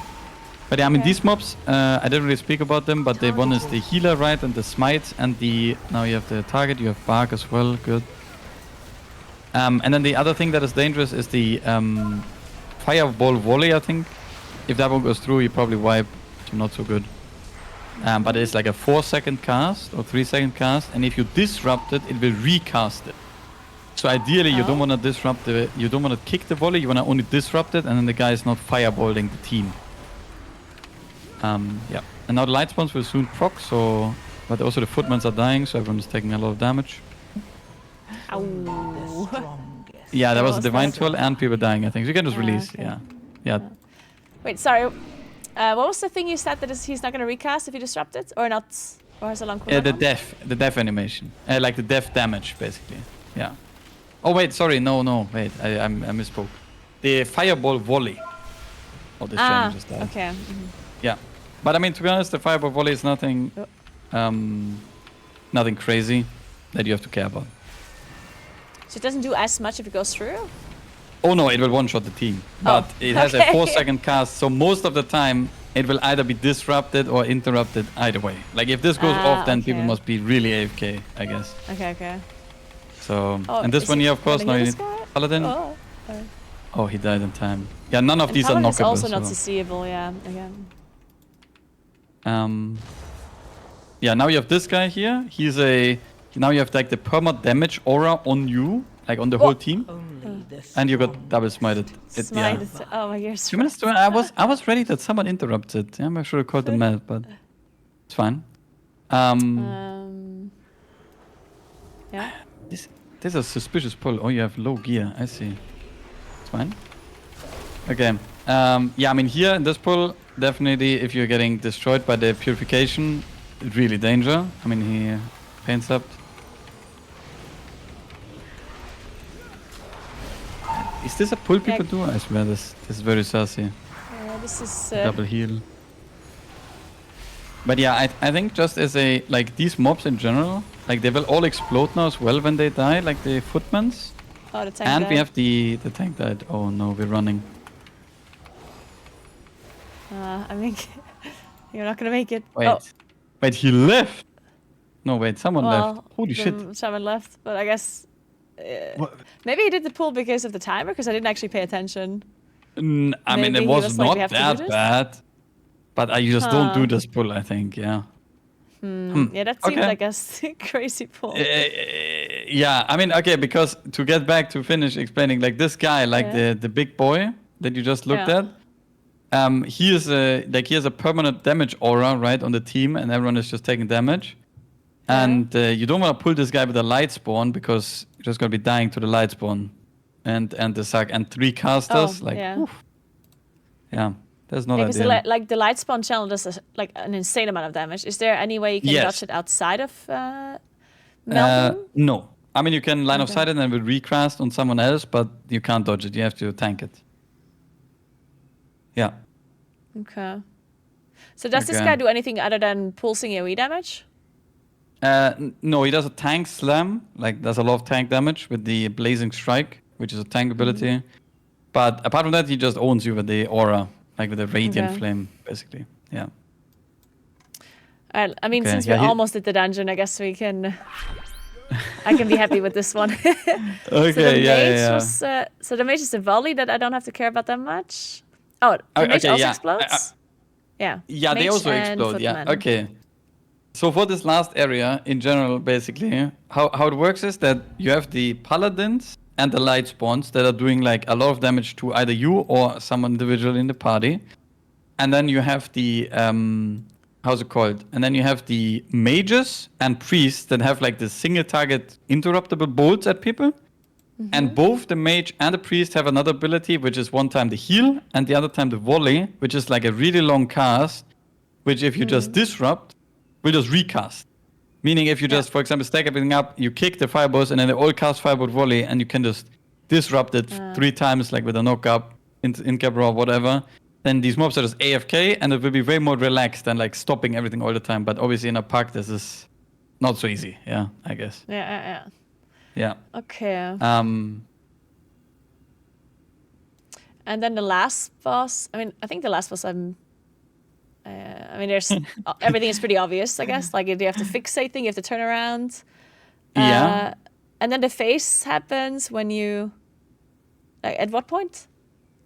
But yeah, I mean, these mobs, I didn't really speak about them, but the one is the healer, right, and the smite, and the... Now you have the target, you have bark as well, good. And then the other thing that is dangerous is the fireball volley, I think. If that one goes through, you probably wipe, so not so good. But it's like a 4-second cast, or 3-second cast, and if you disrupt it, it will recast it. So ideally, you don't want to disrupt the... You don't want to kick the volley, you want to only disrupt it, and then the guy is not fireballing the team. Yeah, and now the light spawns will soon proc, so... But also the footmans are dying, so everyone is taking a lot of damage. Ow. Yeah, that was a was divine that? toll and people dying, I think. So you can just release, okay. Yeah. Wait, sorry. What was the thing you said that he's not going to recast if you disrupt it? Or not? Or has a long cooldown? The death animation. Like the death damage, basically. Yeah. Oh, wait, sorry. No. Wait, I misspoke. The fireball volley. Oh, this challenge just died. Okay. Yeah. But I mean, to be honest, the fireball volley is nothing... nothing crazy that you have to care about. So it doesn't do as much if it goes through? Oh no, it will one-shot the team. But it has a 4-second cast, so most of the time it will either be disrupted or interrupted either way. Like if this goes off, then people must be really AFK, I guess. Okay. So, and this one here, of course, now you need Paladin. Oh, he died in time. Yeah, none of these are Paladin knockable. is also not so. seeable, yeah, again. Yeah, now you have this guy here. He's a... Now you have like the perma damage aura on you, like on the whole team. And you got double smited. Smited. Oh my gosh. 2 minutes to... I was ready that someone interrupted. Yeah, I should have called the map, but it's fine. Yeah. This is a suspicious pull. Oh, you have low gear. I see. It's fine. Okay. Yeah, I mean here in this pull, definitely if you're getting destroyed by the purification, really danger. I mean he paints up. Is this a pull people do? I swear this is very sassy. This is Double heal. But yeah, I think just as a, like these mobs in general, like they will all explode now as well when they die, like the footmans. Oh, the tank And died. we have the tank died. Oh no, we're running. I think you're not gonna make it. Wait, he left? No, wait, someone left. Holy shit. Someone left, but I guess... maybe he did the pull because of the timer, because I didn't actually pay attention. I mean, Maybe it he was was like, not "We have to do that this?" bad. But I just don't do this pull, I think, yeah. Yeah, that seems Okay. like a crazy pull. Yeah, I mean, okay, because to get back to finish explaining, like this guy, like Yeah. the big boy that you just looked Yeah. at, he has a permanent damage aura, right, on the team, and everyone is just taking damage. Yeah. And you don't want to pull this guy with a light spawn because you're just gonna be dying to the light spawn, and the suck and 3 casters, like, yeah. oof. Yeah, that's not Because ideal. like the light spawn channel does like an insane amount of damage. Is there any way you can Yes. dodge it outside of melting? No, I mean you can line of Okay. sight it and it will recast on someone else, but you can't dodge it. You have to tank it. Yeah. Okay. So does this Okay. guy do anything other than pulsing AoE damage? No, he does a tank slam, like does a lot of tank damage with the blazing strike, which is a tank ability. But apart from that, he just owns you with the aura, like with the radiant Okay. flame, basically. Yeah. I mean, Okay, since yeah, we're he- almost at the dungeon, I guess we can. I can be happy with this one. Okay. So the mage yeah. was. So the mage is a volley that I don't have to care about that much. Oh, the mage okay, also yeah. explodes. Yeah. Yeah, they Mage also and explode. Yeah. footman. Okay. So for this last area, in general, basically, how it works is that you have the paladins and the light spawns that are doing like a lot of damage to either you or someone individual in the party, and then you have the how's it called? And then you have the mages and priests that have like the single target interruptible bolts at people. And both the mage and the priest have another ability, which is one time the heal and the other time the volley, which is like a really long cast, which if you just disrupt, will just recast. Meaning if you just, for example, stack everything up, you kick the fireballs and then they all cast firebolt volley and you can just disrupt it 3 times, like with a knock up, in Cabra or whatever. Then these mobs are just AFK and it will be way more relaxed than like stopping everything all the time. But obviously in a pack, this is not so easy. Yeah, I guess. Yeah. Yeah. Okay. And then the last boss. I mean, I think the last boss. I mean, there's everything is pretty obvious, I guess. Like, you have to fixate thing, you have to turn around. Yeah. And then the face happens when you. Like, at what point?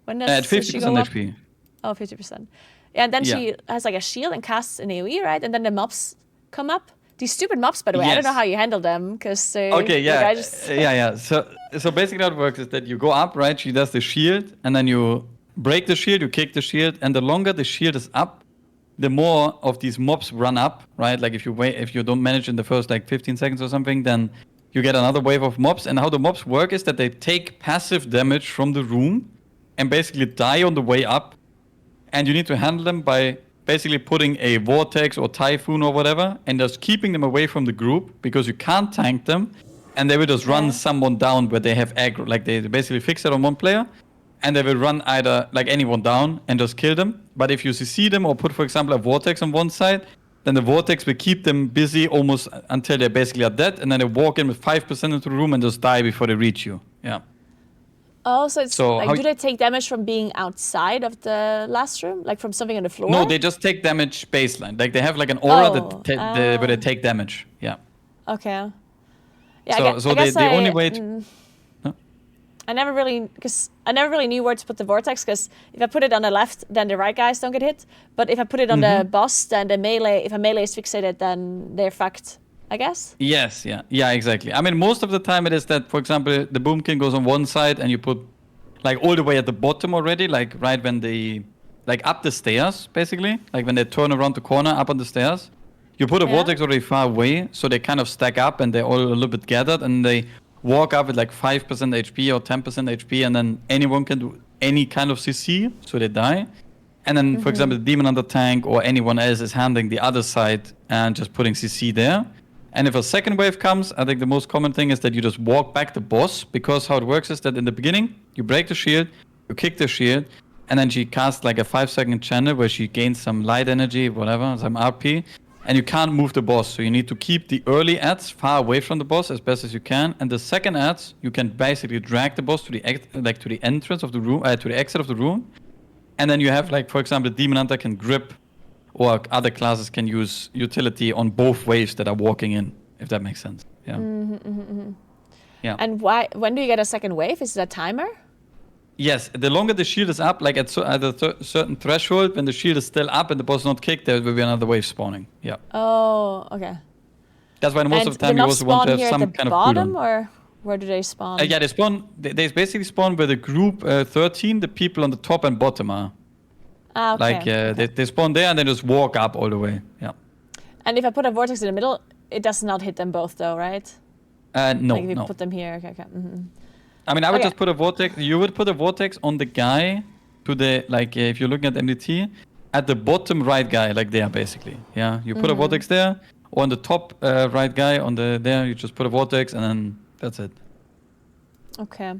When does At she 50% go up? HP. Oh, 50%. Yeah, and then Yeah. she has like a shield and casts an AoE, right? And then the mobs come up. These stupid mobs, by the way. I don't know Yes. how you handle them because Okay, yeah. I just yeah. So basically how it works is that you go up, right? She does the shield, and then you break the shield, you kick the shield, and the longer the shield is up, the more of these mobs run up, right? Like if you don't manage in the first like 15 seconds or something, then you get another wave of mobs. And how the mobs work is that they take passive damage from the room and basically die on the way up. And you need to handle them by basically putting a vortex or typhoon or whatever and just keeping them away from the group because you can't tank them. And they will just run someone down where they have aggro. Like they basically fix it on one player and they will run either like anyone down and just kill them. But if you CC them or put, for example, a vortex on one side, then the vortex will keep them busy almost until they basically are dead. And then they walk in with 5% into the room and just die before they reach you. Yeah. Oh, so it's So like, how do they take damage from being outside of the last room, like from something on the floor? No, they just take damage baseline. Like they have like an aura where they Oh. take damage. Yeah. Okay. Yeah, So I guess the only way to... I never really knew where to put the vortex because if I put it on the left, then the right guys don't get hit. But if I put it on the boss, then the melee. If a melee is fixated, then they're fucked. I guess. Yes, yeah, exactly. I mean, most of the time it is that, for example, the Boomkin goes on one side and you put like all the way at the bottom already, like right when they, like up the stairs, basically. Like when they turn around the corner up on the stairs. You put a vortex already far away, so they kind of stack up and they're all a little bit gathered and they walk up with like 5% HP or 10% HP and then anyone can do any kind of CC, so they die. And then, for example, the Demon Hunter tank or anyone else is handling the other side and just putting CC there. And if a second wave comes, I think the most common thing is that you just walk back the boss, because how it works is that in the beginning, you break the shield, you kick the shield, and then she casts like a 5-second channel where she gains some light energy, whatever, some RP, and you can't move the boss. So you need to keep the early ads far away from the boss as best as you can. And the second ads, you can basically drag the boss to the to the entrance of the room, to the exit of the room. And then you have, like, for example, the Demon Hunter can grip, or other classes can use utility on both waves that are walking in, if that makes sense. Yeah. Yeah. And why? When do you get a second wave? Is it a timer? Yes, the longer the shield is up, like at a certain threshold, when the shield is still up and the boss not kicked, there will be another wave spawning. Yeah. Oh, okay. That's why most And of the time the you mobs also want spawn to have here at some the kind of bottom, cooldown. or where do they spawn? Yeah, they spawn. They basically spawn where the group 13, the people on the top and bottom are. Ah, okay. Like okay. they spawn there and then just walk up all the way. Yeah. And if I put a vortex in the middle, it does not hit them both, though, right? No, Like if you no. put them here, okay. Mm-hmm. I mean, I would Okay. just put a vortex. You would put a vortex on the guy to the if you're looking at MDT, at the bottom right guy, like there, basically. Yeah, you put a vortex there, or on the top right guy on the there, you just put a vortex, and then that's it. Okay.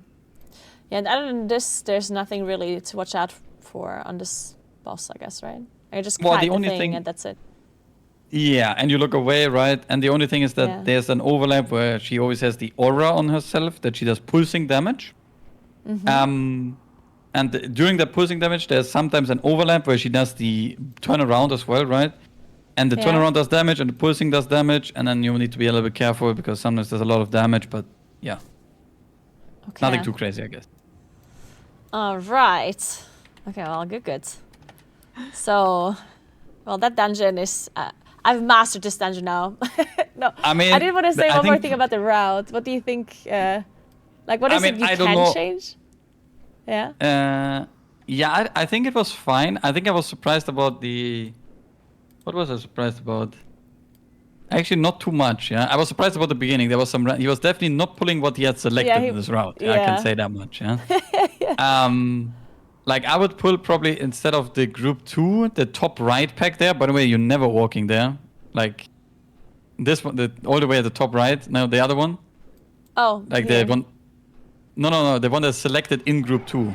Yeah, and other than this, there's nothing really to watch out for on this boss, I guess, right? I just Well, kite the the only thing, thing- and that's it. Yeah, and you look away, right? And the only thing is that Yeah. there's an overlap where she always has the aura on herself that she does pulsing damage. And during that pulsing damage, there's sometimes an overlap where she does the turnaround as well, right? And the Yeah. turnaround does damage and the pulsing does damage, and then you need to be a little bit careful because sometimes there's a lot of damage, but yeah, Okay. nothing too crazy, I guess. All right. Okay, well, good. So, well, that dungeon is... I've mastered this dungeon now. No, I mean, I did want to say I one more think- thing about the route. What do you think? Like, what I is mean, it you I don't can know. change? Yeah. Yeah, I think it was fine. I think I was surprised about the... What was I surprised about? Actually, not too much, yeah? I was surprised about the beginning. There was some... He was definitely not pulling what he had selected Yeah, in this route. I yeah. can say that much, yeah? Like, I would pull probably, instead of the group 2, the top right pack there. By the way, you're never walking there. Like, this one, all the way at the top right. No, the other one. Oh, Like here. the one... No, the one that's selected in group 2.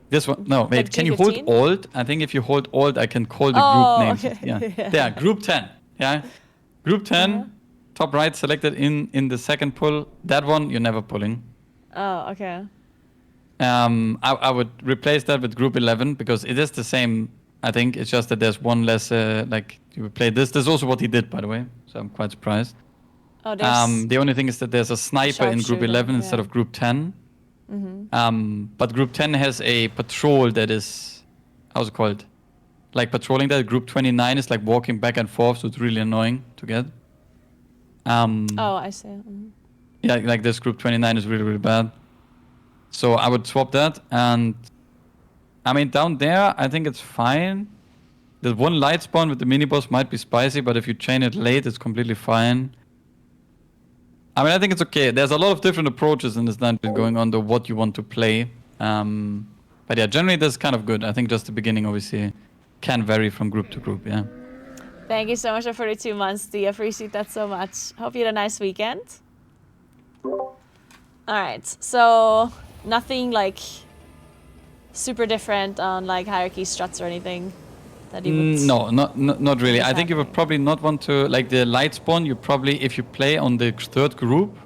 This one, no, wait, Like can you hold G15? Alt? I think if you hold Alt, I can call the Oh, group names. okay. Yeah. There, group 10. Yeah. Group 10, top right selected in the second pull. That one, you're never pulling. Oh, okay. I would replace that with group 11 because it is the same. I think it's just that there's one less, like, you would play this. This is also what he did, by the way. So I'm quite surprised. Oh, there's... The only thing is that there's a sniper in group Sharpshooter, 11 instead yeah. of group 10. But group 10 has a patrol that is, how's it called? Like patrolling that. Group 29 is like walking back and forth, so it's really annoying to get. Oh, I see. Yeah, like this group 29 is really, really bad. So I would swap that. And I mean, down there, I think it's fine. The one light spawn with the mini boss might be spicy, but if you chain it late, it's completely fine. I mean, I think it's okay. There's a lot of different approaches in this dungeon going on to what you want to play. But yeah, generally that's kind of good. I think just the beginning, obviously, can vary from group to group, yeah. Thank you so much for the 2 months, Dee. I appreciate that so much. Hope you had a nice weekend. All right, so nothing like super different on like hierarchy struts or anything that you would... No, not really. I think you would Exactly. probably not want to, like the light spawn, you probably, if you play on the third group,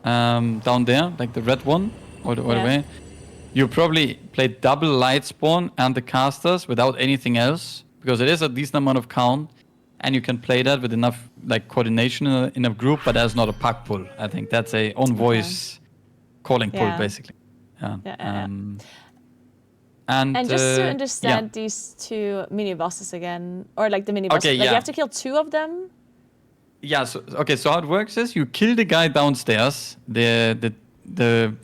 down there, like the red one, all the way, you probably play double light spawn and the casters without anything else, because it is a decent amount of count, and you can play that with enough like coordination in a group, but that's not a pack pull. I think that's a own voice calling pull, Yeah. basically. Yeah. Yeah. And just to yeah. understand these 2 mini bosses again, or like the mini bosses, Okay, like yeah. you have to kill 2 of them? Yeah, so how it works is you kill the guy downstairs, the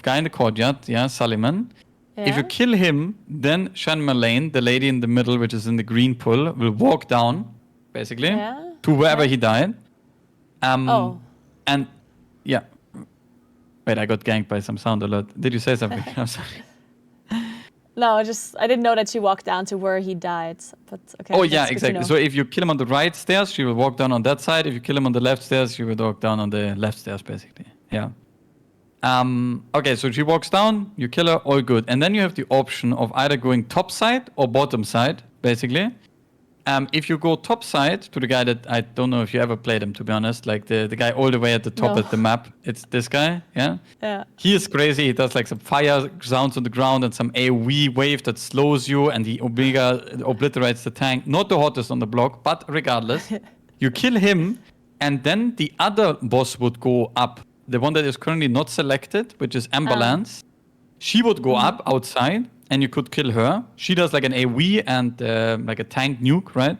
guy in the courtyard, yeah, Suleiman. If you Yeah? kill him, then Shan Malane, the lady in the middle, which is in the green pull, will walk down, basically, Yeah, to wherever okay. he died. Oh. And yeah. Wait, I got ganked by some sound alert. Did you say something? I'm sorry. No, I didn't know that she walked down to where he died. But okay. Oh that's yeah, good to exactly. know. So if you kill him on the right stairs, she will walk down on that side. If you kill him on the left stairs, she will walk down on the left stairs, basically. Yeah. Okay, so she walks down, you kill her, all good. And then you have the option of either going top side or bottom side, basically. If you go top side to the guy that I don't know if you ever played him, to be honest, like the guy all the way at the top No. of the map, it's this guy, yeah? Yeah. He is crazy. He does like some fire sounds on the ground and some AoE wave that slows you, and he obliterates the tank. Not the hottest on the block, but regardless, you kill him, and then the other boss would go up the one that is currently not selected, which is Ambulance. She would go up outside, and you could kill her. She does like an AoE and like a tank nuke, right?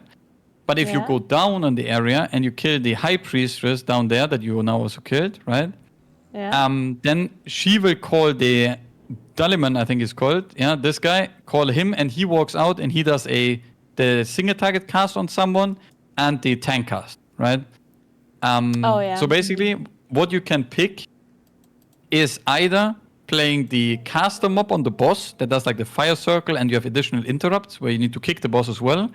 But if you Yeah. go down on the area and you kill the High Priestess down there that you now also killed, right? Yeah. Then she will call the Dulliman, I think he's called. Yeah, this guy, call him, and he walks out and he does the single target cast on someone and the tank cast, right? Oh, yeah. So basically, what you can pick is either playing the caster mob on the boss that does like the fire circle and you have additional interrupts where you need to kick the boss as well.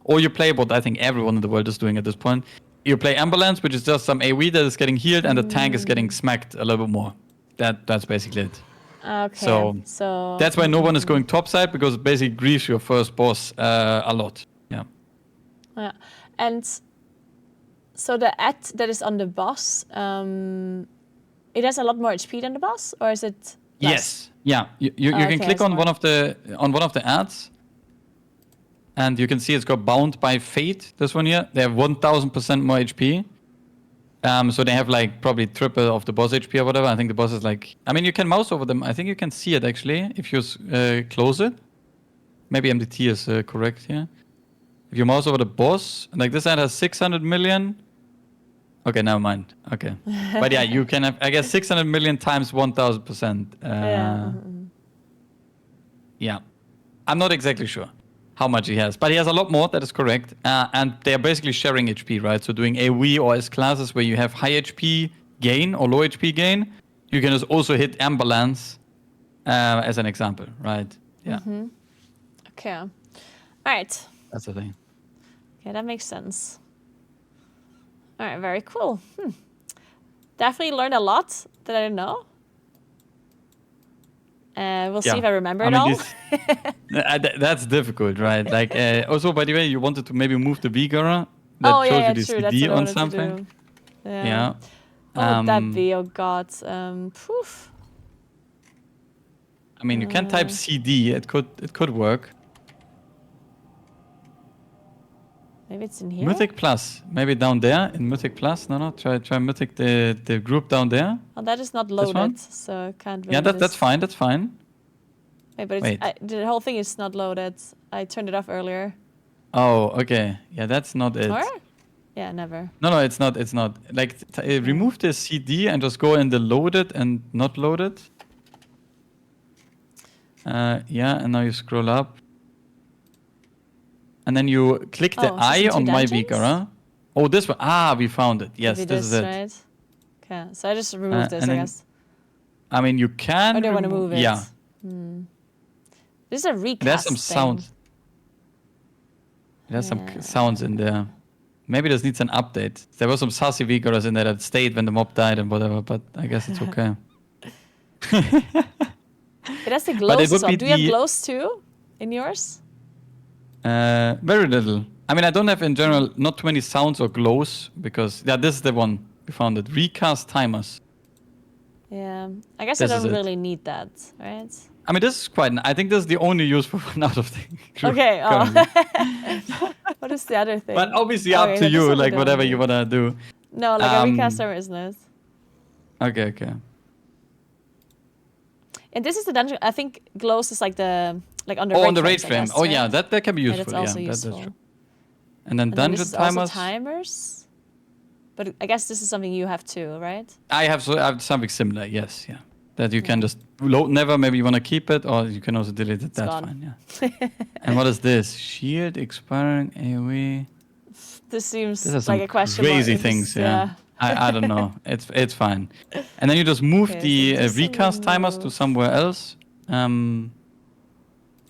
Or you play what I think everyone in the world is doing at this point. You play Ambulance, which is just some AoE that is getting healed and the tank is getting smacked a little bit more. That's basically it. Okay. So that's why no one is going topside, because it basically grieves your first boss a lot. Yeah. Yeah. And so the at that is on the boss, it has a lot more HP than the boss, or is it less? Yes. Yeah. You can Okay, click it's on more. one of the ads, and you can see it's got Bound by Fate. This one here, they have 1,000% more HP. So they have like probably triple of the boss HP or whatever. I think the boss is like, I mean, you can mouse over them. I think you can see it actually if you close it. Maybe MDT is correct here. If you mouse over the boss, like this ad has 600 million. Okay, never mind. Okay. But yeah, you can have, I guess, 600 million times 1,000%. Yeah. Yeah. I'm not exactly sure how much he has, but he has a lot more. That is correct. And they are basically sharing HP, right? So doing AoE or S classes where you have high HP gain or low HP gain, you can just also hit Ambulance as an example, right? Yeah. Okay. All right. That's the thing. Okay, that makes sense. All right, very cool. Definitely learned a lot that I didn't know. We'll see if I remember it all. That's difficult, right? Like, also, by the way, you wanted to maybe move the Vigora that shows you the true. That's CD what I on wanted to something. do. Yeah. What would that be? Oh God. Poof. I mean, you can type CD. It could work. Maybe it's in here. Mythic Plus, maybe down there in Mythic Plus. No. Try Mythic the group down there. Oh, that is not one? loaded, so I can't. Really Yeah, that's fine. That's fine. Wait, but Wait. the whole thing is not loaded. I turned it off earlier. Oh, okay. Yeah, that's not it. Or? Yeah, never. No, it's not. It's not. Like, remove the CD and just go in the loaded and not loaded. Yeah, and now you scroll up. And then you click the eye on my Vigora. Oh, this one. Ah, we found it. Yes, Maybe this is it. right? Okay, so I just removed this, and I then- guess. I mean, you can. Or do I want to move it? Yeah, This is a recast there's some thing. sounds. There's some sounds in there. Maybe this needs an update. There were some sassy Vigoras in there that stayed when the mob died and whatever, but I guess it's okay. It has the But glows it as would well. be Do you have the- glows too in yours? Very little. I mean, I don't have in general not too many sounds or glows because this is the one we found it. Recast timers. Yeah. I guess This I is don't it. really need that, right? I mean, this is quite. I think this is the only useful one out of the group Okay. Oh. currently. What is the other thing? But obviously Okay, up to this you, one we like don't whatever need. you wanna do. No, like a Um, recast timer is nice. Okay. And this is the dungeon. I think glows is like the on the Oh, raid on the raid frames, I frame. guess, Oh right? yeah, that can be Yeah, useful. that's also That's useful. true. And then And then dungeon this is also timers. timers. But I guess this is something you have too, right? I have something similar. Yes, yeah. That you can just load never. Maybe you wanna keep it, or you can also delete it. That's gone. fine. Yeah. And what is this? Shield expiring AOE. This seems This is some like a question. crazy mark. things. Yeah. I don't know. It's fine. And then you just move Okay, the so this one recast timers to remove. somewhere else.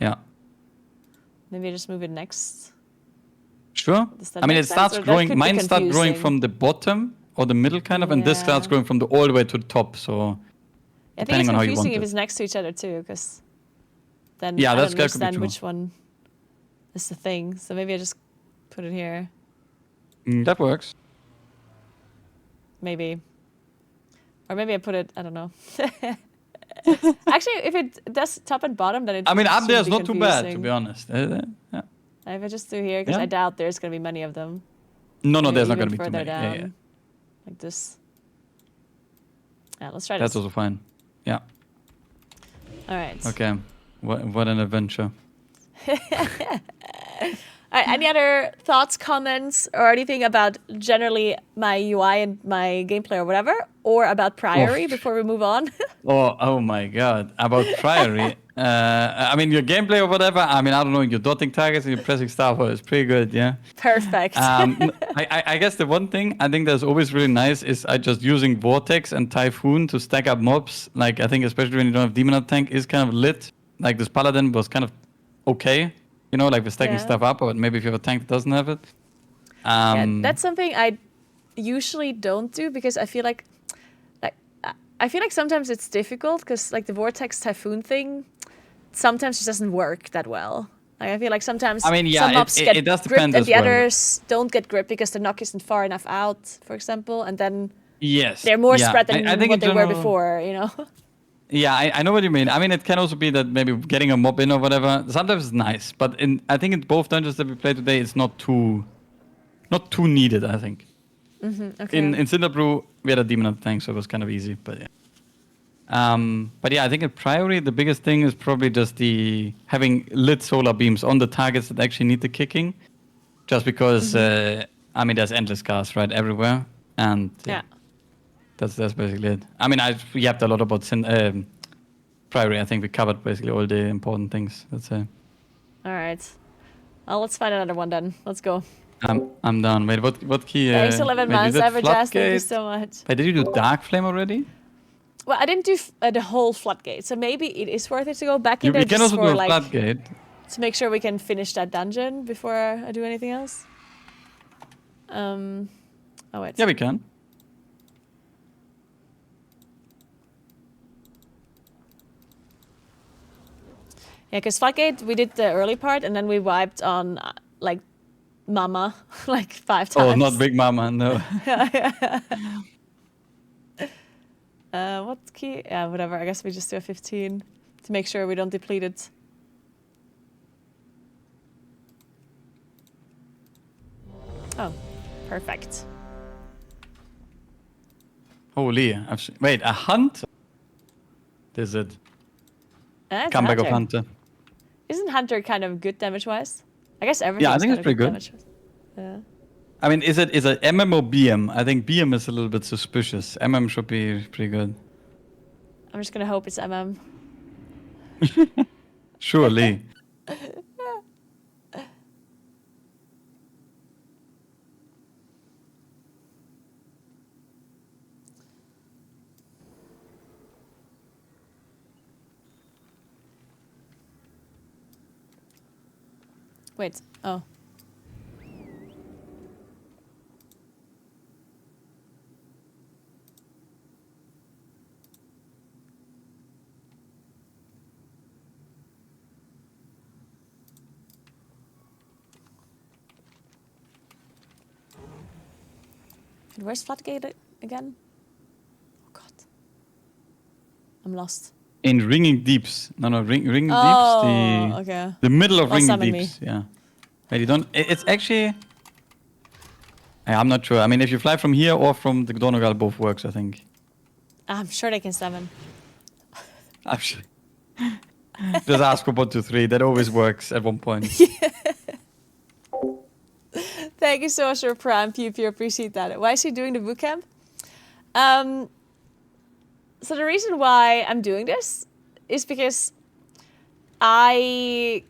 Yeah. Maybe I just move it next. Sure. Does that I mean, make it starts sense? Or that growing. could be Mine start growing confusing. from the bottom or the middle, kind of, and this starts Yeah. growing from the all the way to the top. So I think depending it's on how you confusing want if it. it's next to each other too, because then Yeah, I that's- don't that could be understand true. which one is the thing. So maybe I just put it here. That works. Maybe. Or maybe I put it, I don't know. Actually, if it does top and bottom, then it I mean, up shouldn't there is be not too bad, to confusing. be honest. Yeah. If I just do here, because Yeah. I doubt there's going to be many of them. No, Maybe there's not even going to be too further many. down, Yeah. like this. Yeah, let's try That's this. also fine. Yeah. All right. Okay. What an adventure. All right, any other thoughts, comments, or anything about generally my UI and my gameplay or whatever, or about Priory before we move on? Oh my God! About Priory, I mean your gameplay or whatever. I mean I don't know. You're dotting targets and you're pressing star for it's pretty good, yeah. Perfect. I guess the one thing I think that's always really nice is I just using Vortex and Typhoon to stack up mobs. Like I think especially when you don't have Demon tank is kind of lit. Like this Paladin was kind of okay, you know, like we're stacking Yeah. stuff up. Or maybe if you have a tank that doesn't have it. Yeah, that's something I usually don't do because I feel like I feel like sometimes it's difficult because like the Vortex Typhoon thing sometimes just doesn't work that well. Like I feel like sometimes I mean, yeah, some mobs get it does gripped depend and as the well. others don't get gripped because the knock isn't far enough out, for example, and then Yes, they're more yeah. spread than I think what in they were general- before, you know? Yeah, I know what you mean. I mean, it can also be that maybe getting a mob in or whatever. Sometimes it's nice, but I think in both dungeons that we played today, it's not too needed. I think. Okay. In Cinderbrew, we had a demon tank, so it was kind of easy. But yeah. But yeah, I think in Priory, the biggest thing is probably just the having lit solar beams on the targets that actually need the kicking. Just because, I mean, there's endless cars right everywhere, and Yeah. that's basically it. I mean, I yapped a lot about Priory. I think we covered basically all the important things. Let's say. All right. Well, let's find another one then. Let's go. I'm done. Wait, what key? Thanks, 11 wait, you months, did Everjazz. Thank you Floodgate? so much. Wait, did you do Dark Flame already? Well, I didn't do the whole floodgate, so maybe it is worth it to go back in You there can just also for do a like Floodgate. to make sure we can finish that dungeon before I do anything else. Oh wait. Yeah, we can. Yeah, because floodgate we did the early part and then we wiped on like Mama like 5 times. Oh, not Big Mama, no. What key? Yeah, whatever. I guess we just do a 15 to make sure we don't deplete it. Oh, perfect. Holy, wait, a hunt? This is it. It's Comeback of Hunter. Hunter. Isn't Hunter kind of good damage-wise? I guess everything. Yeah, I think it's pretty good. Damage-wise. Yeah. I mean, is it MM or BM? I think BM is a little bit suspicious. MM should be pretty good. I'm just gonna hope it's MM. Surely. Wait. Oh. Where's Floodgate again? Oh god. I'm lost. In Ringing Deeps. No, Ringing Oh, Deeps. okay. The middle of Well, Ringing summon Deeps. Yeah. Wait, you don't. It's actually. I'm not sure. I mean, if you fly from here or from the Donegal, both works, I think. I'm sure they can summon. Actually. Just ask for 1, 2, 3. That always works at one point. Thank you so much for Prime PvP. Appreciate that. Why is he doing the bootcamp? So the reason why I'm doing this is because I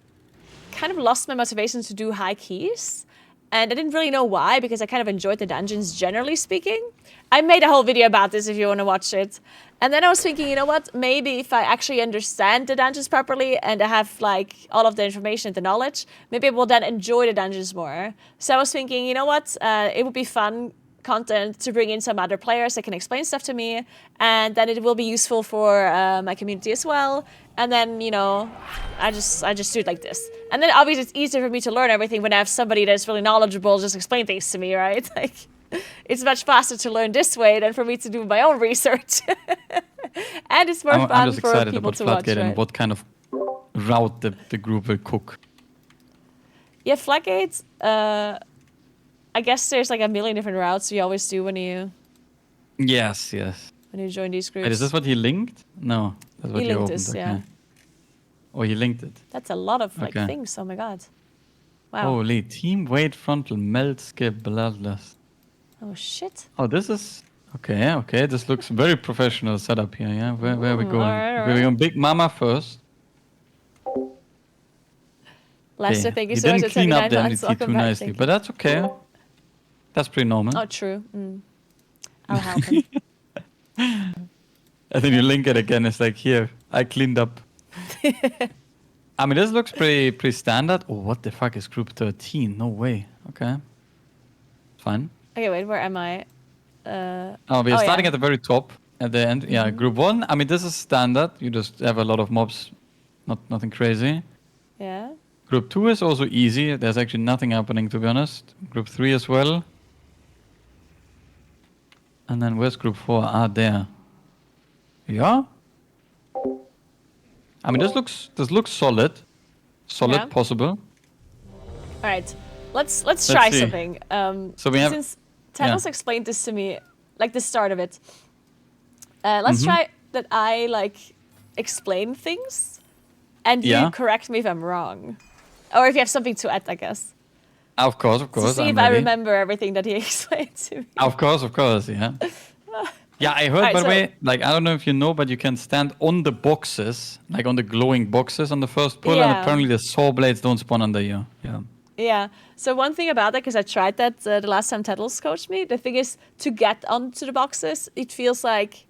kind of lost my motivation to do high keys. And I didn't really know why, because I kind of enjoyed the dungeons generally speaking. I made a whole video about this if you want to watch it. And then I was thinking, you know what, maybe if I actually understand the dungeons properly and I have like all of the information and the knowledge, maybe I will then enjoy the dungeons more. So I was thinking, you know what, it would be fun content to bring in some other players that can explain stuff to me, and then it will be useful for my community as well. And then, you know, I just do it like this. And then obviously it's easier for me to learn everything when I have somebody that's really knowledgeable just explain things to me, right? Like, it's much faster to learn this way than for me to do my own research. And it's more I'm fun just for excited people about to watch, Floodgate and right? what kind of route the group will cook. Yeah, Floodgate, I guess there's like a million different routes you always do when you... Yes. when you join these groups. Wait, is this what he linked? No, that's what He you linked opened. this, Okay. yeah. Oh, he linked it. That's a lot of like Okay. things. Oh my god. Wow. Holy team weight frontal melt skip bloodlust. Oh shit. Oh, this is okay. Okay, this looks very professional setup here. Yeah, where are we Ooh, going? alright, We're going Big Mama first. Lester, Okay, thank you he so much didn't for clean 29 up the months. MDT Welcome too back. nicely, Thank but you. that's okay. That's pretty normal. Oh, true. I'll help him. And then you link it again. It's like, here, I cleaned up. I mean, this looks pretty standard. Oh, what the fuck is group 13? No way. Okay. Fine. Okay, wait, where am I? Oh, we are starting yeah. at the very top. At the end. Yeah, group 1. I mean, this is standard. You just have a lot of mobs. Nothing crazy. Yeah. Group 2 is also easy. There's actually nothing happening, to be honest. Group 3 as well. And then where's group 4? Ah, there. Yeah. I mean, this looks solid. Solid, Yeah. possible. All right. Let's try see. something. So we have- Since Tanos yeah. explained this to me, like the start of it. Let's Mhm. try that I like explain things, and Yeah. you correct me if I'm wrong, or if you have something to add, I guess. Of course, To see I'm if I ready. remember everything that he explained to me. Of course, yeah. Yeah, I heard, Alright, by the so- way, like, I don't know if you know, but you can stand on the boxes, like on the glowing boxes on the first pull, and Yeah. apparently the saw blades don't spawn under you. Yeah. Yeah. So one thing about that, because I tried that the last time Tettles coached me, the thing is to get onto the boxes, it feels like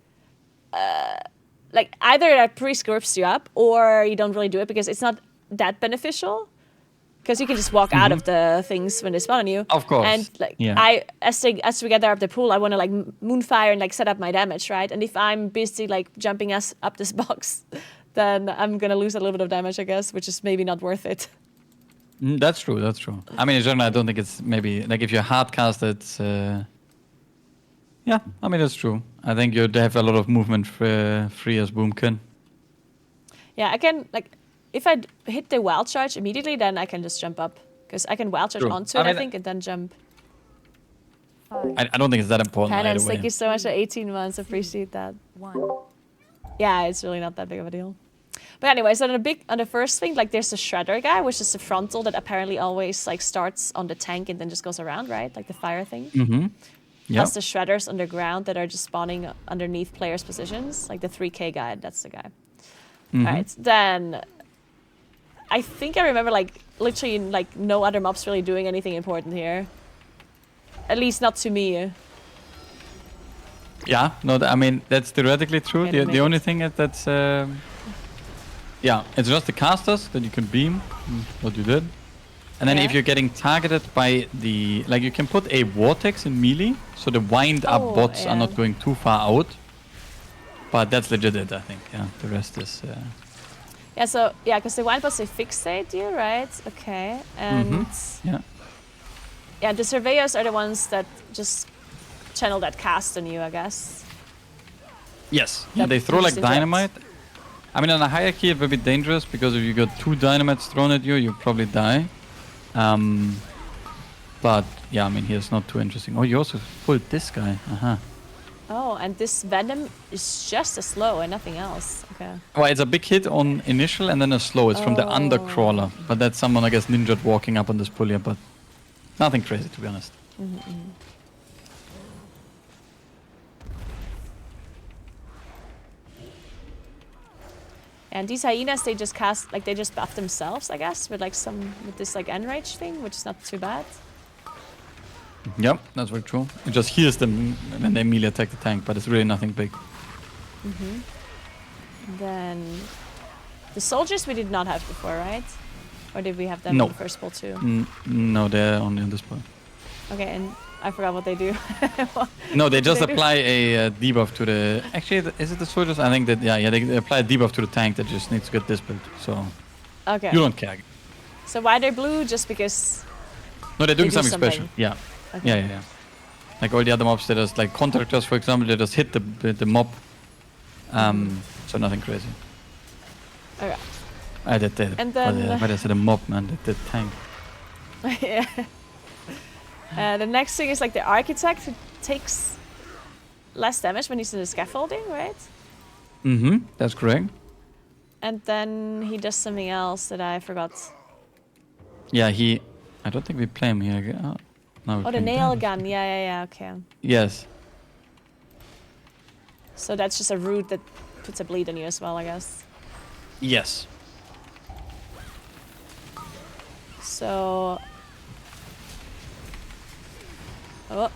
either that pre-scripts you up or you don't really do it because it's not that beneficial. Because you can just walk out of the things when they spawn on you. Of course. And like Yeah. as we get there up the pool, I want to like moonfire and like set up my damage, right? And if I'm busy like jumping us up this box, then I'm gonna lose a little bit of damage, I guess, which is maybe not worth it. That's true. I mean, in general, I don't think it's maybe, like, if you're hardcast, it's... Yeah, I mean, that's true. I think you'd have a lot of movement free as Boomkin. Yeah, I can like if I hit the wild charge immediately, then I can just jump up because I can wild charge True. onto I it, I mean, think, and then jump. 5, I don't think it's that important either Penance, way. thank you so much for 18 months. Appreciate that. 1. Yeah, it's really not that big of a deal. But anyway, so on the first thing, like there's the shredder guy, which is the frontal that apparently always like starts on the tank and then just goes around, right? Like the fire thing. Mm-hmm. Yeah. Plus the shredders underground that are just spawning underneath players' positions, like the 3K guy. That's the guy. Mhm. All right, then I think I remember like literally like no other mobs really doing anything important here. At least not to me. Yeah, no, I mean, that's theoretically true. Okay, The only thing is that's... yeah, it's just the casters that you can beam, what you did. And then Yeah. if you're getting targeted by the... Like, you can put a vortex in melee, so the wind-up Oh, bots yeah. are not going too far out. But that's legit it, I think. Yeah, the rest is... Yeah, so yeah, because the wind bots they fixate you, right? Okay, and yeah. yeah, the surveyors are the ones that just channel that cast on you, I guess. Yes. Yeah, That they throw you like just interact. dynamite. I mean, on a hierarchy, it will be dangerous because if you got 2 dynamites thrown at you, you probably die. But yeah, I mean, here's not too interesting. Oh, you also pulled this guy. Oh, and this venom is just as slow and nothing else. Okay. Well, it's a big hit on initial and then a slow. It's from the undercrawler. But that's someone, I guess, ninja walking up on this pull here, but nothing crazy, to be honest. And these hyenas, they just cast, like, they just buff themselves, I guess, with, like, with this, like, enrage thing, which is not too bad. Yep, that's very true. It just heals them when they immediately attack the tank, but it's really nothing big. Then, the soldiers we did not have before, right? Or did we have them No. in the first pull too? No, they're only on this point. Okay, and I forgot what they do. No, they just They do- apply a debuff to the... Actually, is it the soldiers? I think that, yeah, they apply a debuff to the tank that just needs to get dispelled, so... Okay. You don't care. So why they're blue? Just because... No, they're doing do something something. special. Yeah. Okay. Yeah. Like all the other mobs, they just, like contractors, for example, they just hit the mob. So nothing crazy. Okay. They did. And then- Why did I say the mob, man? The tank. Yeah. The next thing is like the architect who takes less damage when he's in the scaffolding, right? Mm-hmm. That's correct. And then he does something else that I forgot. Yeah, I don't think we play him here. Oh, no, we Oh, the play nail Divers. gun. Yeah, okay. Yes. So that's just a root that puts a bleed on you as well, I guess. Yes. So... Oh.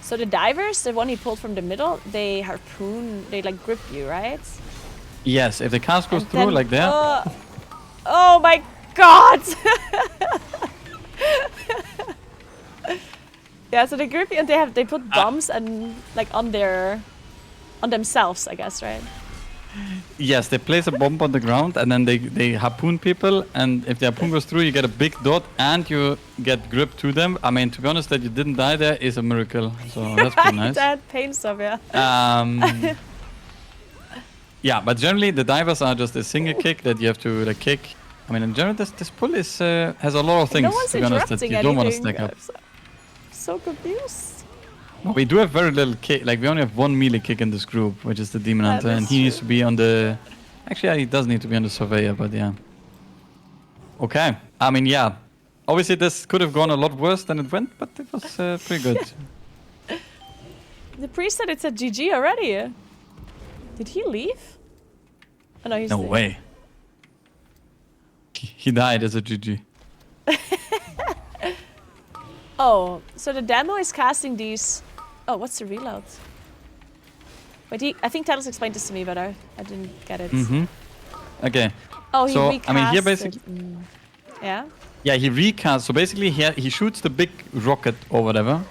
So the divers, the one he pulled from the middle, they harpoon, they like grip you, right? Yes, if the cast goes And through then- like that. Oh my god! Yeah, so they grip you and they put bombs and like on themselves, I guess, right? Yes, they place a bomb on the ground and then they harpoon people, and if the harpoon goes through, you get a big dot and you get grip to them. I mean, to be honest, that you didn't die there is a miracle, so that's pretty nice. That pain stuff, yeah. Yeah, but generally the divers are just a single kick that you have to like kick. I mean, in general, this pull is has a lot of things. No one's to be honest, that interrupting you don't want to anything. stack up. I'm so confused. We do have very little kick. Like we only have one melee kick in this group, which is the demon That hunter, and is he needs to be on the. Actually, he does need to be on the surveyor, but yeah. Okay. I mean, yeah. Obviously, this could have gone a lot worse than it went, but it was pretty good. The priest said it's a GG already. Did he leave? Oh no, he's No there. way. He died as a GG. Oh, so the demo is casting these... Oh, what's the reload? Wait, I think Talos explained this to me, but I didn't get it. Mm-hmm. Okay. Oh, he So, recast I mean, here it. basically- Yeah? Yeah, he recast. So basically, he shoots the big rocket or whatever.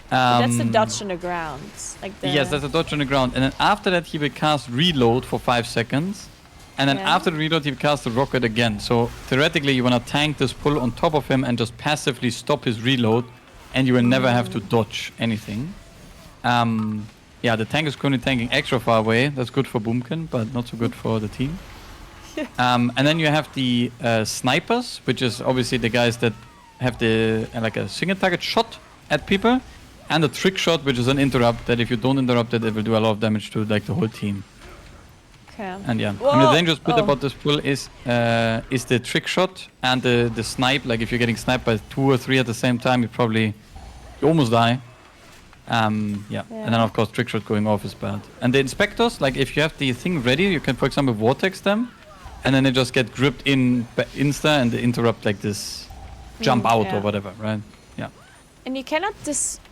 But that's the dodge on the ground. Like the... Yes, that's a dodge on the ground. And then after that, he will cast reload for 5 seconds. And then Yeah. after the reload, he will cast the rocket again. So theoretically, you want to tank this pull on top of him and just passively stop his reload. And you will never have to dodge anything. Yeah, the tank is currently tanking extra far away. That's good for Boomkin, but not so good for the team. And then you have the snipers, which is obviously the guys that have the like a single target shot at people. And the trick shot, which is an interrupt, that if you don't interrupt it, it will do a lot of damage to like the whole team. Okay. And yeah, Whoa! I mean, the dangerous bit Oh. about this pull is the trick shot and the snipe. Like if you're getting sniped by 2 or 3 at the same time, you almost die. Yeah. And then of course trick shot going off is bad. And the inspectors, like if you have the thing ready, you can for example vortex them, and then they just get gripped in insta and they interrupt like this jump out yeah. or whatever, right? Yeah. And you cannot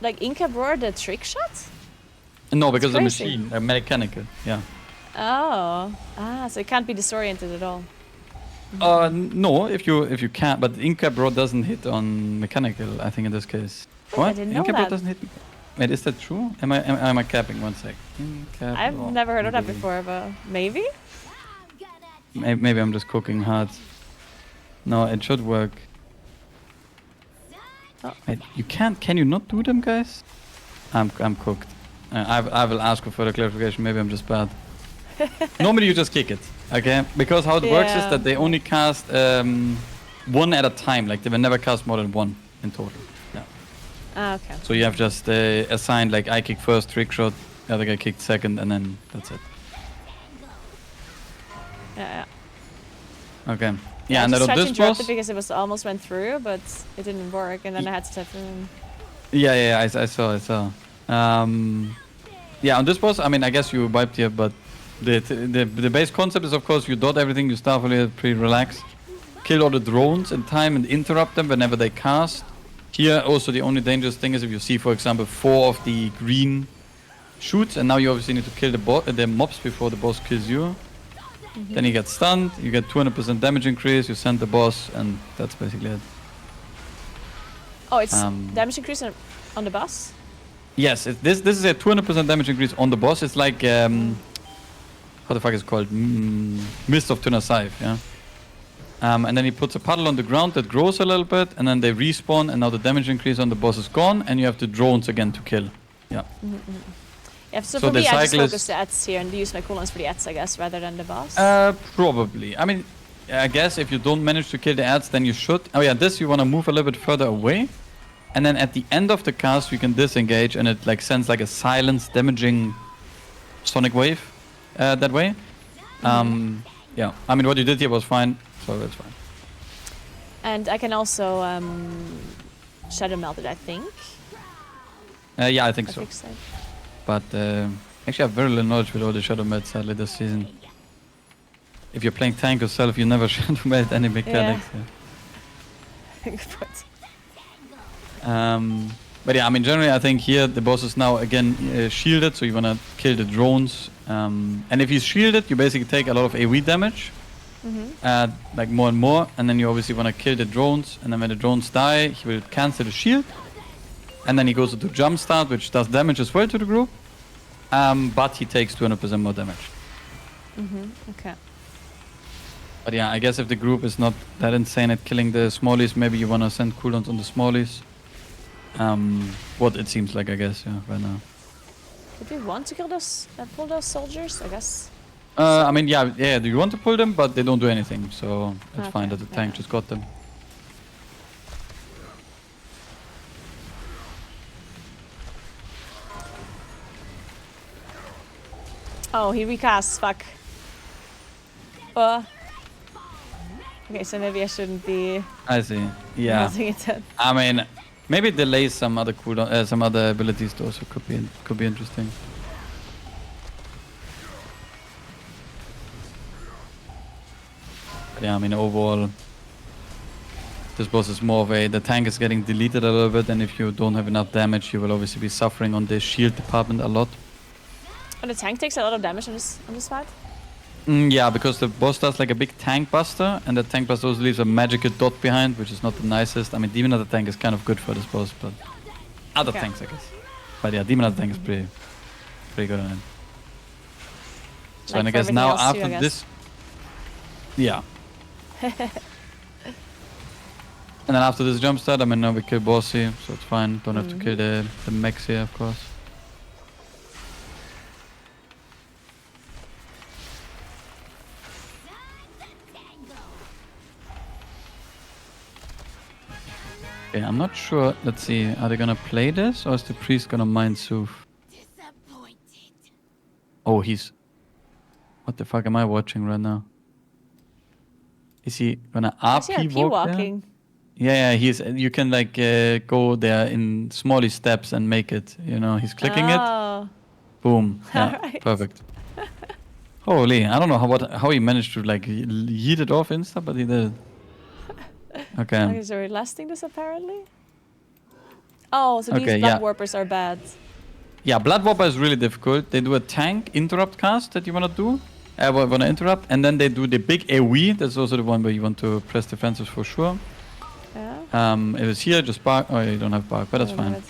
like Inca roar the trick shot? No, because the crazy. machine, mechanical. Yeah. Oh. So it can't be disoriented at all. No, if you can't, but Inca Bro doesn't hit on mechanical. I think in this case. Oh, I didn't know Inca Bro that. doesn't hit. Wait, is that true? Am I capping? 1 sec. I've never heard of that before, but maybe? Maybe I'm just cooking hard. No, it should work. Oh. Wait, you can't. Can you not do them, guys? I'm cooked. I will ask for further clarification. Maybe I'm just bad. Normally you just kick it, okay? Because how it works is Yeah. that they only cast 1 at a time. Like they will never cast more than 1 in total. Yeah. Okay. So you have just assigned like I kick first, trick shot, the other guy kicked second, and then that's it. Yeah. Okay. I Yeah, and just then tried on to this interrupt boss. it because it was almost went through, but it didn't work, and then I had to step in. Yeah, I saw. Yeah, on this boss, I mean, I guess you wiped here, but the base concept is, of course, you dot everything, you start pretty relaxed. Kill all the drones in time and interrupt them whenever they cast. Here, also, the only dangerous thing is if you see, for example, 4 of the green shoots, and now you obviously need to kill the mobs before the boss kills you. Then you get stunned, you get 200% damage increase, you send the boss, and that's basically it. Oh, it's damage increase on the boss? Yes, this is a 200% damage increase on the boss. It's like, what the fuck is it called? Mist of Tuna Scythe, yeah? And then he puts a puddle on the ground that grows a little bit, and then they respawn, and now the damage increase on the boss is gone, and you have the drones again to kill. Yeah. Yeah, so So for the me, I just cycle is- focus the ads here and use my cooldowns for the ads, I guess, rather than the boss. Probably. I mean, I guess if you don't manage to kill the ads, then you should. Oh yeah, this you want to move a little bit further away. And then at the end of the cast, you can disengage, and it like sends like a silence damaging sonic wave that way. Yeah, I mean what you did here was fine, so that's fine. And I can also Shadow Melt it, I think. Yeah, I think so. Fix that. But actually, I have very little knowledge with all the Shadow Melt sadly this season. If you're playing tank yourself, you never Shadow Melt any mechanics. Good point. But yeah, I mean, generally, I think here the boss is now again shielded, so you want to kill the drones. And if he's shielded, you basically take a lot of AoE damage, like more and more. And then you obviously want to kill the drones. And then when the drones die, he will cancel the shield. And then he goes into Jumpstart, which does damage as well to the group. But he takes 200% more damage. Okay. But yeah, I guess if the group is not that insane at killing the smallies, maybe you want to send cooldowns on the smallies. What it seems like, I guess, yeah, right now. Did we want to kill those, pull those soldiers? I guess. I mean, yeah, do you want to pull them? But they don't do anything, so it's fine that the tank just got them. Oh, he recasts, fuck. Okay, so maybe I shouldn't be I see, yeah. melting it then. I mean, maybe it delays some other cooldown, some other abilities though, so could be interesting. But yeah, I mean, overall, this boss is more of the tank is getting deleted a little bit, and if you don't have enough damage, you will obviously be suffering on the shield department a lot. And the tank takes a lot of damage on this fight? Yeah, because the boss does like a big tank buster, and the tank buster also leaves a magical dot behind, which is not the nicest. I mean, Demon Hunter tank is kind of good for this boss, but other tanks, I guess. But yeah, Demon Hunter tank is pretty good on it. So Like and I for guess now everything else too, after I guess. this, yeah. And then after this jump start, I mean, now we kill Bossy, so it's fine. Don't have to kill the mechs here, of course. Okay, I'm not sure. Let's see. Are they gonna play this, or is the priest gonna mind Sooth? Oh, he's. What the fuck am I watching right now? Is he gonna I see RP RP walk there? walking. Yeah, he's. You can like go there in smally steps and make it. You know, he's clicking it. Oh. Boom. Yeah, Alright. perfect. Holy, I don't know how he managed to like yeet it off insta, but he did. Okay. Like, is there lasting this apparently? Oh, so these Okay, blood yeah. warpers are bad. Yeah, Blood Whopper is really difficult. They do a tank interrupt cast that you wanna do. Wanna interrupt, and then they do the big AoE. That's also the one where you want to press defensives for sure. Yeah. If it's here, just bark. Oh, you don't have bark, but that's I don't fine. know it.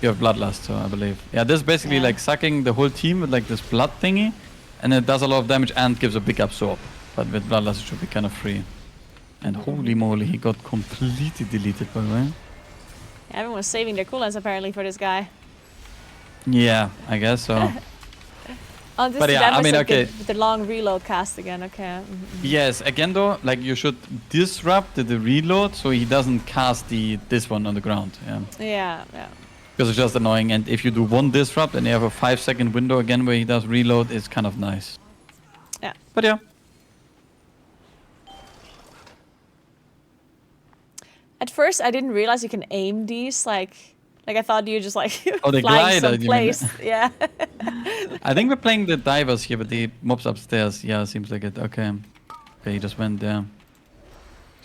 You have Bloodlust, so I believe. Yeah, this is basically Yeah. like sucking the whole team with like this blood thingy, and it does a lot of damage and gives a big absorb. But with Bloodlust, it should be kind of free. And holy moly, he got completely deleted, by the way. Yeah, everyone was saving their cooldowns apparently for this guy. Yeah, I guess so. Oh, this But is yeah, that I was mean, like okay. the long reload cast again. Okay. Yes, again though, like you should disrupt the reload so he doesn't cast this one on the ground. Yeah, Yeah, yeah. because it's just annoying. And if you do one disrupt and you have a 5-second window again where he does reload, it's kind of nice. Yeah. But yeah. At first, I didn't realize you can aim these. Like I thought you just like Oh, the flying glider, you mean. someplace. Yeah. I think we're playing the divers here, but the mobs upstairs. Yeah, seems like it. Okay. Okay, he just went there.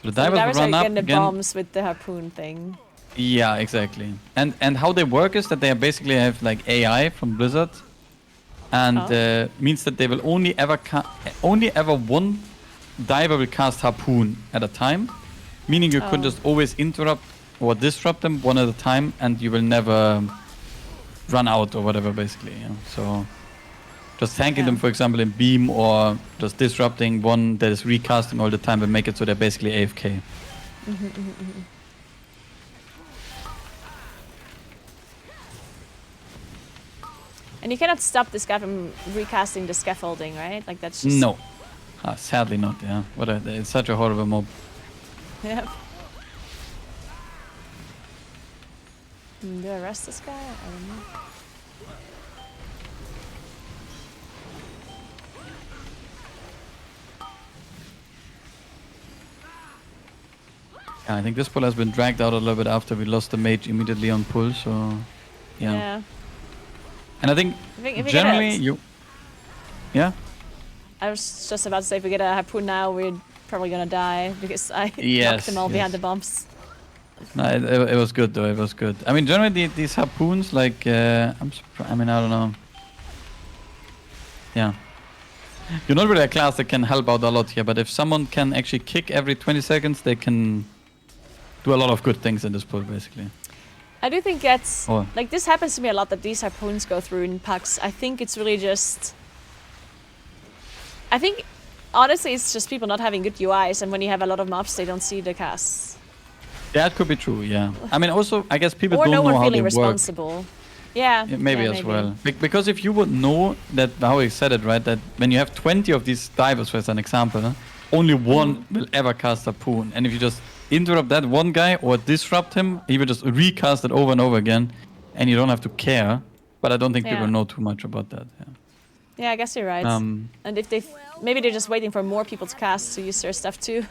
So the So divers that will was run like up getting the again. bombs with the harpoon thing. Yeah, exactly. And how they work is that they basically have like AI from Blizzard, and means that they will only ever one diver will cast harpoon at a time, meaning you could just always interrupt or disrupt them one at a time, and you will never run out or whatever. Basically, yeah. So just tanking them, for example, in beam, or just disrupting one that is recasting all the time, will make it so they're basically AFK. And you cannot stop this guy from recasting the scaffolding, right? Like that's just No. Sadly not, yeah. It's such a horrible mob. Yeah. Do I arrest this guy? I don't know. Yeah, I think this pull has been dragged out a little bit after we lost the mage immediately on pull, so yeah. And I think if we generally get you... Yeah? I was just about to say, if we get a harpoon now, we're probably gonna die because I knocked Yes, them all behind yes. the bumps. No, it was good though, it was good. I mean, generally these harpoons, like, I'm surprised, I mean, I don't know. Yeah. You're not really a class that can help out a lot here, but if someone can actually kick every 20 seconds, they can do a lot of good things in this pull, basically. I do think it's... Oh. Like, this happens to me a lot, that these harpoons go through in packs. I think it's really just... I think, honestly, it's just people not having good UIs, and when you have a lot of mobs, they don't see the casts. That could be true, yeah. I mean, also, I guess people Or don't no know one how they feeling work. responsible. Yeah, Maybe yeah, as well. Because if you would know that, how he said it, right, that when you have 20 of these divers, for an example, only one will ever cast harpoon. And if you just interrupt that one guy or disrupt him, he will just recast it over and over again, and you don't have to care. But I don't think people know too much about that. Yeah. Yeah, I guess you're right. And if they, maybe they're just waiting for more people to cast to use their stuff too.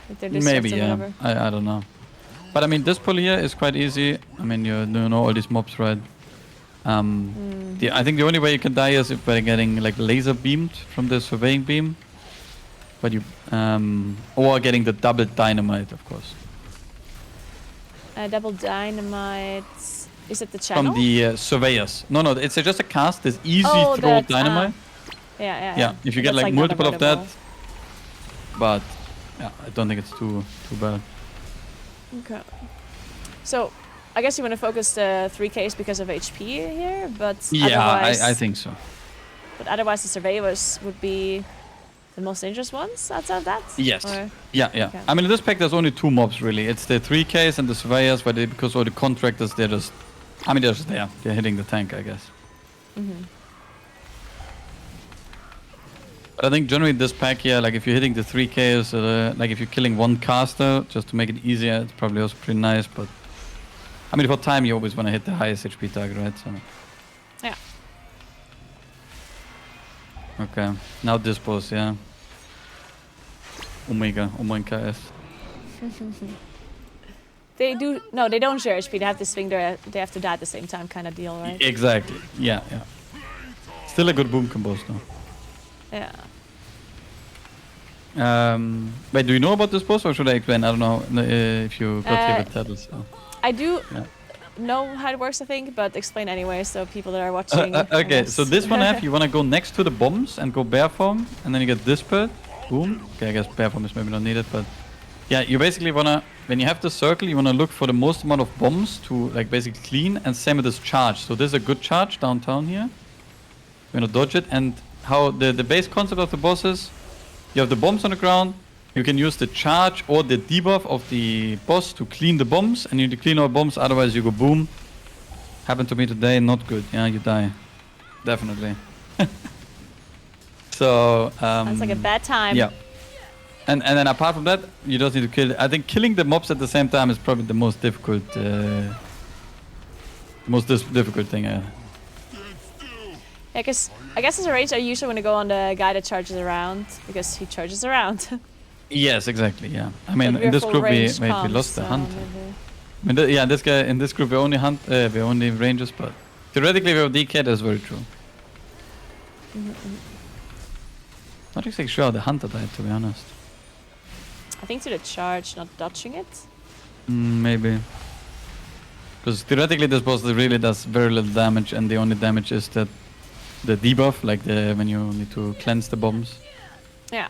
If they're Maybe, yeah. whatever. I don't know. But I mean, this pull here is quite easy. I mean, you know all these mobs, right? I think the only way you can die is if by getting like laser beamed from the surveying beam. But you, or getting the double dynamite, of course. Double dynamite. Is it the channel? From the surveyors. No, it's just a cast. This easy Oh, throw that, dynamite. Yeah. If you That's get like not multiple of that. avoidable. But yeah, I don't think it's too bad. Okay. So, I guess you want to focus the 3Ks because of HP here, but Yeah, otherwise, I think so. But otherwise, the surveyors would be the most dangerous ones outside of that? Yes. Or? Yeah. Okay. I mean, in this pack, there's only two mobs really. It's the 3Ks and the surveyors, but because all the contractors, they're just, I mean, they're just there. They're hitting the tank, I guess. But I think generally this pack here, like if you're hitting the 3Ks, like if you're killing one caster, just to make it easier, it's probably also pretty nice. But I mean, for time, you always want to hit the highest HP target, right? So. Yeah. Okay, now this boss, yeah. Omega S. They do, no, they don't share HP. They have this thing there, they have to die at the same time kind of deal, right? Exactly, yeah. Still a good boom combos though. Yeah. Wait, do you know about this boss or should I explain? I don't know if you got here with titles. So. I do Yeah. know how it works, I think, but explain anyway so people that are watching. I Okay, guess. so this one you want to go next to the bombs and go bear form, and then you get this bird. Boom. Okay, I guess bear form is maybe not needed, but yeah, you basically want to, when you have the circle, you want to look for the most amount of bombs to like basically clean, and same with this charge. So this is a good charge downtown here. You want to dodge it, and how the base concept of the boss is, you have the bombs on the ground, you can use the charge or the debuff of the boss to clean the bombs, and you need to clean all bombs, otherwise you go boom. Happened to me today, not good. Yeah, you die. Definitely. So... Sounds like a bad time. Yeah. And then apart from that, you just need to kill... I think killing the mobs at the same time is probably the most difficult... difficult thing. Yeah, because I guess as a range, I usually want to go on the guy that charges around, because he charges around. Yes, exactly, yeah. I mean, But in this full group, we range lost the comps, hunt. maybe. I mean, yeah, this guy, in this group, we only hunt, we only ranges, but theoretically we have DK, that's very true. Not exactly sure how the hunter died, to be honest. I think to the charge, not dodging it. Maybe. Because theoretically this boss really does very little damage, and the only damage is that the debuff, like the when you need to cleanse the bombs. Yeah.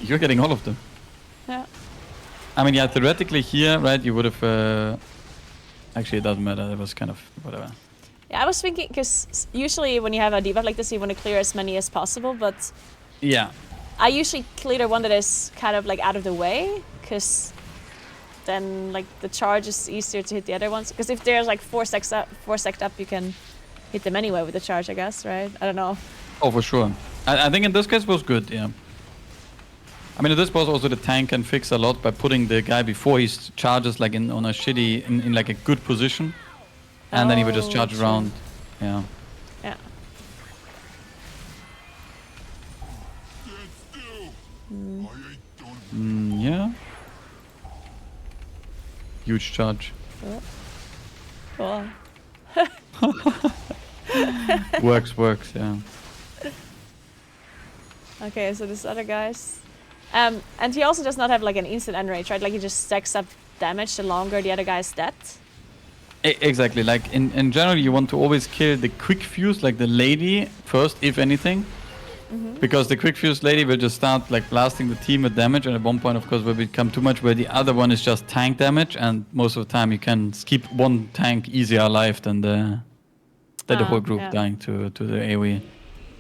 You're getting all of them. Yeah. I mean, yeah, theoretically here, right, you would have... Actually, it doesn't matter, it was kind of whatever. Yeah, I was thinking, because usually when you have a debuff like this, you want to clear as many as possible, but Yeah. I usually clear the one that is kind of like out of the way, because then like the charge is easier to hit the other ones. Because if there's like four stacked up, you can hit them anyway with the charge, I guess, right? I don't know. Oh, for sure. I think in this case was good, yeah. I mean, this boss also the tank can fix a lot by putting the guy before he charges like on a shitty, in like a good position. And then he would just charge true. around. Yeah. Yeah. Yeah. Huge charge. Cool. Works, yeah. Okay, so this other guy's... and he also does not have like an instant end range, right? Like he just stacks up damage the longer the other guy's dead. Exactly, like in general you want to always kill the quick fuse, like the lady first, if anything. Because the quick fuse lady will just start like blasting the team with damage, and at one point of course will become too much where the other one is just tank damage, and most of the time you can keep one tank easier alive than the whole group dying to the AoE.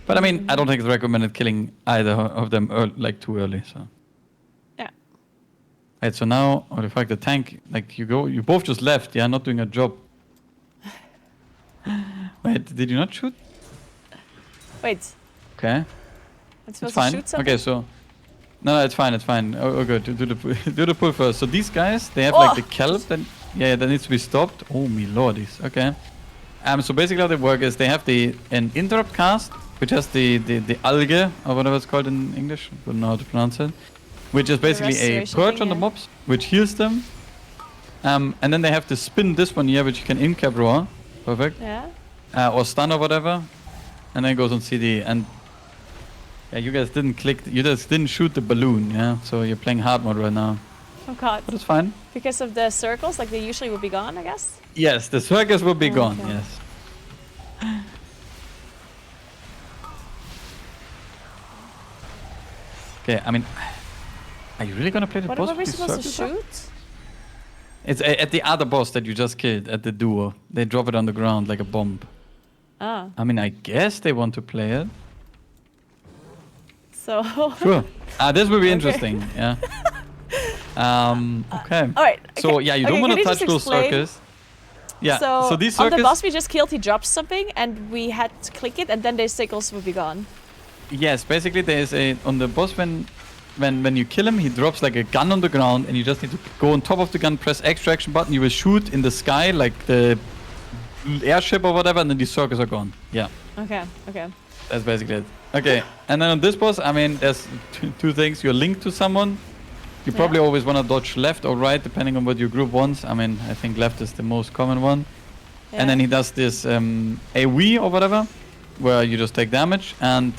But I mean, I don't think it's recommended killing either of them like too early, so. Yeah. Right, so now, oh the fuck, the tank, like you both just left, yeah, not doing a job. Wait, did you not shoot? Wait, Okay. I'm It's supposed fine. to shoot something? Okay, so no, it's fine. Oh, good. Do the do the pull first. So these guys, they have Oh! like the kelp that that needs to be stopped. Oh me lordies. Okay. So basically how they work is they have an interrupt cast, which has the algae or whatever it's called in English. I don't know how to pronounce it. Which is basically a restoration purge thing, on the yeah. mobs, which heals them. And then they have to spin this one here, which you can in-cap roar. Perfect. Yeah. Or stun or whatever. And then it goes on CD. And yeah, you guys didn't click, you just didn't shoot the balloon, yeah? So you're playing hard mode right now. Oh god. But it's fine. Because of the circles, like they usually would be gone, I guess? Yes, the circus will be gone, Okay. yes. Okay, I mean, are you really gonna play the What boss were we with these supposed to circles? shoot? It's at the other boss that you just killed, at the duo. They drop it on the ground like a bomb. Ah, I mean, I guess they want to play it. so... Sure. This will be Okay. interesting, yeah. Okay. Alright, So okay. yeah, you Okay, don't want can to you touch just those explain? circus. Yeah. So, these on circus. the boss we just killed, he dropped something, and we had to click it, and then the circles would be gone. Yes, basically there is on the boss when you kill him, he drops like a gun on the ground, and you just need to go on top of the gun, press extraction button. You will shoot in the sky like the airship or whatever, and then these circles are gone. Yeah, Okay, okay. that's basically it. Okay, and then on this boss, I mean, there's two things. You're linked to someone. You probably always want to dodge left or right, depending on what your group wants. I mean, I think left is the most common one. Yeah. And then he does this AoE or whatever, where you just take damage, and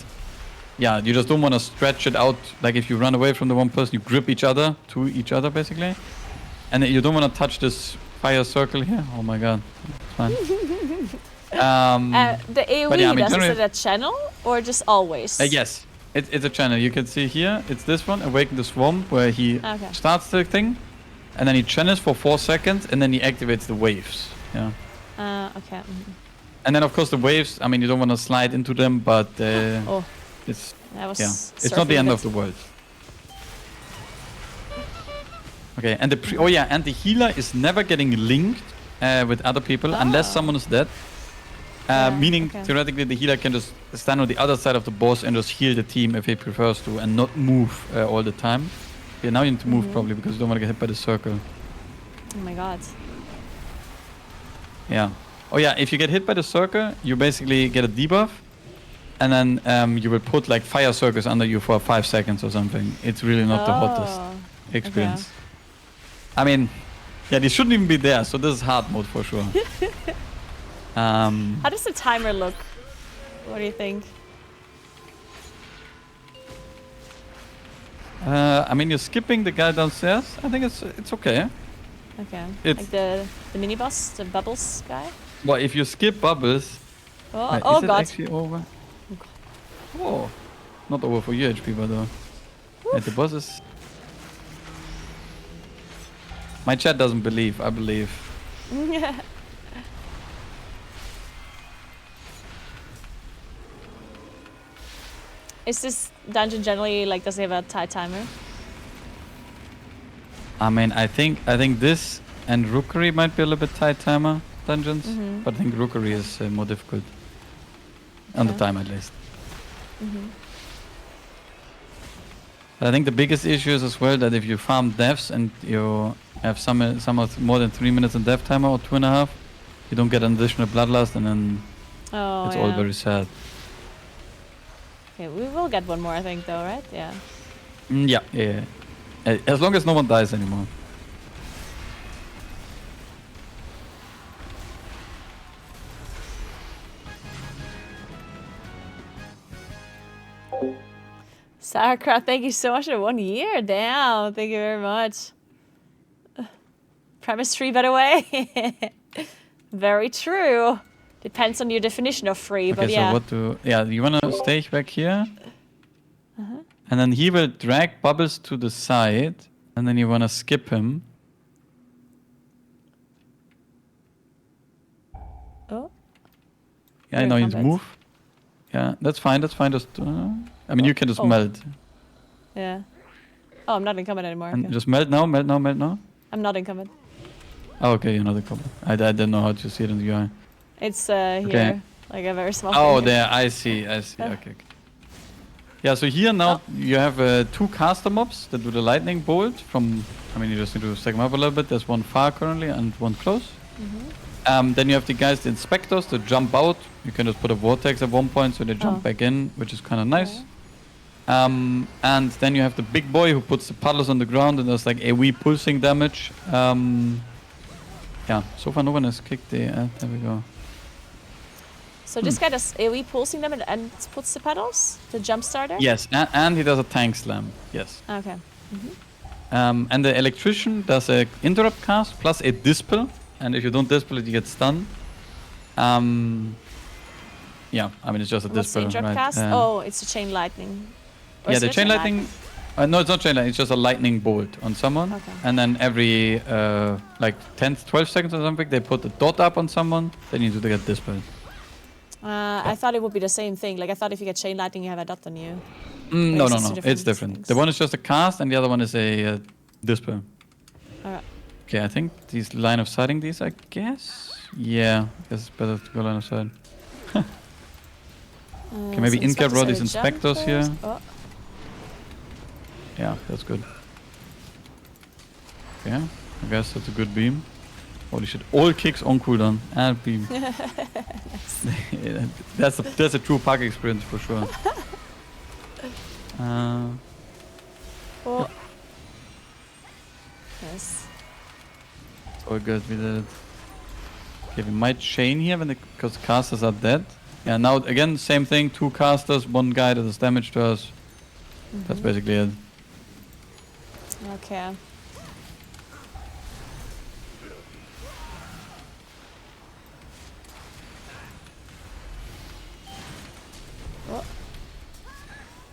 yeah, you just don't want to stretch it out. Like if you run away from the one person, you grip each other to each other basically, and then you don't want to touch this fire circle here. Oh my god, it's fine. The AoE, but yeah, I mean, is generally- it a channel, or just always? Yes, it's a channel. You can see here, it's this one, Awaken the Swamp, where he Okay. starts the thing, and then he channels for 4 seconds, and then he activates the waves. Yeah. Okay. Mhm. And then of course the waves, I mean, you don't want to slide into them, but Oh, it's that was it's not the surfing end a of bit. the world. Okay, and and the healer is never getting linked with other people unless someone is dead. Meaning, okay. theoretically, the healer can just stand on the other side of the boss and just heal the team if he prefers to, and not move all the time. Yeah, now you need to move probably because you don't want to get hit by the circle. Oh my god. Yeah. Oh yeah, if you get hit by the circle, you basically get a debuff, and then you will put like fire circles under you for 5 seconds or something. It's really not the hottest experience. I mean, yeah, they shouldn't even be there, so this is hard mode for sure. How does the timer look? What do you think? I mean, you're skipping the guy downstairs. I think it's okay. Okay. It's- Like the mini boss, the bubbles guy? Well, if you skip bubbles, Oh, is it god. actually over? Oh, not over for you, HP, but yeah, the boss is. My chat doesn't believe. I believe. Is this dungeon generally like, does it have a tight timer? I mean, I think this and Rookery might be a little bit tight timer dungeons, but I think Rookery is more difficult on the Okay. time at least. But I think the biggest issue is as well that if you farm deaths and you have some of more than 3 minutes in death timer or 2.5, you don't get an additional bloodlust, and then Oh, it's yeah. all very sad. Okay, we will get one more, I think, though, right? Yeah. Yeah. As long as no one dies anymore. Sauerkraut, thank you so much for 1 year. Damn, thank you very much. Premise free, by the way. Very true. Depends on your definition of free, but Okay, yeah. so what do... Yeah, you wanna stay back here? And then he will drag Bubbles to the side, and then you wanna skip him. Oh, Yeah, I We're know in he's combat. move. Yeah, that's fine, Just, I mean, you can just Oh. melt. yeah. Oh, I'm not in combat anymore. And Okay. just melt now, melt now, melt now. I'm not in combat. Oh, okay, you're not in combat. I didn't know how to see it in the UI. It's here, Okay. like a very small Oh, thing. there, I see. Okay. Yeah, so here now you have 2 caster mobs that do the lightning bolt from... I mean, you just need to stack them up a little bit. There's one far currently and one close. Then you have the guys, the inspectors, that jump out. You can just put a vortex at one point so they jump back in, which is kind of nice. And then you have the big boy who puts the puddles on the ground and does like AoE pulsing damage. Yeah, so far no one has kicked the... there we go. So this guy does AoE pulsing them and puts the pedals? The jump starter? Yes, and he does a tank slam. Yes. Okay. And the electrician does a interrupt cast plus a dispel. And if you don't dispel it, you get stunned. Yeah, I mean, it's just a What's the dispel, interrupt right? cast? Oh, it's a chain lightning. Or Yeah, is the it a chain lightning... no, it's not chain lightning. It's just a lightning bolt on someone. Okay. And then every, like, 10 to 12 seconds or something, they put a dot up on someone. Then you need to get dispelled. I thought it would be the same thing. Like, I thought if you get chain lightning, you have a dot on you. No, it's no, just no. two It's different different. things. The one is just a cast, and the other one is a dispel. Alright. Okay, I think these line of sighting these, I guess. Yeah, I guess it's better to go line of sight. Okay, maybe so in-cap roll inspectors these have a inspectors jump here. first. Oh, Yeah, that's good. Okay, I guess that's a good beam. Holy shit, all kicks on cooldown and beam. Yeah, that's a true park experience for sure. oh. Yes. All good, we did it. Okay, we might chain here because casters are dead. Yeah, now again, same thing, 2 casters, 1 guy that does damage to us. That's basically it. Okay.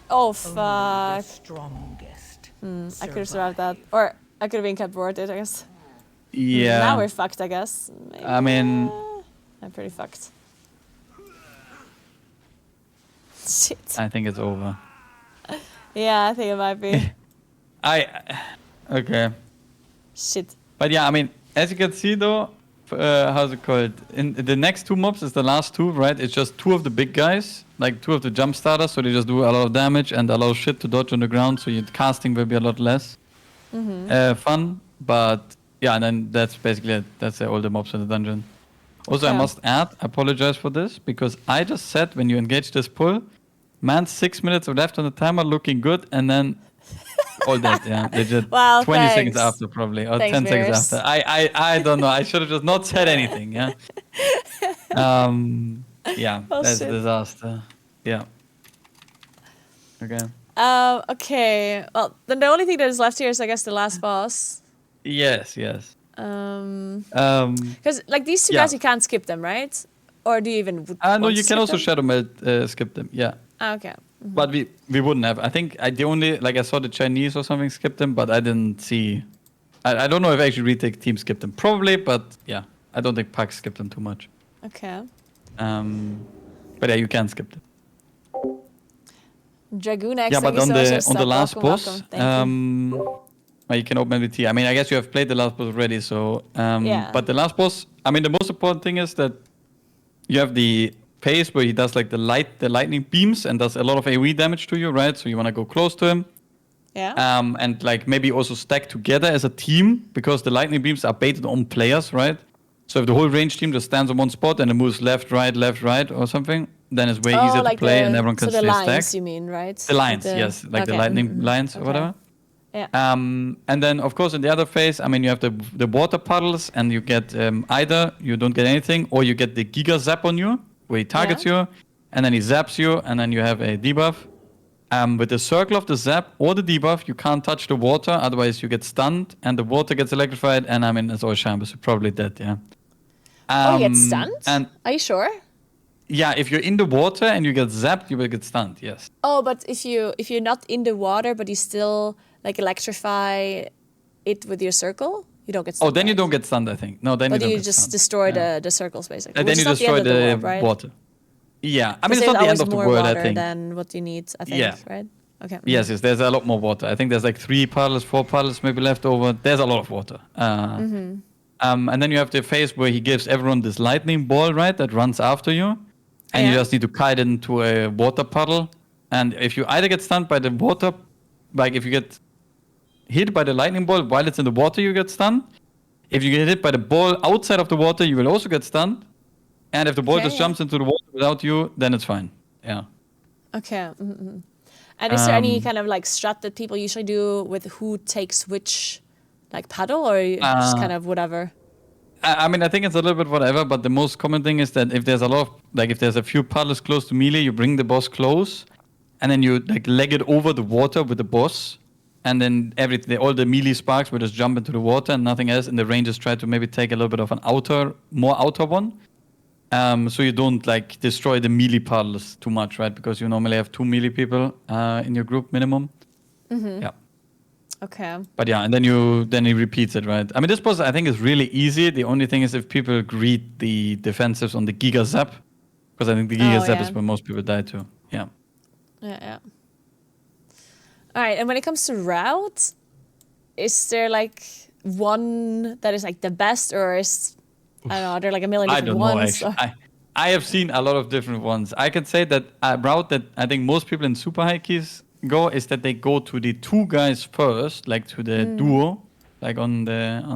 Oh, Only the fuck. strongest. I could have survived that. Or I could have been kept warded, I guess. Yeah. Now we're fucked, I guess. Maybe. I mean... I'm pretty fucked. Shit. I think it's over. Yeah, I think it might be. Okay. Shit. But yeah, I mean, as you can see though, how's it called? In the next 2 mobs is the last 2, right? It's just 2 of the big guys, like 2 of the jump starters, so they just do a lot of damage and a lot of shit to dodge on the ground, so your casting will be a lot less fun. But yeah, and then that's basically it. That's all the mobs in the dungeon. Also, I Okay. must add, apologize for this, because I just said when you engage this pull, man, 6 minutes left on the timer, looking good, and then all that, yeah. They just Well, 20 seconds thanks. after, probably, or Thanks, 10 seconds Meeres. after. I don't know. I should have just not said anything, yeah. Yeah, Oh, that's shit. a disaster. Yeah. Okay. Okay. Well, then the only thing that is left here is, I guess, the last boss. Yes. Because like these 2 Yeah. guys, you can't skip them, right? Or do you even? No, want you to can skip also them? shadow melt, skip them. Yeah. Okay. But we wouldn't have. I think the only, like, I saw the Chinese or something skip them, but I didn't see. I don't know if actually retake team skipped them. Probably, but yeah, I don't think Pac skipped them too much. Okay. But yeah, you can skip them. Dragoon X. Yeah, thank but you on so much the for sub. last Welcome, boss, welcome. Thank you. well, you can open MDT. I mean, I guess you have played the last boss already, so Yeah. But the last boss, I mean, the most important thing is that you have the phase where he does like the lightning beams and does a lot of AoE damage to you, right? So you want to go close to him. Yeah. And like maybe also stack together as a team, because the lightning beams are baited on players, right? So if the whole range team just stands on one spot and it moves left, right, or something, then it's way easier to like play and everyone can the stay lines, stacked. you mean, right? The lines, yes, like the okay, lightning lines or okay. whatever. Yeah. And then, of course, in the other phase, I mean, you have the water puddles, and you get either you don't get anything, or you get the Giga Zap on you, where he targets you, and then he zaps you, and then you have a debuff. With the circle of the zap or the debuff, you can't touch the water, otherwise you get stunned, and the water gets electrified, and I mean, it's all shambus, you're probably dead, yeah. You get stunned? And Are you sure? yeah, if you're in the water and you get zapped, you will get stunned, yes. Oh, but if you're not in the water, but you still like electrify it with your circle, you don't get stunned. Oh, then you right? don't get stunned, I think. No, then But you don't you get just stunned. destroy Yeah. the circles, basically. And Which then you is not destroy the end of the the world, right? water. Yeah, I mean, Because it's not the there's end of the more world, I water think. than what you need, I think, Yeah. right? Okay. Yes, there's a lot more water. I think there's like 3 puddles, 4 puddles maybe left over. There's a lot of water. And then you have the phase where he gives everyone this lightning ball, right, that runs after you. And you just need to kite it into a water puddle. And if you either get stunned by the water, like if you get hit by the lightning ball while it's in the water, you get stunned. If you get hit by the ball outside of the water, you will also get stunned. And if the ball just jumps into the water without you, then it's fine. Yeah. Okay. And is there any kind of like strat that people usually do with who takes which like paddle, or just kind of whatever? I mean, I think it's a little bit whatever, but the most common thing is that if there's a lot of, like if there's a few paddles close to melee, you bring the boss close, and then you like leg it over the water with the boss, and then all the melee sparks will just jump into the water and nothing else, and the rangers try to maybe take a little bit of an more outer one. So you don't like destroy the melee paddles too much, right? Because you normally have 2 melee people in your group minimum. Yeah. Okay. But yeah, and then he repeats it, right? I mean, this boss I think is really easy. The only thing is if people greet the defensives on the Giga Zap, because I think the Giga Zap is where most people die too. Yeah. Yeah. All right, and when it comes to route, is there like one that is like the best, or is I don't know, are there like a million different ones? I don't know, actually. I have seen a lot of different ones. I can say that a route that I think most people in Super High Keys go is that they go to the 2 guys first, like to the duo, like on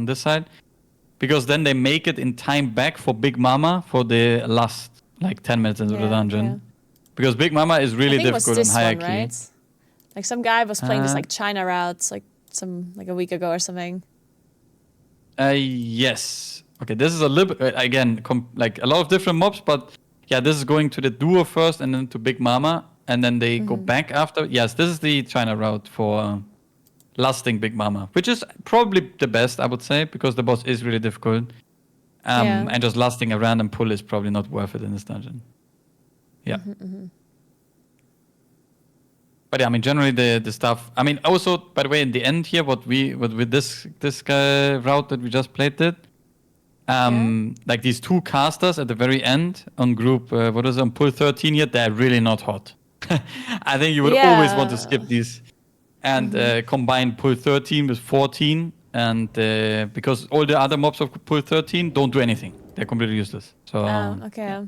this side, because then they make it in time back for Big Mama for the last like 10 minutes into the dungeon. Yeah. Because Big Mama is really difficult on higher key. Right? Like some guy was playing this like China routes like a week ago or something. Yes. Okay, this is a little bit, again, like a lot of different mobs, but yeah, this is going to the duo first and then to Big Mama, and then they go back after. Yes, this is the China route for lasting Big Mama, which is probably the best, I would say, because the boss is really difficult. And just lasting a random pull is probably not worth it in this dungeon. Yeah. But yeah, I mean, generally the stuff. I mean, also, by the way, in the end here, what with this route that we just played did, like these 2 casters at the very end on group, on pull 13 here, they're really not hot. I think you would always want to skip these and combine pull 13 with 14, and because all the other mobs of pull 13 don't do anything. They're completely useless. So okay.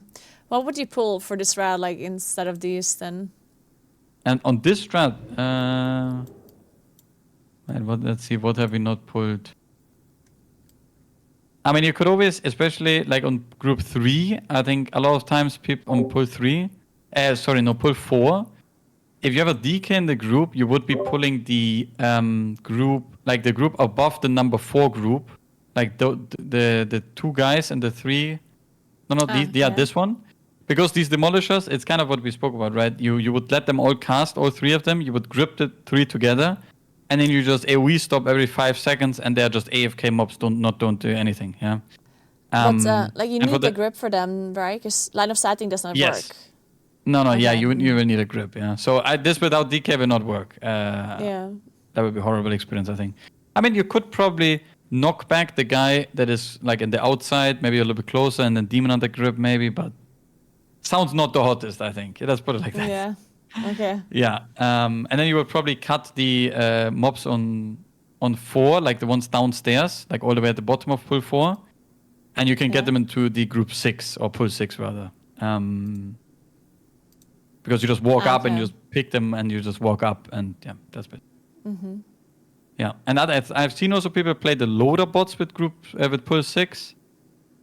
What would you pull for this route, like instead of these then? And on this strat, let's see, what have we not pulled? I mean, you could always, especially like on group 3, I think a lot of times people on pull pull 4. If you have a DK in the group, you would be pulling the group, like the group above the number 4 group, like the 2 guys and the 3. This one. Because these demolishers, it's kind of what we spoke about, right? You would let them all cast, all 3 of them. You would grip the 3 together, and then you just AoE stop every 5 seconds, and they're just AFK mobs. Don't do anything. Yeah. But like you need the grip for them, right? Because line of sighting does not work. No. Okay. Yeah, you will need a grip. Yeah. So this without DK will not work. That would be a horrible experience, I think. I mean, you could probably knock back the guy that is like in the outside, maybe a little bit closer, and then demon under grip, maybe, but. Sounds not the hottest, I think. Let's put it like that. Yeah. Okay. Yeah. And then you will probably cut the mobs on 4, like the ones downstairs, like all the way at the bottom of pull 4, and you can get them into the group 6 or pull 6 rather. Because you just walk up and you just pick them and you just walk up, and yeah, that's it. Yeah, and I've seen also people play the loader bots with with pull 6,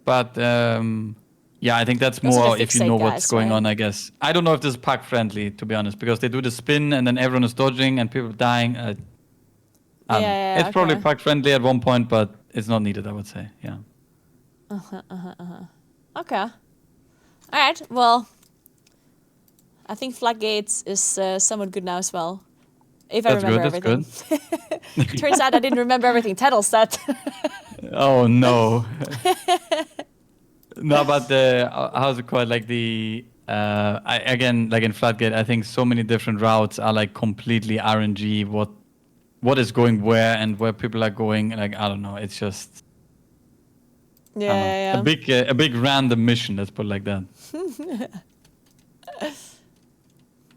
but I think that's Those are more the if you know fixate what's guys, going right? on. I guess I don't know if this is park friendly, to be honest, because they do the spin and then everyone is dodging and people dying. I don't know. Yeah, It's probably okay. park friendly at one point, but it's not needed, I would say. Yeah. Okay. All right. Well, I think Floodgates is somewhat good now as well. If I That's remember good. everything. That's good. Turns out I didn't remember everything Tettle said. Oh no. No, but how's it called? Like again, like in Floodgate, I think so many different routes are like completely RNG. What is going where and where people are going? Like I don't know. It's just I don't know, Yeah. a big random mission. Let's put it like that.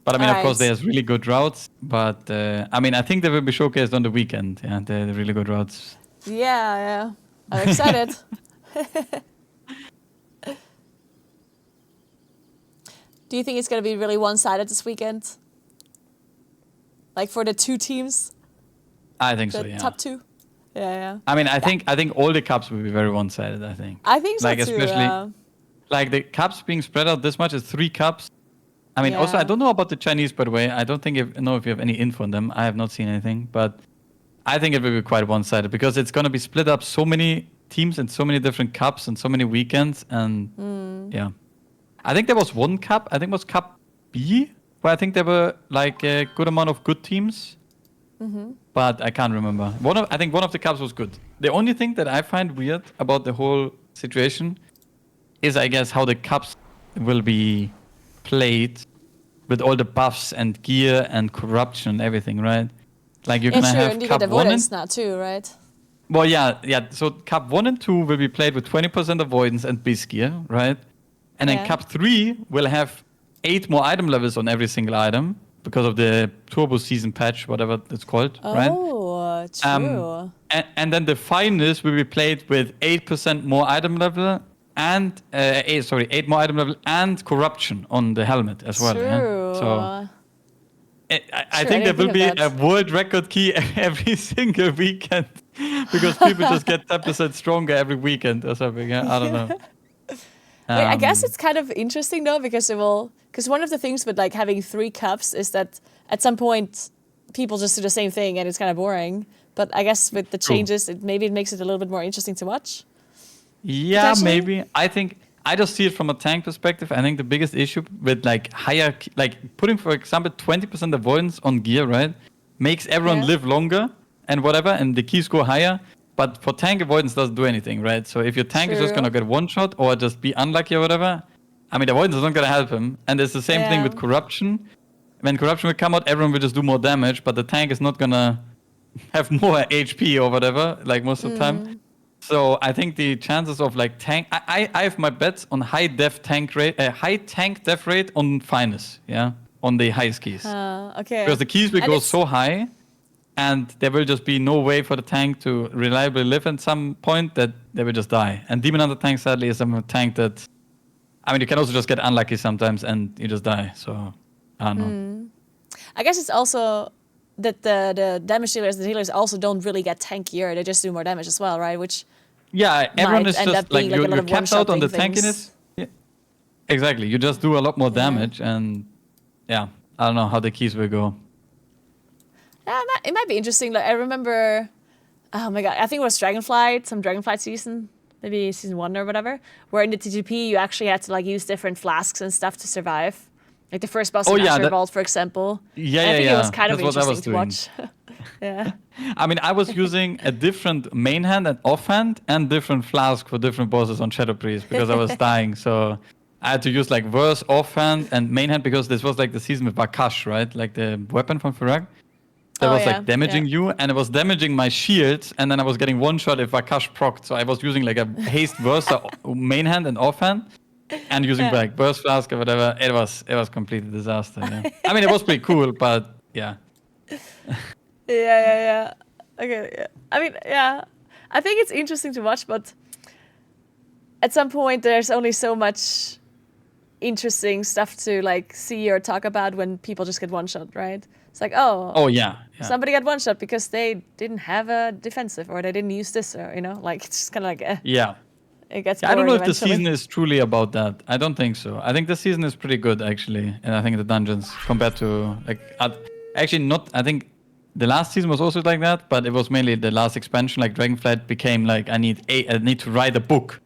But I mean, of course, Alright. there's really good routes. But I mean, I think they will be showcased on the weekend. Yeah, the really good routes. Yeah. I'm excited. Do you think it's going to be really one-sided this weekend? Like for the two teams? I think The so. Yeah. top two? Yeah. I mean, I think all the cups will be very one-sided. I think. I think so Like too. especially like the cups being spread out this much is 3 cups. I mean, also I Yeah. don't know about the Chinese, by the way. I don't know if you have any info on them. I have not seen anything, but I think it will be quite one-sided because it's going to be split up so many teams and so many different cups and so many weekends, and yeah. I think there was one cup. I think it was Cup B, where I think there were like a good amount of good teams. But I can't remember. I think one of the cups was good. The only thing that I find weird about the whole situation is, I guess, how the cups will be played with all the buffs and gear and corruption and everything, right? Like you're Yeah, gonna sure. have And you Cup get 1 avoidance and now too, right? well, yeah. So Cup 1 and 2 will be played with 20% avoidance and base gear, right? And then Yeah. Cup 3 will have 8 more item levels on every single item because of the Turbo Season patch, whatever it's called, right? Oh, true. And then the finals will be played with 8% more item level and 8 more item level and corruption on the helmet as well. True. Yeah? So I Sure, I think there didn't will think be of a that. world record key every single weekend because people just get 10% stronger every weekend or something. Yeah? I don't know. Wait, I guess it's kind of interesting though because because one of the things with like having 3 cups is that at some point people just do the same thing and it's kind of boring. But I guess with the True. changes, it makes it a little bit more interesting to watch. Yeah, Potentially? maybe. I think I just see it from a tank perspective. I think the biggest issue with like higher, like putting, for example, 20% avoidance on gear, right, makes everyone Yeah. live longer and whatever, and the keys go higher. But for tank avoidance doesn't do anything, right? So if your tank is just True. gonna get one shot or just be unlucky or whatever, I mean, avoidance is not gonna help him. And it's the same thing Yeah. with corruption. When corruption will come out, everyone will just do more damage, but the tank is not gonna have more HP or whatever, like most of the time. So I think the chances of like tank, I have my bets on high tank death rate on finest, yeah, on the highest keys, Okay. because the keys will And go it's- so high, and there will just be no way for the tank to reliably live at some point that they will just die. And Demon Hunter tank sadly is a tank that, I mean, you can also just get unlucky sometimes and you just die. So I don't know. I guess it's also that the damage dealers, the healers also don't really get tankier. They just do more damage as well, right? Which Yeah, everyone might is end up just like being like a lot you're of capped out on the one-shotting things. tankiness. Yeah. Exactly, you just do a lot more damage, and yeah, I don't know how the keys will go. Yeah, it might be interesting. Like I remember, oh my god, I think it was Dragonflight, some Dragonflight season, maybe season 1 or whatever, where in the TGP you actually had to like use different flasks and stuff to survive. Like the first boss Oh, in yeah, Azure that- Vault, for example. Yeah, And I yeah, think yeah. it was kind of That's what I was interesting to watch. Yeah. I mean, I was using a different main hand and offhand and different flask for different bosses on Shadow Priest because I was dying. So I had to use like verse offhand and main hand because this was like the season with Vakash, right? Like the weapon from Farag. That Oh, was yeah, like damaging yeah. you, and it was damaging my shields, and then I was getting one shot if Vakash procced. So I was using like a haste versa main hand and offhand, and using Yeah. like burst flask or whatever. It was completely disaster. Yeah. I mean, it was pretty cool, but yeah. Yeah. Okay, yeah. I mean, yeah. I think it's interesting to watch, but at some point there's only so much interesting stuff to like see or talk about when people just get one shot, right? It's like, oh, Oh yeah. somebody got one shot because they didn't have a defensive or they didn't use this, or like it's just kind of like Yeah. it gets. I don't know if boring the season is truly about that. I don't think so. I think the season is pretty good actually, and I think the dungeons compared to like actually not. I think the last season was also like that, but it was mainly the last expansion. Like Dragonflight became like I need to write a book.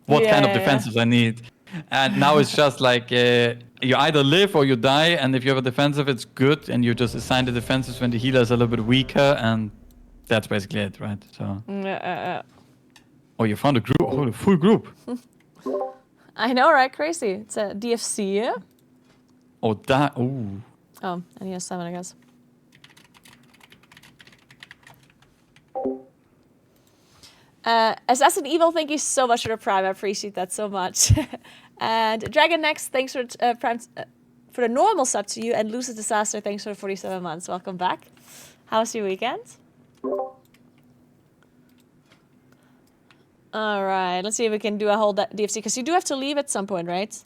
What kind of defenses I need, and now it's just like you either live or you die. And if you have a defensive, it's good, and you just assign the defenses when the healer is a little bit weaker, and that's basically it, right? So. Oh, you found a group. Oh, a full group. I know, right? Crazy. It's a DFC. Yeah? Oh, that. Oh. Oh, and he has 7, I guess. Assassin Evil, thank you so much for the Prime. I appreciate that so much. And Dragon Next, thanks for Prime, for the normal sub to you. And Lucid Disaster, thanks for the 47 months. Welcome back. How was your weekend? All right, let's see if we can do a whole DFC, because you do have to leave at some point, right?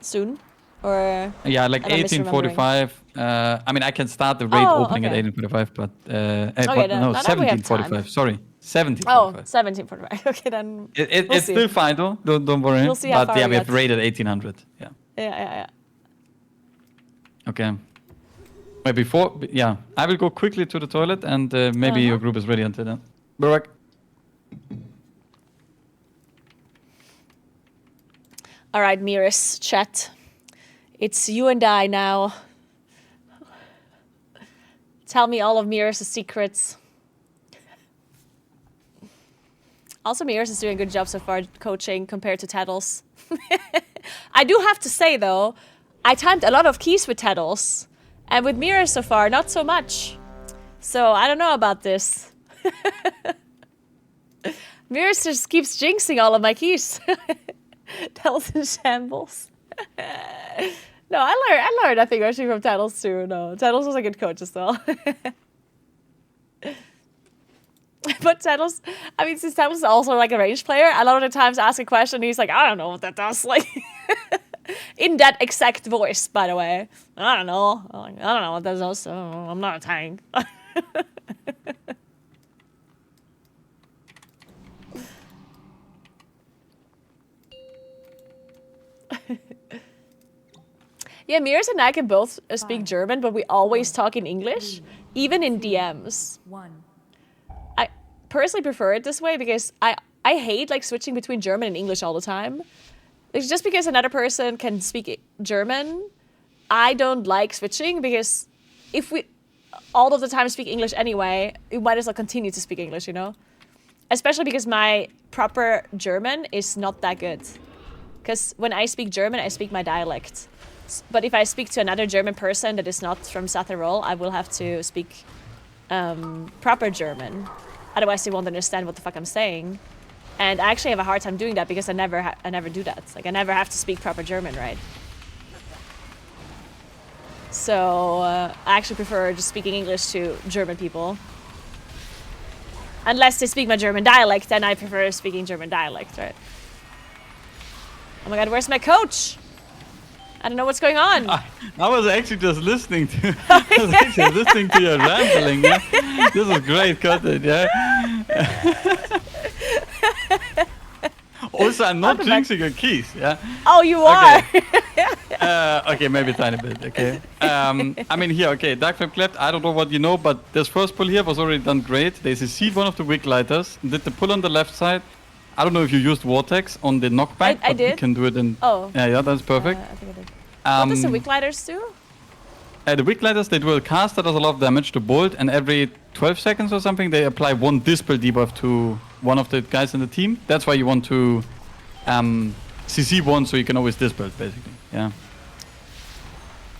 Soon? Or Yeah, like am I misremembering? 18:45. I mean, I can start the raid opening at 18:45, but no, then we have 17:45. Sorry, 17:45. Oh, 17:45. Okay, then we'll It's see. still fine though. Don't worry. We'll see how But far yeah, we we have get. raid at 1800. Yeah. Yeah. Okay. Wait, I will go quickly to the toilet, and maybe your group is ready until then. Be right back. All right, Meeres, chat. It's you and I now. Tell me all of Meeres' secrets. Also, Meeres is doing a good job so far coaching compared to Taddles. I do have to say, though, I timed a lot of keys with Taddles. And with Meeres so far, not so much. So I don't know about this. Meeres just keeps jinxing all of my keys. Taddles in shambles. No, I learned I think actually from Taddles too. No, Taddles was a good coach as well. But Taddles, I mean, since Taddles is also like a range player, a lot of the times I ask a question, he's like, I don't know what that does. Like, in that exact voice, by the way. I don't know. I don't know what that does. I'm not a tank. Yeah, Meeres and I can both speak German, but we always talk in English, even in DMs. 1. I personally prefer it this way because I hate like switching between German and English all the time. It's just because another person can speak German, I don't like switching, because if we all of the time speak English anyway, we might as well continue to speak English, you know? Especially because my proper German is not that good. Because when I speak German, I speak my dialect. But if I speak to another German person that is not from South Tyrol, I will have to speak proper German. Otherwise, they won't understand what the fuck I'm saying. And I actually have a hard time doing that because I never do that. Like, I never have to speak proper German, right? So I actually prefer just speaking English to German people. Unless they speak my German dialect, then I prefer speaking German dialect, right? Oh my god, where's my coach? I don't know what's going on. I was actually just listening to your rambling. Yeah? This is great content, yeah. Also, I'm not jinxing your keys, yeah. Oh, you are. Okay, maybe a tiny bit. Okay. I mean here. Okay, Dark Flame Cleft. I don't know what you know, but this first pull here was already done great. They CC'd one of the Wick Lighters. Did the pull on the left side. I don't know if you used Vortex on the knockback, I but did. you can do it in. Oh. Yeah, that's perfect. I think I did. What does the Wick Lighters do? The Wick Lighters, they do a cast that does a lot of damage to Bolt, and every 12 seconds or something, they apply one Dispel debuff to one of the guys in the team. That's why you want to CC one, so you can always Dispel, basically. Yeah.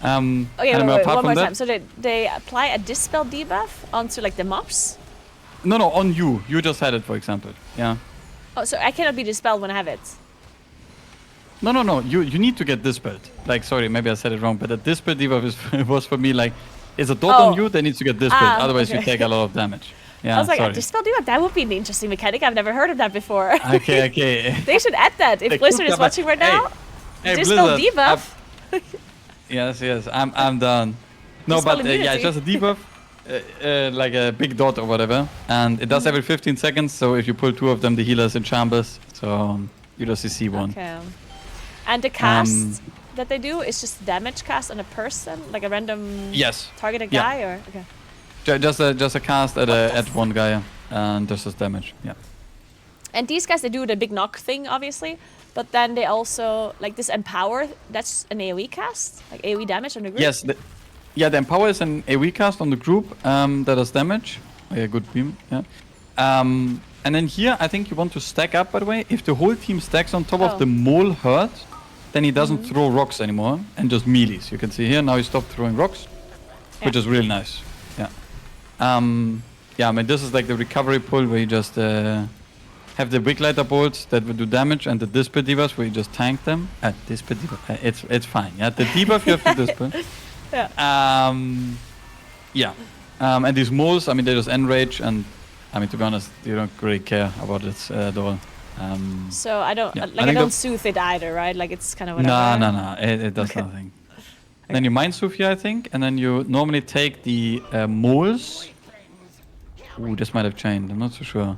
Okay, wait, one more time. So they apply a Dispel debuff onto like the mobs? No, on you. You just had it, for example. Yeah. Oh, so I cannot be dispelled when I have it? No. You need to get dispelled. Like, sorry, maybe I said it wrong, but the Dispel debuff was for me like, is a dot on you, they need to get dispelled. Otherwise, you take a lot of damage. Yeah, I was like, sorry. a Dispel debuff? That would be an interesting mechanic. I've never heard of that before. Okay. They should add that. If Blizzard is watching right now, Hey, Dispel Blizzard, debuff. yes, I'm done. No, Dispel but yeah, it's immunity. just a debuff, like a big dot or whatever, and it does every 15 seconds. So if you pull 2 of them, the healer's in shambles. So you just see one. Okay. And the cast that they do is just damage cast on a person, like a random Yes. targeted Yeah. guy, or okay. Just a cast at one guy, and just as damage. Yeah. And these guys, they do the big knock thing, obviously, but then they also like this empower. That's an AOE cast, like AOE damage on the group. Yes. The empower is an AoE cast on the group that does damage. A good beam. Yeah. And then here, I think you want to stack up. By the way, if the whole team stacks on top of the mole herd, then he doesn't throw rocks anymore and just melees. You can see here now he stopped throwing rocks, which is really nice. Yeah. Yeah. I mean, this is like the recovery pull where you just have the Wiglighter bolts that will do damage, and the Dispel debuffs where you just tank them. Dispel debuff. It's fine. Yeah. The debuff you have to Dispel. Yeah. Yeah. And these moles, I mean, they just enrage, and I mean, to be honest, you don't really care about it at all. So I don't yeah. like I don't soothe it either, right? Like it's kind of whatever. No. It does nothing. And then you mind soothe here, I think, and then you normally take the moles. Ooh, this might have changed. I'm not so sure.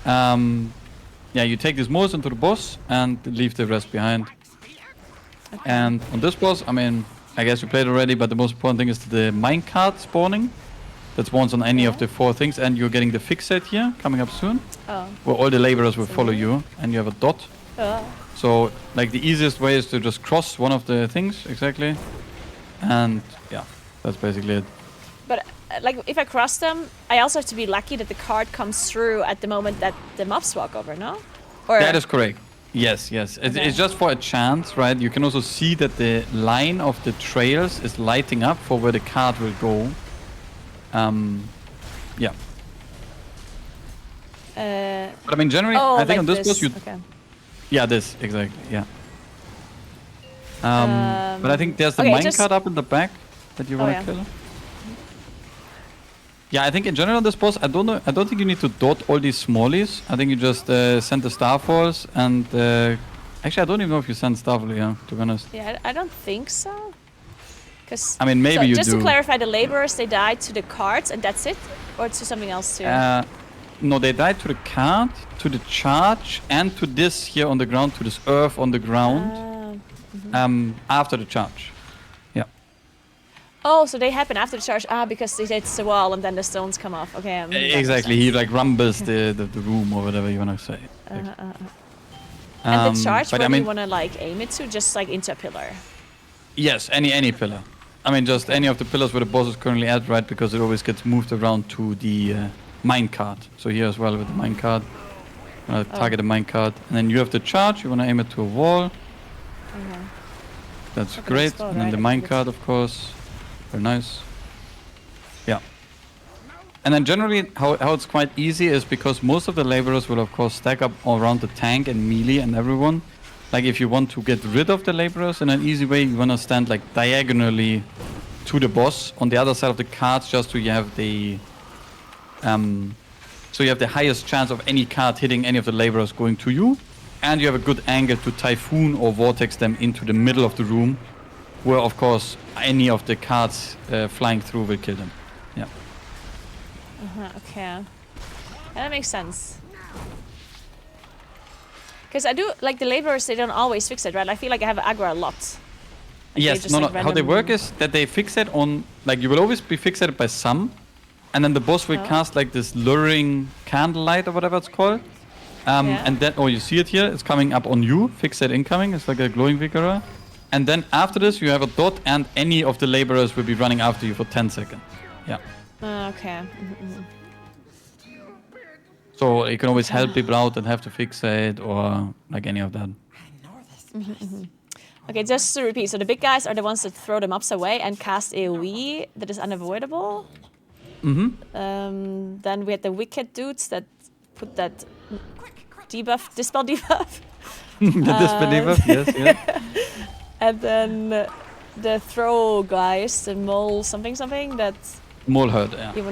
Yeah, you take these moles into the boss and leave the rest behind. Okay. And on this boss, I mean, I guess you played already, but the most important thing is the minecart spawning. That spawns on any of the 4 things, and you're getting the fixate here coming up soon. Where all the laborers will follow you, and you have a dot. So, like, the easiest way is to just cross one of the things, exactly. And yeah, that's basically it. But like, if I cross them, I also have to be lucky that the card comes through at the moment that the mobs walk over, no? Or That is correct. Yes. It's just for a chance, right? You can also see that the line of the trails is lighting up for where the card will go. Yeah. But I mean, generally, I think like on this boss you... Okay. Yeah, this, exactly, yeah. But I think there's the minecart up in the back that you want to kill. Yeah, I think in general on this boss, I don't think you need to dot all these smallies. I think you just send the starfalls and... actually, I don't even know if you send starfall here, to be honest. Yeah, I don't think so. Cause I mean, maybe you just do. to clarify, the laborers, they die to the cards and that's it? Or to something else too? No, they die to the card, to the charge, and to this here on the ground, to this earth on the ground. After the charge. Yeah. Oh, so they happen after the charge. Because it hits the wall and then the stones come off. Okay. Exactly. He like rumbles the room or whatever you want to say. And the charge, but where I mean, do you want to like aim it to? Just like into a pillar? Yes, any pillar. I mean, just any of the pillars where the boss is currently at, right? Because it always gets moved around to the minecart. So here as well with the minecart. Target the minecart. And then you have the charge. You want to aim it to a wall. That's great. Spot, and then the minecart, of course. Very nice. Yeah. And then generally, how it's quite easy is because most of the laborers will, of course, stack up all around the tank and melee and everyone. Like, if you want to get rid of the laborers in an easy way, you want to stand, like, diagonally to the boss on the other side of the cards, just so you have the... so you have the highest chance of any card hitting any of the laborers going to you. And you have a good angle to typhoon or vortex them into the middle of the room, where, of course, any of the cards flying through will kill them. Yeah. Okay. Yeah, that makes sense. Because I do, like, the laborers, they don't always fix it, right? I feel like I have aggro a lot. Like Yes, no. How they work is that they fix it on, like, you will always be fixated by some, and then the boss will cast, like, this luring candlelight or whatever it's called. And then, you see it here, it's coming up on you, fixate incoming, it's like a glowing vigor. And then after this, you have a dot, and any of the laborers will be running after you for 10 seconds. Yeah. Okay. So you can always help people out and have to fixate or like any of that. Okay, just to repeat. So the big guys are the ones that throw the mobs away and cast AoE that is unavoidable. Then we had the wicked dudes that put that debuff, dispel debuff. The dispel debuff, yes. And then the throw guys, the mole something that Mole herd, yeah. you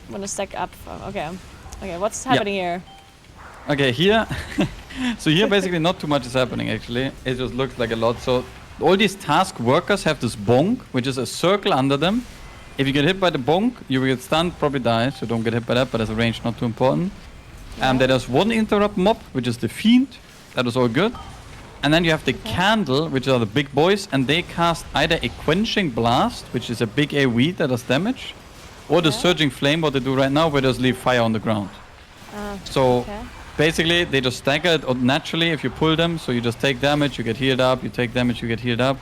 want to stack up. Okay, what's happening here? Okay, here So here basically not too much is happening actually. It just looks like a lot. So all these task workers have this bonk, which is a circle under them. If you get hit by the bonk, you will get stunned, probably die. So don't get hit by that, but as a range, not too important. There's one interrupt mob, which is the fiend. That is all good. And then you have the candle, which are the big boys, and they cast either a quenching blast, which is a big AoE that does damage, or the surging flame, what they do right now, where they just leave fire on the ground. So basically, they just stagger it naturally if you pull them. So you just take damage, you get healed up, you take damage, you get healed up.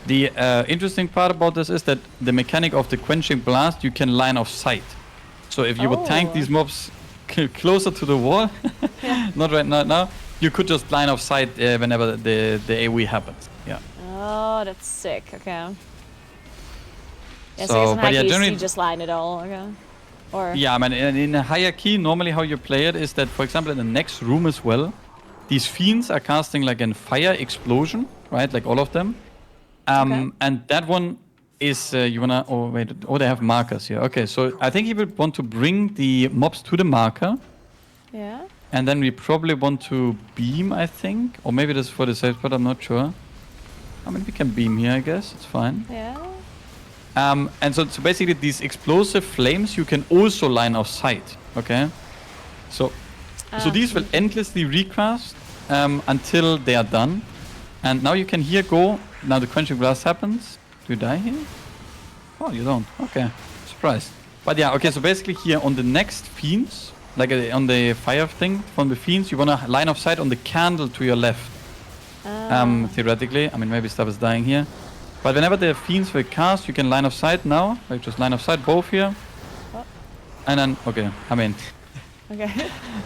The interesting part about this is that the mechanic of the quenching blast, you can line of sight. So if you would tank these mobs closer to the wall, not right now, you could just line of sight whenever the AoE happens. Yeah. Oh, that's sick. Okay. Yeah, So, in but yeah, high keys, generally, you just line it all. Okay. Or yeah, I mean, in a higher key, normally how you play it is that, for example, in the next room as well, these fiends are casting like a fire explosion, right? Like all of them. And that one is, you wanna, they have markers here. Okay, so I think you would want to bring the mobs to the marker. Yeah. And then we probably want to beam, I think. Or maybe this is for the safe spot, I'm not sure. I mean, we can beam here, I guess. It's fine. Yeah. And so basically these explosive flames you can also line of sight. Okay? So these will endlessly recast until they are done. And now you can here go. Now the quenching blast happens. Do you die here? Oh, you don't. Okay. Surprised. But yeah, okay, so basically here on the next fiends, like on the fire thing from the fiends, you want to line of sight on the candle to your left. Theoretically. I mean, maybe stuff is dying here. But whenever the fiends will cast, you can line of sight now. Like just line of sight both here. And then, okay, I mean, Okay.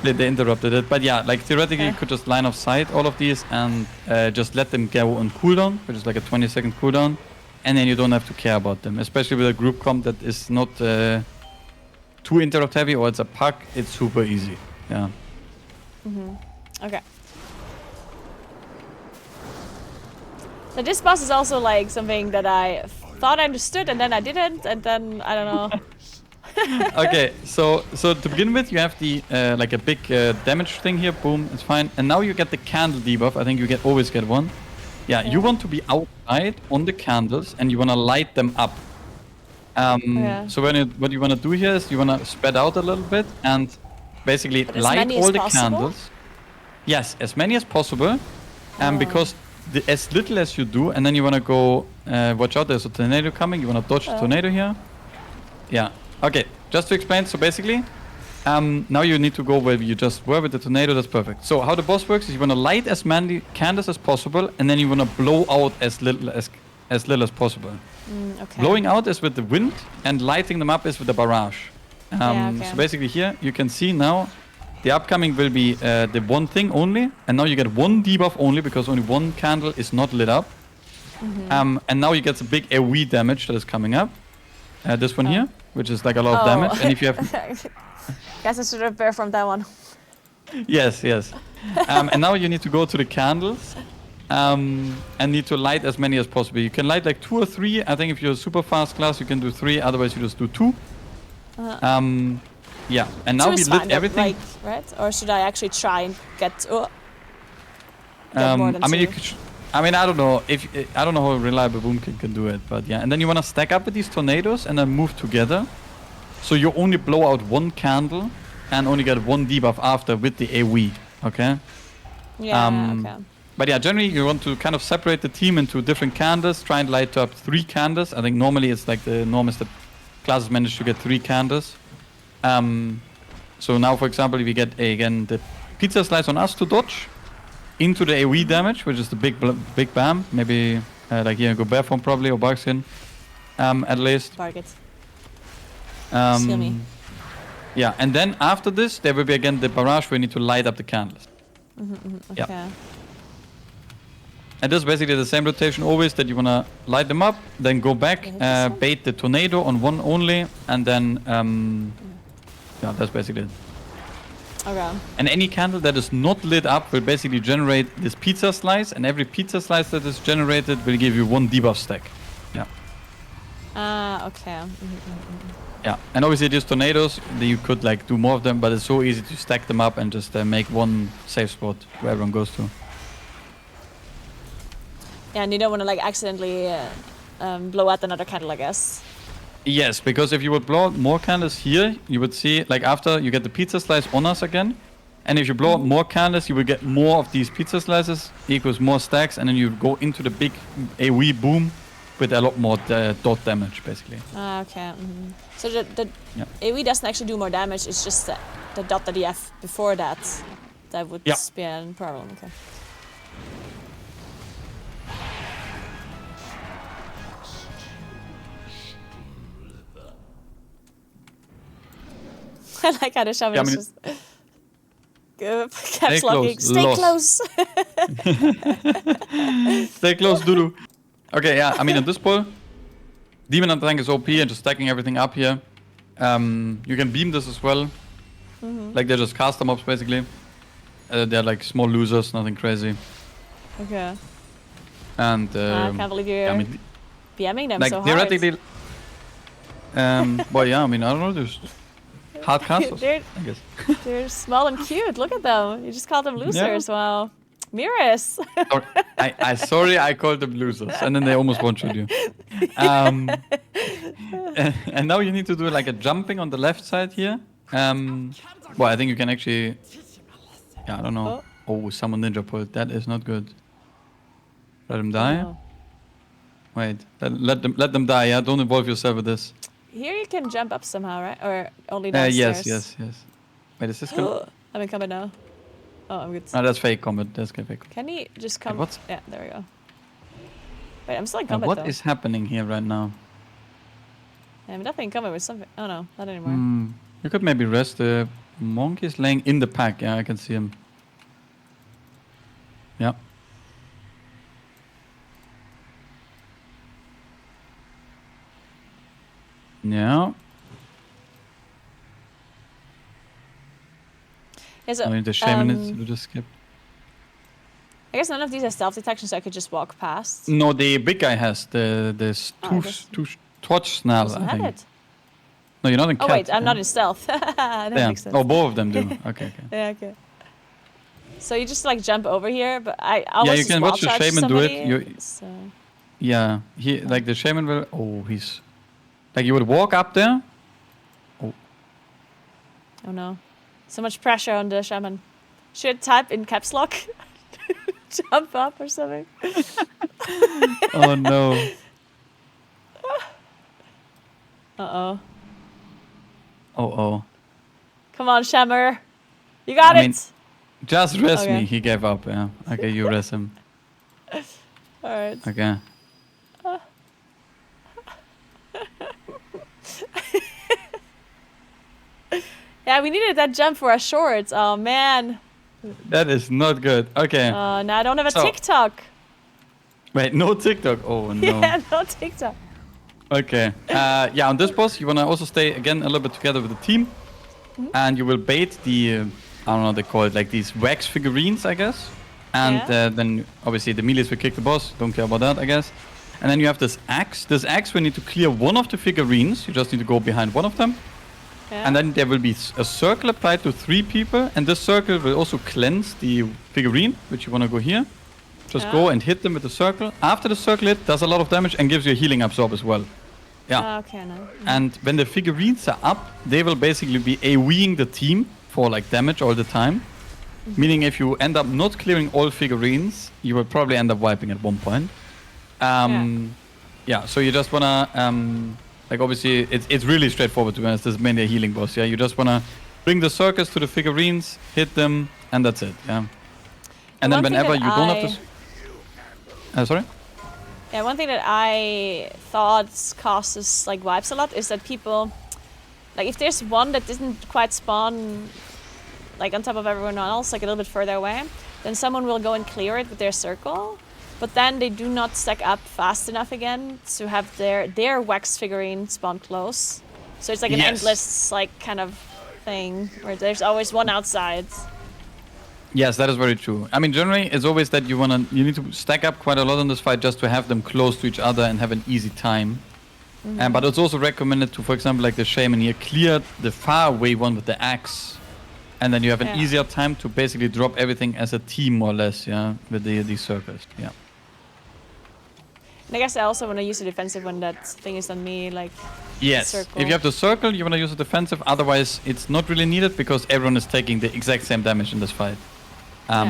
they interrupted it. But yeah, like theoretically, you could just line of sight all of these and just let them go on cooldown, which is like a 20-second cooldown. And then you don't have to care about them, especially with a group comp that is not too interrupt heavy or it's a pack. It's super easy. Yeah. Okay. So this boss is also like something that I thought I understood and then I didn't, and then I don't know. Okay, so to begin with, you have the like a big damage thing here. Boom, it's fine. And now you get the candle debuff. I think you always get one. Yeah, you want to be outside on the candles and you want to light them up. So what you want to do here is you want to spread out a little bit and basically light all the candles. Yes, as many as possible. Because as little as you do, and then you want to go, watch out, there's a tornado coming. You want to dodge the tornado here. Yeah. Okay, just to explain, so basically, now you need to go where you just were with the tornado, that's perfect. So how the boss works is you want to light as many candles as possible, and then you want to blow out as little as possible. Okay. Blowing out is with the wind, and lighting them up is with the barrage. So basically here, you can see now, the upcoming will be the one thing only, and now you get one debuff only, because only one candle is not lit up. And now you get the big AoE damage that is coming up. This one here, which is like a lot of damage. And if you have... Guess I should repair from that one. Yes. And now you need to go to the candles and need to light as many as possible. You can light like 2 or 3. I think if you're a super fast class, you can do 3. Otherwise, you just do 2. Yeah, and now we lit everything. Right? Or should I actually try and get more than I mean, 2? you could. I mean, I don't know I don't know how reliable Bootcamp can do it, but yeah. And then you want to stack up with these tornadoes and then move together. So you only blow out one candle and only get one debuff after with the AoE. Okay. Yeah. Okay. But yeah, generally you want to kind of separate the team into different candles. Try and light up 3 candles. I think normally it's like the norm is that classes manage to get 3 candles. So now, for example, if we get again the pizza slice on us to dodge into the AoE damage, which is the big bam. Maybe like here go bear form probably or barkskin, at least. Bargain. Um, me. Yeah, and then after this, there will be again the barrage where you need to light up the candles. Okay. Yeah. And this is basically the same rotation always, that you want to light them up, then go back, bait the tornado on one only, and then, yeah, that's basically it. Okay. And any candle that is not lit up will basically generate this pizza slice, and every pizza slice that is generated will give you 1 debuff stack. Yeah. Okay. Yeah, and obviously these tornadoes, you could like do more of them, but it's so easy to stack them up and just make one safe spot where everyone goes to. Yeah, and you don't want to like accidentally blow out another candle, I guess. Yes, because if you would blow out more candles here, you would see like after you get the pizza slice on us again, and if you blow out more candles, you will get more of these pizza slices equals more stacks, and then you go into the big AoE boom with a lot more dot damage, basically. Okay. So the Yeah. AoE doesn't actually do more damage. It's just the dot that you have before that would Yeah. be a problem. Okay. I like how the shaman Yeah, I is mean, just caps locking. close, Stay lost. close. Stay close, Dudu. Okay, yeah, I mean at this point, Demon and Tank is OP and just stacking everything up here. You can beam this as well. Like they're just caster mobs basically. They're like small losers, nothing crazy. Okay. And I can't believe you're yeah, I mean, BMing them like so hard. theoretically, well, yeah, I mean, I don't know, there's hard casters, They're- I guess. They're small and cute. Look at them. You just called them losers. Wow. Meeres. Sorry, I called them losers, and then they almost one-shot you. And now you need to do like a jumping on the left side here. Well, I think you can actually. Yeah, I don't know. Oh, someone ninja pulled. That is not good. Let him die. Oh. Wait, let them die. Yeah, don't involve yourself with this. Here you can jump up somehow, right? Or only downstairs? Yes. Wait, is this good? I'm in combat now. Oh, I'm good. No, that's fake combat. That's fake. Can he just come? what's- Yeah, there we go. Wait, I'm still in And combat what though. is happening here right now? I'm definitely in combat with something. Oh no, not anymore. You could maybe rest. The monk is laying in the pack. Yeah, I can see him. Yeah. Yeah. Yeah, so, I mean, the shaman is just skip. I guess none of these are stealth detection, so I could just walk past. No, the big guy has the I guess- torch snarl. Doesn't I have think. it. No, you're not in Oh cat. wait, I'm not in stealth. That Yeah. makes sense. Oh, both of them do. Okay. Yeah, okay. So you just like jump over here, but I Yeah, always you just can wall watch the charge shaman do it. somebody, so. Yeah, like the shaman will. Oh, he's like you would walk up there. Oh no. So much pressure on the shaman. Should type in caps lock. Jump up or something. Oh no. Uh-oh. Oh. Come on, Shammer. You got I it. mean- Just rest Okay. me. He gave up. Yeah. Okay, you rest him. Alright. Okay. Yeah, we needed that jump for our shorts. Oh man. That is not good. Okay. Now I don't have a So- TikTok. Wait, no TikTok. Oh no. Yeah, no TikTok. Okay. Yeah, on this boss, you wanna also stay again a little bit together with the team, and you will bait the I don't know what they call it, like these wax figurines, I guess. And Yeah. then obviously the Meeres will kick the boss. Don't care about that, I guess. And then you have this axe. This axe, we need to clear one of the figurines. You just need to go behind one of them. Yeah. And then there will be a circle applied to 3 people, and this circle will also cleanse the figurine, which you want to go here. Just Yeah. go and hit them with the circle. After the circle hit, does a lot of damage and gives you a healing absorb as well. Yeah. Okay, no. And when the figurines are up, they will basically be AoEing the team for like damage all the time. Meaning if you end up not clearing all figurines, you will probably end up wiping at one point. Yeah, so you just wanna like obviously it's really straightforward to be honest. This is mainly a healing boss. Yeah, you just wanna bring the circles to the figurines, hit them, and that's it. Yeah. And then One thing whenever that you don't have to. Sorry. Yeah, one thing that I thought causes like wipes a lot is that people, like if there's one that didn't quite spawn like on top of everyone else, like a little bit further away, then someone will go and clear it with their circle, but then they do not stack up fast enough again to have their wax figurine spawn close. So it's like an Yes. endless like kind of thing where there's always one outside. Yes, that is very true. I mean, generally, it's always that you need to stack up quite a lot on this fight just to have them close to each other and have an easy time. But it's also recommended to, for example, like the shaman here, clear the far away one with the axe. And then you have an Yeah. easier time to basically drop everything as a team, more or less, yeah, with the circus, yeah. And I guess I also want to use a defensive when that thing is on me, like Yes, circle. if you have the circle, you want to use a defensive, otherwise it's not really needed because everyone is taking the exact same damage in this fight. I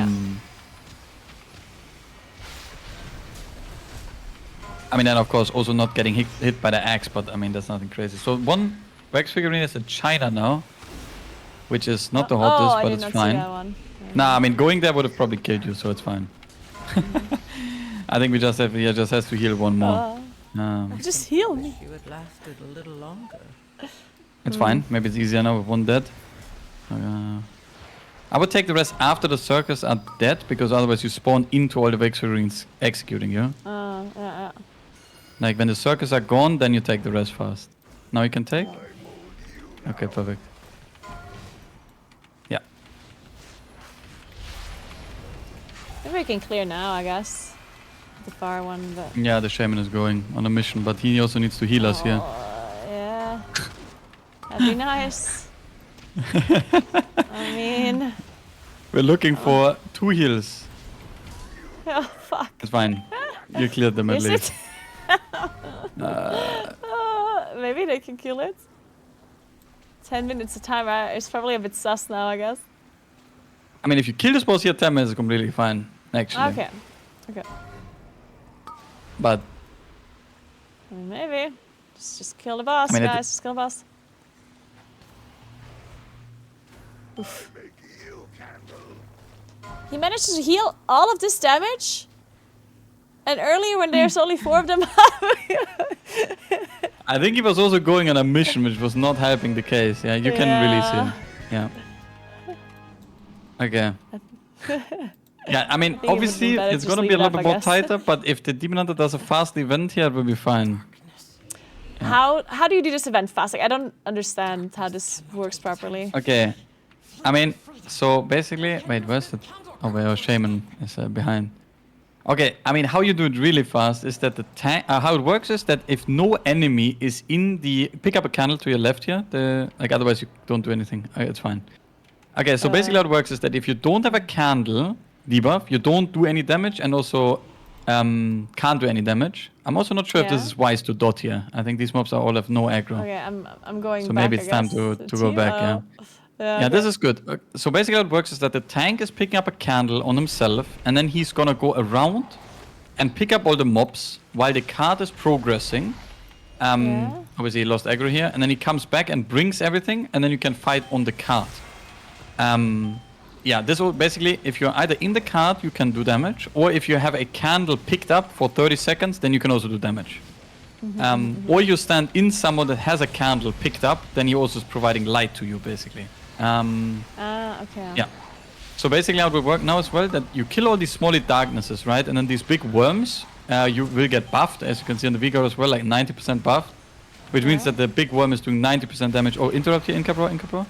mean, and of course, also not getting hit by the axe, but I mean, that's nothing crazy. So one wax figurine is in China now, which is not the hottest, I but did it's not fine. See that one. Nah, I mean, going there would have probably killed you, so it's fine. I think we just have, he just has to heal one more. Just heal me. You had lasted a little longer. It's fine. Maybe it's easier now with one dead. I would take the rest after the circus are dead, because otherwise you spawn into all the wax figurines executing you. Like when the circus are gone, then you take the rest fast. Now you can take? Okay, perfect. Yeah. Maybe we can clear now, I guess. The far one, but... Yeah, the shaman is going on a mission, but he also needs to heal us here. Yeah. That'd be nice. I mean... We're looking for 2 heals. Oh, fuck. It's fine. You cleared them at Is least. it? Maybe they can kill it. 10 minutes of time, it's probably a bit sus now, I guess. I mean, if you kill this boss here, 10 minutes is completely fine, actually. Okay. Okay. But Maybe. Just kill the boss, I mean, guys. Just kill the boss. Oof. He managed to heal all of this damage? And earlier when there's only 4 of them... I think he was also going on a mission, which was not helping the case. Yeah, you can release him. Yeah. Okay. Yeah, I mean, think it would be obviously, better it's to gonna just be a leave it little up, bit I more guess. tighter, but if the Demon Hunter does a fast event here, it will be fine. How do you do this event fast? Like, I don't understand how this works properly. Okay. I mean, so basically, wait, where's the... Oh, wait, our shaman is behind. Okay, I mean, how you do it really fast is that the tank... how it works is that if no enemy is in the... Pick up a candle to your left here. Like, otherwise you don't do anything. It's fine. Okay, so basically how it works is that if you don't have a candle debuff, you don't do any damage and also can't do any damage. I'm also not sure if this Yeah. is wise to dot here. I think these mobs all have no aggro. Okay, I'm going So back, maybe it's I time guess, to go back, yeah. Yeah, this is good. So basically how it works is that the tank is picking up a candle on himself, and then he's gonna go around and pick up all the mobs while the card is progressing. Obviously he lost aggro here, and then he comes back and brings everything, and then you can fight on the card. Yeah, this will basically, if you're either in the card, you can do damage, or if you have a candle picked up for 30 seconds, then you can also do damage. Or you stand in someone that has a candle picked up, then he also is providing light to you, basically. Okay. Yeah. So basically how it will work now as well, that you kill all these small darknesses, right? And then these big worms, you will get buffed, as you can see on the V-Guard as well, like 90% buffed. Which means that the big worm is doing 90% damage. Oh, interrupt here, Incapro.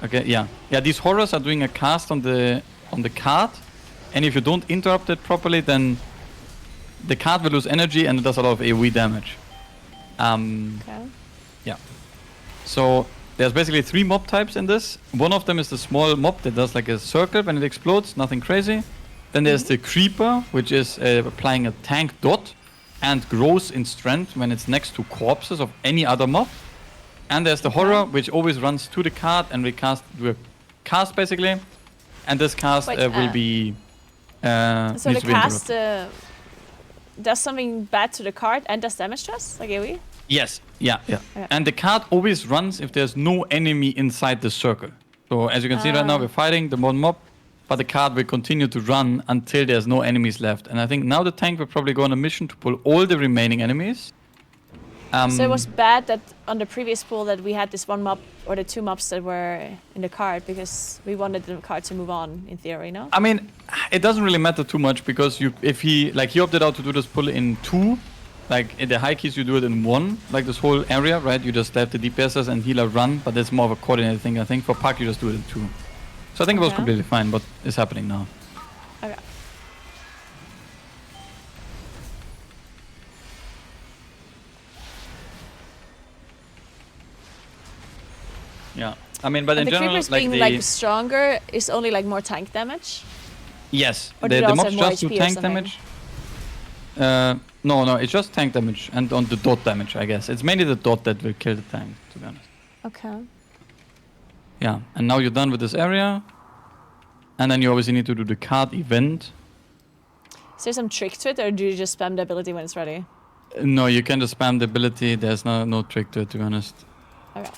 Okay, yeah. Yeah, these horrors are doing a cast on the card. And if you don't interrupt it properly, then the card will lose energy and it does a lot of AoE damage. Okay. Yeah. So there's basically 3 mob types in this. One of them is the small mob that does like a circle when it explodes, nothing crazy. Then there's the creeper, which is applying a tank dot and grows in strength when it's next to corpses of any other mob. And there's the horror, which always runs to the card and we do a cast basically. And this cast will be... so the cast does something bad to the card and does damage to us, like AoE? Yes, yeah. Okay. And the card always runs if there's no enemy inside the circle. So as you can see right now, we're fighting the one mob, but the card will continue to run until there's no enemies left. And I think now the tank will probably go on a mission to pull all the remaining enemies. So it was bad that on the previous pool that we had this one mob or the 2 mobs that were in the card because we wanted the card to move on in theory, no? I mean, it doesn't really matter too much because if he opted out to do this pull in 2, like in the high keys you do it in 1, like this whole area, right? You just have the DPSs and healer run, but that's more of a coordinated thing. I think for Puck you just do it in 2. So I think it was completely fine, but it's happening now. Okay. Yeah. I mean, but And in the general, creepers like being the like stronger is only like more tank damage. yes, Or do they the also mobs have more just do HP or tank something? damage. No, it's just tank damage and on the dot damage, I guess. It's mainly the dot that will kill the tank, to be honest. Okay. Yeah, and now you're done with this area. And then you obviously need to do the card event. Is there some trick to it, or do you just spam the ability when it's ready? No, you can just spam the ability. There's no trick to it, to be honest. Okay.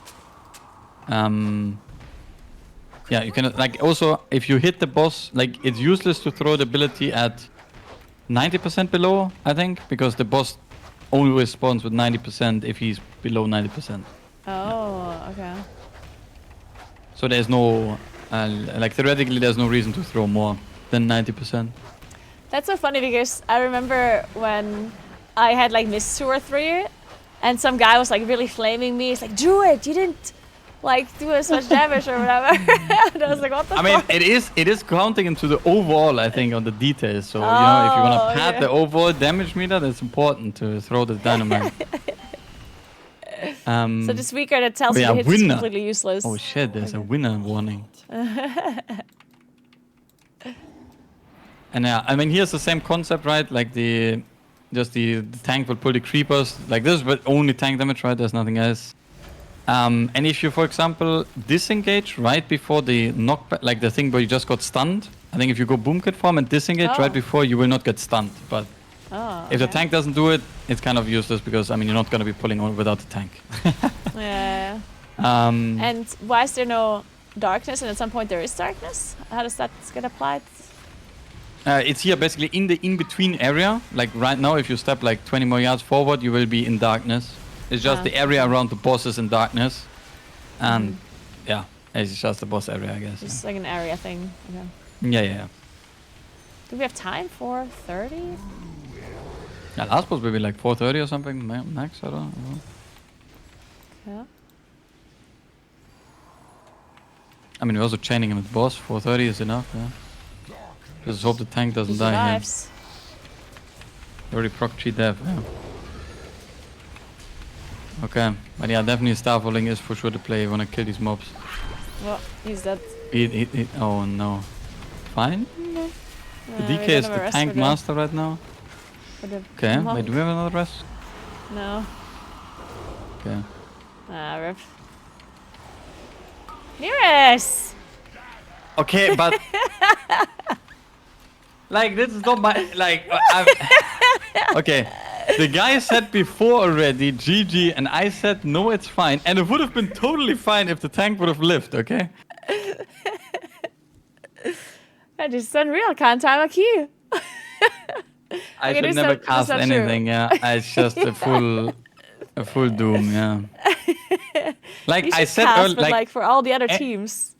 Yeah, you can, like, also, if you hit the boss, like, it's useless to throw the ability at 90% below, I think, because the boss only responds with 90% if he's below 90%. Oh, okay. So there's no, like, theoretically, there's no reason to throw more than 90%. That's so funny because I remember when I had like missed 2 or 3, and some guy was like really flaming me. He's like, "Do it! You didn't like do as much damage or whatever." And I was like, "What the I mean, fuck?" it is counting into the overall, I think, on the details. So, you know, if you want to pad okay. the overall damage meter, that's important to throw the dynamite. So this weaker that tells oh, you yeah, the hit is winner. completely useless. Oh shit, there's a winner warning. And yeah, I mean, here's the same concept, right? Like the tank will pull the creepers. Like this, but only tank damage, right? There's nothing else. And if you, for example, disengage right before the knockback, like the thing where you just got stunned, I think if you go Bootcamp form and disengage right before, you will not get stunned. But if the tank doesn't do it, it's kind of useless because, I mean, you're not going to be pulling on without the tank. Yeah. And why is there no darkness? And at some point there is darkness? How does that get applied? It's here basically in the in-between area. Like right now, if you step like 20 more yards forward, you will be in darkness. It's just the area around the boss is in darkness. And yeah, it's just the boss area, I guess. It's like an area thing. Okay. Yeah. Do we have time for 30? Yeah, last boss will be like 4:30 or something, max, I don't know. Yeah. I mean, we're also chaining him with the boss. 4:30 is enough, yeah. Just hope the tank doesn't die here. Survives. Already proc cheat death, yeah. Okay, but yeah, definitely starfalling is for sure the play. You wanna kill these mobs. Well, he's dead. Oh no. Fine? The DK is the tank master right now. Okay, wait, do we have another rest? No. Okay. Ah, rip. Meeres! Okay, but... like, this is not my... Like, okay. The guy said before already, GG, and I said, no, it's fine. And it would have been totally fine if the tank would have lived, okay? That is unreal, can't time a key. I should never cast anything, yeah. It's just a full doom, yeah. Like I said cast, earlier, but like for all the other teams.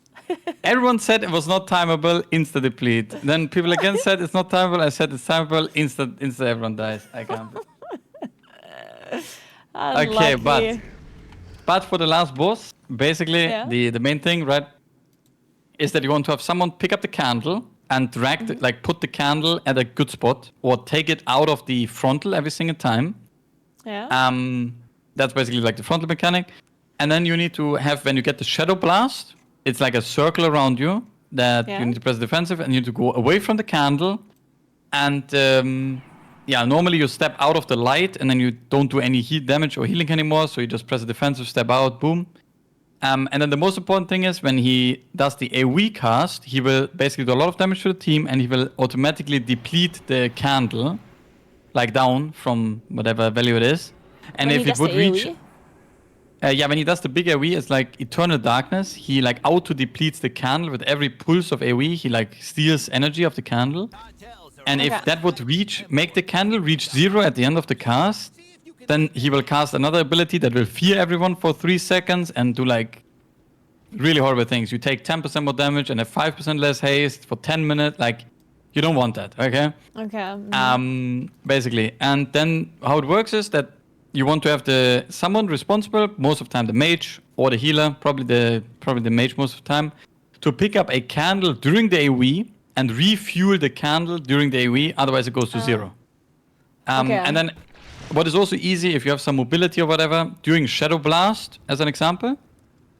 Everyone said it was not timeable, insta deplete. Then people again said it's not timeable. I said it's timeable, insta everyone dies. I can't. Okay, but for the last boss, basically the main thing, right, is that you want to have someone pick up the candle and drag, like put the candle at a good spot or take it out of the frontal every single time. Yeah. That's basically like the frontal mechanic. And then you need to have, when you get the shadow blast, it's like a circle around you that you need to press defensive and you need to go away from the candle. And normally you step out of the light and then you don't do any heat damage or healing anymore. So you just press a defensive, step out, boom. And then the most important thing is when he does the AoE cast, he will basically do a lot of damage to the team and he will automatically deplete the candle, like down from whatever value it is. And when if it would reach... when he does the big AoE, it's like Eternal Darkness. He like auto-depletes the candle with every pulse of AoE. He like steals energy of the candle. And if that would make the candle reach 0 at the end of the cast, then he will cast another ability that will fear everyone for 3 seconds and do like really horrible things. You take 10% more damage and have 5% less haste for 10 minutes. Like, you don't want that, okay? Okay. Basically. And then how it works is that you want to have someone responsible, most of the time the mage or the healer, probably the mage most of the time, to pick up a candle during the AoE and refuel the candle during the AoE, otherwise it goes to 0. And then what is also easy, if you have some mobility or whatever, during Shadow Blast, as an example,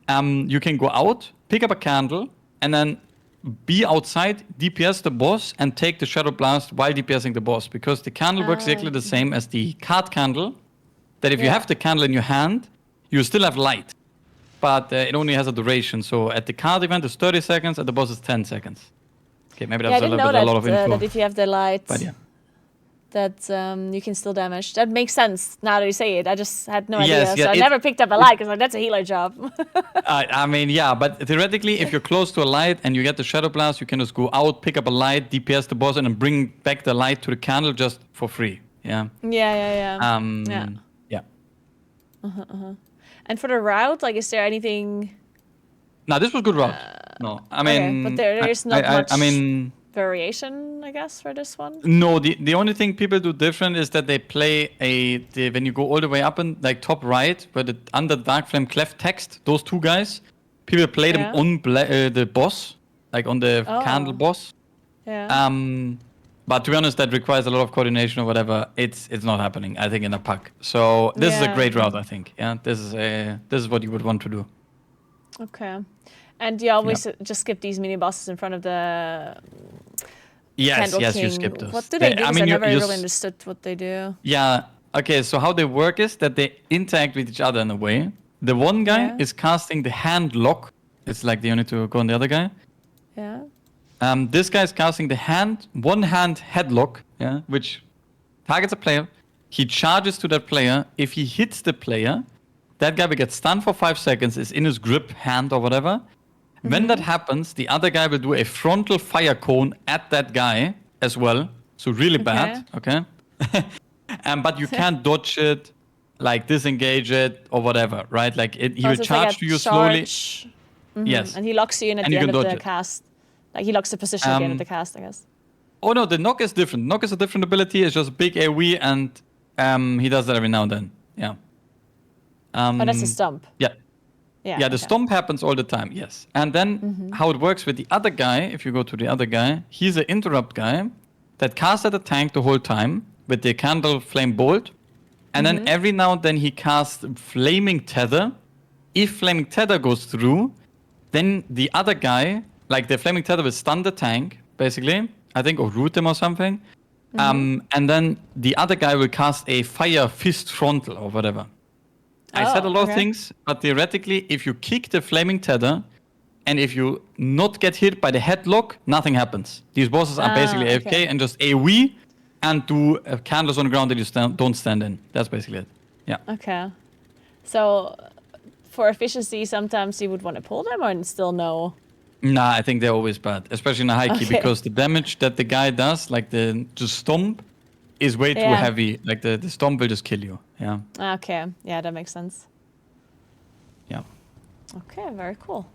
you can go out, pick up a candle, and then be outside, DPS the boss, and take the Shadow Blast while DPSing the boss. Because the candle works exactly the same as the card candle. That if you have the candle in your hand, you still have light. But it only has a duration. So at the card event, it's 30 seconds, at the boss, it's 10 seconds. Okay, maybe that's I didn't know a lot of info. that if you have the light, But yeah. that you can still damage. That makes sense now that you say it. I just had no idea. Yes, yeah, So I never picked up a light because like, that's a healer job. I mean, yeah, but theoretically, if you're close to a light and you get the Shadow Blast, you can just go out, pick up a light, DPS the boss, and then bring back the light to the candle just for free. Yeah. Yeah. Yeah. And for the route, like, is there anything? No, this was good route. No, I mean, but there is not much I mean, variation, I guess, for this one. no, the only thing people do different is that they play when you go all the way up and like top right, where the under the Dark Flame cleft text, those two guys, people play them on the boss, like on the candle boss. Yeah. But to be honest, that requires a lot of coordination or whatever. It's not happening, I think, in a pack. So this is a great route, I think. Yeah, this is what you would want to do. Okay. And you always just skip these mini bosses in front of the Yes, Candle King. you skip those. What do they do? I 'Cause mean, I never you really understood what they do. Yeah. Okay, so how they work is that they interact with each other in a way. The one guy is casting the hand lock. It's like you need to go on the other guy. Yeah. This guy is casting the one hand headlock, which targets a player. He charges to that player. If he hits the player, that guy will get stunned for 5 seconds, is in his grip, hand or whatever. When that happens, the other guy will do a frontal fire cone at that guy as well. So really bad, okay? But you can't dodge it, like disengage it or whatever, right? Like he will charge to you slowly. Yes. And he locks you in at the end of the cast. Like he locks the position at the end of the cast, I guess. Oh no, the knock is different. Knock is a different ability. It's just big AoE, and he does that every now and then. Yeah. That's a stump. Yeah. Yeah, the stomp happens all the time, yes. And then how it works with the other guy, if you go to the other guy, he's an interrupt guy that casts at the tank the whole time with the candle flame bolt. And then every now and then he casts flaming tether. If flaming tether goes through, then the other guy, like the flaming tether will stun the tank, basically, I think, or root them or something. And then the other guy will cast a fire fist frontal or whatever. I said a lot of things, but theoretically, if you kick the flaming tether, and if you not get hit by the headlock, nothing happens. These bosses are basically AFK and just AoE and do candles on the ground that you don't stand in. That's basically it. Yeah. Okay. So for efficiency, sometimes you would want to pull them or still no? Nah, I think they're always bad, especially in a high key, because the damage that the guy does, like the stomp, is way too heavy. Like the stomp will just kill you. Yeah. Okay. Yeah, that makes sense. Yeah. Okay, very cool.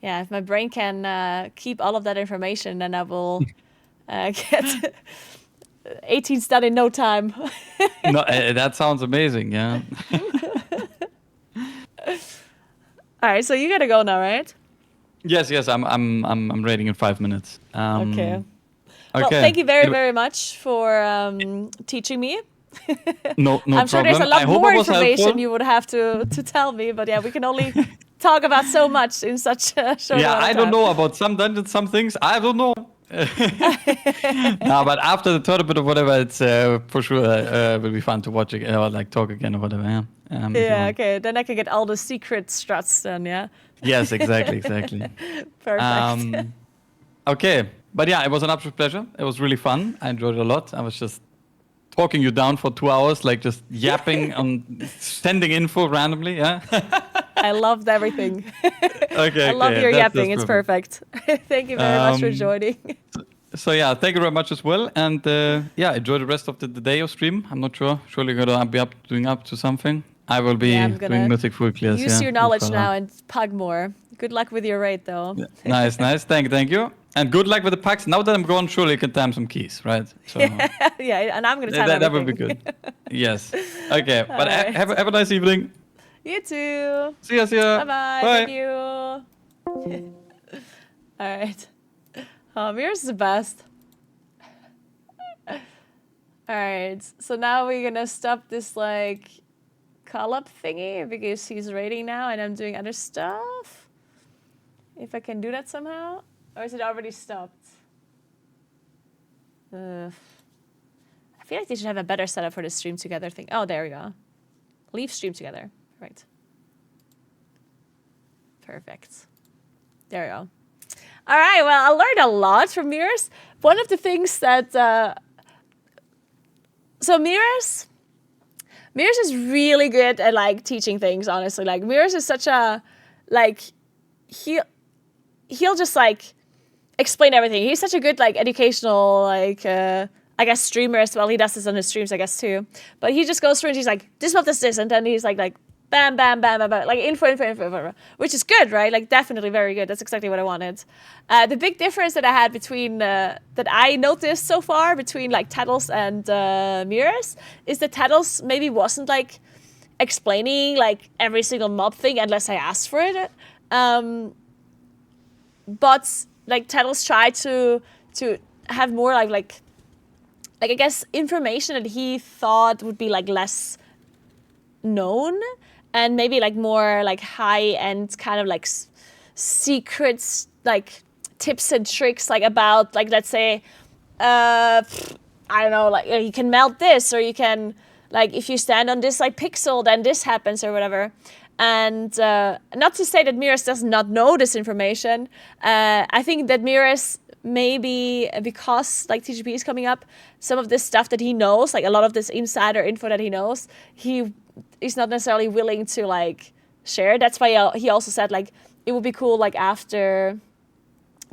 Yeah, if my brain can keep all of that information, then I will get 18 done in no time. No, that sounds amazing. Yeah. All right, so you gotta go now, right? Yes. I'm raiding in 5 minutes. Okay. Well, thank you very much for teaching me. No I'm sure problem. there's a lot more information helpful. you would have to tell me, but yeah, we can only talk about so much in such a short amount of I time. don't know about some dungeons, some things. I don't know. No, but after the tournament or whatever, it's for sure will be fun to watch again or like talk again or whatever. Yeah. Yeah. Okay. Then I can get all the secret struts. Then yeah. Yes. Exactly. Perfect. Okay. But yeah, it was an absolute pleasure. It was really fun. I enjoyed it a lot. I was just talking you down for 2 hours, like just yapping and sending info randomly. Yeah. I loved everything. Okay. I love your that's yapping. It's perfect. Thank you very much for joining. So yeah, thank you very much as well. And enjoy the rest of the day of stream. I'm not sure. Surely you're gonna be doing up to something. I will be doing Mythic full clears. Use your knowledge now and pug more. Good luck with your raid though. Yeah. Nice. Thank you. And good luck with the packs. Now that I'm gone, surely you can time some keys, right? So yeah, and I'm gonna time that would be good. Yes. Okay. But right. have a nice evening. You too. See ya. Bye. Thank you. All right. Oh, Meeres is the best. All right. So now we're gonna stop this like call-up thingy because he's raiding now and I'm doing other stuff. If I can do that somehow. Or is it already stopped? I feel like they should have a better setup for the stream together thing. Oh, there we go. Leave stream together. Right. Perfect. There we go. All right, well, I learned a lot from Meeres. One of the things that... so Meeres is really good at, like, teaching things, honestly. Like, Meeres is such a... Like, he'll just, like, explain everything. He's such a good, like, educational, like, I guess, streamer as well. He does this on his streams, I guess, too. But he just goes through and he's like, this, what, this, and then he's like, bam, bam, bam, bam, bam, like info, which is good, right? Like definitely very good. That's exactly what I wanted. The big difference that I had between, that I noticed so far between like Tattles and Meeres is that Tattles maybe wasn't like explaining like every single mob thing unless I asked for it. But like Tattles tried to have more like I guess information that he thought would be like less known and maybe like more like high-end kind of like secrets, like tips and tricks, like about like, let's say, I don't know, like you can melt this, or you can, like, if you stand on this like pixel, then this happens or whatever. And not to say that Meeres does not know this information. I think that Meeres, maybe because like TGP is coming up, some of this stuff that he knows, like a lot of this insider info that he knows, he's not necessarily willing to like share. That's why he also said like it would be cool like after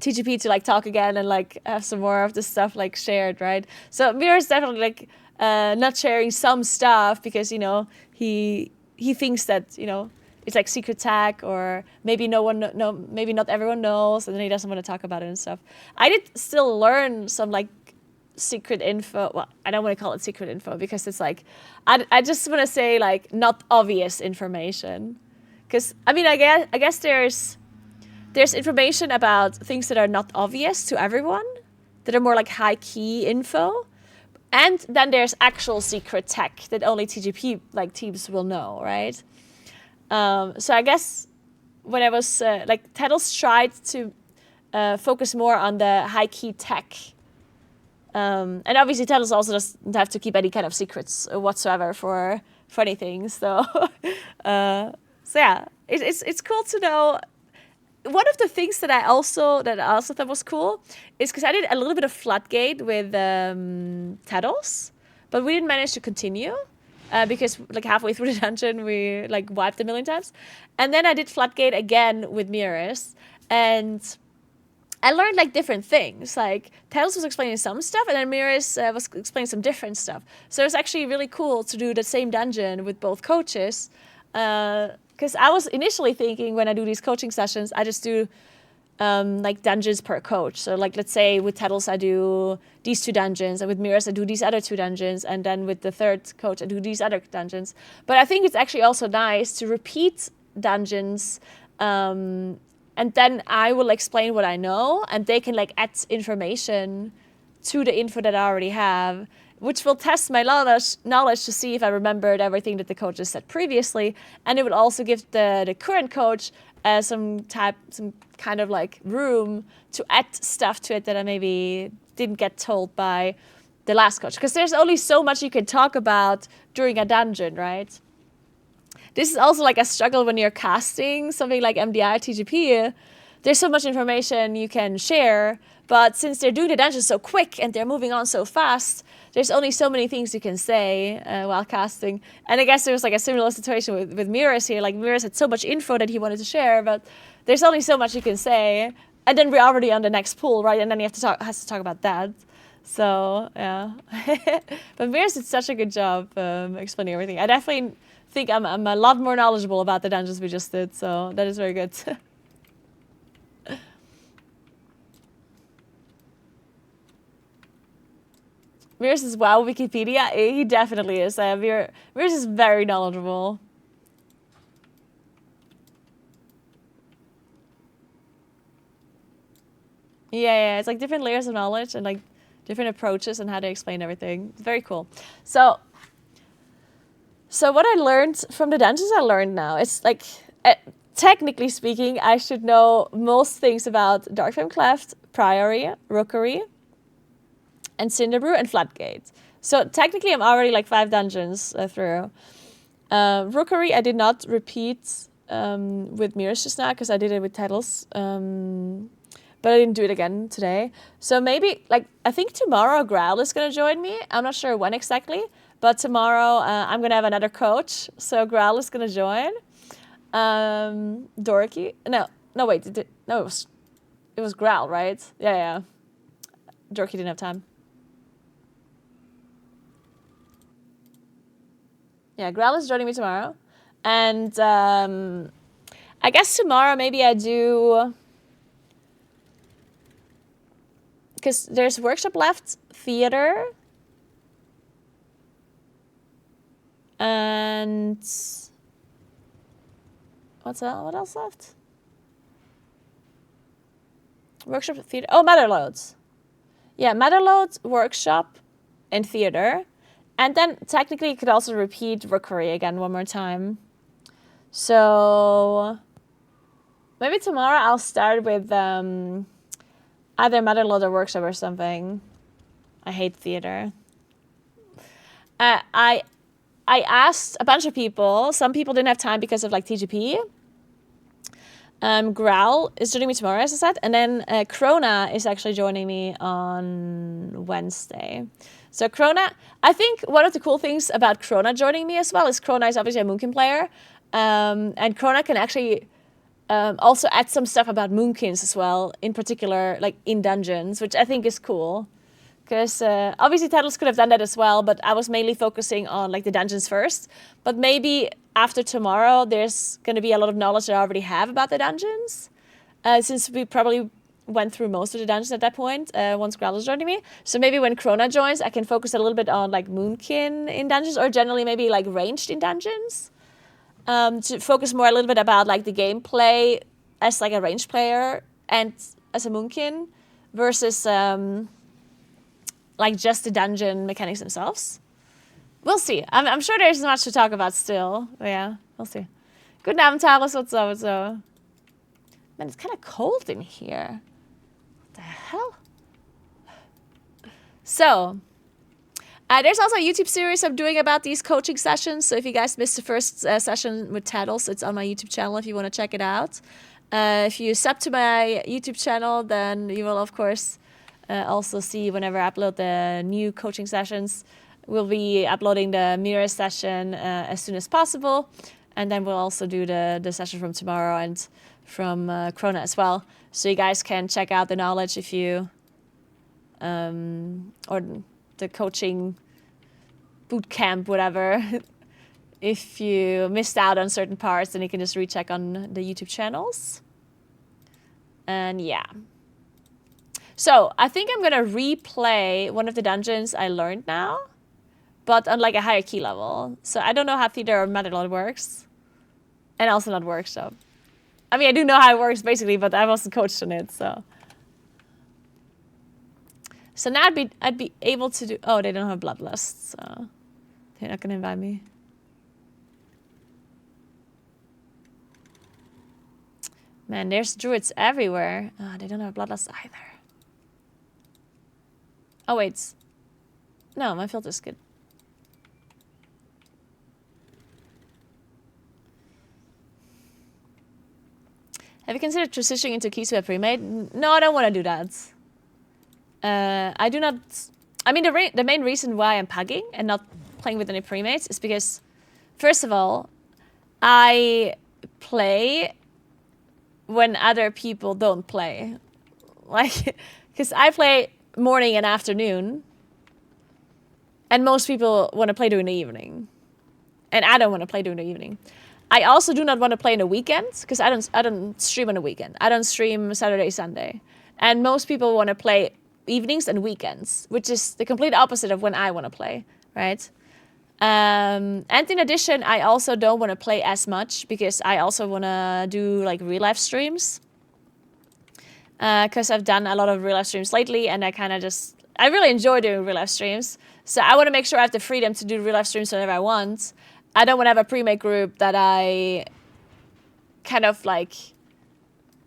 TGP to like talk again and like have some more of this stuff like shared, right? So Meeres definitely like not sharing some stuff because, you know, he thinks that, you know, it's like secret tech, or maybe maybe not everyone knows, and then he doesn't want to talk about it and stuff. I did still learn some like secret info. Well, I don't want to call it secret info because it's like, I just want to say like not obvious information. Because I mean, I guess there's information about things that are not obvious to everyone, that are more like high key info. And then there's actual secret tech that only TGP like teams will know, right? So I guess when I was like Tattles tried to focus more on the high key tech, and obviously Tattles also doesn't have to keep any kind of secrets whatsoever for anything. So so yeah, it's cool to know. One of the things that I also thought was cool is because I did a little bit of Floodgate with Tattles, but we didn't manage to continue because like halfway through the dungeon we like wiped a million times, and then I did Floodgate again with Meeres, and I learned like different things. Like Tattles was explaining some stuff, and then Meeres was explaining some different stuff. So it was actually really cool to do the same dungeon with both coaches. Because I was initially thinking when I do these coaching sessions, I just do like dungeons per coach. So like, let's say with Tattles, I do these 2 dungeons, and with Meeres, I do these other 2 dungeons, and then with the third coach, I do these other dungeons. But I think it's actually also nice to repeat dungeons, and then I will explain what I know, and they can like add information to the info that I already have, which will test my knowledge to see if I remembered everything that the coaches said previously. And it would also give the current coach some kind of like room to add stuff to it that I maybe didn't get told by the last coach. Because there's only so much you can talk about during a dungeon, right? This is also like a struggle when you're casting something like MDI TGP. There's so much information you can share, but since they're doing the dungeons so quick and they're moving on so fast, there's only so many things you can say while casting. And I guess there was like a similar situation with Meeres here. Like Meeres had so much info that he wanted to share, but there's only so much you can say. And then we're already on the next pool, right? And then he has to talk about that. So yeah, but Meeres did such a good job explaining everything. I definitely think I'm a lot more knowledgeable about the dungeons we just did. So that is very good. Meeres is wow Wikipedia. He definitely is. Meeres is very knowledgeable. Yeah, it's like different layers of knowledge and like different approaches and how to explain everything. It's very cool. So So what I learned from the dungeons I learned now, it's like, technically speaking, I should know most things about Darkflame Cleft, Priory, Rookery, and Cinderbrew, and Floodgate. So technically I'm already like 5 dungeons through. Rookery I did not repeat with Meeres just now because I did it with titles. But I didn't do it again today. So maybe, like, I think tomorrow Growl is going to join me. I'm not sure when exactly. But tomorrow I'm going to have another coach. So Growl is going to join. Dorky. No, wait. It was Growl, right? Yeah. Dorky didn't have time. Yeah, Growl is joining me tomorrow. And I guess tomorrow maybe I do... Because there's workshop left, theater, and what else left? Workshop, theater. Oh, Matterloads. Yeah, Matterloads, workshop, and theater. And then technically you could also repeat Rookery again one more time. So maybe tomorrow I'll start with either Matterload or workshop or something. I hate theater. I asked a bunch of people. Some people didn't have time because of like TGP. Growl is joining me tomorrow, as I said. And then Krona is actually joining me on Wednesday. So Krona, I think one of the cool things about Krona joining me as well is Krona is obviously a Moonkin player. And Krona can actually also add some stuff about Moonkins as well, in particular, like in dungeons, which I think is cool. Because obviously titles could have done that as well, but I was mainly focusing on like the dungeons first. But maybe after tomorrow, there's going to be a lot of knowledge that I already have about the dungeons. Since we probably went through most of the dungeons at that point, once Growl is joining me. So maybe when Krona joins, I can focus a little bit on like Moonkin in dungeons, or generally maybe like ranged in dungeons. To focus more a little bit about like the gameplay as like a ranged player and as a Moonkin versus like just the dungeon mechanics themselves. We'll see. I'm sure there's much to talk about still. But yeah, we'll see. Good night, Talis. What's up? Man, it's kind of cold in here. What the hell? So, there's also a YouTube series I'm doing about these coaching sessions. So if you guys missed the first session with Taddles, it's on my YouTube channel if you want to check it out. If you sub to my YouTube channel, then you will, of course, also see whenever I upload the new coaching sessions. We'll be uploading the Meeres session as soon as possible. And then we'll also do the session from tomorrow and from Krona as well. So you guys can check out the knowledge if you... or the coaching bootcamp, whatever. If you missed out on certain parts, then you can just recheck on the YouTube channels. And yeah. So I think I'm gonna replay one of the dungeons I learned now, but on like a higher key level. So I don't know how theater or Matterlord works, and also not workshop. I mean, I do know how it works basically, but I wasn't coached on it, so. So now I'd be able to do. Oh, they don't have Bloodlust, so they're not gonna invite me. Man, there's druids everywhere. Oh, they don't have Bloodlust either. Oh wait, no, my filter's good. Have you considered transitioning into Keyswap pre-made? No, I don't want to do that. I do not... I mean, the main reason why I'm pugging and not playing with any pre-mates is because, first of all, I play when other people don't play. Like, because I play morning and afternoon, and most people want to play during the evening. And I don't want to play during the evening. I also do not want to play in the weekends, because I don't stream on the weekend. I don't stream Saturday, Sunday. And most people want to play evenings and weekends, which is the complete opposite of when I want to play, right? And in addition, I also don't want to play as much because I also want to do like real life streams. Because I've done a lot of real life streams lately, and I really enjoy doing real life streams. So I want to make sure I have the freedom to do real life streams whenever I want. I don't want to have a pre-made group that I kind of like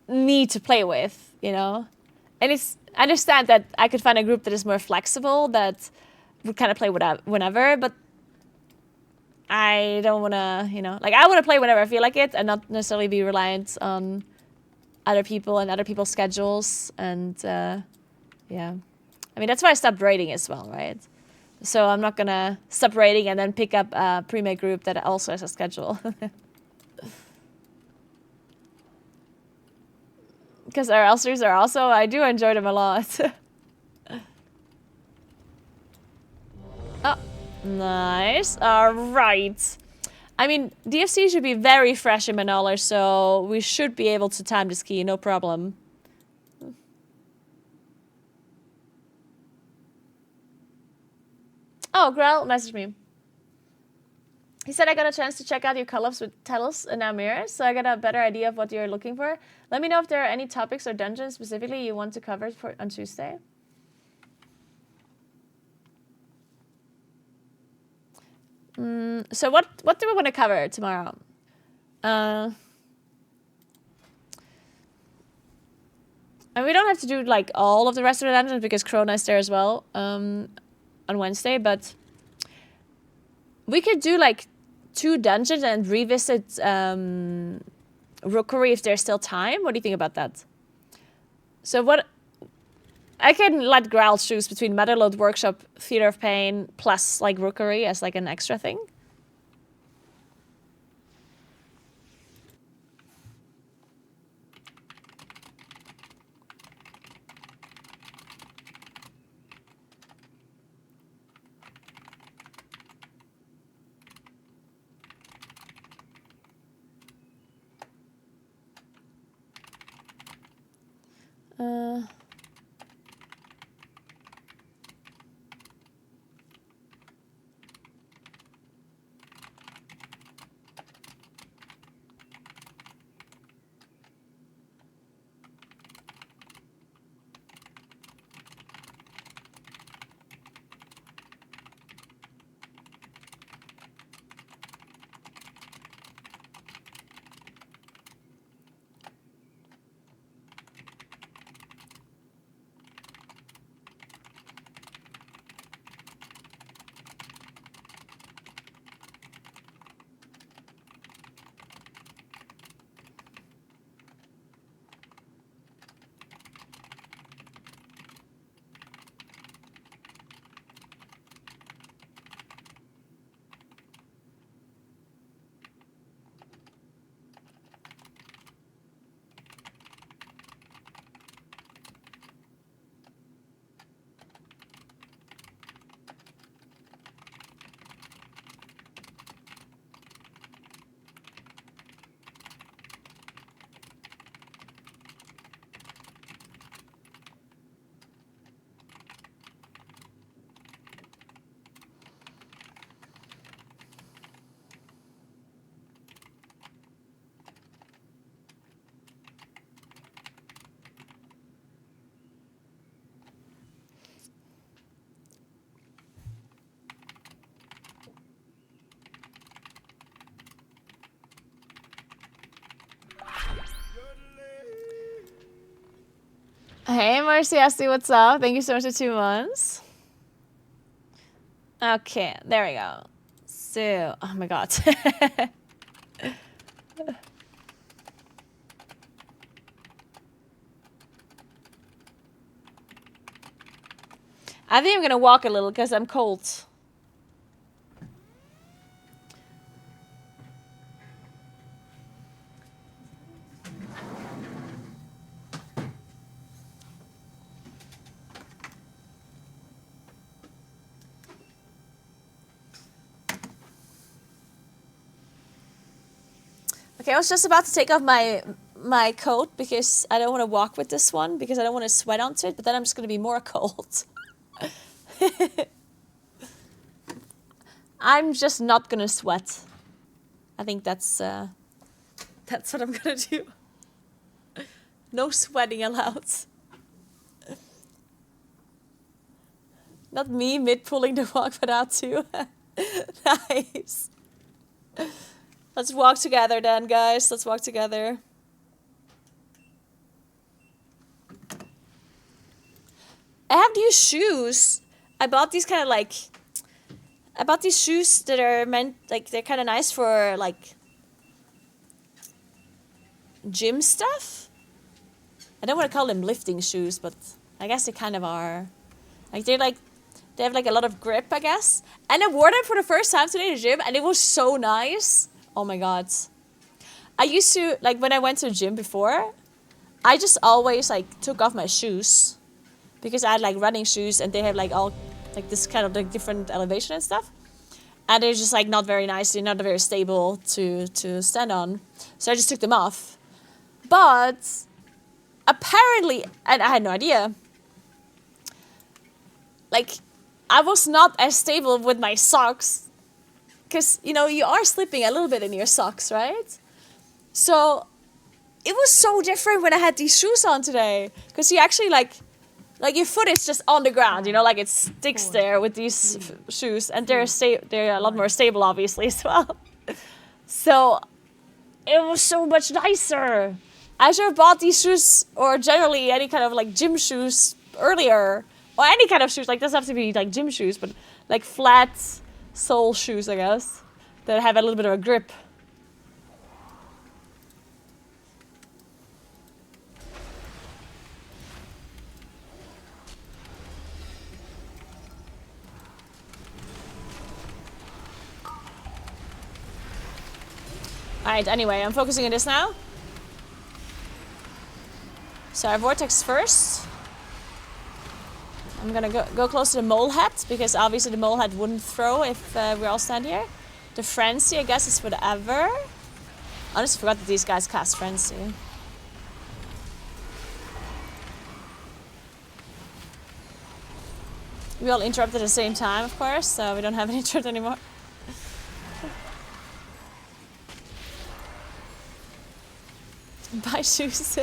need to play with, you know? And I understand that I could find a group that is more flexible, that would kind of play whenever, but I don't want to, you know, like I want to play whenever I feel like it and not necessarily be reliant on other people and other people's schedules. And yeah, I mean, that's why I stopped raiding as well, right? So I'm not going to stop raiding and then pick up a pre-made group that also has a schedule. Because our Elsters are also, I do enjoy them a lot. Oh, nice. All right. I mean, DFC should be very fresh in Manolar, so we should be able to time this key, no problem. Oh, Grell messaged me. He said I got a chance to check out your collabs with Telos and now Meeres, so I got a better idea of what you're looking for. Let me know if there are any topics or dungeons specifically you want to cover on Tuesday. So what do we want to cover tomorrow? And we don't have to do like all of the rest of the dungeons because Krona is there as well on Wednesday, but we could do like 2 dungeons and revisit Rookery if there's still time. What do you think about that? So what I can let Growl choose between Motherlode Workshop, Theater of Pain, plus like Rookery as like an extra thing. Hey, Marciasti, what's up? Thank you so much for 2 months. Okay, there we go. So, oh my god. I think I'm gonna walk a little because I'm cold. Okay, I was just about to take off my coat because I don't want to walk with this one because I don't want to sweat onto it, but then I'm just going to be more cold. I'm just not going to sweat. I think that's what I'm going to do. No sweating allowed. Not me mid-pulling the walk, but out too. Nice. Let's walk together then, guys. Let's walk together. I have these shoes. I bought these kind of like... I bought these shoes that are meant... Like, they're kind of nice for, like... gym stuff? I don't want to call them lifting shoes, but... I guess they kind of are. Like, they're like... They have, like, a lot of grip, I guess. And I wore them for the first time today in the gym, and it was so nice. Oh my god. I used to, like, when I went to the gym before, I just always, like, took off my shoes. Because I had, like, running shoes, and they have, like, all, like, this kind of, like, different elevation and stuff. And they're just, like, not very nice. They're not very stable to stand on. So I just took them off. But, apparently, and I had no idea, like, I was not as stable with my socks. Because, you know, you are slipping a little bit in your socks, right? So, it was so different when I had these shoes on today. Because you actually, like your foot is just on the ground, you know, like it sticks there with these shoes. And they're a lot more stable, obviously, as well. So, it was so much nicer. I should have bought these shoes, or generally any kind of, like, gym shoes earlier. Or any kind of shoes, like, doesn't have to be, like, gym shoes, but, like, flat sole shoes, I guess, that have a little bit of a grip. Alright, anyway, I'm focusing on this now. So our vortex first. I'm gonna go close to the mole head, because obviously the mole head wouldn't throw if we all stand here. The frenzy, I guess, is whatever. I honestly forgot that these guys cast frenzy. We all interrupt at the same time, of course, so we don't have an interrupt anymore. Buy shoes.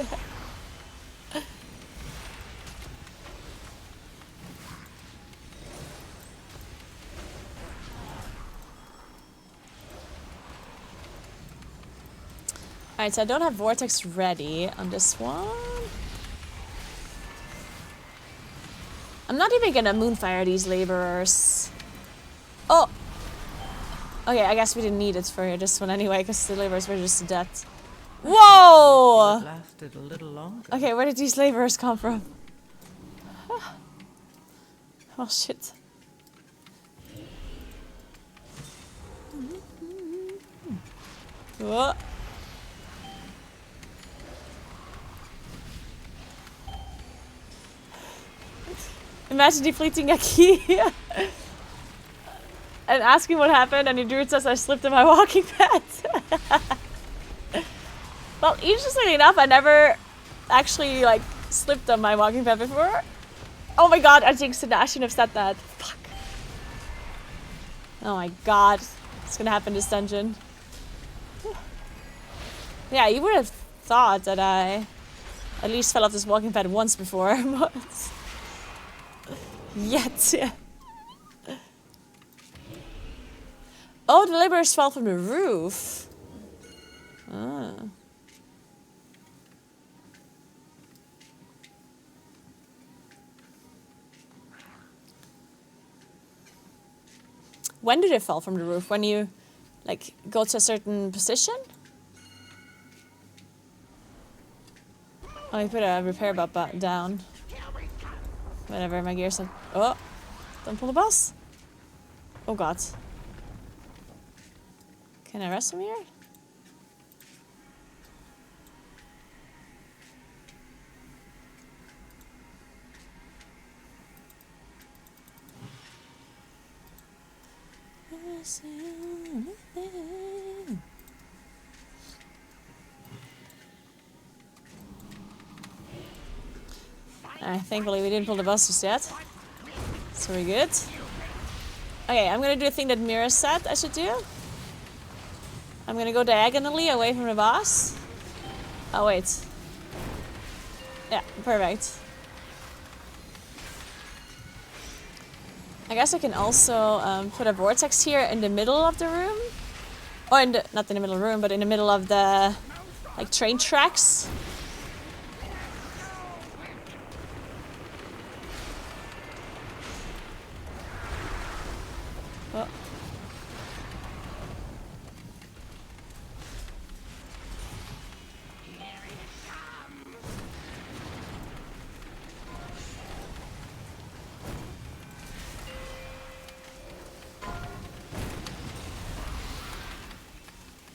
Alright, so I don't have vortex ready on this one. I'm not even gonna moonfire these laborers. Oh! Okay, I guess we didn't need it for this one anyway, because the laborers were just dead. Whoa! It lasted a little longer. Okay, where did these laborers come from? Oh shit. Whoa. Imagine depleting a key and asking what happened, and the dude says I slipped in my walking pad. Well, interestingly enough, I never actually, like, slipped on my walking pad before. Oh my god, I jinxed it. I shouldn't have said that. Fuck. Oh my god. It's gonna happen this dungeon. Yeah, you would have thought that I at least fell off this walking pad once before, but... Yet, yeah. Oh, the laborers fell from the roof. Ah. When do they fall from the roof? When you, like, go to a certain position? Oh, you put a repair bot down. Whatever, my gears are... Oh! Don't pull the boss! Oh god. Can I rest him here? Thankfully we didn't pull the boss just yet. So we're good. Okay, I'm gonna do a thing that Meeres said I should do. I'm gonna go diagonally away from the boss. Oh wait. Yeah, perfect. I guess I can also put a vortex here in the middle of the room. Or in the, not in the middle of the room, but in the middle of the, like, train tracks. Oh.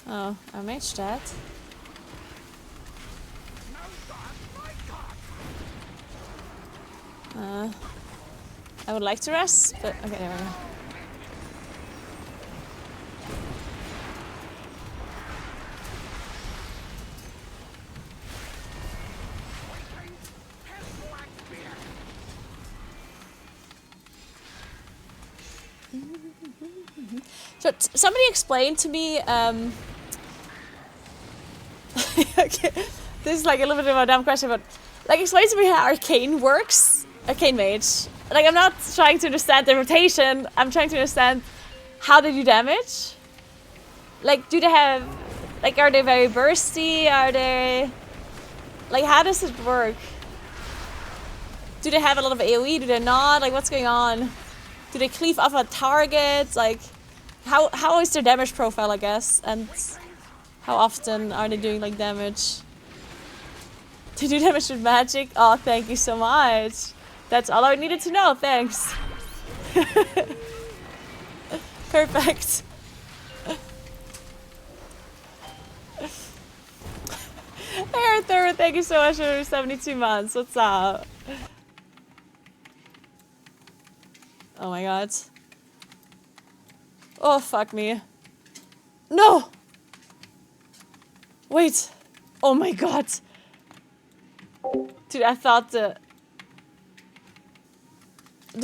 Oh, I matched that. I would like to rest, but okay, there we go. So somebody explained to me, okay, this is like a little bit of a dumb question, but like explain to me how arcane works, arcane mage. Like I'm not trying to understand the rotation, I'm trying to understand how they do damage. Like do they have, like are they very bursty, are they, like how does it work? Do they have a lot of AoE, do they not, like what's going on? Do they cleave off a target, like how is their damage profile, I guess, and how often are they doing like damage? To do damage with magic? Oh, thank you so much. That's all I needed to know, thanks. Perfect. Hey Arthur, thank you so much for 72 months. What's up? Oh my god. Oh, fuck me. No! Wait. Oh my god. Dude, I thought the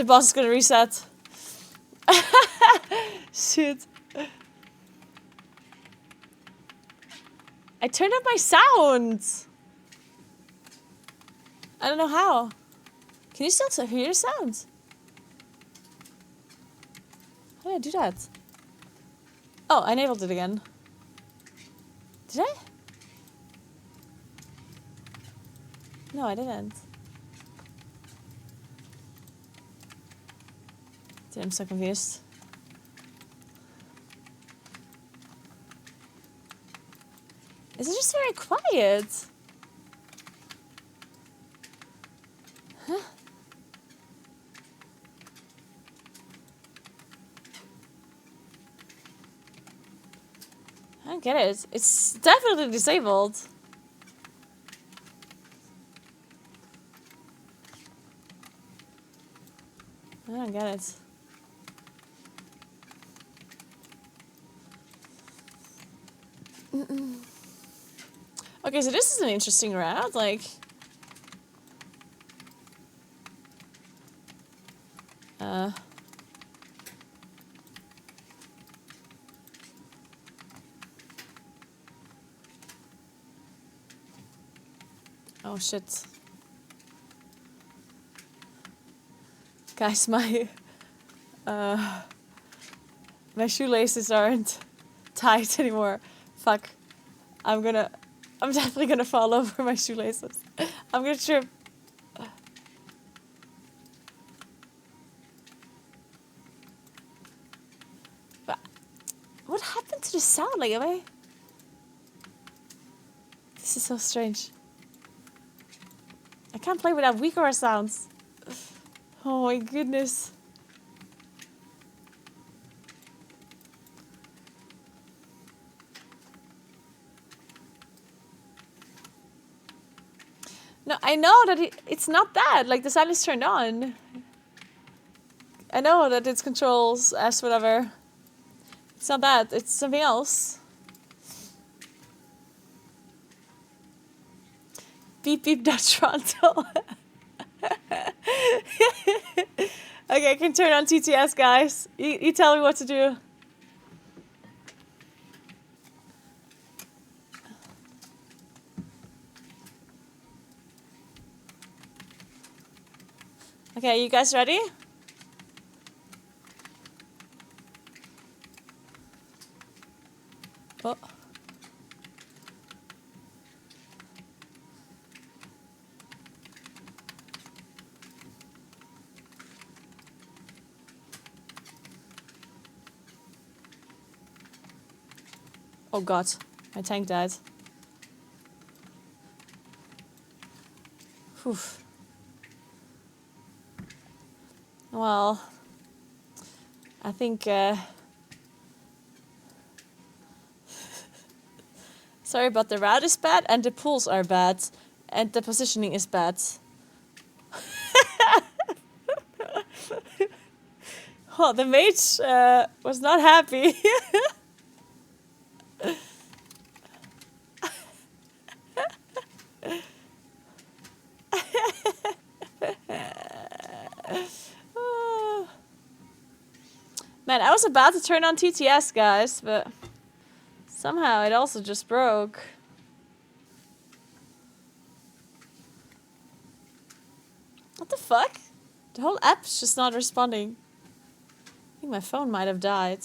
boss is gonna reset. Shit. I turned up my sound. I don't know how. Can you still hear the sound? How did I do that? Oh, I enabled it again. Did I? No, I didn't. Dude, I'm so confused. Is it just very quiet? Huh? I don't get it. It's definitely disabled. I don't get it. Okay, so this is an interesting route, like... Oh shit. Guys, my shoelaces aren't tight anymore. Fuck. I'm definitely gonna fall over my shoelaces. I'm gonna trip. But what happened to the sound? Like, am I... This is so strange. I can't play without weaker sounds. Oh my goodness. No, I know that it's not that. Like, the sound is turned on. I know that it's controls as whatever. It's not that. It's something else. Beep beep dot Toronto. Okay, I can turn on TTS, guys. You tell me what to do. Okay, you guys ready? Oh. Oh god, my tank died. Whew. Well, I think sorry, but the route is bad and the pools are bad and the positioning is bad. Oh, the mage was not happy. Man, I was about to turn on TTS, guys, but somehow it also just broke. What the fuck? The whole app's just not responding. I think my phone might have died.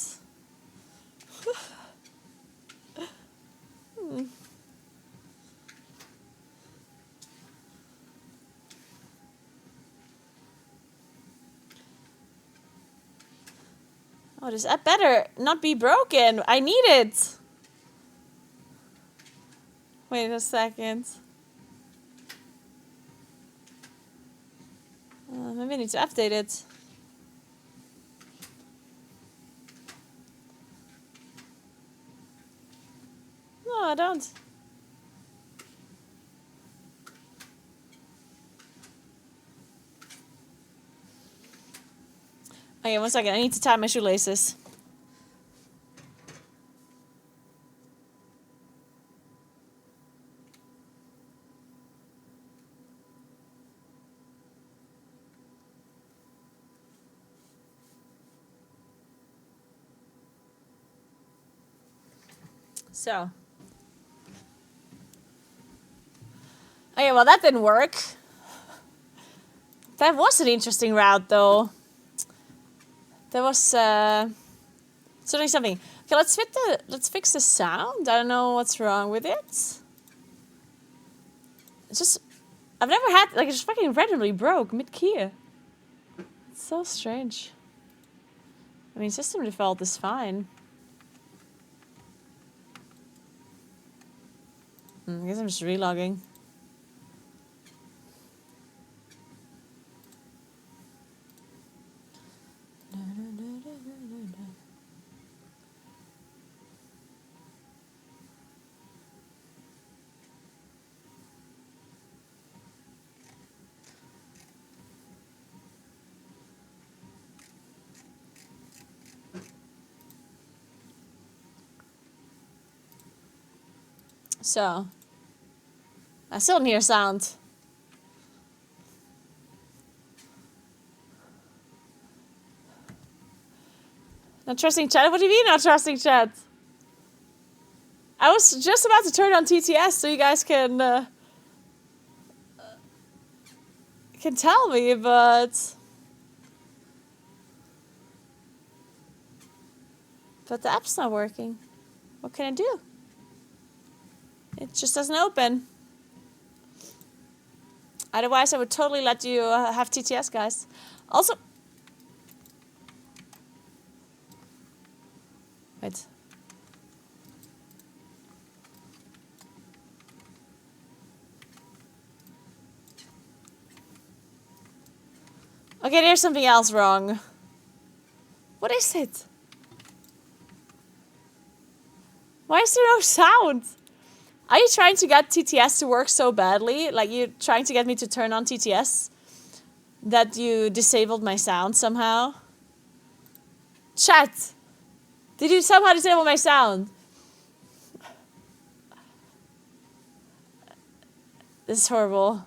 Oh, this app better not be broken. I need it. Wait a second. Maybe I need to update it. No, I don't. Okay, 1 second. I need to tie my shoelaces. So. Okay, well that didn't work. That was an interesting route though. There was certainly something. Okay, let's fix the sound. I don't know what's wrong with it. It's just I've never had like it just fucking randomly broke mid-key. It's so strange. I mean system default is fine. I guess I'm just relogging. So, I still don't hear sound. Not trusting chat? What do you mean not trusting chat? I was just about to turn on TTS so you guys can tell me, but the app's not working. What can I do? It just doesn't open. Otherwise, I would totally let you have TTS, guys. Also, wait. Okay, there's something else wrong. What is it? Why is there no sound? Are you trying to get TTS to work so badly? Like you trying to get me to turn on TTS? That you disabled my sound somehow? Chat! Did you somehow disable my sound? This is horrible.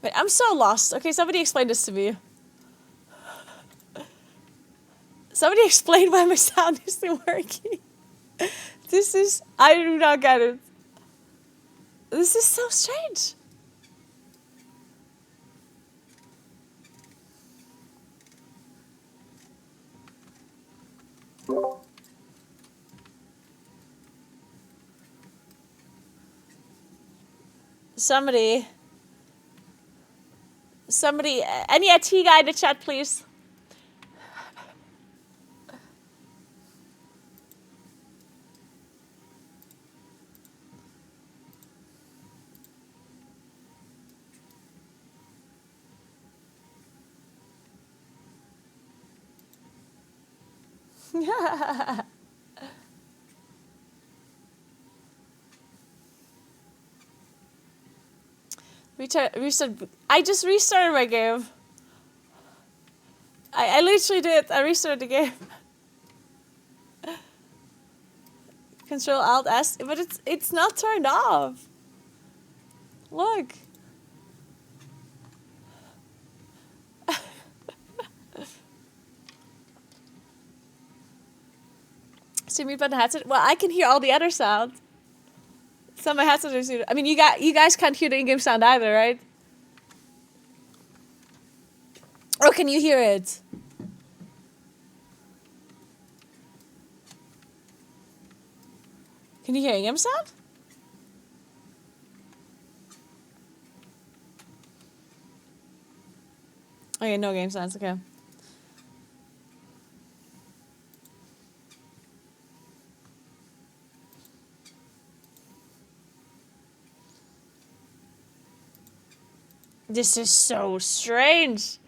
Wait, I'm so lost. Okay, somebody explain this to me. Somebody explain why my sound isn't working. This is... I do not get it. This is so strange. Somebody, any IT guy in the chat, please. Restart. I just restarted my game. I literally did. I restarted the game. Control Alt S, but it's not turned off. Look. So mute button headset. Well, I can hear all the other sounds. Some of my headset is. I mean, you guys can't hear the in-game sound either, right? Or can you hear it? Can you hear in-game sound? Okay, no game sounds. Okay. This is so strange.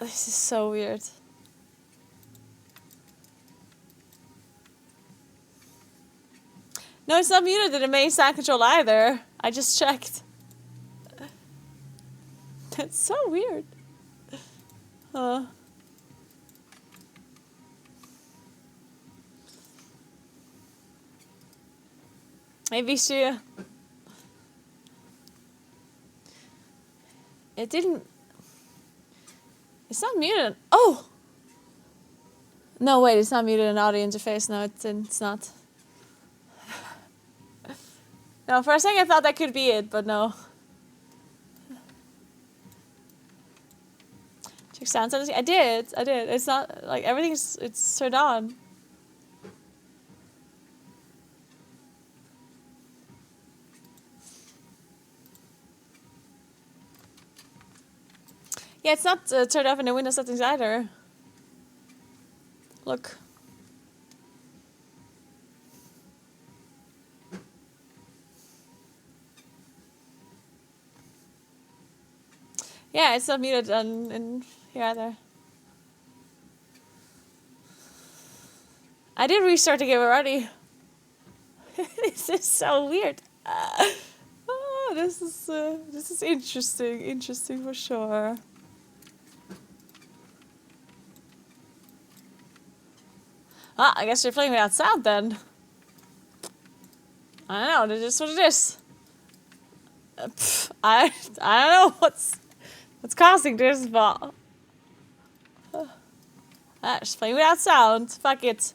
This is so weird. No, it's not muted in the main sound control either. I just checked. That's so weird. Maybe she... It didn't... It's not muted. Oh! No, wait, it's not muted in audio interface. No, it's not. No, for a second I thought that could be it, but no. Check sound settings. I did. It's not, like, it's turned on. Yeah, it's not turned off in the Windows settings either. Look. Yeah, it's not muted in here either. I did restart the game already. This is so weird. Oh, this is interesting for sure. Ah, I guess you're playing without sound then. I don't know. This is what it is. I don't know what's causing this, but just playing without sound. Fuck it.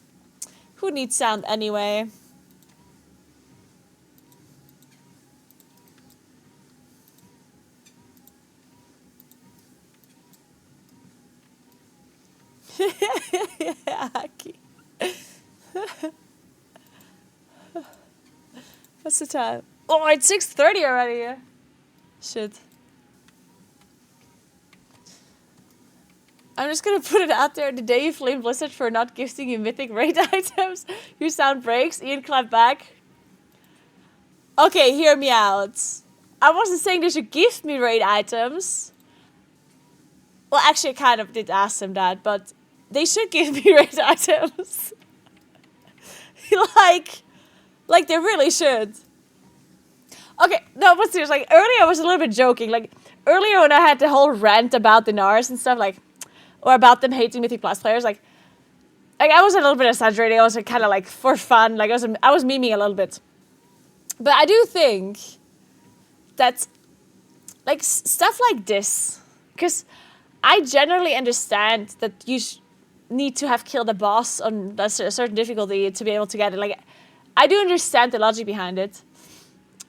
Who needs sound anyway? Yeah, Aki. What's the time? Oh, it's 6:30 already. Shit. I'm just gonna put it out there. The day you flame Blizzard for not gifting you mythic raid items, your sound breaks. Ian clapped back. Okay, hear me out. I wasn't saying they should gift me raid items. Well, actually, I kind of did ask them that, but they should give me raid items. like they really should. Okay, no, but seriously, like, earlier I was a little bit joking. Like, earlier when I had the whole rant about the Nars and stuff, like, or about them hating Mythic Plus players, like I was a little bit exaggerating. I was kind of like for fun, like I was memeing a little bit. But I do think that like stuff like this, because I generally understand that you need to have killed a boss on a certain difficulty to be able to get it. Like, I do understand the logic behind it.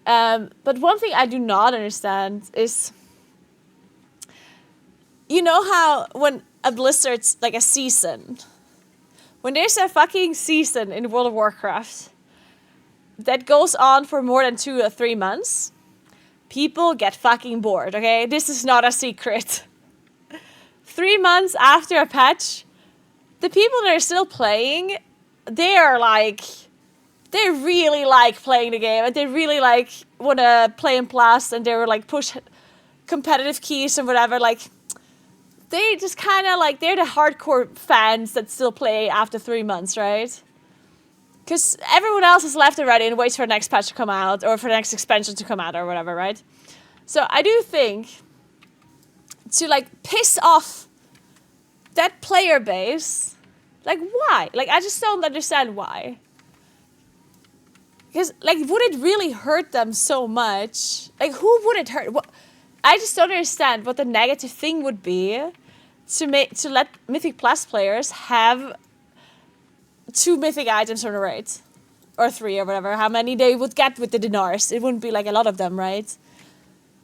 But one thing I do not understand is, you know how when a blizzard's like a season, when there's a fucking season in World of Warcraft that goes on for more than 2 or 3 months, people get fucking bored, okay? This is not a secret. 3 months after a patch, the people that are still playing, they really like playing the game, and they really like want to play in Blast, and they were like push competitive keys and whatever. Like, they just kind of like, they're the hardcore fans that still play after 3 months, right? Because everyone else is left already and waits for the next patch to come out, or for the next expansion to come out, or whatever, right? So I do think to like piss off that player base, like, why? Like, I just don't understand why. Because, like, would it really hurt them so much? Like, who would it hurt? What? I just don't understand what the negative thing would be to let Mythic Plus players have 2 Mythic items on the raid. Or 3 or whatever, how many they would get with the dinars. It wouldn't be, like, a lot of them, right?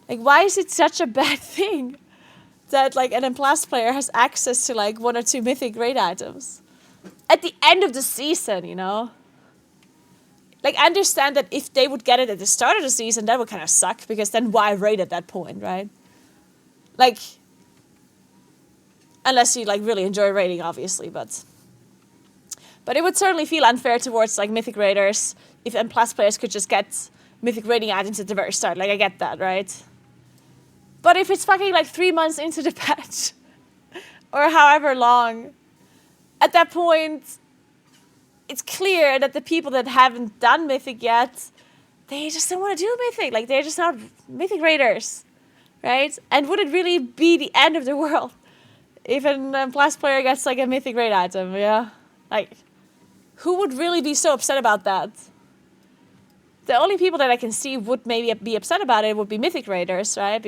Like, why is it such a bad thing that, like, an M Plus player has access to, like, 1 or 2 Mythic raid items? At the end of the season, you know? Like, I understand that if they would get it at the start of the season, that would kind of suck, because then why raid at that point, right? Like, unless you, like, really enjoy raiding, obviously, but it would certainly feel unfair towards, like, Mythic raiders if M Plus players could just get Mythic raiding items at the very start. Like, I get that, right? But if it's fucking, like, 3 months into the patch, or however long, at that point, it's clear that the people that haven't done Mythic yet, they just don't want to do Mythic. Like, they're just not Mythic raiders, right? And would it really be the end of the world if a Plus player gets, like, a Mythic raid item, yeah? Like, who would really be so upset about that? The only people that I can see would maybe be upset about it would be Mythic raiders, right?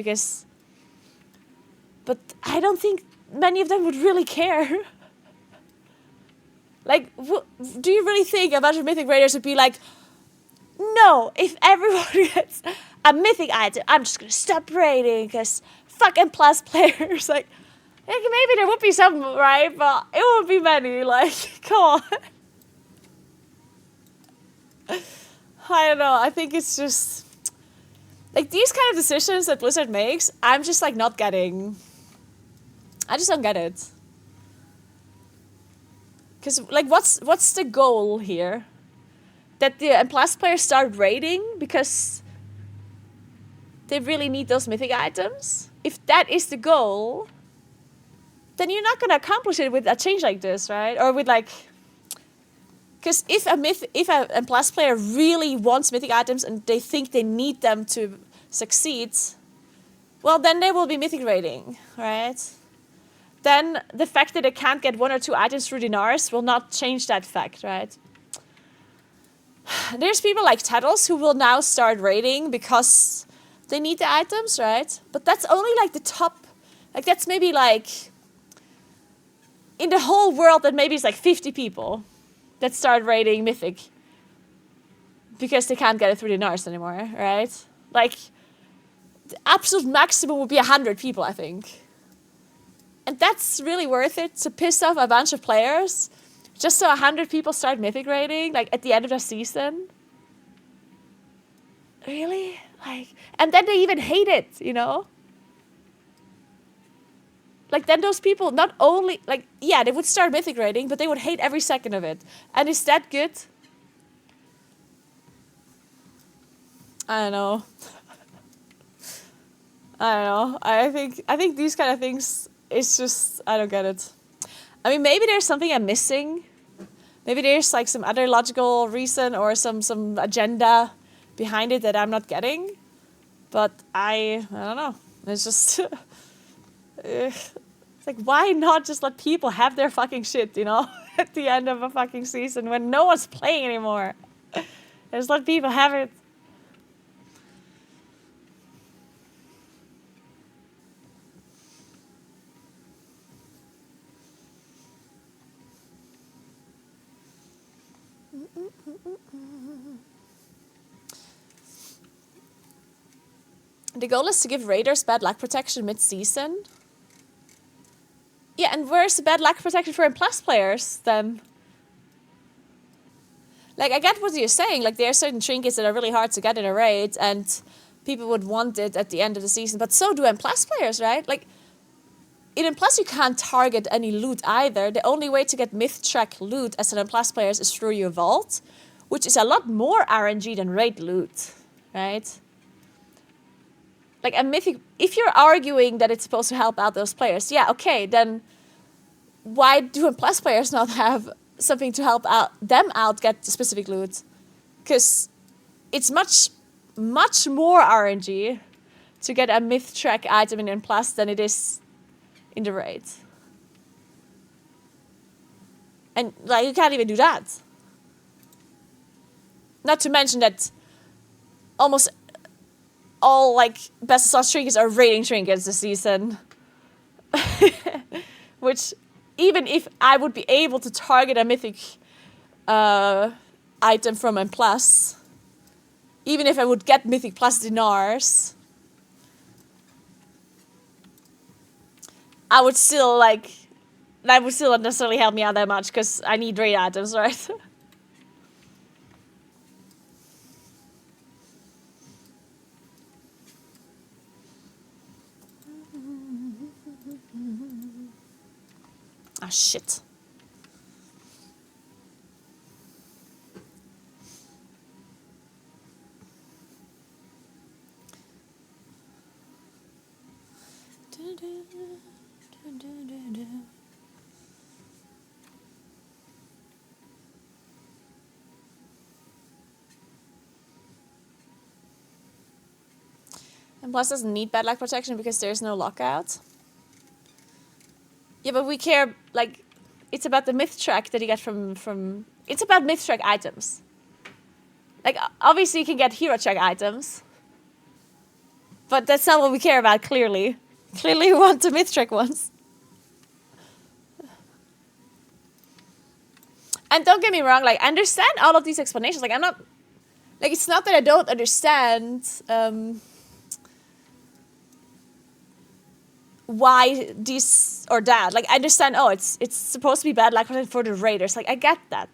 But I don't think many of them would really care. Like, do you really think a bunch of Mythic raiders would be like, no, if everyone gets a Mythic item, I'm just going to stop raiding because fuck M Plus players. Like, maybe there would be some, right? But it won't be many. Like, come on. I don't know. I think it's just, like, these kind of decisions that Blizzard makes, I'm just, like, not getting. I just don't get it. Because, like, what's the goal here? That the M Plus players start raiding because they really need those Mythic items? If that is the goal, then you're not going to accomplish it with a change like this, right? Or with, like, because if a M Plus player really wants Mythic items and they think they need them to succeed, well, then they will be Mythic raiding, right? Then the fact that they can't get 1 or 2 items through dinars will not change that fact, right? There's people like Tattles who will now start raiding because they need the items, right? But that's only like the top, like that's maybe like, in the whole world that maybe it's like 50 people that start raiding Mythic because they can't get it through dinars anymore, right? Like, the absolute maximum would be 100 people, I think. And that's really worth it to piss off a bunch of players just so 100 people start Mythic raiding, like, at the end of the season? Really? Like, and then they even hate it, you know? Like, then those people not only, like, yeah, they would start Mythic raiding, but they would hate every second of it. And is that good? I don't know. I don't know. I think these kind of things, it's just, I don't get it. I mean, maybe there's something I'm missing. Maybe there's like some other logical reason or some agenda behind it that I'm not getting. But I don't know. It's just, it's like, why not just let people have their fucking shit, you know, at the end of a fucking season when no one's playing anymore? Just let people have it. The goal is to give raiders bad luck protection mid-season. Yeah, and where's the bad luck protection for M+ players then? Like, I get what you're saying. Like, there are certain trinkets that are really hard to get in a raid, and people would want it at the end of the season. But so do M+ players, right? Like, in M+ you can't target any loot either. The only way to get myth-track loot as an M+ player is through your vault, which is a lot more RNG than raid loot, right? Like, a mythic... If you're arguing that it's supposed to help out those players, yeah, okay, then why do M+ players not have something to help them out get specific loot? Because it's much more RNG to get a myth track item in M+ than it is in the raid. And like, you can't even do that. Not to mention that almost all like best of sauce trinkets are raiding trinkets this season. Which, even if I would be able to target a mythic item from M+, even if I would get mythic plus dinars, I would still like, that would still not necessarily help me out that much because I need raid items, right? Ah, shit. And plus doesn't need bad luck protection because there's no lockout. Yeah, but we care, like, it's about the myth track that you get from it's about myth track items. Like, obviously you can get hero track items. But that's not what we care about, clearly. Clearly we want the myth track ones. And don't get me wrong, like, I understand all of these explanations. Like, I'm not... Like, it's not that I don't understand... why this or that. Like, I understand, oh, it's supposed to be bad luck for the raiders. Like, I get that.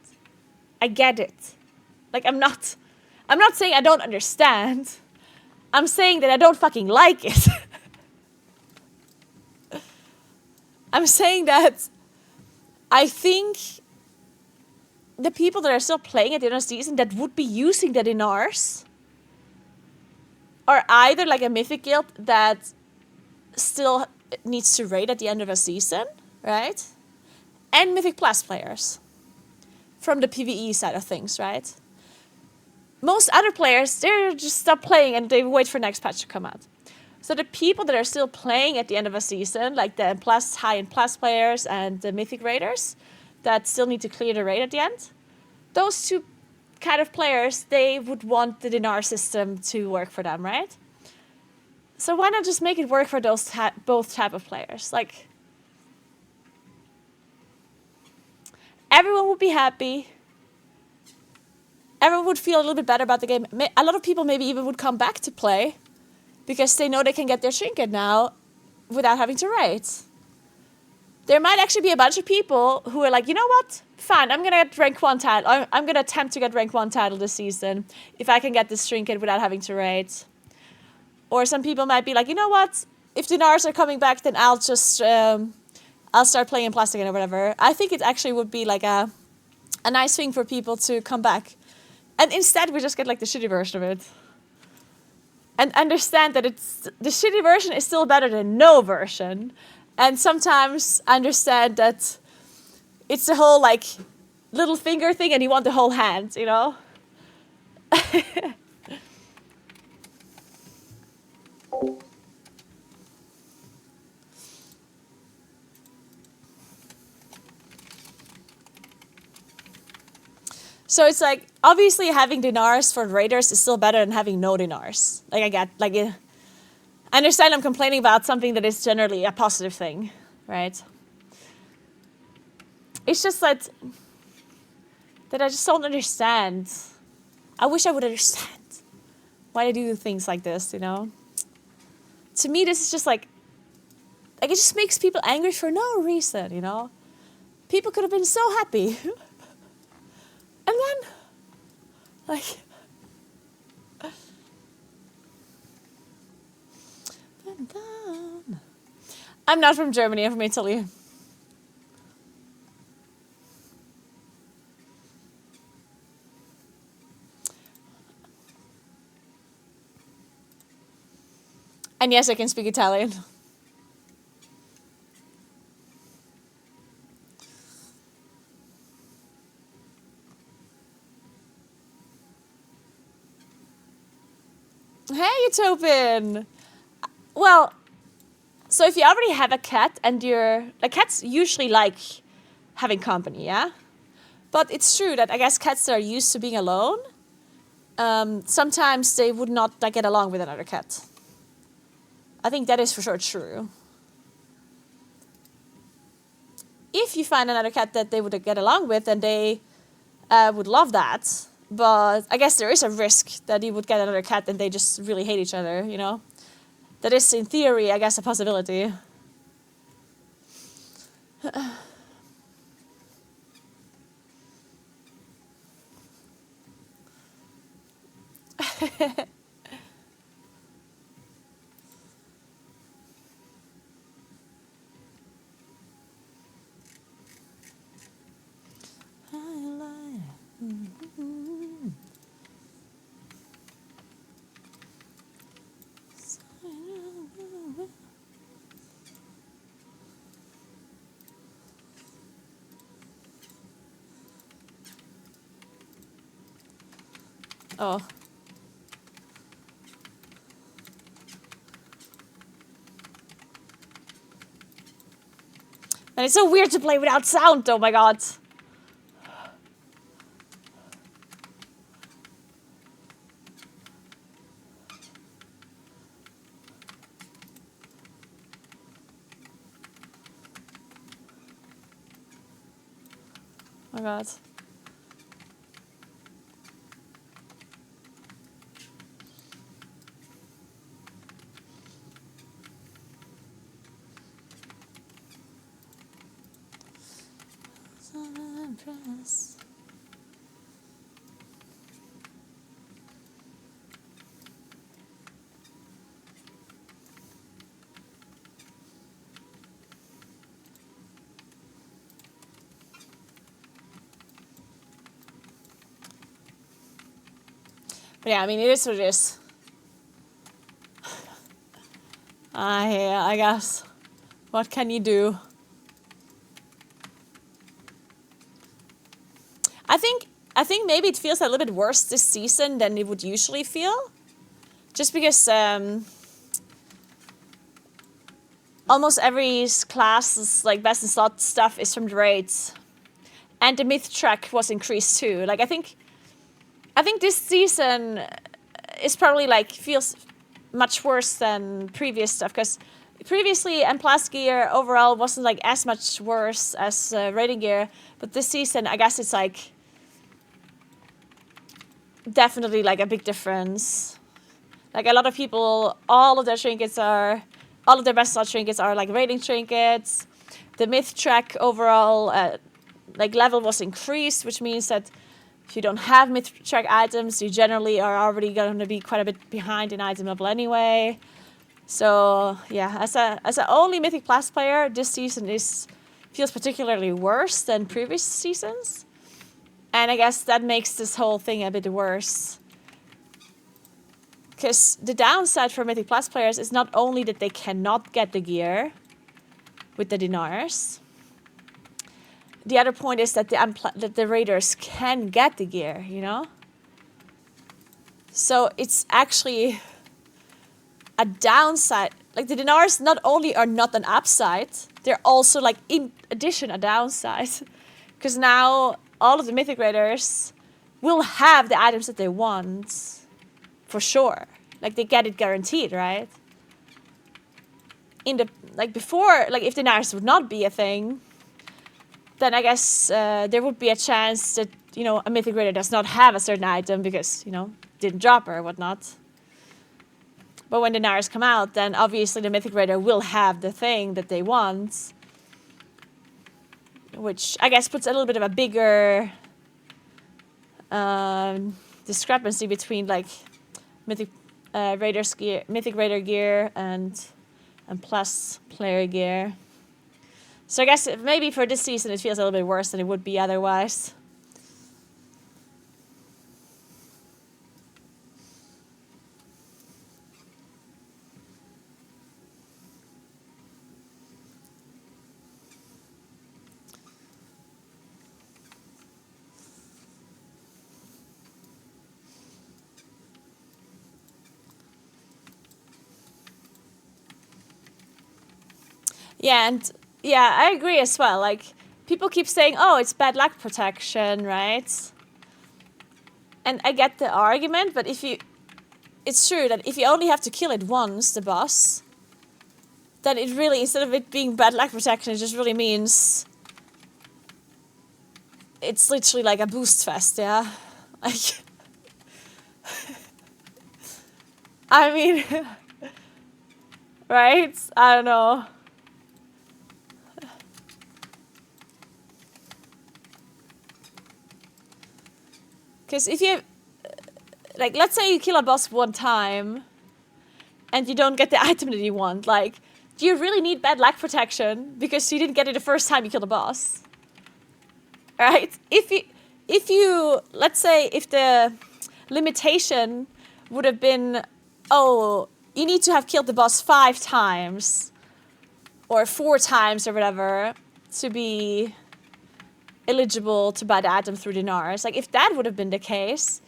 I get it. Like, I'm not saying I don't understand. I'm saying that I don't fucking like it. I'm saying that I think the people that are still playing at the end of the season that would be using the dinars are either like a mythic guild that still needs to raid at the end of a season, right? And Mythic Plus players from the PvE side of things, right? Most other players, they're just stop playing and they wait for next patch to come out. So the people that are still playing at the end of a season, like the plus, high-end plus players and the Mythic Raiders that still need to clear the raid at the end, those two kind of players, they would want the dinar system to work for them, right? So why not just make it work for those both type of players? Like, everyone would be happy. Everyone would feel a little bit better about the game. A lot of people maybe even would come back to play because they know they can get their trinket now without having to raid. There might actually be a bunch of people who are like, you know what? Fine, I'm going to get rank 1 title. I'm going to attempt to get rank 1 title this season if I can get this trinket without having to raid. Or some people might be like, you know what? If dinars are coming back, then I'll just I'll start playing in plastic or whatever. I think it actually would be like a nice thing for people to come back. And instead we just get like the shitty version of it. And understand that it's the shitty version is still better than no version. And sometimes understand that it's the whole like little finger thing and you want the whole hand, you know? So it's like, obviously having dinars for raiders is still better than having no dinars. Like, I get, like, I understand I'm complaining about something that is generally a positive thing, right? It's just that that I just don't understand. I wish I would understand why they do things like this, you know? To me, this is just like it just makes people angry for no reason, you know? People could have been so happy. And then, like... I'm not from Germany, I'm from Italy. And yes, I can speak Italian. Hey, Utopin! Well, so if you already have a cat and cats usually like having company, yeah? But it's true that I guess cats that are used to being alone, sometimes they would not get along with another cat. I think that is for sure true. If you find another cat that they would get along with, then they would love that. But I guess there is a risk that you would get another cat and they just really hate each other, you know? That is, in theory, I guess, a possibility. Oh. And it's so weird to play without sound, oh my god. Oh my god. But yeah, I mean, it is what it is. I guess. What can you do? I think maybe it feels a little bit worse this season than it would usually feel. Just because almost every class, like best in slot stuff, is from the raids. And the myth track was increased too. Like I think this season is probably feels much worse than previous stuff, because previously M+ gear overall wasn't as much worse as raiding gear, but this season I guess it's definitely a big difference. Like a lot of people, all of their best slot trinkets are raiding trinkets. The myth track overall level was increased, which means that if you don't have myth track items, you generally are already going to be quite a bit behind in item level anyway. So yeah, as a only Mythic Plus player, this season feels particularly worse than previous seasons. And I guess that makes this whole thing a bit worse. Because the downside for Mythic Plus players is not only that they cannot get the gear with the dinars. The other point is that the raiders can get the gear, you know? So it's actually a downside. Like the dinars not only are not an upside, they're also in addition a downside. Because now all of the mythic raiders will have the items that they want. For sure. They get it guaranteed, right? In the before, if the dinars would not be a thing, then I guess there would be a chance that you know, a Mythic Raider does not have a certain item because, you know, didn't drop her or whatnot. But when the Naguaras come out, then obviously the Mythic Raider will have the thing that they want. Which I guess puts a little bit of a bigger discrepancy between like Mythic Raider gear and plus player gear. So I guess maybe for this season it feels a little bit worse than it would be otherwise. Yeah, and yeah, I agree as well. Like, people keep saying, oh, it's bad luck protection, right? And I get the argument, but it's true that if you only have to kill it once, the boss, then it really, instead of it being bad luck protection, it just really means it's literally like a boost fest, yeah? Like, I mean, right? I don't know. Because if you, like, let's say you kill a boss one time and you don't get the item that you want, like, do you really need bad luck protection because you didn't get it the first time you killed a boss? Right? If you, let's say if the limitation would have been, oh, you need to have killed the boss 5 times or 4 times or whatever to be eligible to buy the item through dinars. Like, if that would have been the case,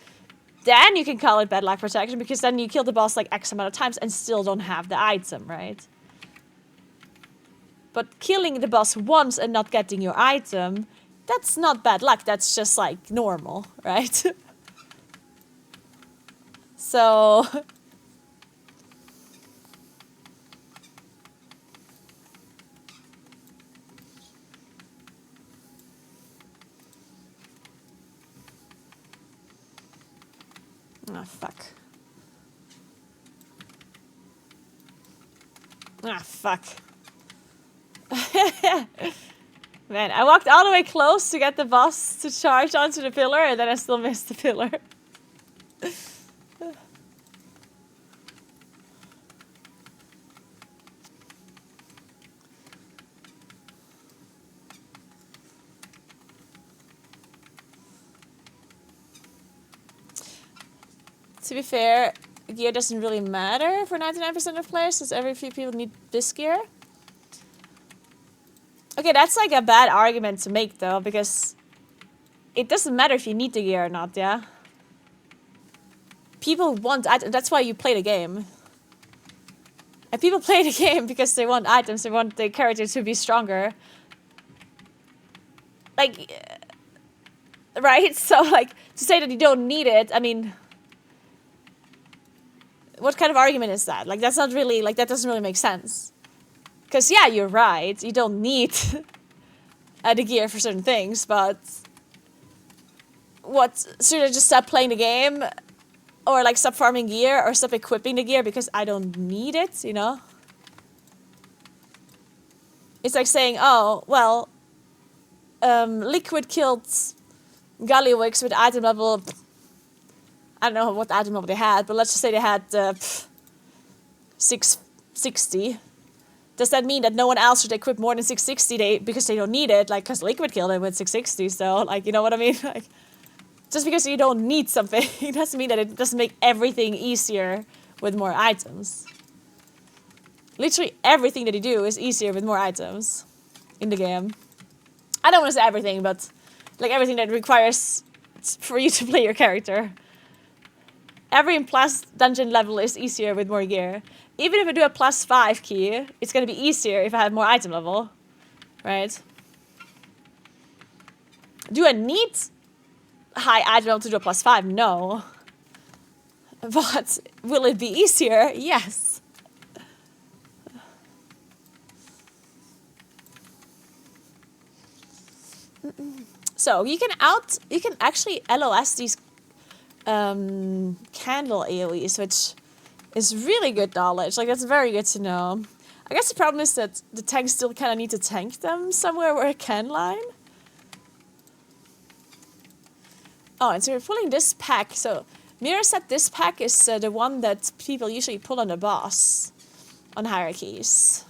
then you can call it bad luck protection because then you kill the boss like X amount of times and still don't have the item, right? But killing the boss once and not getting your item, that's not bad luck. That's just like normal, right? So ah, fuck. Ah, fuck. Man, I walked all the way close to get the boss to charge onto the pillar, and then I still missed the pillar. To be fair, gear doesn't really matter for 99% of players, since every few people need this gear. Okay, that's like a bad argument to make though, because it doesn't matter if you need the gear or not, yeah? People want items, that's why you play the game. And people play the game because they want items, they want their character to be stronger. Like, right? So like, to say that you don't need it, I mean, what kind of argument is that? Like, that's not really, like, that doesn't really make sense. Because, yeah, you're right. You don't need the gear for certain things, but what? Should I just stop playing the game? Or, like, stop farming gear? Or stop equipping the gear because I don't need it, you know? It's like saying, oh, well, Liquid killed Gallywix with item level... I don't know what item level they had, but let's just say they had 660. Does that mean that no one else should equip more than 660 because they don't need it? Like, because Liquid killed it with 660, so, like, you know what I mean? Like, just because you don't need something, it doesn't mean that it doesn't make everything easier with more items. Literally everything that you do is easier with more items in the game. I don't want to say everything, but, like, everything that requires for you to play your character. Every plus dungeon level is easier with more gear. Even if I do a +5 key, it's going to be easier if I have more item level. Right? Do I need high item level to do a +5? No. But will it be easier? Yes. So you can actually LOS these candle AoEs, which is really good knowledge. Like, that's very good to know. I guess the problem is that the tanks still kind of need to tank them somewhere where it can line. Oh, and so we're pulling this pack. So Meeres said this pack is the one that people usually pull on the boss on hierarchies.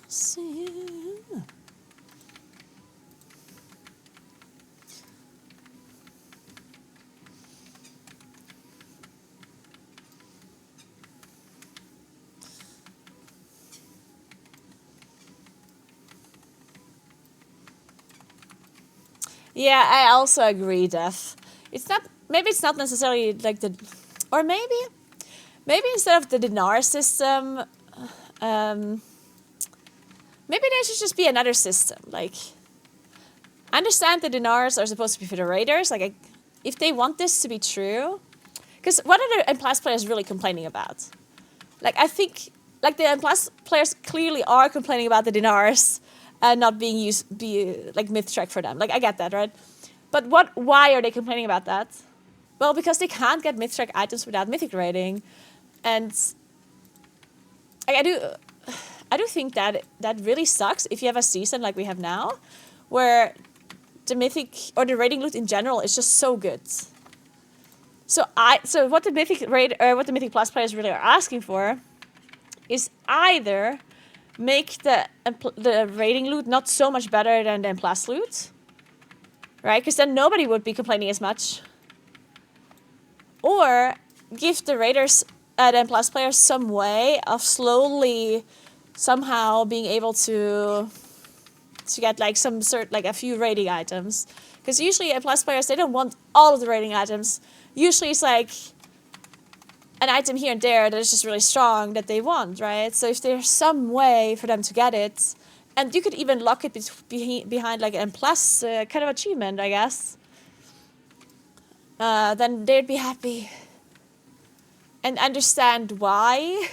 Let's see. Yeah, I also agree, Def. Maybe it's not necessarily like or maybe instead of the dinar system, maybe there should just be another system. Like, I understand the dinars are supposed to be for the raiders. Like, if they want this to be true, because what are the M+ players really complaining about? Like, I think, like, the M+ players clearly are complaining about the dinars not being like myth track for them. Like, I get that, right? But why are they complaining about that? Well, because they can't get myth track items without mythic rating. And like, I do think that really sucks if you have a season like we have now, where the mythic or the rating loot in general is just so good. So what the mythic plus players really are asking for is either make the rating loot not so much better than the plus loot, right? Because then nobody would be complaining as much. Or give the raiders and plus players some way of slowly somehow being able to get like a few rating items. Because usually plus players, they don't want all of the rating items. Usually it's like an item here and there that is just really strong that they want, right? So if there's some way for them to get it, and you could even lock it behind like an M+ kind of achievement, I guess, then they'd be happy and understand why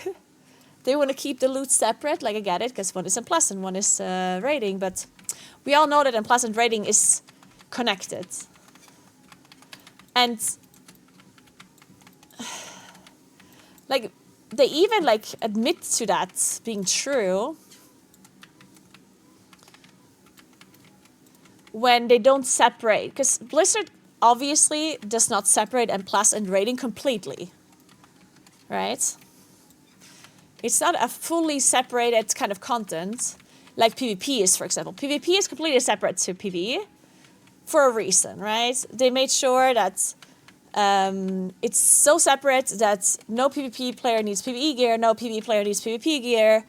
they want to keep the loot separate. Like, I get it, because one is M+ and one is rating, but we all know that M+ and rating is connected. And like, they even like admit to that being true when they don't separate, because Blizzard obviously does not separate M+ and rating completely, right? It's not a fully separated kind of content like PvP is, for example. PvP is completely separate to PvE for a reason, right? They made sure that it's so separate that no PvP player needs PvE gear, no PvE player needs PvP gear.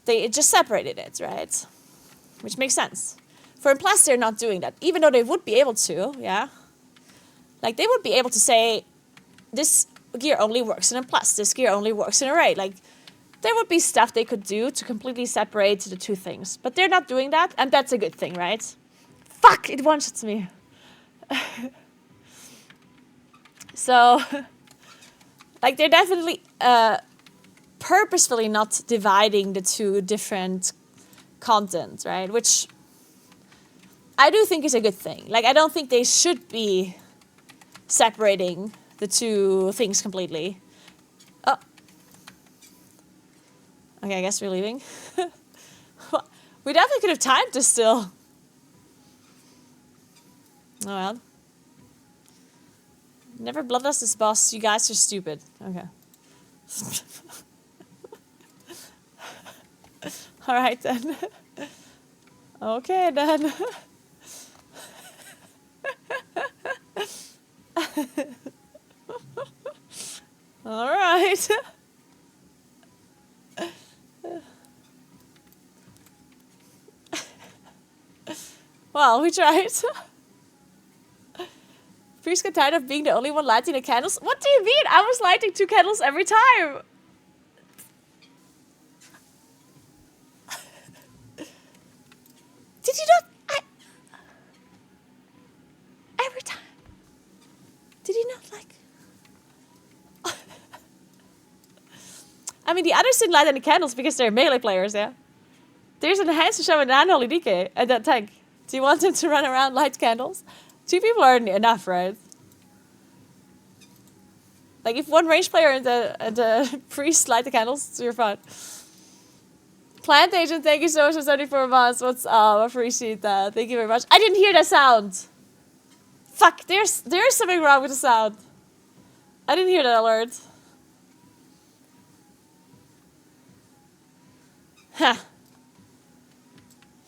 They just separated it, right? Which makes sense. For M+, they're not doing that, even though they would be able to, yeah? Like, they would be able to say, this gear only works in M+, this gear only works in a raid. Like, there would be stuff they could do to completely separate the two things. But they're not doing that, and that's a good thing, right? Fuck, it one-shots me. So, like, they're definitely purposefully not dividing the two different content, right? Which I do think is a good thing. Like, I don't think they should be separating the two things completely. Oh. Okay, I guess we're leaving. We definitely could have timed this still. Oh well. Never bloodlust this boss. You guys are stupid. Okay. Alright then. Okay then. Alright. Well, we tried. Priest got tired of being the only one lighting the candles. What do you mean? I was lighting 2 candles every time. Did you not? Every time. Did you not like? I mean, the others didn't light any candles because they're melee players, yeah? There's an enhanced show in Unholy DK at that tank. Do you want him to run around, light candles? 2 people are enough, right? Like, if one range player and the priest light the candles, you're fine. Plant Agent, thank you so much for 74 months. What's up? Appreciate that. Thank you very much. I didn't hear that sound. Fuck, there's something wrong with the sound. I didn't hear that alert. Huh.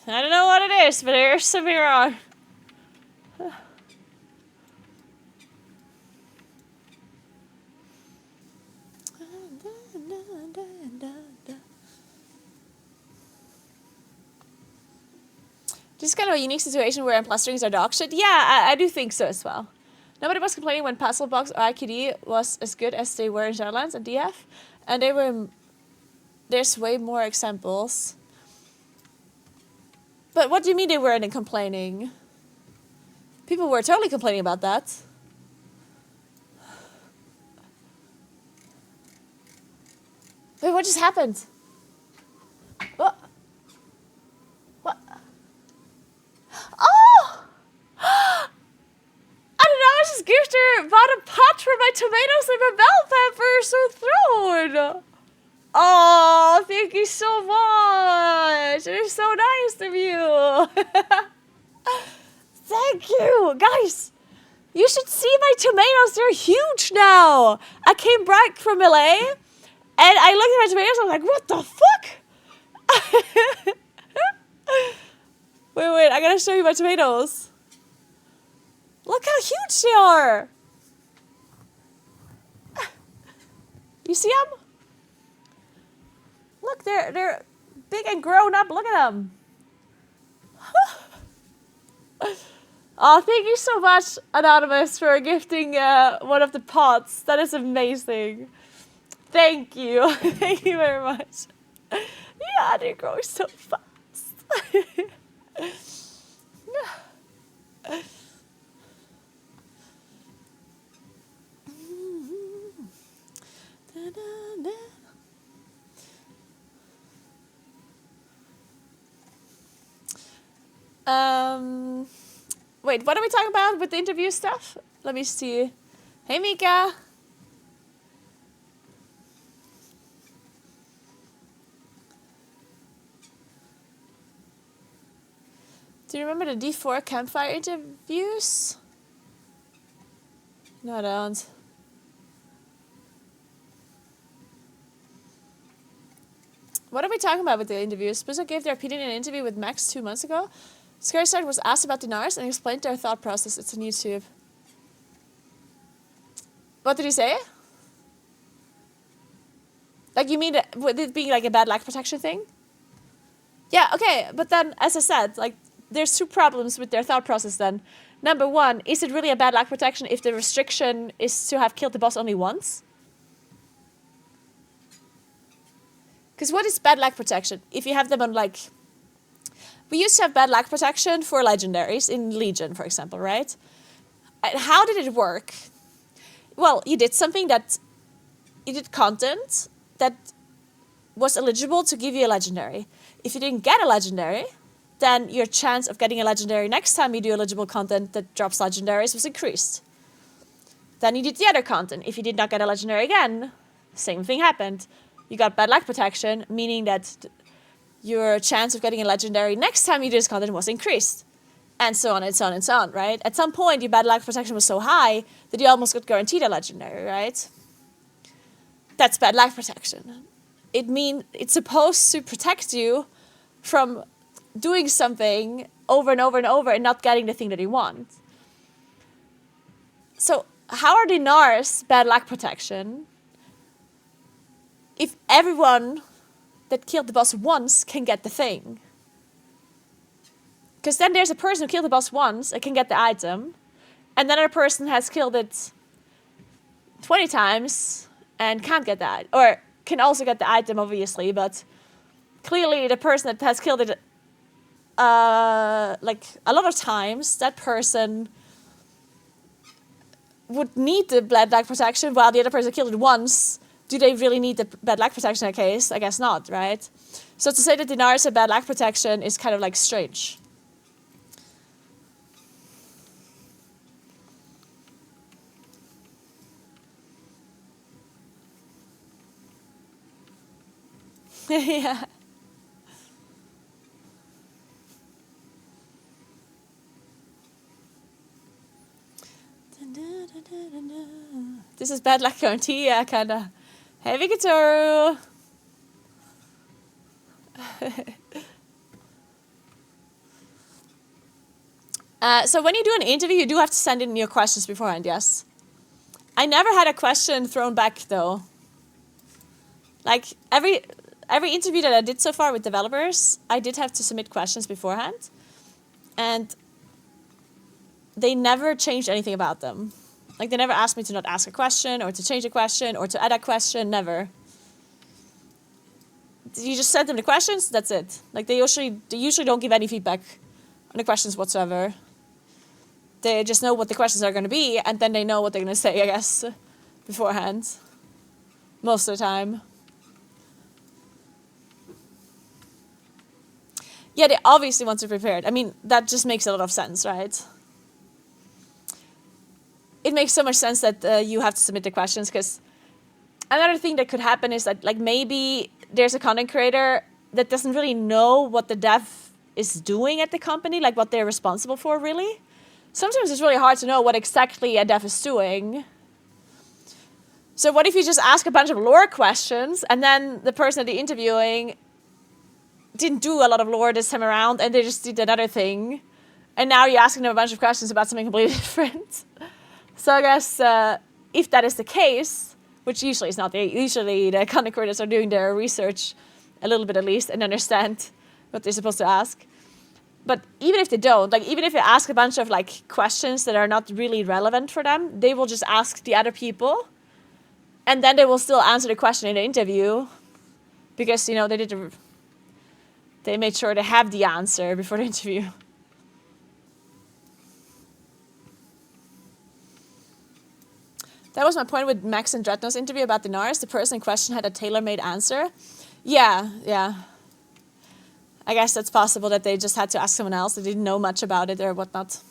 I don't know what it is, but there's something wrong. This is kind of a unique situation where imposterings are dog shit. Yeah, I do think so as well. Nobody was complaining when Puzzlebox or IQD was as good as they were in Shadowlands and DF. And they were... There's way more examples. But what do you mean they weren't complaining? People were totally complaining about that. Wait, what just happened? What? What? Oh! I don't know, I just bought a pot for my tomatoes and my bell peppers with throne. Oh, thank you so much. It is so nice of you. Thank you. Guys, you should see my tomatoes. They're huge now. I came back from LA and I looked at my tomatoes. I'm like, what the fuck? Wait, I gotta show you my tomatoes. Look how huge they are. You see them? Look, they're big and grown up. Look at them. Oh, thank you so much, Anonymous, for gifting one of the pots. That is amazing. Thank you. Thank you very much. Yeah, they're growing so fast. Wait, what are we talking about with the interview stuff? Let me see. Hey, Mika. Do you remember the D4 campfire interviews? No, I don't. What are we talking about with the interviews? Spizzo gave their opinion in an interview with Max 2 months ago. Scary Start was asked about dinars and explained their thought process. It's on YouTube. What did he say? Like, you mean with it being like a bad lag protection thing? Yeah, okay, but then, as I said, like, there's 2 problems with their thought process then. Number 1, is it really a bad lag protection if the restriction is to have killed the boss only once? Because what is bad lag protection? If you have them on, like... We used to have bad lag protection for legendaries in Legion, for example, right? And how did it work? Well, you did something that... You did content that was eligible to give you a legendary. If you didn't get a legendary, then your chance of getting a legendary next time you do eligible content that drops legendaries was increased. Then you did the other content. If you did not get a legendary again, same thing happened. You got bad lag protection, meaning that your chance of getting a legendary next time you do this content was increased. And so on and so on and so on, right? At some point, your bad lag protection was so high that you almost got guaranteed a legendary, right? That's bad lag protection. It's supposed to protect you from doing something over and over and over and not getting the thing that you want. So how are dinars bad lag protection if everyone that killed the boss once can get the thing? Because then there's a person who killed the boss once and can get the item, and then another person has killed it 20 times and can't get that, or can also get the item, obviously, but clearly the person that has killed it like a lot of times, that person would need the bad lag protection, while the other person killed it once do they really need the bad lag protection in that case? I guess not, right? So to say that Dinars had bad lag protection is kind of like strange. Yeah. This is bad luck guarantee, yeah, kinda. Heavy Katoru. So when you do an interview, you do have to send in your questions beforehand, yes. I never had a question thrown back though. Like every interview that I did so far with developers, I did have to submit questions beforehand. And they never changed anything about them. Like they never asked me to not ask a question or to change a question or to add a question, never. You just send them the questions, that's it. Like they usually don't give any feedback on the questions whatsoever. They just know what the questions are going to be, and then they know what they're going to say, I guess, beforehand. Most of the time. Yeah, they obviously want to be prepared. I mean, that just makes a lot of sense, right? It makes so much sense that you have to submit the questions, because another thing that could happen is that like maybe there's a content creator that doesn't really know what the dev is doing at the company, like what they're responsible for, really. Sometimes it's really hard to know what exactly a dev is doing. So what if you just ask a bunch of lore questions and then the person at the interviewing didn't do a lot of lore this time around and they just did another thing, and now you're asking them a bunch of questions about something completely different. So I guess if that is the case, which usually is not, usually the content creators are doing their research a little bit at least and understand what they're supposed to ask. But even if they don't, like even if you ask a bunch of like questions that are not really relevant for them, they will just ask the other people, and then they will still answer the question in the interview, because you know they made sure to have the answer before the interview. That was my point with Max and Dretno's interview about the Nars. The person in question had a tailor-made answer. Yeah. I guess that's possible that they just had to ask someone else. They didn't know much about it or whatnot.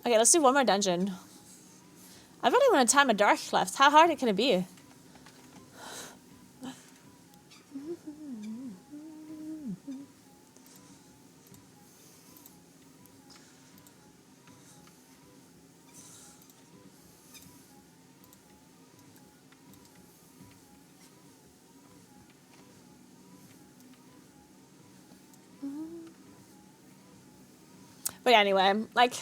Okay, let's do one more dungeon. I've only one time of dark left. How hard can it be? But anyway, like,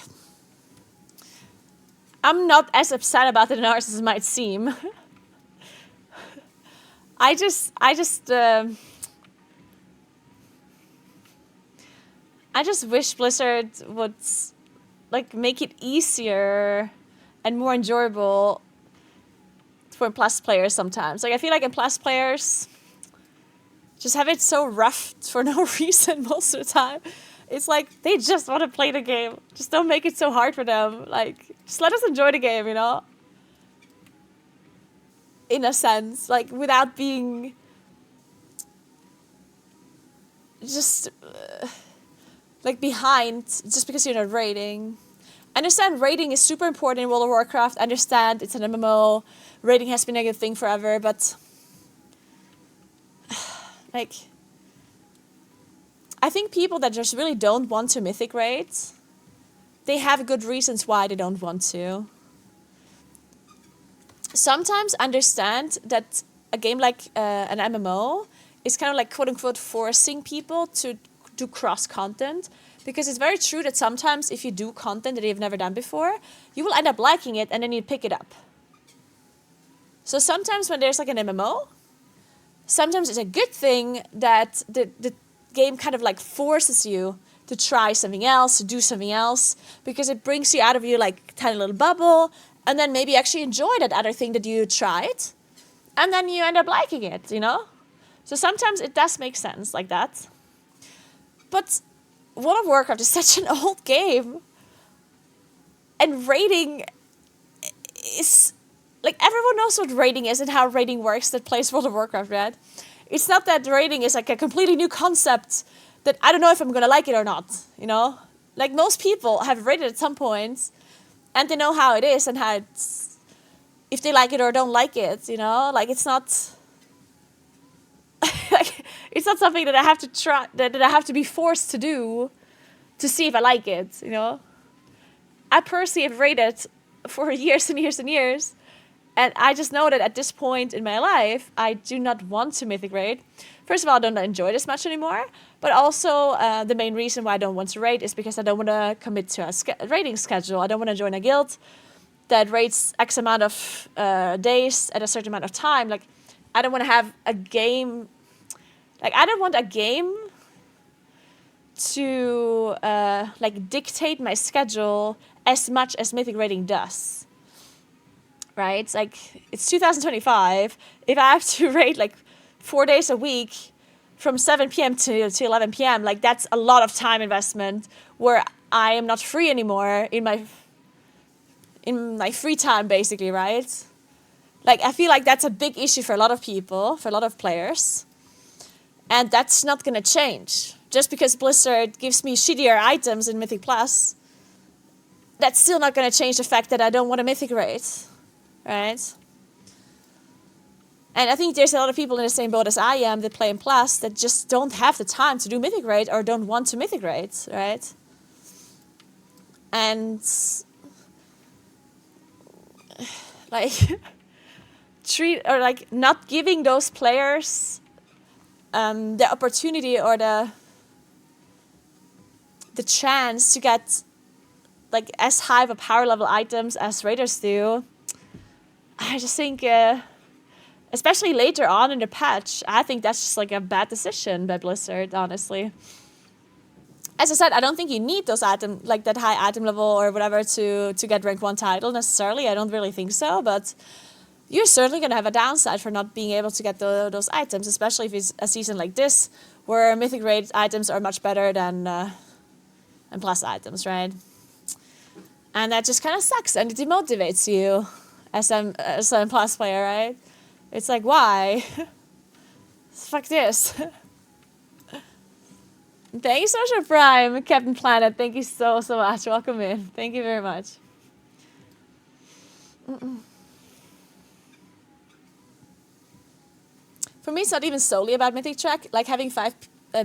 I'm not as upset about the Dinars as it might seem. I just wish Blizzard would like make it easier and more enjoyable for Plus players sometimes. Like I feel like in Plus players just have it so rough for no reason most of the time. It's like they just want to play the game. Just don't make it so hard for them. Like, just let us enjoy the game, you know? In a sense, like without being just like behind just because you're not raiding. I understand raiding is super important in World of Warcraft. I understand it's an MMO. Raiding has been a good thing forever, but like I think people that just really don't want to mythic raid, they have good reasons why they don't want to. Sometimes understand that a game like an MMO is kind of like quote-unquote forcing people to do cross-content, because it's very true that sometimes if you do content that you've never done before, you will end up liking it and then you pick it up. So sometimes when there's like an MMO, sometimes it's a good thing that the game kind of like forces you to try something else, to do something else, because it brings you out of your like tiny little bubble, and then maybe actually enjoy that other thing that you tried, and then you end up liking it, you know? So sometimes it does make sense like that. But World of Warcraft is such an old game. And raiding is... Like, everyone knows what raiding is and how raiding works that plays World of Warcraft, right? It's not that raiding is like a completely new concept that I don't know if I'm gonna like it or not, you know? Like, most people have raided at some point, and they know how it is and how it's... If they like it or don't like it, you know? Like, it's not... like, it's not something that I have to try, that I have to be forced to do to see if I like it, you know? I personally have raided for years and years and years, and I just know that at this point in my life, I do not want to mythic raid. First of all, I don't enjoy this much anymore, but also the main reason why I don't want to raid is because I don't want to commit to a raiding schedule. I don't want to join a guild that raids X amount of days at a certain amount of time. Like, I don't want to have a game... Like, I don't want a game to like dictate my schedule as much as mythic raiding does. Right? It's like, it's 2025. If I have to raid like 4 days a week from 7 p.m. to 11 p.m., like, that's a lot of time investment where I am not free anymore in my free time, basically, right? Like, I feel like that's a big issue for a lot of people, for a lot of players. And that's not going to change. Just because Blizzard gives me shittier items in Mythic Plus, that's still not going to change the fact that I don't want a Mythic raid. Right? And I think there's a lot of people in the same boat as I am that play in Plus that just don't have the time to do Mythic raid or don't want to Mythic raid, right? And... like... not giving those players the opportunity or the chance to get like as high of a power level items as raiders do. I just think, especially later on in the patch, I think that's just like a bad decision by Blizzard, honestly. As I said, I don't think you need those like that high item level or whatever to get rank 1 title necessarily. I don't really think so, but you're certainly going to have a downside for not being able to get those items, especially if it's a season like this, where Mythic Raid items are much better than Plus items, right? And that just kind of sucks, and it demotivates you as a Plus player, right? It's like, why? Fuck this. Thank you so much for Prime, Captain Planet. Thank you so much. Welcome in. Thank you very much. For me, it's not even solely about Mythic Track. Like having 5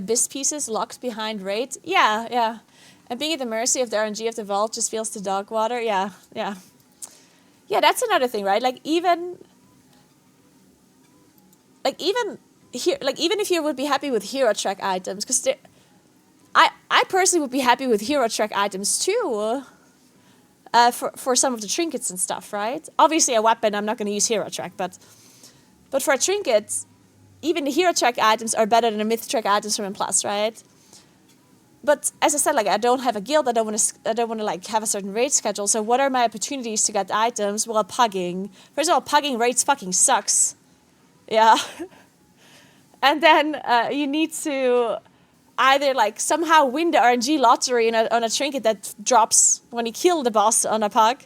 BIS pieces locked behind raid. Yeah. And being at the mercy of the RNG of the vault just feels the dog water. Yeah. Yeah, that's another thing, right? Even if you would be happy with hero track items, because I personally would be happy with hero track items too. For some of the trinkets and stuff, right? Obviously, a weapon, I'm not going to use hero track, but for a trinket, even the hero track items are better than the myth track items from M+, right? But as I said, like, I don't have a guild. I don't want to like have a certain raid schedule. So what are my opportunities to get items while pugging? First of all, pugging raids fucking sucks. Yeah. And then you need to either like somehow win the RNG lottery on a trinket that drops when you kill the boss on a pug,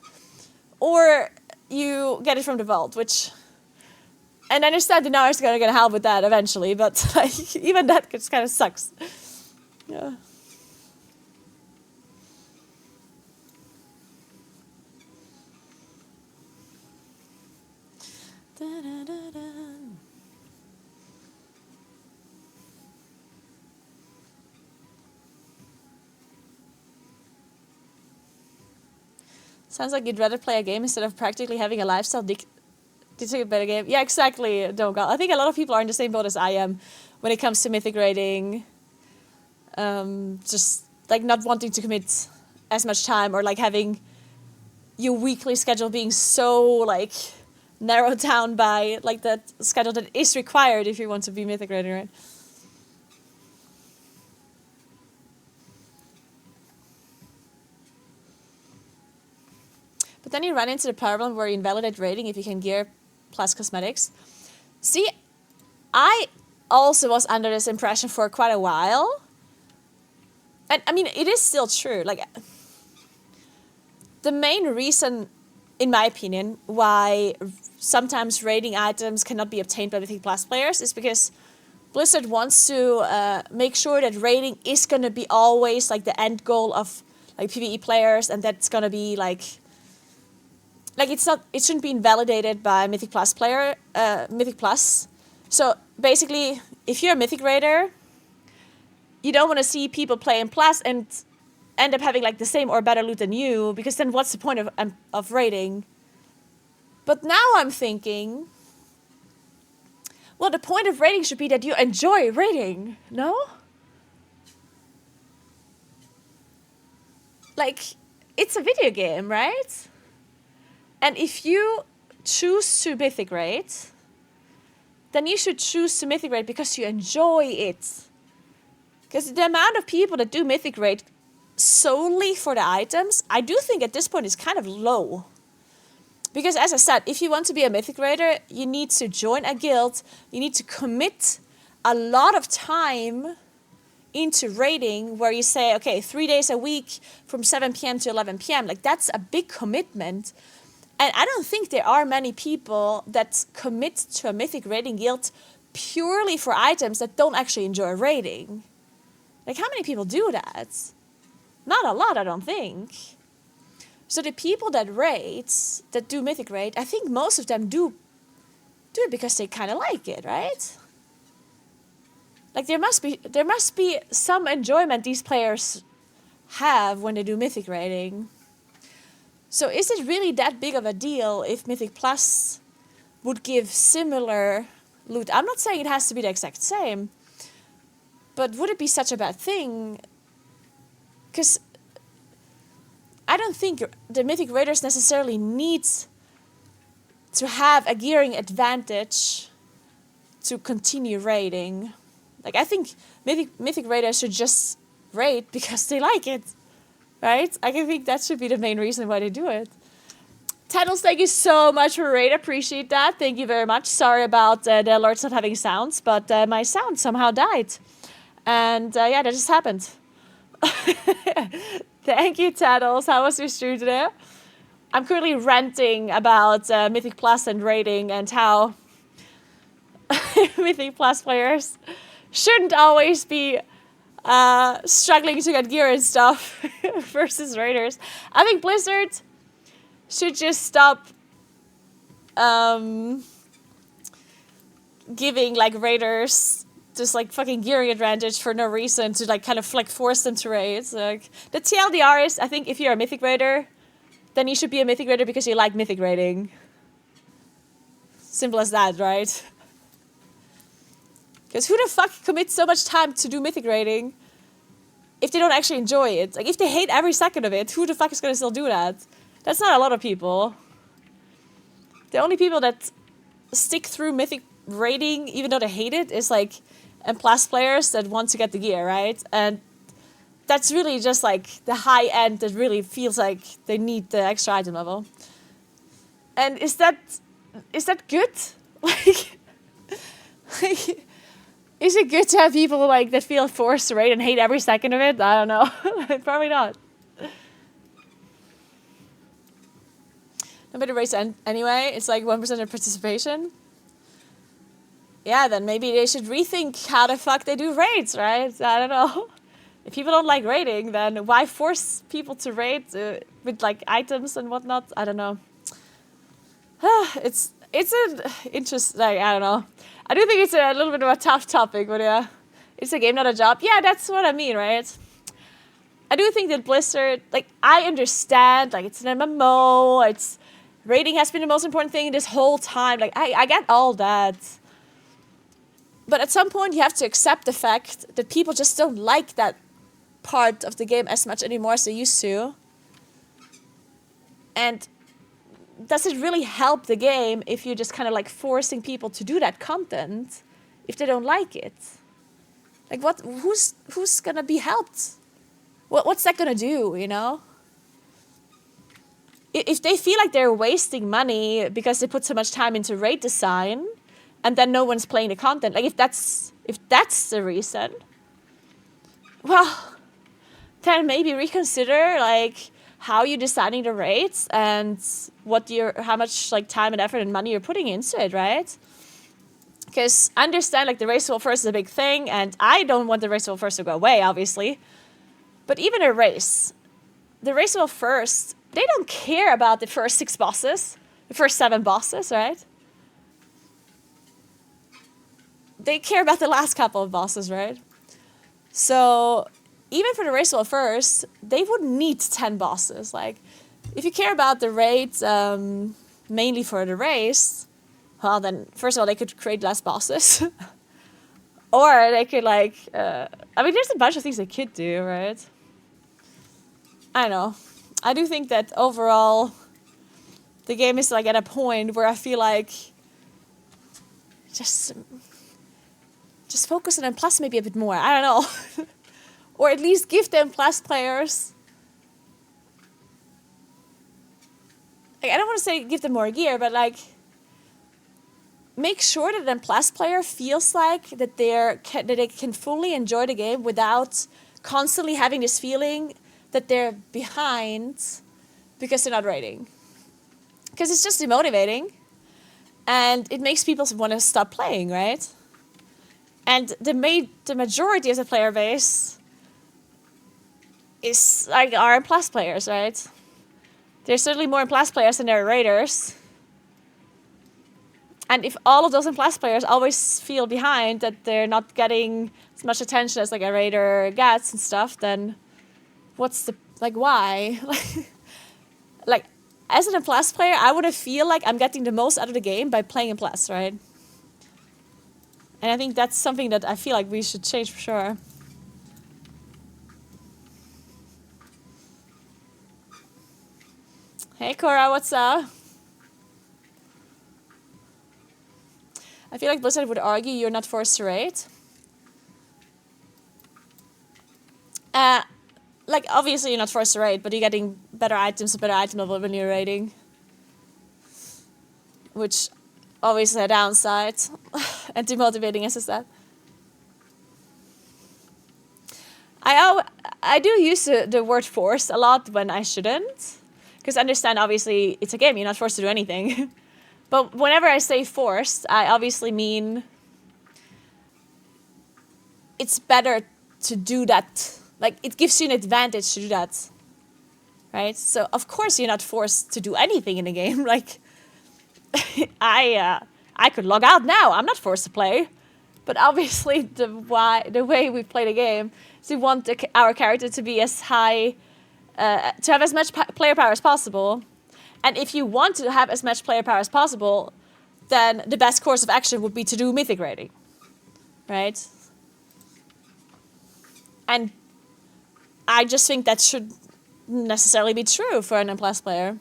or you get it from the vault, which... And I understand Dinar is going to help with that eventually, but like, even that just kind of sucks. Yeah. Sounds like you'd rather play a game instead of practically having a lifestyle to a better game. Yeah, exactly, Dogal. I think a lot of people are in the same boat as I am when it comes to mythic raiding. Just like not wanting to commit as much time, or like having your weekly schedule being so like narrowed down by like that schedule that is required if you want to be mythic raiding, right? But then you run into the problem where you invalidate raiding if you can gear plus cosmetics. See, I also was under this impression for quite a while. And I mean, it is still true. Like, the main reason, in my opinion, why sometimes raiding items cannot be obtained by Mythic Plus players is because Blizzard wants to make sure that raiding is going to be always like the end goal of like PvE players, and that's going to be like it shouldn't be invalidated by Mythic Plus player, Mythic Plus. So basically, if you're a Mythic Raider, you don't want to see people play in Plus and end up having like the same or better loot than you, because then what's the point of raiding? But now I'm thinking, well, the point of raiding should be that you enjoy raiding, no? Like, it's a video game, right? And if you choose to Mythic Raid, then you should choose to Mythic Raid because you enjoy it. Because the amount of people that do Mythic Raid solely for the items, I do think at this point is kind of low. Because as I said, if you want to be a Mythic Raider, you need to join a guild, you need to commit a lot of time into raiding, where you say, okay, 3 days a week from 7 p.m. to 11 p.m. Like, that's a big commitment. And I don't think there are many people that commit to a Mythic raiding guild purely for items that don't actually enjoy raiding. Like, how many people do that? Not a lot, I don't think. So the people that raid, that do Mythic Raid, I think most of them do it because they kind of like it, right? Like, there must be some enjoyment these players have when they do Mythic Raiding. So is it really that big of a deal if Mythic Plus would give similar loot? I'm not saying it has to be the exact same, but would it be such a bad thing? Because I don't think the Mythic Raiders necessarily need to have a gearing advantage to continue raiding. Like, I think Mythic Raiders should just raid because they like it, right? I think that should be the main reason why they do it. Titles, thank you so much for raid. Appreciate that. Thank you very much. Sorry about the alerts not having sounds, but my sound somehow died. And yeah, that just happened. Thank you, Tattles. How was your stream today? I'm currently ranting about Mythic Plus and raiding and how Mythic Plus players shouldn't always be struggling to get gear and stuff versus raiders. I think Blizzard should just stop giving like raiders just like fucking gearing advantage for no reason to like kind of like force them to raid. Like, the TLDR is, I think if you're a Mythic Raider, then you should be a Mythic Raider because you like Mythic raiding. Simple as that, right? Because who the fuck commits so much time to do Mythic raiding if they don't actually enjoy it? Like, if they hate every second of it, who the fuck is gonna still do that? That's not a lot of people. The only people that stick through Mythic raiding, even though they hate it, is like Plus players that want to get the gear, right? And that's really just like the high end that really feels like they need the extra item level. And is that good? Like, is it good to have people like that feel forced to raid and hate every second of it? I don't know. Probably not. Nobody race anyway. It's like 1% of participation. Yeah, then maybe they should rethink how the fuck they do raids, right? I don't know. If people don't like raiding, then why force people to raid with like items and whatnot? I don't know. It's an interest. Like, I don't know. I do think it's a little bit of a tough topic, but yeah, it's a game, not a job. Yeah, that's what I mean, right? I do think that Blizzard, like, I understand, like, it's an MMO. It's raiding has been the most important thing this whole time. Like, I get all that. But at some point, you have to accept the fact that people just don't like that part of the game as much anymore as they used to. And does it really help the game if you're just kind of like forcing people to do that content if they don't like it? Like, who's gonna be helped? What's that gonna do, you know? If they feel like they're wasting money because they put so much time into raid design, and then no one's playing the content. Like, if that's the reason, well, then maybe reconsider like how you're designing the raids and how much like time and effort and money you're putting into it, right? Because I understand like the race to first is a big thing, and I don't want the race to first to go away, obviously. But even the race to first, they don't care about the first 6 bosses, the first 7 bosses, right? They care about the last couple of bosses, right? So even for the race to first, they wouldn't need 10 bosses. Like, if you care about the raids mainly for the race, well, then first of all, they could create less bosses. Or they could like, I mean, there's a bunch of things they could do, right? I don't know. I do think that overall, the game is like at a point where I feel like just focus on Plus maybe a bit more. I don't know. Or at least give them Plus players. Like, I don't want to say give them more gear, but like make sure that an Plus player feels like that they can fully enjoy the game without constantly having this feeling that they're behind because they're not raiding. Because it's just demotivating, and it makes people want to stop playing, right? And the majority of the player base is like are Plus players, right? There's certainly more Plus players than there are raiders. And if all of those Plus players always feel behind, that they're not getting as much attention as like a raider gets and stuff, then what's the, like, why? Like, as an Plus player, I would feel like I'm getting the most out of the game by playing in Plus, right? And I think that's something that I feel like we should change for sure. Hey Cora, what's up? I feel like Blizzard would argue you're not forced to raid. Like, obviously you're not forced to raid, but you're getting better items, a better item level when you're raiding. Which, obviously a downside. And demotivating, as I said. I do use the word forced a lot when I shouldn't. Because I understand, obviously, it's a game, you're not forced to do anything. But whenever I say forced, I obviously mean it's better to do that. Like, it gives you an advantage to do that, right? So, of course, you're not forced to do anything in the game. Like, I could log out now. I'm not forced to play. But obviously, the way we play the game is we want our character to be as high, to have as much player power as possible. And if you want to have as much player power as possible, then the best course of action would be to do mythic raiding, right? And I just think that should necessarily be true for an M+ player.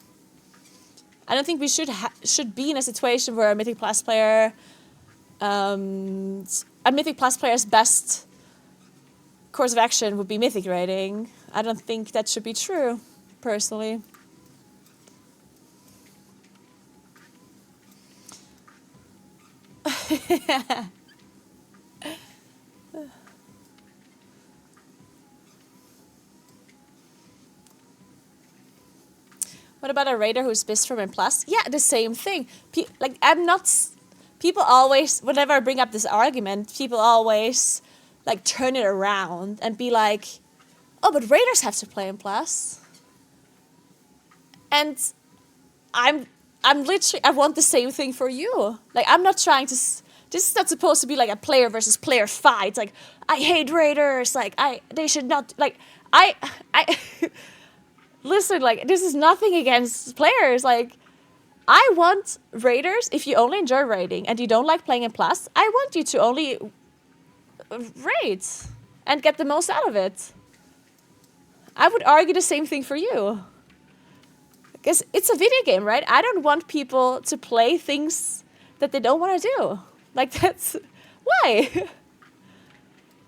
I don't think we should be in a situation where a Mythic Plus player, a Mythic Plus player's best course of action would be mythic raiding. I don't think that should be true, personally. What about a raider who's missed from M+? Yeah, the same thing. People always, whenever I bring up this argument, people always like turn it around and be like, oh, but raiders have to play M+. And I'm literally, I want the same thing for you. Like, I'm not trying to, this is not supposed to be like a player versus player fight. Like, I hate raiders. Like, they should not, like, I listen, like, this is nothing against players. Like, I want raiders, if you only enjoy raiding and you don't like playing in Plus, I want you to only raid and get the most out of it. I would argue the same thing for you. Because it's a video game, right? I don't want people to play things that they don't want to do. Like, that's why.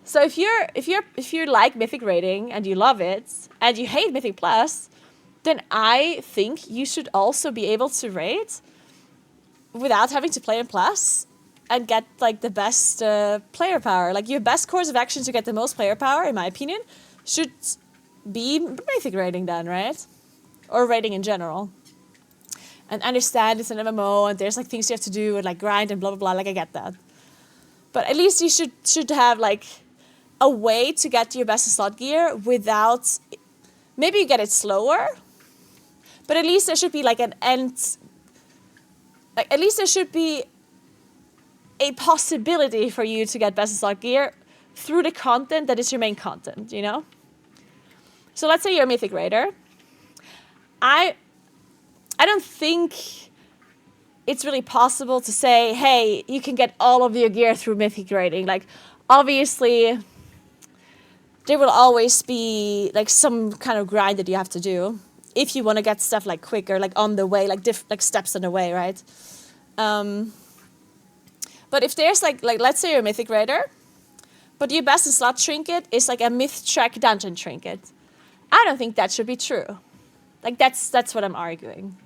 So if you like Mythic raiding and you love it and you hate Mythic Plus, then I think you should also be able to raid without having to play in Plus and get like the best player power. Like, your best course of action to get the most player power, in my opinion, should be mythic rating then, right? Or rating in general. And understand it's an MMO and there's like things you have to do and like grind and blah blah blah. Like I get that, but at least you should have like a way to get to your best in slot gear without. Maybe you get it slower, but at least there should be like an end. Like at least there should be a possibility for you to get best in slot gear through the content that is your main content. You know. So let's say you're a mythic raider. I don't think it's really possible to say, hey, you can get all of your gear through mythic rating. Like, obviously, there will always be like some kind of grind that you have to do if you want to get stuff like quicker, like on the way, like steps on the way, right? But if there's like let's say you're a mythic raider, but your best in slot trinket is like a myth track dungeon trinket. I don't think that should be true. Like that's what I'm arguing.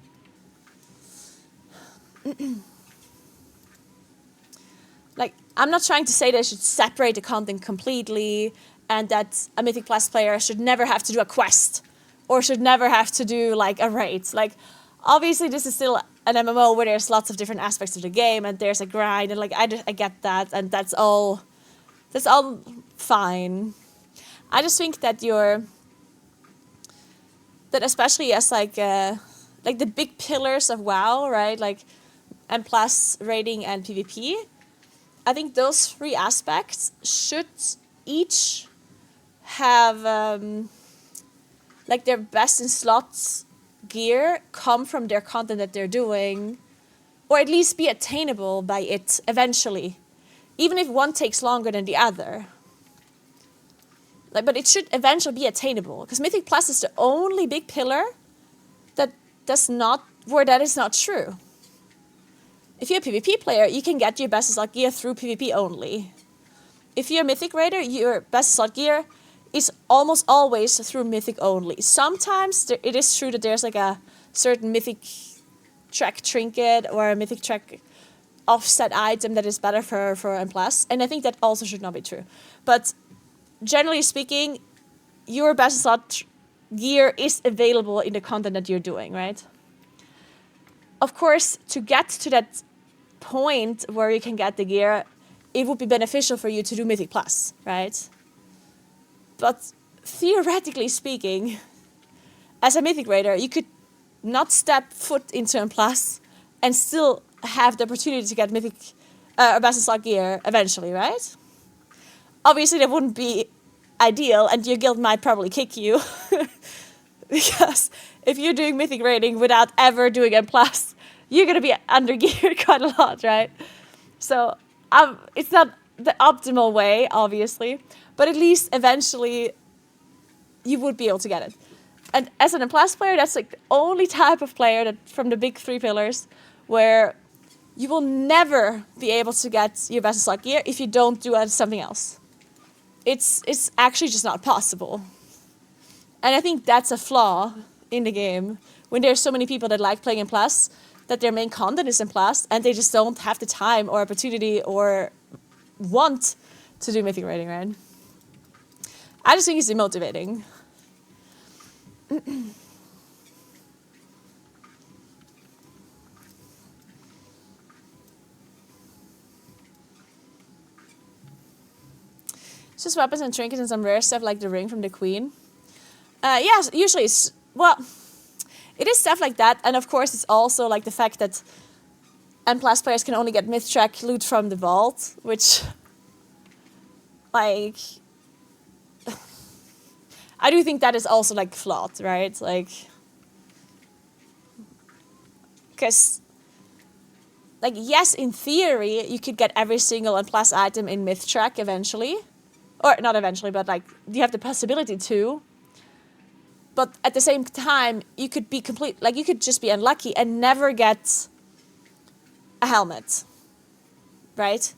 Like, I'm not trying to say they should separate the content completely and that a Mythic Plus player should never have to do a quest or should never have to do, like, a raid. Like, obviously, this is still an MMO where there's lots of different aspects of the game and there's a grind and, like, I get that and that's all fine. I just think that that especially as, like the big pillars of WoW, right, like, M+, raiding, and PvP, I think those three aspects should each have, like, their best in slots gear come from their content that they're doing, or at least be attainable by it eventually, even if one takes longer than the other. Like, but it should eventually be attainable, because Mythic Plus is the only big pillar that that is not true. If you're a PvP player, you can get your best slot gear through PvP only. If you're a Mythic Raider, your best slot gear is almost always through Mythic only. Sometimes it is true that there's like a certain Mythic track trinket or a Mythic track offset item that is better for M+, and I think that also should not be true. But generally speaking, your best slot gear is available in the content that you're doing, right? Of course, to get to that point where you can get the gear, it would be beneficial for you to do Mythic Plus, right? But theoretically speaking, as a Mythic Raider, you could not step foot into M+ and still have the opportunity to get Mythic or best slot gear eventually, right? Obviously, that wouldn't be ideal, and your guild might probably kick you. Because if you're doing Mythic raiding without ever doing M+, you're going to be under-geared quite a lot, right? So it's not the optimal way, obviously, but at least eventually you would be able to get it. And as an M+ player, that's like the only type of player that from the big three pillars where you will never be able to get your best slot gear if you don't do something else. It's actually just not possible. And I think that's a flaw in the game when there's so many people that like playing M+, that their main content is M+, and they just don't have the time or opportunity or want to do Mythic raiding, right? I just think it's demotivating. It's just weapons and trinkets and some rare stuff like the ring from the queen. Yes, usually it's, well, it is stuff like that. And of course, it's also like the fact that M+ players can only get myth track loot from the vault, which, like, I do think that is also like flawed, right? Like, because, like, yes, in theory, you could get every single M+ item in myth track eventually. Or not eventually, but like, you have the possibility to. But at the same time, you could be you could just be unlucky and never get a helmet, right?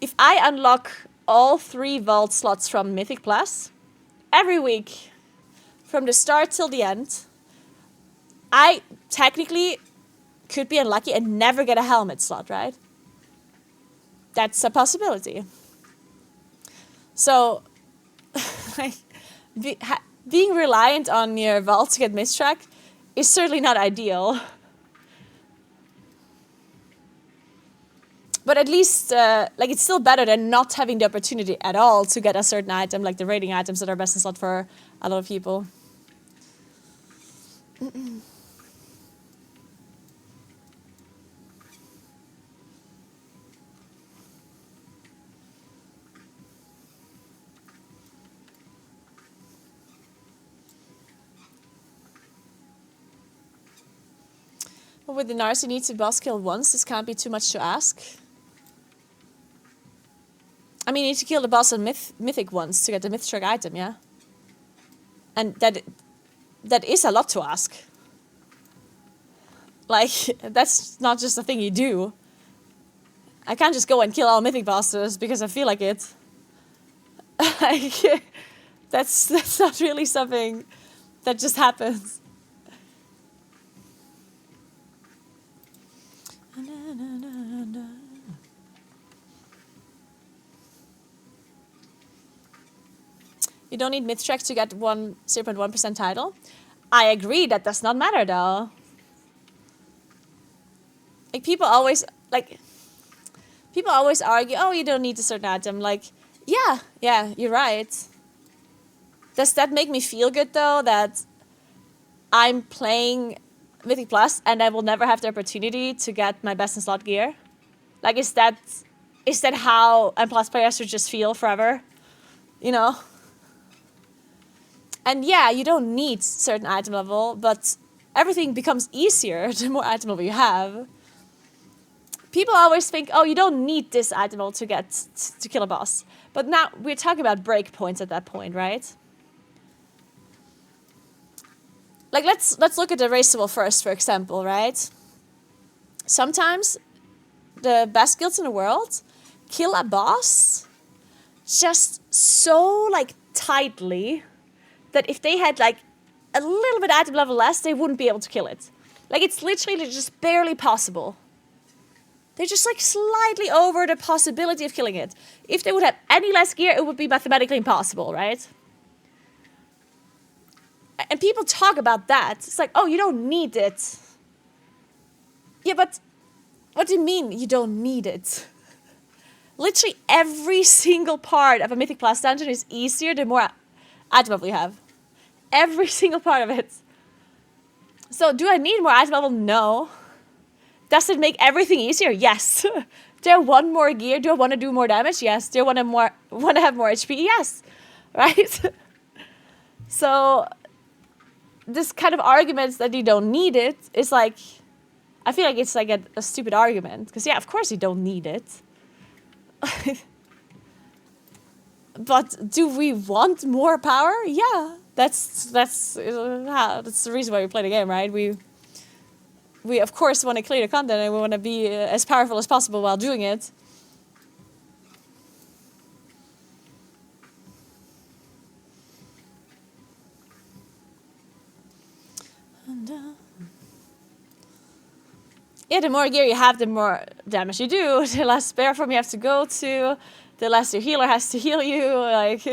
If I unlock all 3 vault slots from Mythic Plus, every week, from the start till the end, I technically could be unlucky and never get a helmet slot, right? That's a possibility. So, like, being reliant on your vault to get mistrack is certainly not ideal. But at least, like, it's still better than not having the opportunity at all to get a certain item, like the rating items that are best in slot for a lot of people. Well, with the Nars, you need to boss kill once. This can't be too much to ask. I mean, you need to kill the boss on Mythic once to get the Mythic item, yeah? And that is a lot to ask. Like, that's not just a thing you do. I can't just go and kill all Mythic bosses because I feel like it. Like, that's not really something that just happens. You don't need mid-track to get 0.1% title. I agree, that does not matter though. Like people always argue, oh, you don't need a certain item. Like, yeah, you're right. Does that make me feel good though, that I'm playing Mythic Plus and I will never have the opportunity to get my best in slot gear? Like, is that how M Plus players should just feel forever? You know? And yeah, you don't need certain item level, but everything becomes easier the more item level you have. People always think, oh, you don't need this item level to kill a boss. But now we're talking about breakpoints at that point, right? Like let's look at the raceable first, for example, right? Sometimes the best guilds in the world kill a boss just so like tightly that if they had like a little bit item level less, they wouldn't be able to kill it. Like it's literally just barely possible. They're just like slightly over the possibility of killing it. If they would have any less gear, it would be mathematically impossible, right? And people talk about that. It's like, oh, you don't need it. Yeah, but what do you mean you don't need it? Literally every single part of a Mythic Plus dungeon is easier the more item level you have. Every single part of it. So do I need more item level? No. Does it make everything easier? Yes. Do I want more gear? Do I want to do more damage? Yes. Do I want to have more HP? Yes. Right? So this kind of arguments that you don't need it is like, I feel like it's like a stupid argument. Because yeah, of course you don't need it. But do we want more power? Yeah. That's the reason why we play the game, right? We of course want to clear the content and we want to be as powerful as possible while doing it. Yeah, the more gear you have, the more damage you do. The less spare form you have to go to, the less your healer has to heal you. Like,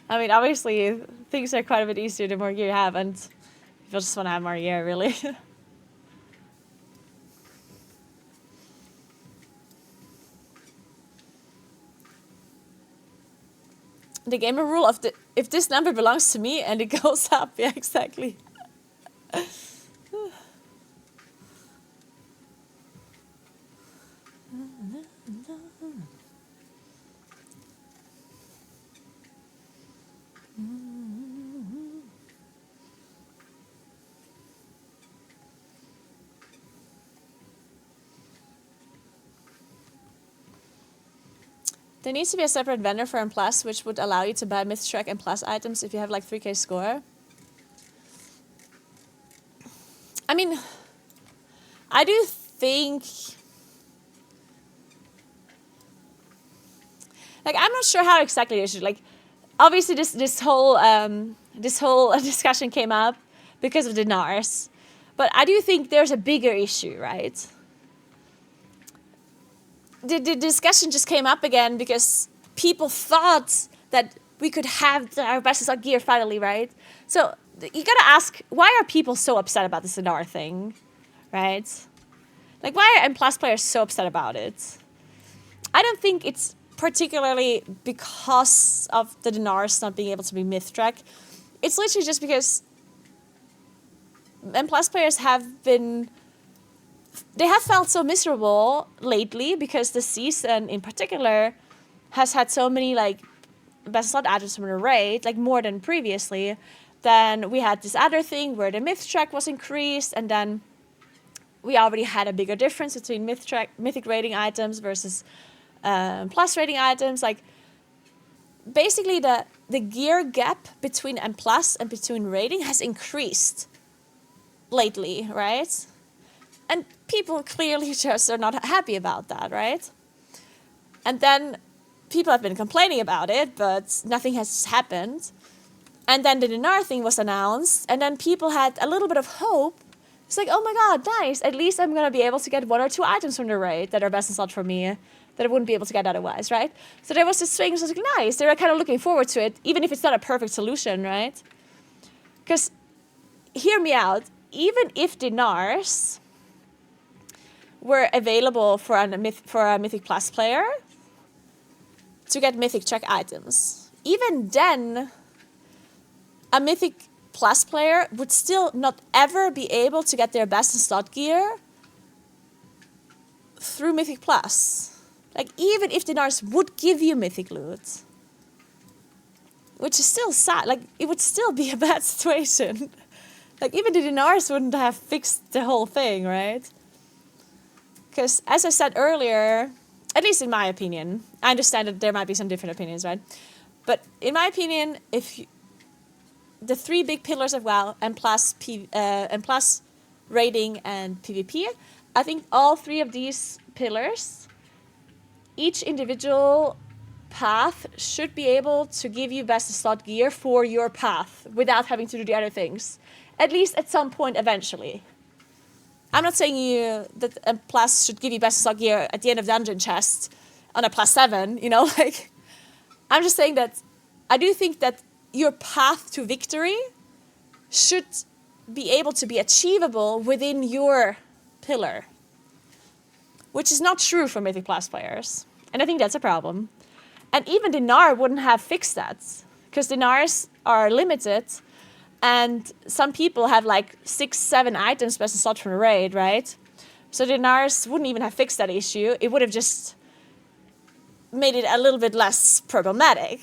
I mean, obviously things are quite a bit easier the more gear you have, and people just want to have more gear, really. The gamer rule of if this number belongs to me and it goes up, yeah, exactly. There needs to be a separate vendor for M+, which would allow you to buy Myth-Track and Plus items if you have like 3k score. I mean, I do think... Like, I'm not sure how exactly it should... Like, obviously this whole discussion came up because of the Nars. But I do think there's a bigger issue, right? The discussion just came up again because people thought that we could have our best slot gear finally, right? So you gotta ask, why are people so upset about this Dinar thing, right? Like, why are M+ players so upset about it? I don't think it's particularly because of the Dinars not being able to be myth track. It's literally just because M+ players have been... They have felt so miserable lately because the season in particular has had so many, like, best slot items from the raid, like, more than previously. Then we had this other thing where the myth track was increased, and then we already had a bigger difference between mythic rating items versus plus rating items. Like, basically the gear gap between M+ and between rating has increased lately, right? And people clearly just are not happy about that, right? And then people have been complaining about it, but nothing has happened. And then the Dinar thing was announced, and then people had a little bit of hope. It's like, oh my god, nice. At least I'm going to be able to get 1 or 2 items from the raid that are best in slot for me that I wouldn't be able to get otherwise, right? So there was this swing, so it was like, nice. They were kind of looking forward to it, even if it's not a perfect solution, right? Because, hear me out, even if Dinars were available for a Mythic Plus player to get Mythic check items, even then, a Mythic Plus player would still not ever be able to get their best in slot gear through Mythic Plus. Like, even if Dinars would give you Mythic loot, which is still sad, like, it would still be a bad situation. Like, even the Dinars wouldn't have fixed the whole thing, right? Because, as I said earlier, at least in my opinion, I understand that there might be some different opinions, right? But in my opinion, the 3 big pillars of WoW, M+, rating, and PvP, I think all 3 of these pillars, each individual path should be able to give you best slot gear for your path without having to do the other things. At least at some point eventually. I'm not saying that a plus should give you best slot gear at the end of dungeon chest on a +7, you know, like, I'm just saying that I do think that your path to victory should be able to be achievable within your pillar, which is not true for Mythic Plus players. And I think that's a problem. And even Dinar wouldn't have fixed that, because Dinars are limited, and some people have like 6-7 items best in slot from the raid, right? So Dinars wouldn't even have fixed that issue. It would have just made it a little bit less problematic.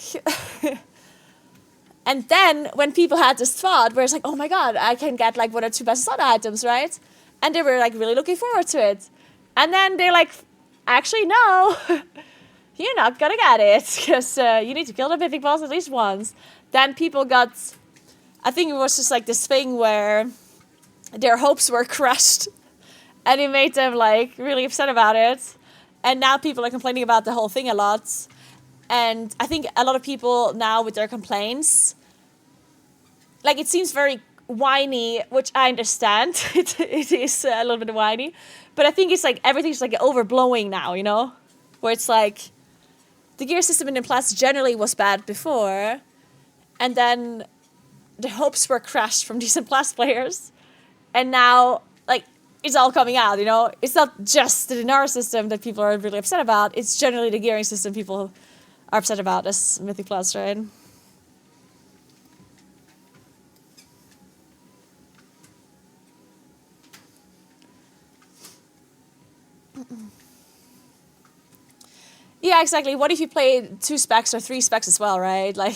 And then when people had this thought where it's like, oh my god, I can get like 1 or 2 best slot items, right? And they were like really looking forward to it. And then they're like, actually, no, you're not gonna get it, because you need to kill the mythic boss at least once. Then people got, I think it was just like this thing where their hopes were crushed, and it made them like really upset about it. And now people are complaining about the whole thing a lot. And I think a lot of people now with their complaints, like, it seems very whiny, which I understand. It is a little bit whiny. But I think it's like everything's like overblowing now, you know? Where it's like the gear system in Plus generally was bad before. And then the hopes were crushed from decent Plus players. And now, like, it's all coming out, you know? It's not just the Dinar system that people are really upset about. It's generally the gearing system people are upset about as Mythic Plus, right? Yeah, exactly. What if you play 2 specs or 3 specs as well, right? Like,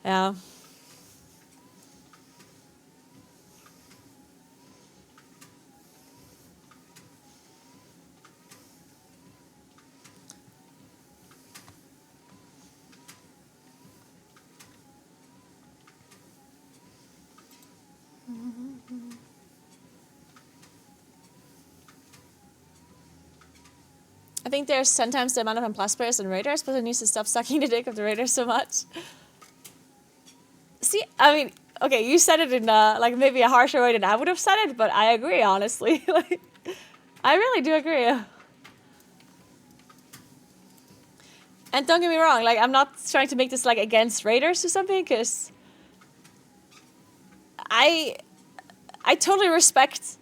yeah. I think there's sometimes the amount of M+ players and raiders, but it needs to stop sucking the dick of the raiders so much. See, I mean, okay, you said it in like maybe a harsher way than I would have said it, but I agree, honestly. Like, I really do agree. And don't get me wrong, like, I'm not trying to make this, like, against raiders or something, because I totally respect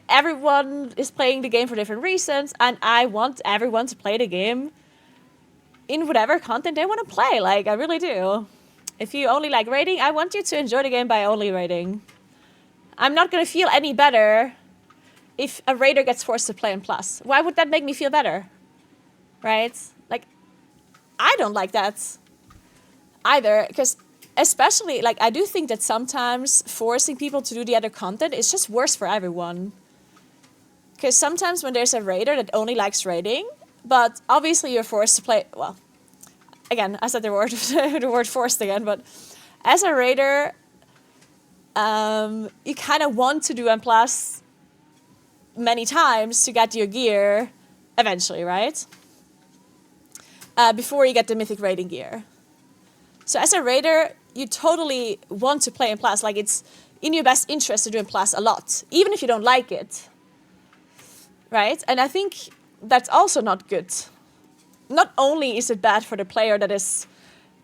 everyone is playing the game for different reasons, and I want everyone to play the game in whatever content they want to play. Like, I really do. If you only like raiding, I want you to enjoy the game by only raiding. I'm not going to feel any better if a raider gets forced to play in Plus. Why would that make me feel better? Right? Like, I don't like that either, because especially, like, I do think that sometimes forcing people to do the other content is just worse for everyone. Because sometimes when there's a raider that only likes raiding, but obviously you're forced to play, well, again, I said the word, the word forced again, but as a raider, you kind of want to do M+ many times to get your gear eventually, right? Before you get the mythic raiding gear. So as a raider, you totally want to play in Plus. Like, it's in your best interest to do in Plus a lot, even if you don't like it. Right? And I think that's also not good. Not only is it bad for the player that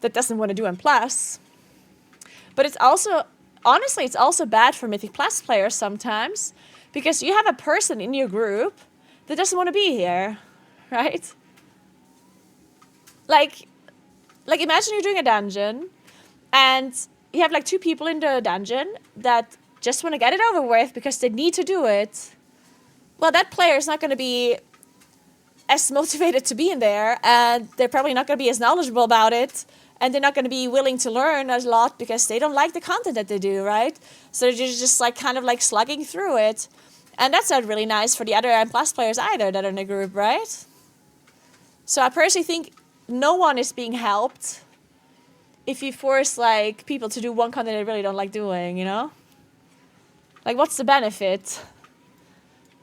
doesn't want to do in Plus, but it's also, honestly, it's also bad for Mythic Plus players sometimes, because you have a person in your group that doesn't want to be here, right? Like imagine you're doing a dungeon, and you have like 2 people in the dungeon that just want to get it over with because they need to do it. Well, that player is not going to be as motivated to be in there, and they're probably not going to be as knowledgeable about it, and they're not going to be willing to learn a lot because they don't like the content that they do, right? So they're just like kind of like slugging through it. And that's not really nice for the other M+ players either that are in the group, right? So I personally think no one is being helped if you force like people to do one content they really don't like doing, you know? Like, what's the benefit?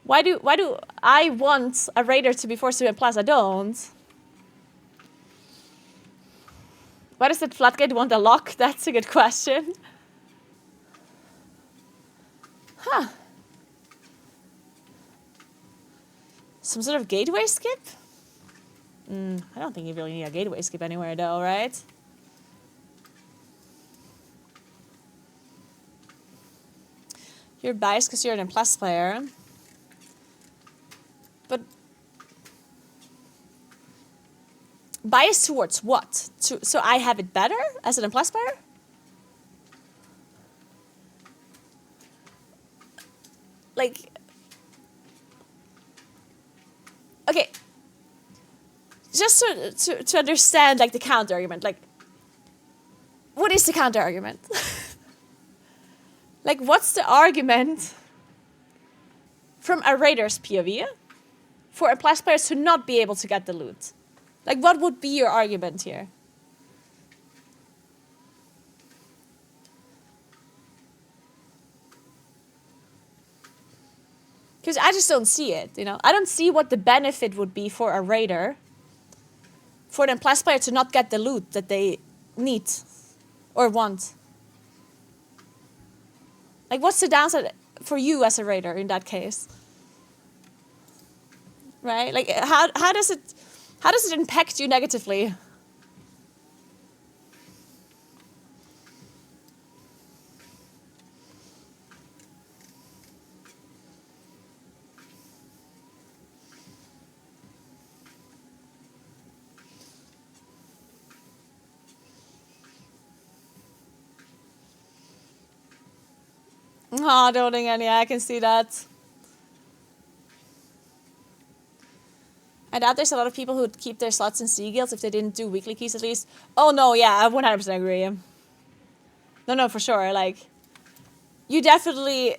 Why do I want a raider to be forced to do M+? I don't. Why does the floodgate want a lock? That's a good question. Huh. Some sort of gateway skip? I don't think you really need a gateway skip anywhere though, right? You're biased because you're an M+ player. But biased towards what? So I have it better as an M+ player? Like, okay, just to understand like the counter argument, like, what is the counter argument? Like, what's the argument from a raider's POV for M+ players to not be able to get the loot? Like, what would be your argument here? Because I just don't see it, you know? I don't see what the benefit would be for a raider for an M+ player to not get the loot that they need or want. Like, what's the downside for you as a raider in that case? Right? Like, how does it impact you negatively? Oh, don't think any. I can see that. I doubt there's a lot of people who would keep their slots in Sea Guilds if they didn't do weekly keys at least. Oh no, yeah, I 100% agree. No, for sure. Like, you definitely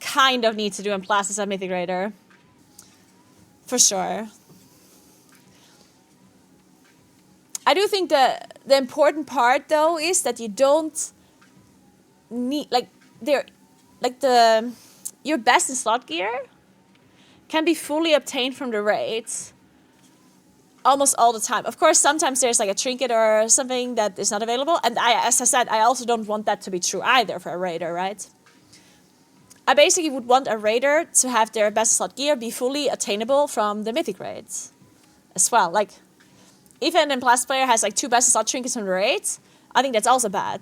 kind of need to do M+ as a Mythic Raider. For sure. I do think the important part though is that you don't need your best in slot gear can be fully obtained from the raids almost all the time. Of course, sometimes there's like a trinket or something that is not available, and as I said, I also don't want that to be true either for a raider, right? I basically would want a raider to have their best slot gear be fully attainable from the mythic raids. as well. Like, if an Emplast player has like 2 best slot trinkets on the raid, I think that's also bad,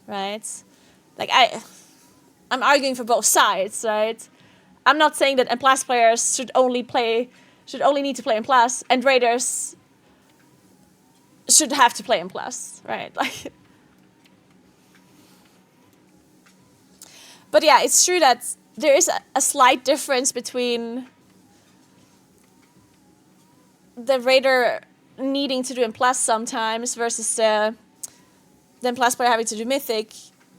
right? Like, I'm arguing for both sides, right? I'm not saying that Emplast players should only need to play Emplast, and raiders should have to play Emplast, right? Like, but yeah, it's true that there is a slight difference between the raider needing to do Emplast sometimes versus the Emplast player having to do Mythic,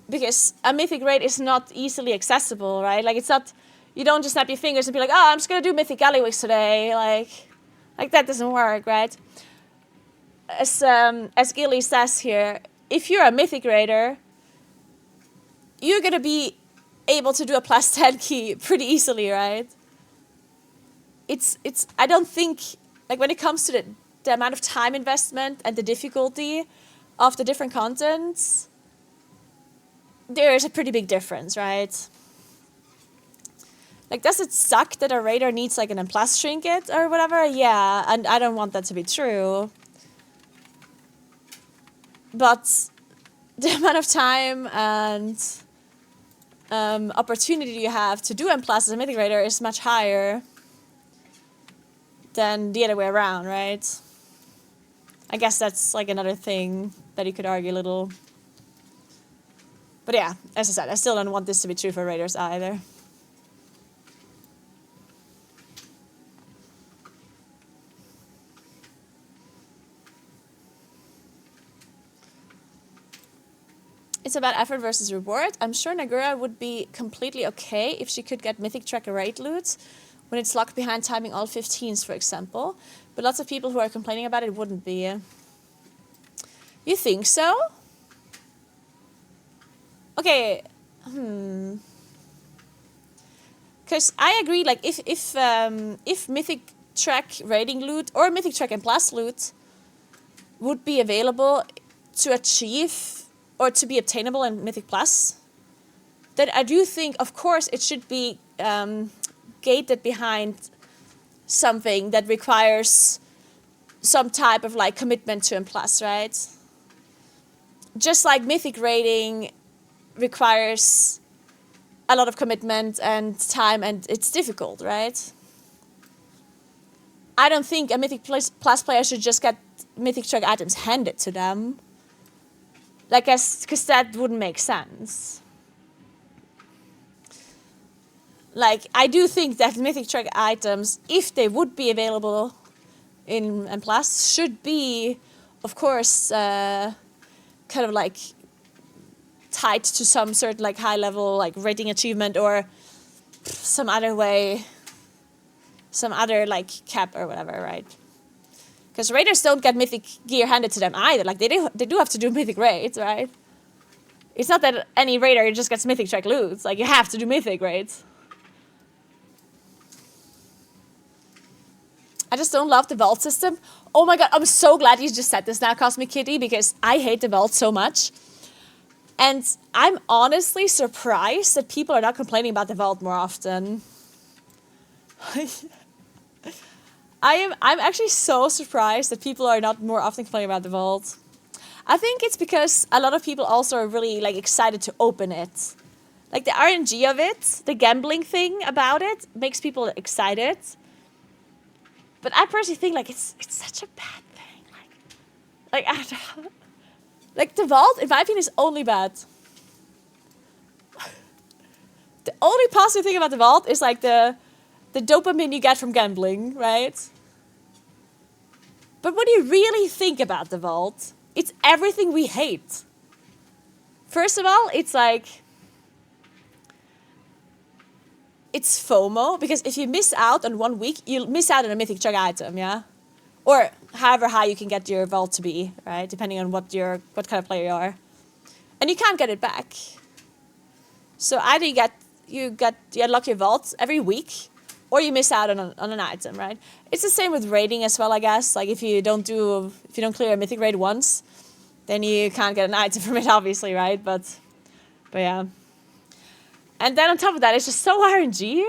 because a Mythic raid is not easily accessible, right? Like, it's not, you don't just snap your fingers and be like, oh, I'm just gonna do Mythic Alleyways today. Like that doesn't work, right? As Gilly says here, if you're a Mythic raider, you're gonna be able to do a plus 10 key pretty easily, right? It's I don't think, like, when it comes to the amount of time investment and the difficulty of the different contents, there is a pretty big difference, right? Like, does it suck that a raider needs like an Emplast trinket or whatever? Yeah, and I don't want that to be true. But the amount of time and opportunity you have to do Emplast as a Mythic raider is much higher than the other way around, right? I guess that's like another thing that you could argue a little. But yeah, as I said, I still don't want this to be true for raiders either. It's about effort versus reward. I'm sure Naguura would be completely okay if she could get Mythic Tracker raid loot when it's locked behind timing all 15s, for example. But lots of people who are complaining about it wouldn't be. You think so? Okay. Because I agree, like, if Mythic Track raiding loot or Mythic Track and Plus loot would be available to achieve or to be obtainable in Mythic Plus, then I do think, of course, it should be gated behind something that requires some type of like commitment to Plus, right? Just like Mythic raiding requires a lot of commitment and time, and it's difficult, right? I don't think a Mythic Plus player should just get Mythic Track items handed to them. Like, because that wouldn't make sense. Like, I do think that Mythic Track items, if they would be available in Plus, should be, of course, kind of like tied to some certain like high level like rating achievement or some other way, some other like cap or whatever, right? Because raiders don't get Mythic gear handed to them either. Like, they do have to do Mythic raids, right? It's not that any raider just gets Mythic Track loot. Like, you have to do Mythic raids. I just don't love the vault system. Oh my god, I'm so glad you just said this now, Cosmic Kitty, because I hate the vault so much. And I'm honestly surprised that people are not complaining about the vault more often. I'm actually so surprised that people are not more often complaining about the vault. I think it's because a lot of people also are really like excited to open it. Like, the RNG of it, the gambling thing about it, makes people excited. But I personally think like it's such a bad thing. Like I don't know. Like, the vault, in my opinion, is only bad. The only positive thing about the vault is like the dopamine you get from gambling, right? But when you really think about the vault, it's everything we hate. First of all, it's like, it's FOMO, because if you miss out on 1 week, you'll miss out on a Mythic Track item, yeah? Or however high you can get your vault to be, right? Depending on what kind of player you are. And you can't get it back. So either you unlock your vault every week, or you miss out on an item, right? It's the same with raiding as well, I guess. Like, if you don't clear a Mythic raid once, then you can't get an item from it, obviously, right? But yeah. And then on top of that, it's just so RNG.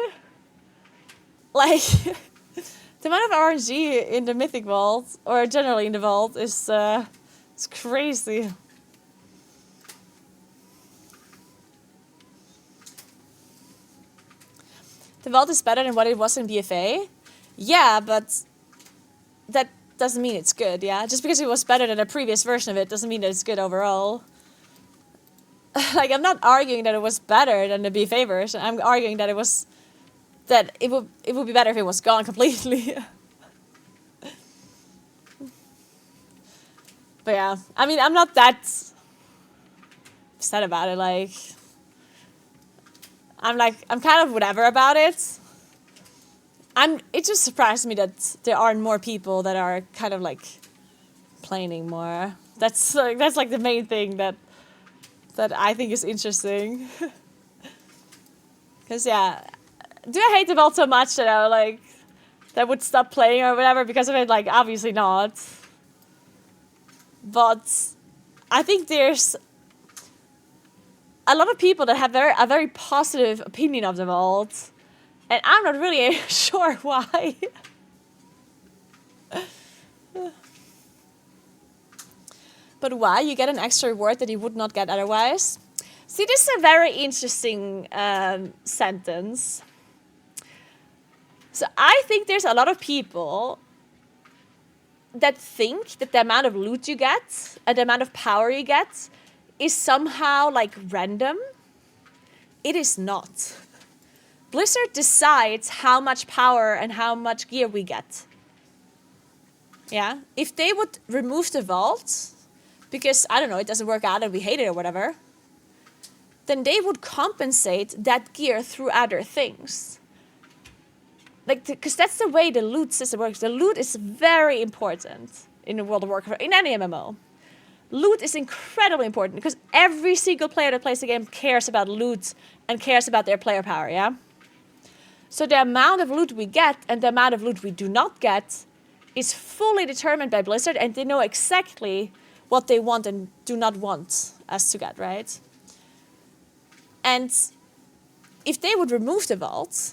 Like, The amount of RNG in the Mythic Vault, or generally in the Vault, is it's crazy. The Vault is better than what it was in BFA. Yeah, but that doesn't mean it's good, yeah? Just because it was better than a previous version of it doesn't mean that it's good overall. Like, I'm not arguing that it was better than the BFA version. I'm arguing that it would be better if it was gone completely. But yeah, I mean, I'm not that upset about it. Like, I'm kind of whatever about it. It just surprised me that there aren't more people that are kind of like complaining more. That's like the main thing that I think is interesting. Because yeah, do I hate the vault so much that I like that would stop playing or whatever because of it? Like, obviously not. But I think there's a lot of people that have a very positive opinion of the vault, and I'm not really sure why. But why? You get an extra reward that you would not get otherwise. See, this is a very interesting sentence. So I think there's a lot of people that think that the amount of loot you get and the amount of power you get is somehow like random. It is not. Blizzard decides how much power and how much gear we get. Yeah? If they would remove the vault, because, I don't know, it doesn't work out and we hate it or whatever, then they would compensate that gear through other things. Like, because that's the way the loot system works. The loot is very important in the World of Warcraft, in any MMO. Loot is incredibly important because every single player that plays the game cares about loot and cares about their player power, yeah? So the amount of loot we get and the amount of loot we do not get is fully determined by Blizzard, and they know exactly what they want and do not want us to get, right? And if they would remove the vault,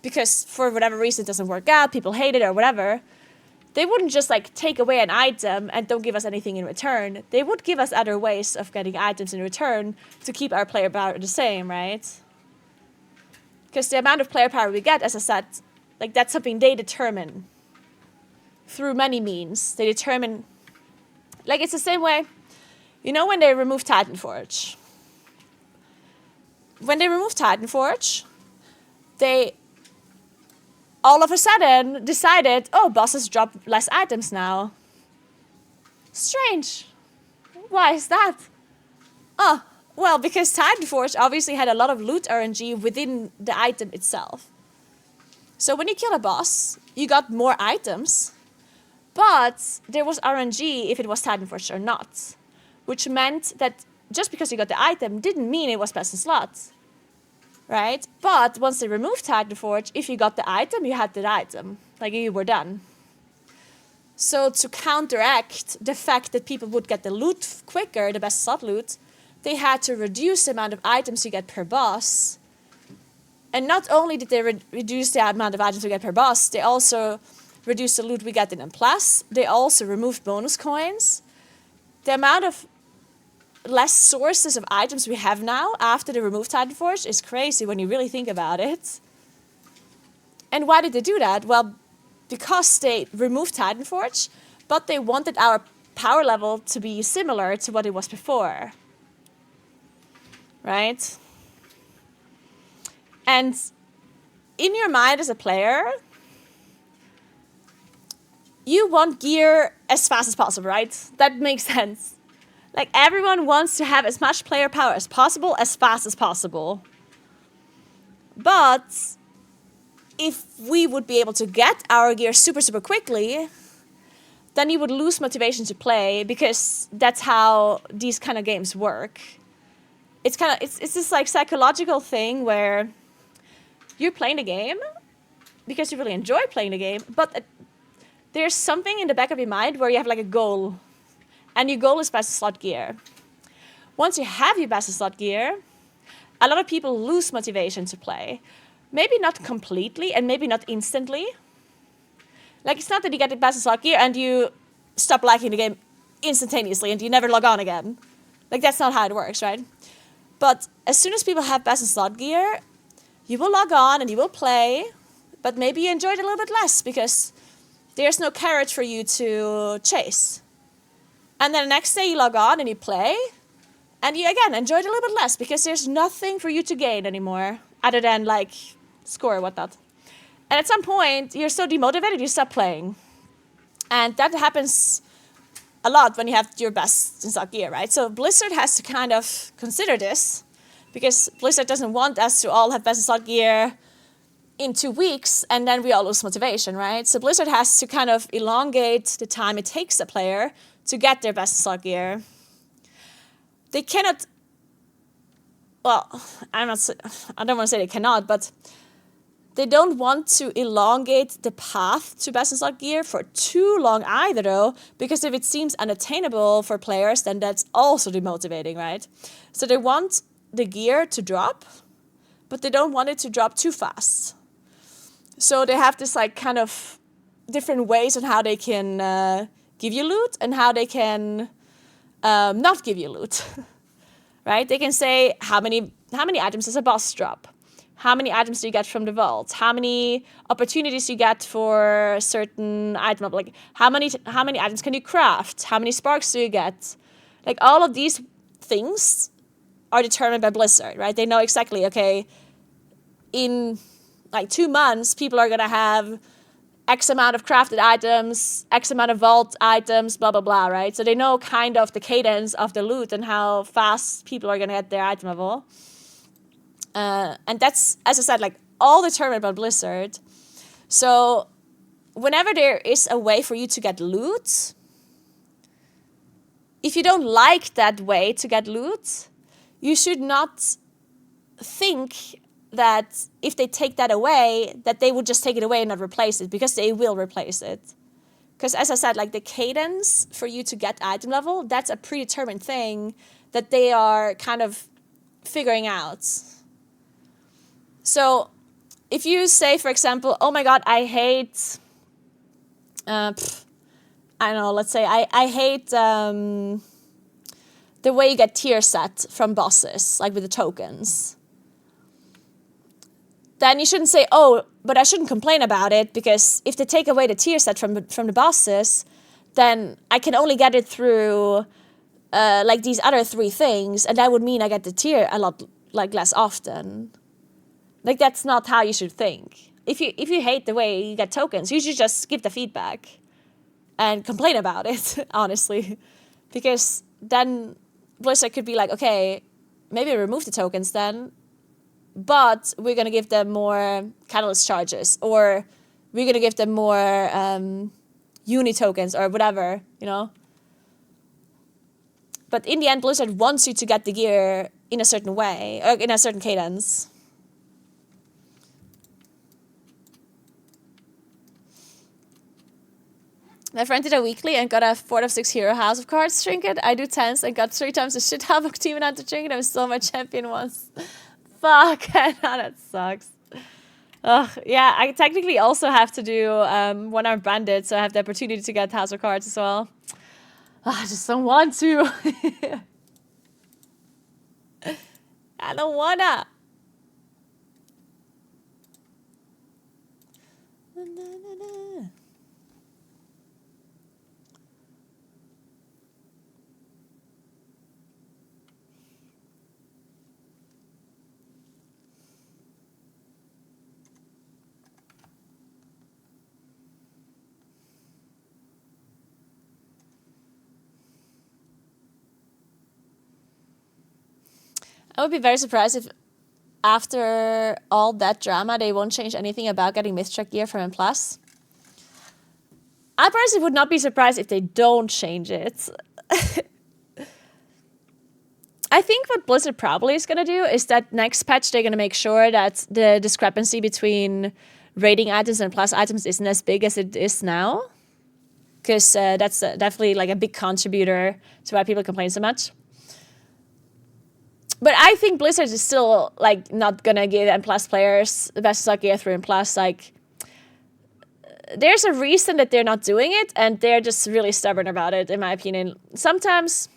because for whatever reason it doesn't work out, people hate it or whatever, they wouldn't just like take away an item and don't give us anything in return. They would give us other ways of getting items in return to keep our player power the same, right? Because the amount of player power we get, as I said, like that's something they determine through many means. They determine, like it's the same way, you know, when they remove Titanforge. When they remove Titanforge, they all of a sudden decided, oh, bosses drop less items now. Strange. Why is that? Oh, well, because Titanforge obviously had a lot of loot RNG within the item itself. So when you kill a boss, you got more items, but there was RNG if it was Titanforge or not, which meant that just because you got the item didn't mean it was best in slots. Right? But once they removed Titanforge, if you got the item, you had the item. Like, you were done. So to counteract the fact that people would get the loot quicker, the best slot loot, they had to reduce the amount of items you get per boss. And not only did they reduce the amount of items we get per boss, they also reduced the loot we get in M+. They also removed bonus coins. The amount of less sources of items we have now after they removed Titanforge is crazy when you really think about it. And why did they do that? Well, because they removed Titanforge, but they wanted our power level to be similar to what it was before. Right? And in your mind as a player, you want gear as fast as possible, right? That makes sense. Like, everyone wants to have as much player power as possible, as fast as possible. But if we would be able to get our gear super, super quickly, then you would lose motivation to play, because that's how these kind of games work. It's this like psychological thing where you're playing the game because you really enjoy playing the game, but there's something in the back of your mind where you have like a goal. And your goal is best slot gear. Once you have your best slot gear, a lot of people lose motivation to play. Maybe not completely and maybe not instantly. Like, it's not that you get the best in slot gear and you stop liking the game instantaneously and you never log on again. Like, that's not how it works, right? But as soon as people have best in slot gear, you will log on and you will play, but maybe you enjoy it a little bit less because there's no carrot for you to chase. And then the next day you log on and you play, and you again enjoy it a little bit less because there's nothing for you to gain anymore other than like score or whatnot. And at some point you're so demotivated you stop playing. And that happens a lot when you have your best in stock gear, right? So Blizzard has to kind of consider this because Blizzard doesn't want us to all have best in stock gear in 2 weeks and then we all lose motivation, right? So Blizzard has to kind of elongate the time it takes a player to get their best in stock gear. They cannot, well, I don't want to say they cannot, but they don't want to elongate the path to best in slot gear for too long either, though, because if it seems unattainable for players, then that's also demotivating, right? So they want the gear to drop, but they don't want it to drop too fast. So they have this like kind of different ways on how they can give you loot and how they can not give you loot, right? They can say how many items does a boss drop? How many items do you get from the vault? How many opportunities you get for a certain item? Like how many items can you craft? How many sparks do you get? Like all of these things are determined by Blizzard, right? They know exactly, okay, in like 2 months, people are gonna have X amount of crafted items, X amount of vault items, blah, blah, blah, right? So they know kind of the cadence of the loot and how fast people are gonna get their item level. And that's, as I said, like all determined by Blizzard. So whenever there is a way for you to get loot, if you don't like that way to get loot, you should not think that if they take that away, that they would just take it away and not replace it, because they will replace it. Because as I said, like the cadence for you to get item level, that's a predetermined thing that they are kind of figuring out. So if you say, for example, oh my God, I hate, I don't know, let's say I hate the way you get tier set from bosses, like with the tokens. Then you shouldn't say, oh, but I shouldn't complain about it, because if they take away the tier set from the bosses, then I can only get it through like these other 3 things, and that would mean I get the tier a lot like less often. Like that's not how you should think. If you hate the way you get tokens, you should just give the feedback and complain about it, honestly, because then Blizzard could be like, okay, maybe remove the tokens then, but we're going to give them more catalyst charges, or we're going to give them more uni tokens or whatever, you know. But in the end, Blizzard wants you to get the gear in a certain way, or in a certain cadence. My friend did a weekly and got a 4 out of 6 hero house of cards trinket. I do 10s and got 3 times the shit out of team and the trinket. I was still my champion once. Fuck, I know that sucks. Ugh, yeah, I technically also have to do one-armed bandit, so I have the opportunity to get house of cards as well. I just don't want to. I don't wanna. I would be very surprised if after all that drama, they won't change anything about getting Mythtrack gear from M+. I personally would not be surprised if they don't change it. I think what Blizzard probably is going to do is that next patch, they're going to make sure that the discrepancy between rating items and plus items isn't as big as it is now. Because that's definitely like a big contributor to why people complain so much. But I think Blizzard is still like not gonna give M+ players the best stock gear through M+. Like there's a reason that they're not doing it, and they're just really stubborn about it, in my opinion. Sometimes,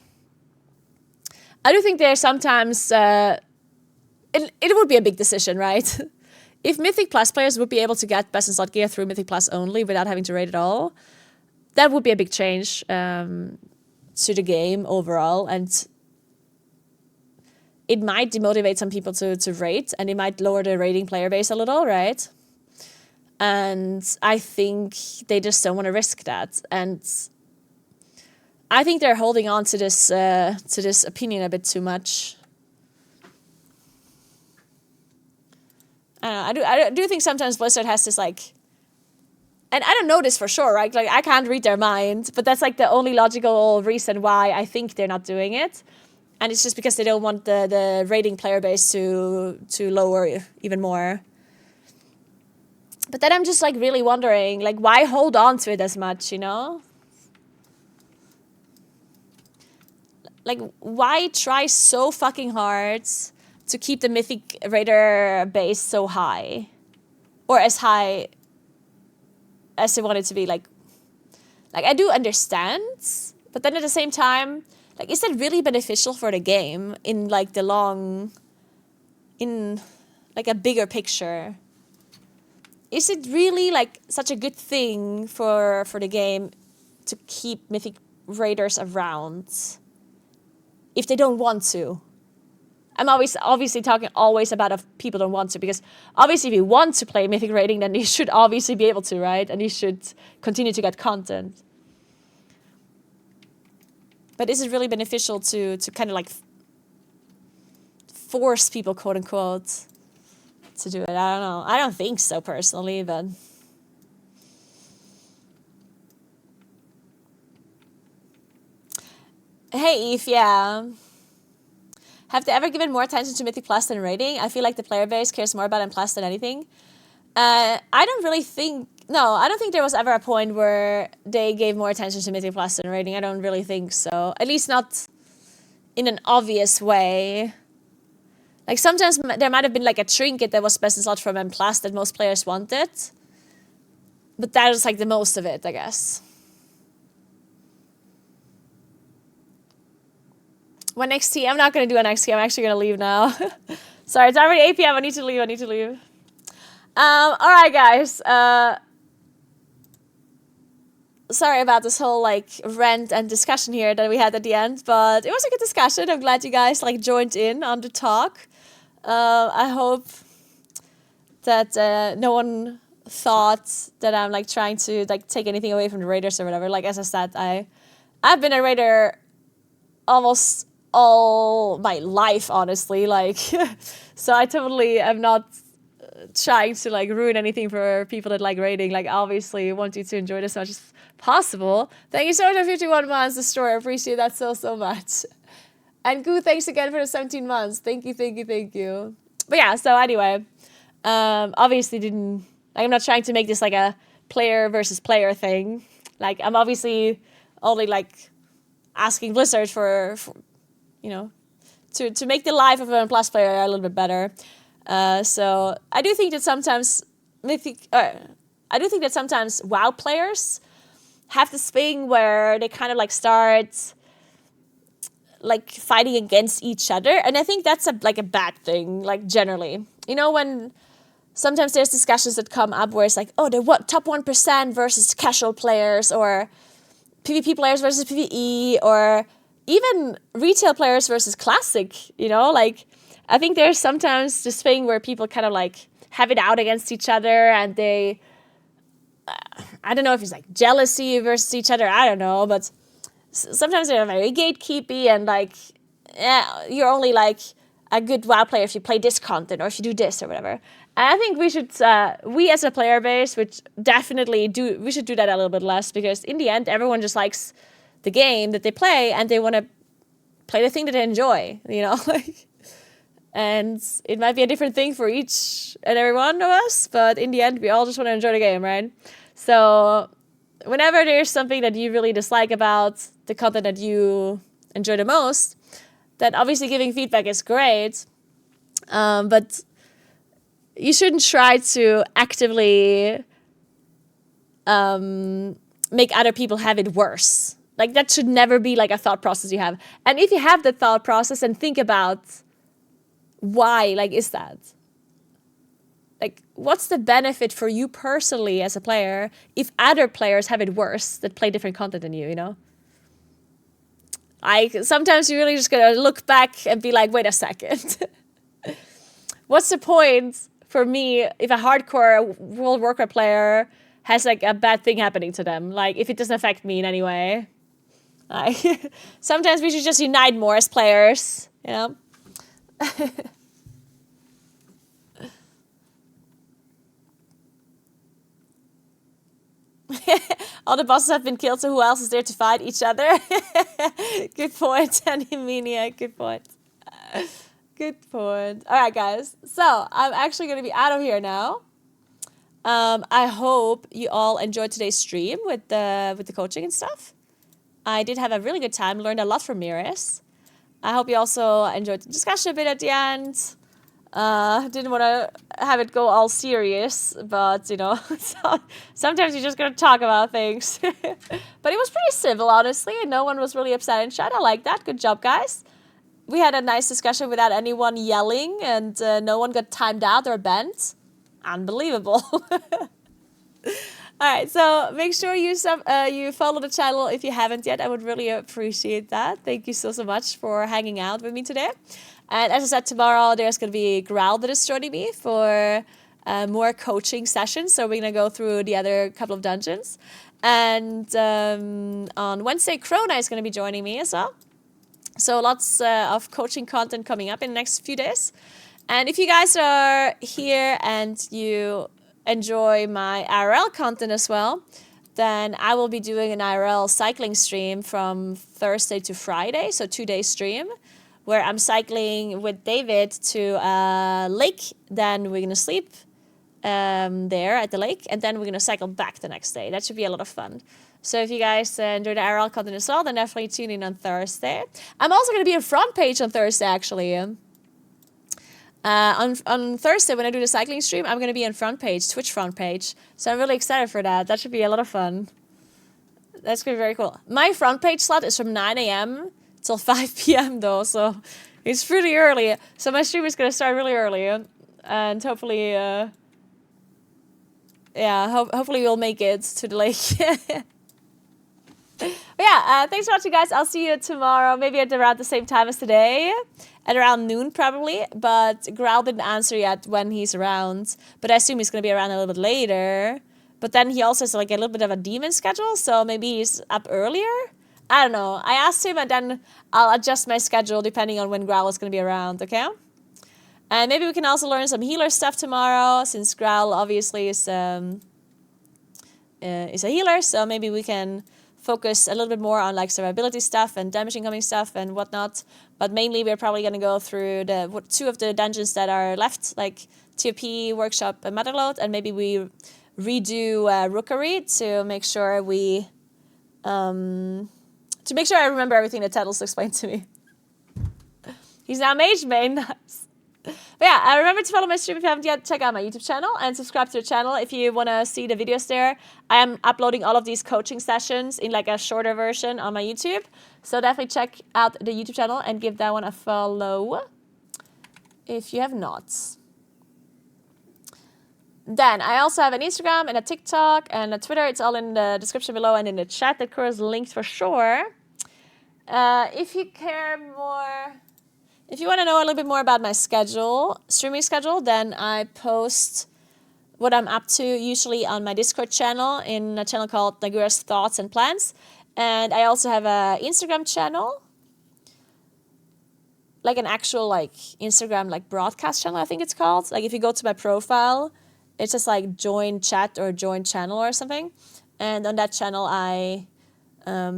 I do think there's sometimes, it would be a big decision, right? If Mythic Plus players would be able to get best in slot gear through Mythic Plus only without having to raid at all, that would be a big change to the game overall, and it might demotivate some people to raid, and it might lower the raiding player base a little, right? And I think they just don't want to risk that. And I think they're holding on to this opinion a bit too much. I do think sometimes Blizzard has this like, and I don't know this for sure, right? Like I can't read their mind, but that's like the only logical reason why I think they're not doing it. And it's just because they don't want the raiding player base to lower even more. But then I'm just like really wondering, like, why hold on to it as much, you know? Like, why try so fucking hard to keep the Mythic Raider base so high? Or as high as they want it to be, like I do understand, but then at the same time, like, is that really beneficial for the game in like the long, in like a bigger picture? Is it really like such a good thing for the game to keep Mythic Raiders around if they don't want to? I'm obviously talking always about if people don't want to, because obviously if you want to play Mythic Raiding, then you should obviously be able to, right? And you should continue to get content. But is it really beneficial to kind of like force people, quote unquote, to do it? I don't know. I don't think so personally, but hey, Eve, yeah. Have they ever given more attention to Mythic Plus than rating? I feel like the player base cares more about M Plus than anything. I don't really think... No, I don't think there was ever a point where they gave more attention to Mythic Plus than rating. I don't really think so. At least not in an obvious way. Like, sometimes there might have been, like, a trinket that was best in slot from M Plus that most players wanted. But that was, like, the most of it, I guess. When XT? I'm not going to do an XT. I'm actually going to leave now. Sorry, it's already 8 p.m. I need to leave. All right, guys. Sorry about this whole, like, rant and discussion here that we had at the end. But it was a good discussion. I'm glad you guys, like, joined in on the talk. I hope that no one thought that I'm, like, trying to, like, take anything away from the Raiders or whatever. Like, as I said, I've been a Raider almost all my life, honestly, like, so I totally am not trying to like ruin anything for people that like raiding. Like, obviously want you to enjoy this as much as possible. Thank you so much for 51 months, the store. I appreciate that so much. And Goo, thanks again for the 17 months. Thank you. But yeah, so anyway, obviously I'm not trying to make this like a player versus player thing. Like, I'm obviously only like asking Blizzard for you know, to make the life of a Plus player a little bit better. So I do think that sometimes WoW players have this thing where they kind of like start like fighting against each other, and I think that's a bad thing. Like, generally, you know, when sometimes there's discussions that come up where it's like, oh, the top 1% versus casual players, or PvP players versus PvE, or even retail players versus classic, you know, like, I think there's sometimes this thing where people kind of like have it out against each other, and they, I don't know if it's like jealousy versus each other, I don't know, but sometimes they're very gatekeepy, and like, yeah, you're only like a good WoW player if you play this content, or if you do this or whatever. And I think we should, we as a player base, which definitely we should do that a little bit less, because in the end, everyone just likes the game that they play, and they want to play the thing that they enjoy, you know, like, and it might be a different thing for each and every one of us, but in the end, we all just want to enjoy the game, right? So whenever there's something that you really dislike about the content that you enjoy the most, then obviously giving feedback is great, but you shouldn't try to actively make other people have it worse. Like, that should never be like a thought process you have. And if you have the thought process, and think about why, like, is that? Like, what's the benefit for you personally as a player if other players have it worse that play different content than you know? Like, sometimes you really just gotta look back and be like, wait a second. What's the point for me if a hardcore World of Warcraft player has like a bad thing happening to them? Like, if it doesn't affect me in any way. Like, sometimes we should just unite more as players, you know? All the bosses have been killed, so who else is there to fight each other? Good point, Animania. Good point. Good point. All right, guys. So I'm actually going to be out of here now. I hope you all enjoyed today's stream with the coaching and stuff. I did have a really good time. Learned a lot from Meeres. I hope you also enjoyed the discussion a bit at the end. Didn't want to have it go all serious, but, you know, so sometimes you just gotta talk about things. But it was pretty civil, honestly, and no one was really upset in chat. I like that. Good job, guys. We had a nice discussion without anyone yelling, and no one got timed out or banned. Unbelievable. All right, so make sure you follow the channel if you haven't yet. I would really appreciate that. Thank you so much for hanging out with me today. And as I said, tomorrow there's going to be Growl that is joining me for more coaching sessions. So we're going to go through the other couple of dungeons. And on Wednesday, Krona is going to be joining me as well. So lots of coaching content coming up in the next few days. And if you guys are here and you enjoy my IRL content as well, then I will be doing an IRL cycling stream from Thursday to Friday. So 2-day stream, where I'm cycling with David to a lake. Then we're going to sleep there at the lake. And then we're going to cycle back the next day. That should be a lot of fun. So if you guys enjoy the IRL content as well, then definitely tune in on Thursday. I'm also going to be on front page on Thursday, actually. On Thursday, when I do the cycling stream, I'm going to be on front page, Twitch front page. So I'm really excited for that. That should be a lot of fun. That's going to be very cool. My front page slot is from 9 a.m. till 5 p.m. though, so it's pretty early. So my stream is going to start really early. And hopefully, hopefully we'll make it to the lake. But yeah, thanks for watching, guys. I'll see you tomorrow, maybe at around the same time as today. At around noon, probably. But Growl didn't answer yet when he's around. But I assume he's going to be around a little bit later. But then he also has like a little bit of a demon schedule, so maybe he's up earlier. I don't know. I asked him, and then I'll adjust my schedule depending on when Growl is going to be around, okay? And maybe we can also learn some healer stuff tomorrow, since Growl obviously is a healer. So maybe we can focus a little bit more on like survivability stuff and damage incoming stuff and whatnot. But mainly we're probably going to go through the 2 of the dungeons that are left, like TOP, Workshop, and Motherload. And maybe we redo Rookery to make sure we... to make sure I remember everything that Teddles explained to me. He's now Mage Main. Nice. But yeah, remember to follow my stream if you haven't yet. Check out my YouTube channel and subscribe to the channel if you want to see the videos there. I am uploading all of these coaching sessions in like a shorter version on my YouTube. So definitely check out the YouTube channel and give that one a follow if you have not. Then I also have an Instagram and a TikTok and a Twitter. It's all in the description below and in the chat. That course linked for sure. If you care more... If you want to know a little bit more about my schedule, streaming schedule, then I post what I'm up to usually on my Discord channel in a channel called Naguura's Thoughts and Plans. And I also have an Instagram channel, like an actual like Instagram like broadcast channel, I think it's called. Like if you go to my profile, it's just like join chat or join channel or something. And on that channel, I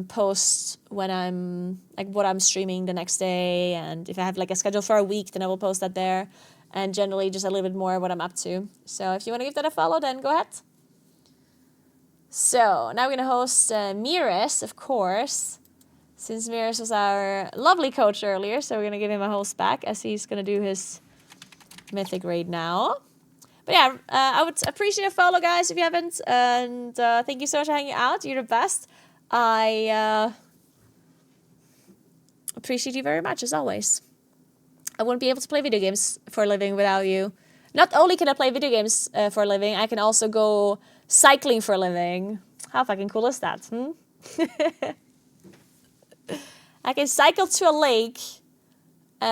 post when I'm like what I'm streaming the next day, and if I have like a schedule for a week, then I will post that there, and generally just a little bit more what I'm up to. So if you want to give that a follow, then go ahead. So now we're gonna host Meeres, of course, since Meeres was our lovely coach earlier. So we're gonna give him a host back as he's gonna do his mythic raid now. But yeah, I would appreciate a follow, guys, if you haven't. And thank you so much for hanging out. You're the best. I appreciate you very much, as always. I wouldn't be able to play video games for a living without you. Not only can I play video games for a living, I can also go cycling for a living. How fucking cool is that? I can cycle to a lake,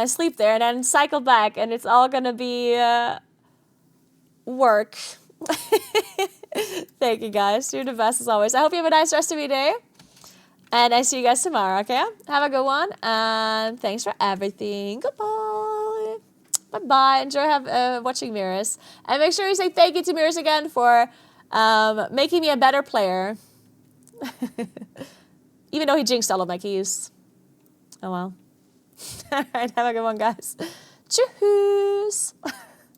sleep there, and then cycle back, and it's all gonna be work. Thank you, guys. You're the best as always. I hope you have a nice rest of your day. And I see you guys tomorrow, okay? Have a good one. And thanks for everything. Goodbye. Bye-bye. Enjoy watching Meeres. And make sure you say thank you to Meeres again for making me a better player. Even though he jinxed all of my keys. Oh, well. All right. Have a good one, guys. Tschüss.